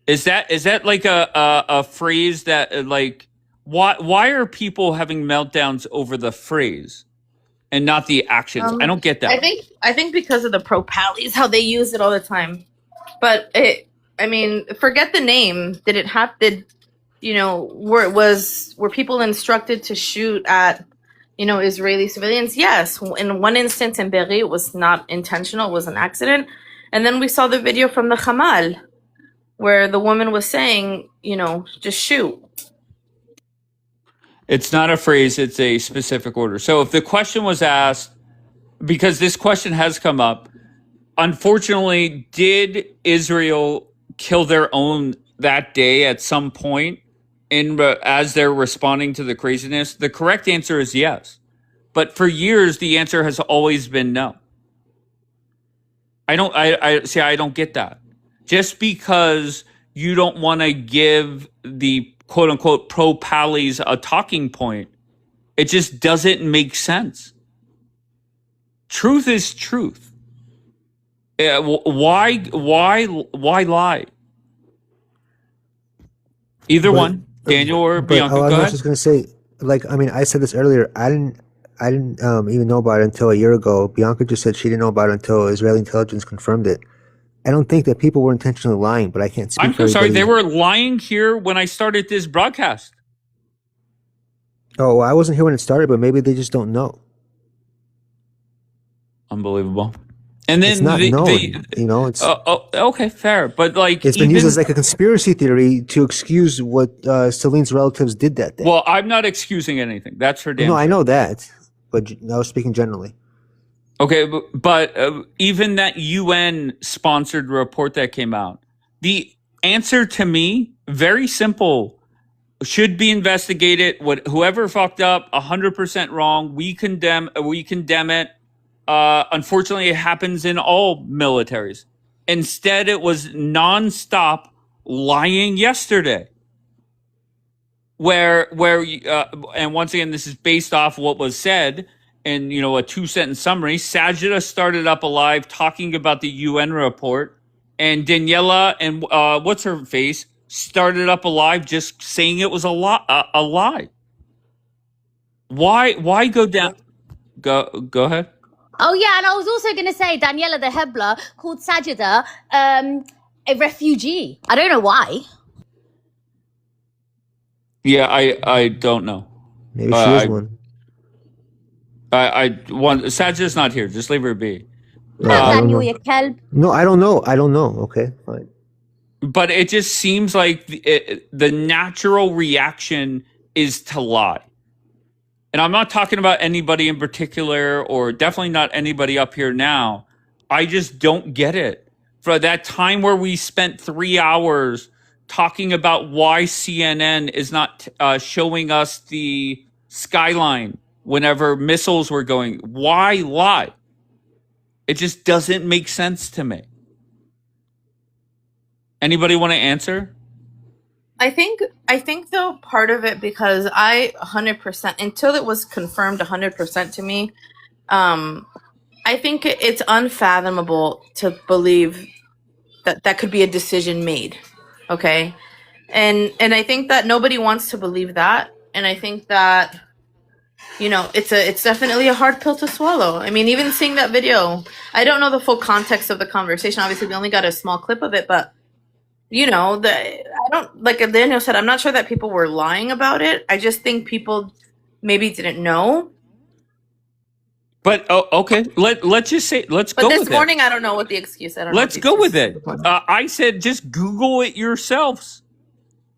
Is that like a phrase that, like, why are people having meltdowns over the phrase and not the actions? I don't get that. I think because of the pro-pallies, how they use it all the time. But I mean, forget the name. Did it have? Did were people instructed to shoot at Israeli civilians? Yes. In one instance in Beirut, it was not intentional; it was an accident. And then we saw the video from the Hamal, where the woman was saying, just shoot. It's not a phrase, it's a specific order. So if the question was asked, because this question has come up, unfortunately, did Israel kill their own that day at some point as they're responding to the craziness? The correct answer is yes. But for years, the answer has always been no. I don't get that. Just because you don't want to give the quote unquote pro-Pallies a talking point, it just doesn't make sense. Truth is truth. Why lie? Either one, Daniel or Bianca. I go was ahead. just gonna say, I said this earlier. I didn't even know about it until a year ago. Bianca just said she didn't know about it until Israeli intelligence confirmed it. I don't think that people were intentionally lying, but I can't speak I'm for so sorry. everybody. They were lying here when I started this broadcast. Oh, well, I wasn't here when it started, but maybe they just don't know. Unbelievable. And then It's not known, it's okay, fair. But it's been used as like a conspiracy theory to excuse what Celine's relatives did that day. Well, I'm not excusing anything. That's for damn No, sure. I know that, but I was speaking generally. Okay, but even that UN-sponsored report that came out, the answer to me, very simple, should be investigated. Whoever fucked up, 100% wrong. We condemn it. Unfortunately, it happens in all militaries. Instead, it was nonstop lying yesterday. Where and once again, this is based off what was said. And, a 2-sentence summary, Sajida started up alive talking about the UN report, and Daniela and what's her face started up alive just saying it was a lie. Why go down? Go ahead. Oh yeah, and I was also going to say Daniela the Hebla called Sajida a refugee. I don't know why. Yeah, I don't know. Maybe she is one. Sajida's not here. Just leave her be. Daniel, you kelb. No, I don't know. Okay, fine. But it just seems like the natural reaction is to lie. And I'm not talking about anybody in particular, or definitely not anybody up here now. I just don't get it. For that time where we spent 3 hours talking about why CNN is not showing us the skyline whenever missiles were going, why lie? It just doesn't make sense to me. Anybody want to answer? I think though part of it, because I 100% until it was confirmed 100% to me, I think it's unfathomable to believe that could be a decision made. Okay, and I think that nobody wants to believe that, and I think that it's definitely a hard pill to swallow. I mean, even seeing that video, I don't know the full context of the conversation. Obviously, we only got a small clip of it, but I don't, like Daniel said, I'm not sure that people were lying about it. I just think people maybe didn't know. But okay, let's just say let's But go this with morning, it. I don't know what the excuse. I don't know. Let's go with it. I said just Google it yourselves,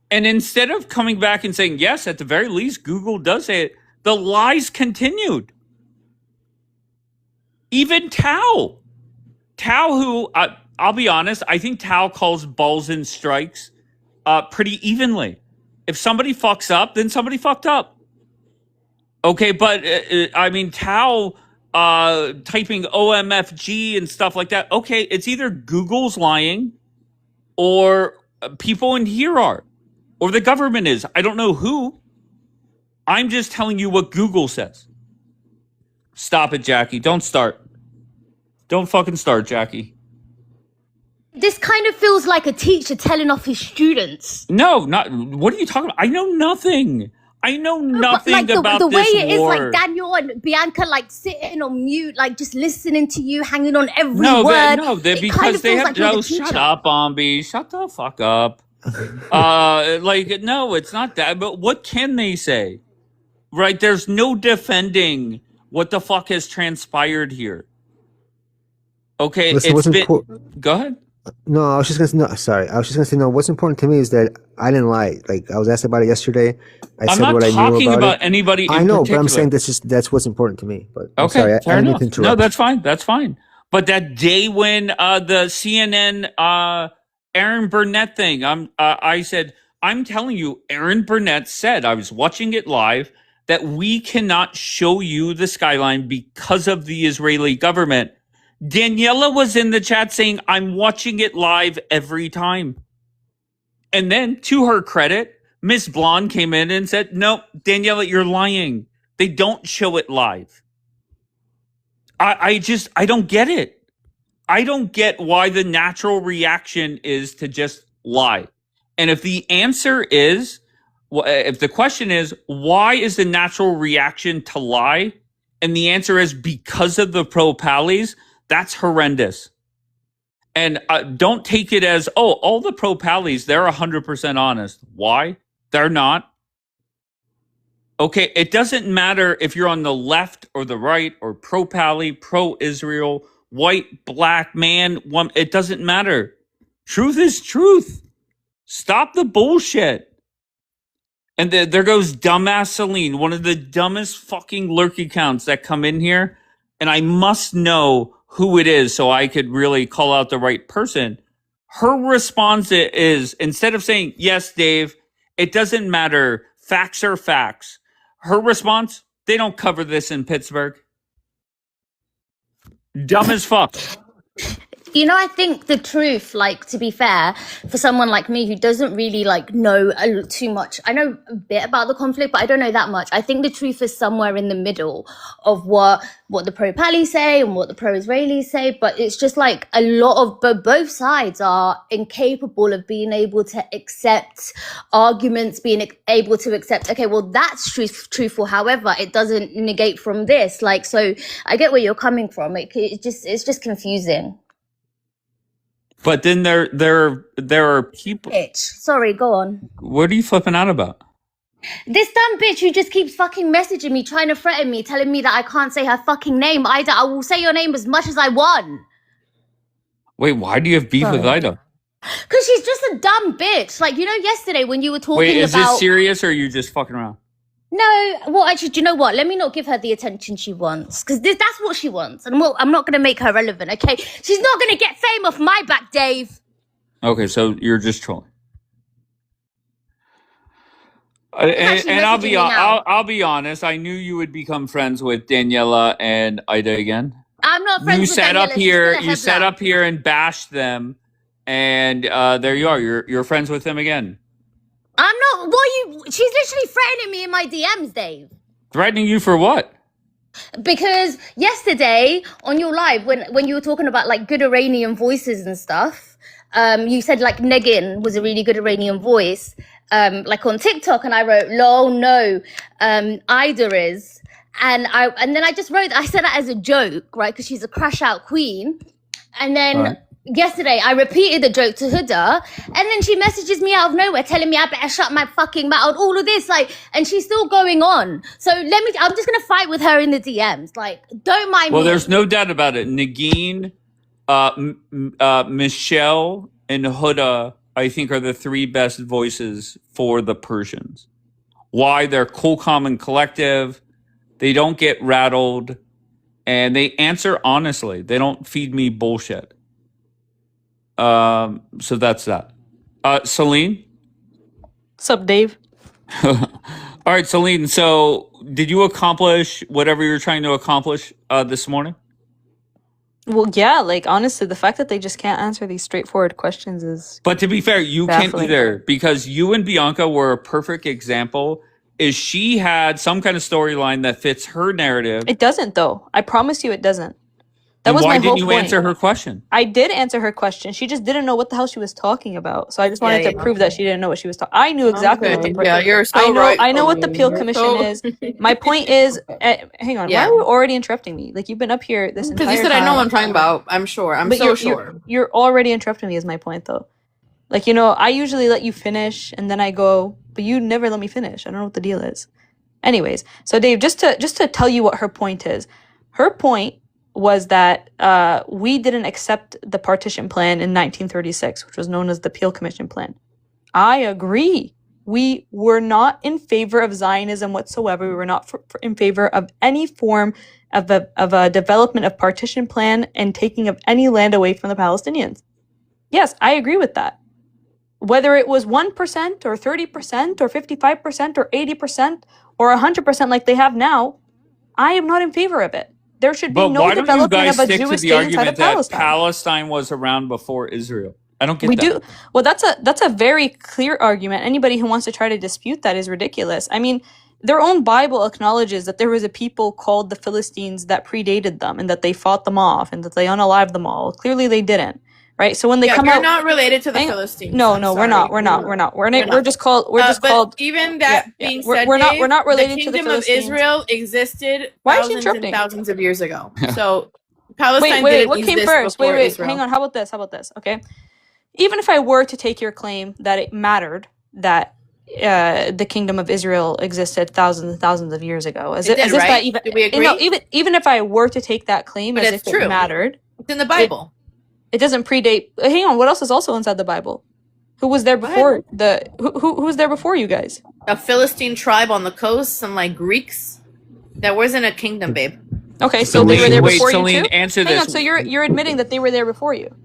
and instead of coming back and saying yes, at the very least, Google does it. The lies continued. Even Tao, who I'll be honest, I think Tao calls balls and strikes pretty evenly. If somebody fucks up, then somebody fucked up. Okay, but I mean, Tao typing OMFG and stuff like that. Okay, it's either Google's lying or people in here are, or the government is. I don't know who. I'm just telling you what Google says. Stop it, Jackie. Don't start. Don't fucking start, Jackie. This kind of feels like a teacher telling off his students. No, not. What are you talking about? I know nothing. I know But nothing like about the way this it is, like war. Daniel and Bianca, like sitting on mute, like just listening to you, hanging on every No, word. they It kind because of they feels have like you're the no. Shut teacher. up, Ombi. Shut the fuck up. Like no, it's not that. But what can they say? Right? There's no defending what the fuck has transpired here. Okay, Listen, it's what's been. important? Go ahead. No, I was just gonna say, no. Sorry, I was just gonna say no. What's important to me is that I didn't lie. Like I was asked about it yesterday. I I'm said not what I knew talking about about it. anybody I in know, but I'm particular. saying that's what's important to me. But I'm Okay, sorry, I fair didn't mean to enough. No, interrupt. that's fine. That's fine. But that day when the CNN Aaron Burnett thing, I said, I'm telling you, Aaron Burnett said, I was watching it live, that we cannot show you the skyline because of the Israeli government. Daniela was in the chat saying, I'm watching it live every time. And then, to her credit, Miss Blonde came in and said, no, Daniela, you're lying. They don't show it live. I don't get it. I don't get why the natural reaction is to just lie. And if the answer is, if the question is, why is the natural reaction to lie? And the answer is because of the pro-pallies, that's horrendous. And don't take it as, oh, all the pro-pallies, they're 100% honest. Why? They're not. Okay, it doesn't matter if you're on the left or the right or pro-Pally, pro-Israel, white, black, man, woman. It doesn't matter. Truth is truth. Stop the bullshit. And there goes dumbass Celine, one of the dumbest fucking lurk accounts that come in here. And I must know who it is so I could really call out the right person. Her response is, instead of saying, yes, Dave, it doesn't matter, facts are facts. Her response, they don't cover this in Pittsburgh. Dumb as fuck. You know, I think the truth, like, to be fair, for someone like me who doesn't really, like, know too much, I know a bit about the conflict, but I don't know that much. I think the truth is somewhere in the middle of what the pro-Pally say and what the pro-Israelis say, but it's just, like, a lot of, both sides are incapable of being able to accept arguments, being able to accept, okay, well, that's truthful, however, it doesn't negate from this. Like, so I get where you're coming from. It's just confusing. But then there are people. Bitch. Sorry, go on. What are you flipping out about? This dumb bitch who just keeps fucking messaging me, trying to threaten me, telling me that I can't say her fucking name. Ida, I will say your name as much as I want. Wait, why do you have beef with Ida? Because she's just a dumb bitch. Like, you know, yesterday when you were talking Wait, is about... this serious or are you just fucking around? No, well, actually, do you know what? Let me not give her the attention she wants. Because that's what she wants. And I'm not going to make her relevant, okay? She's not going to get fame off my back, Dave. Okay, so you're just trolling. And I'll be honest. I knew you would become friends with Daniela and Ida again. I'm not friends with Daniela. You sat up here and bashed them, and there you are. You're friends with them again. I'm not. She's literally threatening me in my DMs, Dave. Threatening you for what? Because yesterday on your live, when you were talking about like good Iranian voices and stuff, you said like Negin was a really good Iranian voice, like on TikTok, and I wrote, "Lol, no, Ida is," and then I just wrote, I said that as a joke, right? Because she's a crash out queen, and then. Yesterday, I repeated the joke to Huda, and then she messages me out of nowhere telling me I better shut my fucking mouth, all of this, like, and she's still going on. So I'm just gonna fight with her in the DMs. Like, don't mind me. Well, there's no doubt about it. Negin, Michelle, and Huda, I think, are the three best voices for the Persians. Why? They're cool, calm, and collective. They don't get rattled, and they answer honestly. They don't feed me bullshit. So that's that. Celine? What's up, Dave? All right, Celine. So did you accomplish whatever you were trying to accomplish this morning? Well, yeah, like, honestly, the fact that they just can't answer these straightforward questions is... But to be fair, you baffling. can't either, because you and Bianca were a perfect example. Is she had some kind of storyline that fits her narrative. It doesn't, though. I promise you it doesn't. That Then was why my didn't whole you point. answer her question? I did answer her question. She just didn't know what the hell she was talking about. So I just wanted to prove that she didn't know what she was talking. I knew exactly what the Okay. Yeah, you're so I know right, I know what the Colleen. Peel You're Commission so is. My point is, hang on. Why yeah. are you already interrupting me? Like you've been up here this Because you entire said I know what time. I'm talking about. I'm sure. I'm But so sure. you're already interrupting me is my point though. Like, you know, I usually let you finish and then I go, but you never let me finish. I don't know what the deal is. Anyways, so Dave, just to tell you what her point is. Her point was that we didn't accept the partition plan in 1936, which was known as the Peel Commission plan. I agree. We were not in favor of Zionism whatsoever. We were not in favor of any form of a development of partition plan and taking of any land away from the Palestinians. Yes, I agree with that. Whether it was 1% or 30% or 55% or 80% or 100% like they have now, I am not in favor of it. There should be But no why don't you development guys of a stick to Jewish the state inside argument of that Palestine. Palestine was around before Israel? I don't get We that. do. Well, that's a very clear argument. Anybody who wants to try to dispute that is ridiculous. I mean, their own Bible acknowledges that there was a people called the Philistines that predated them and that they fought them off and that they unalived them all. Clearly they didn't. Right? So when they Yeah, come we're out not related to the hang- Philistines. No, I'm no, we're sorry. not. We're not. We're not. We're We're just called but even that being said, we're not Dave, related the to the kingdom of Philistines. Israel existed Why is she thousands and interrupting? thousands of years ago. So Palestine Wait, didn't what came exist first? before Wait, Israel. hang on. How about this? Okay. Even if I were to take your claim that it mattered that the kingdom of Israel existed thousands and thousands of years ago, It did, as if that right? even Do we agree? no, even if I were to take that claim But as it's if it true. mattered, It's in the Bible. it doesn't predate. Hang on, what else is also inside the Bible? Who was there before who was there before you guys? A Philistine tribe on the coast, some like Greeks. That wasn't a kingdom, babe. Okay, so they were there Wait, before Celine, you too? answer Hang this. on, so you're admitting that they were there before you.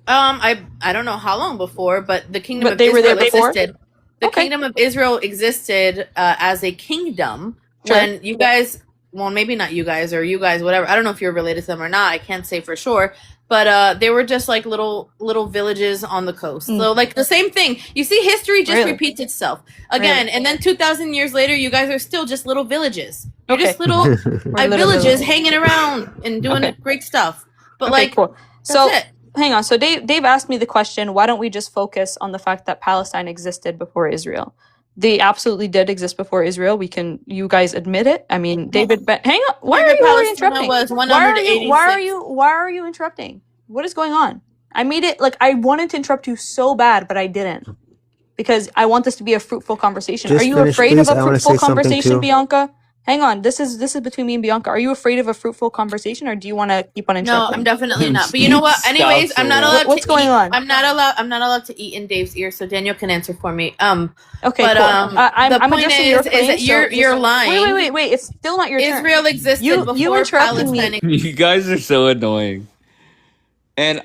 I don't know how long before, but the kingdom But of they were Israel there before? existed. The kingdom of Israel existed as a kingdom Sure. when you guys, well, maybe not you guys or you guys, whatever. I don't know if you're related to them or not. I can't say for sure. But they were just like little villages on the coast. So like the same thing. You see, history just Really? repeats itself again, Really? and then 2,000 years later, you guys are still just little villages. You're Okay. just little little villages villages. hanging around and doing Okay. great stuff. But Okay, like, cool. So that's it. hang on. So Dave asked me the question, why don't we just focus on the fact that Palestine existed before Israel? They absolutely did exist before Israel. You guys admit it. I mean, David, hang on. Why are David you already Palestina interrupting? was Why are you interrupting? What is going on? I made it like I wanted to interrupt you so bad, but I didn't. Because I want this to be a fruitful conversation. Just Are you finish, afraid please. of a I wanna fruitful say something, conversation, too. Bianca? Hang on. This is between me and Bianca. Are you afraid of a fruitful conversation, or do you want to keep on No, interrupting? I'm definitely not. But you know what? Anyways, I'm not allowed What's to going eat. on? I'm not allowed to eat in Dave's ear, so Daniel can answer for me. Okay, but cool. the I'm point addressing is your that claim, so you're just- lying. Wait. It's still not your turn. Israel existed You before interrupting me. Palestine. You guys are so annoying. And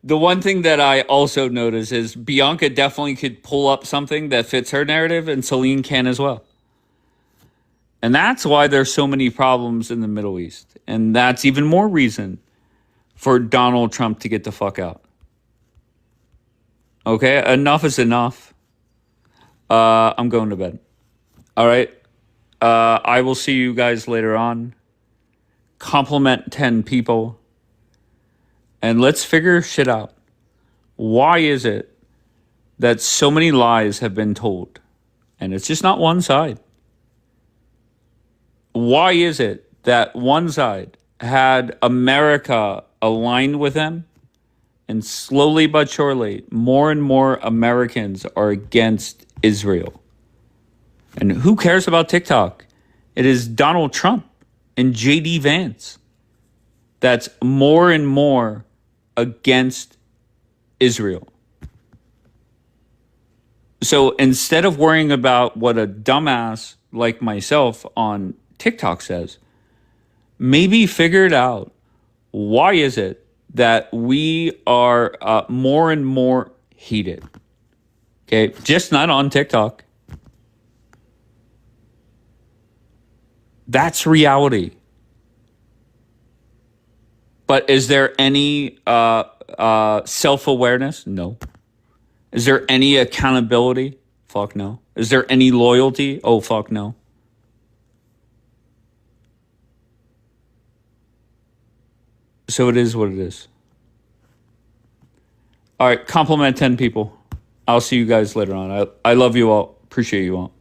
the one thing that I also notice is Bianca definitely could pull up something that fits her narrative, and Celine can as well. And that's why there's so many problems in the Middle East. And that's even more reason for Donald Trump to get the fuck out. Okay, enough is enough. I'm going to bed. All right. I will see you guys later on. Compliment 10 people. And let's figure shit out. Why is it that so many lies have been told? And it's just not one side. Why is it that one side had America aligned with them, and slowly but surely, more and more Americans are against Israel? And who cares about TikTok? It is Donald Trump and JD Vance that's more and more against Israel. So instead of worrying about what a dumbass like myself on TikTok says, maybe figure it out. Why is it that we are more and more heated? Okay, just not on TikTok. That's reality. But is there any self-awareness? No. Is there any accountability? Fuck no. Is there any loyalty? Oh, fuck no. So it is what it is. All right, compliment 10 people. I'll see you guys later on. I love you all. Appreciate you all.